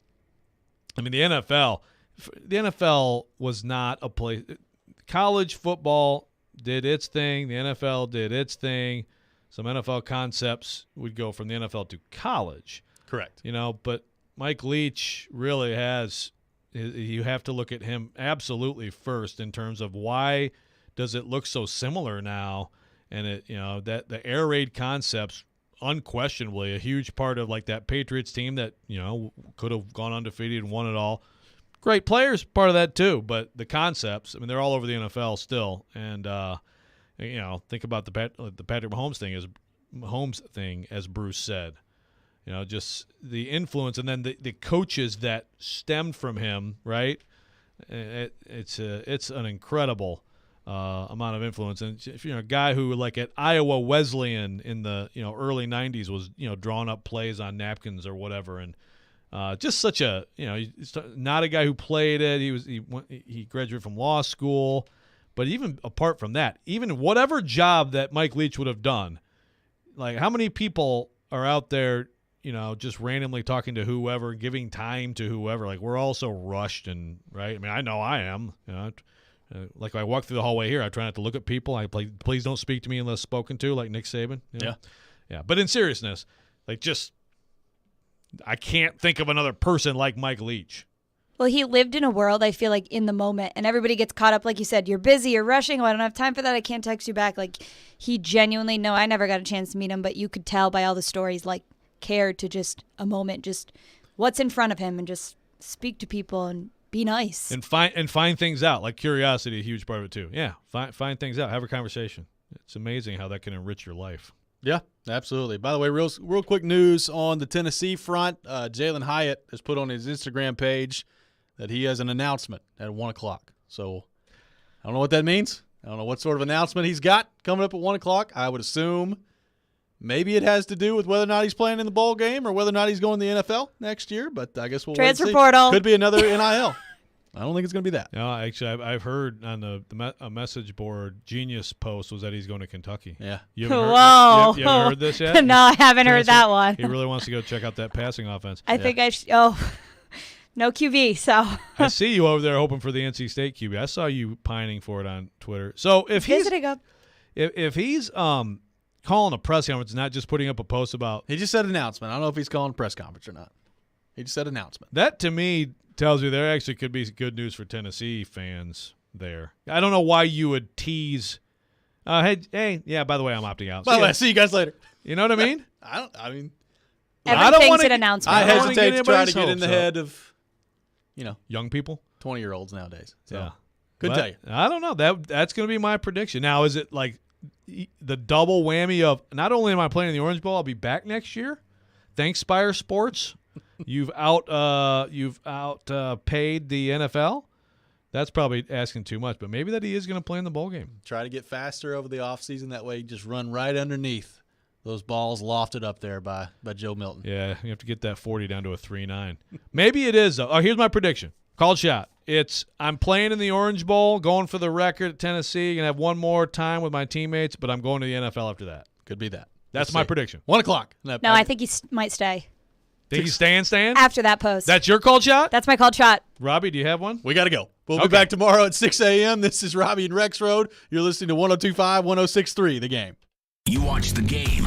the NFL was not a place. College football did its thing. The NFL did its thing. Some NFL concepts would go from the NFL to college.
Correct.
But Mike Leach really has – you have to look at him absolutely first in terms of why does it look so similar now. And, that the air raid concepts, unquestionably a huge part of like that Patriots team that, could have gone undefeated and won it all. Great players, part of that too. But the concepts, they're all over the NFL still. And, think about the Patrick Mahomes thing, as Bruce said. Just the influence, and then the coaches that stemmed from him, right? It's an incredible amount of influence. And if you're a guy who, like at Iowa Wesleyan in the early '90s, was drawing up plays on napkins or whatever, and just such a not a guy who played it. He graduated from law school. But even apart from that, even whatever job that Mike Leach would have done, like how many people are out there, just randomly talking to whoever, giving time to whoever. Like we're all so rushed and right. I know I am. Like when I walk through the hallway here, I try not to look at people. Please don't speak to me unless spoken to, like Nick Saban. Yeah. But in seriousness, I can't think of another person like Mike Leach.
Well, he lived in a world, I feel like, in the moment, and everybody gets caught up, like you said, you're busy, you're rushing, I don't have time for that, I can't text you back. Like, he genuinely, no, I never got a chance to meet him, but you could tell by all the stories, like, cared to just a moment, just what's in front of him, and just speak to people and be nice.
And find things out, like curiosity, a huge part of it, too. Yeah, find things out, have a conversation. It's amazing how that can enrich your life.
Yeah, absolutely. By the way, real quick news on the Tennessee front. Jalen Hyatt has put on his Instagram page that he has an announcement at 1 o'clock. So I don't know what that means. I don't know what sort of announcement he's got coming up at 1 o'clock. I would assume maybe it has to do with whether or not he's playing in the bowl game or whether or not he's going to the NFL next year. But I guess we'll wait and see.
Transfer portal.
Could be another NIL. I don't think it's going to be that.
No, actually, I've heard on a message board, Genius post was that he's going to Kentucky.
Yeah.
You
Whoa.
You haven't heard this yet?
No, I haven't heard that one.
He really wants to go check out that passing offense.
I think no QB, so.
I see you over there hoping for the NC State QB. I saw you pining for it on Twitter. So if he's calling a press conference, not just putting up a post about.
He just said announcement. I don't know if he's calling a press conference or not. He just said announcement.
That to me tells you there actually could be good news for Tennessee fans there. I don't know why you would tease. Hey, yeah. By the way, I'm opting out.
By the way, see you guys later.
You know what I mean?
Everything's an announcement.
I hesitate to try to get in the head of.
Young people,
20-year-olds nowadays. So,
yeah,
couldn't tell you.
I don't know. That's going to be my prediction. Now, is it like the double whammy of not only am I playing in the Orange Bowl, I'll be back next year? Thanks, Spire Sports. You've paid the NFL. That's probably asking too much, but maybe that he is going to play in the bowl game.
Try to get faster over the offseason. That way, you just run right underneath those balls lofted up there by Joe Milton.
Yeah, you have to get that 40 down to a 3.9. Maybe it is, though. Oh, here's my prediction. Called shot. I'm playing in the Orange Bowl, going for the record at Tennessee, going to have one more time with my teammates, but I'm going to the NFL after that.
Could be that.
That's my prediction.
1 o'clock.
No, I think he might stay.
Think he's staying?
After that post.
That's your called shot?
That's my called shot.
Robbie, do you have one?
We got to go. We'll be back tomorrow at 6 a.m. This is Robby and Rexrode. You're listening to 102.5, 106.3, The Game.
You watch The Game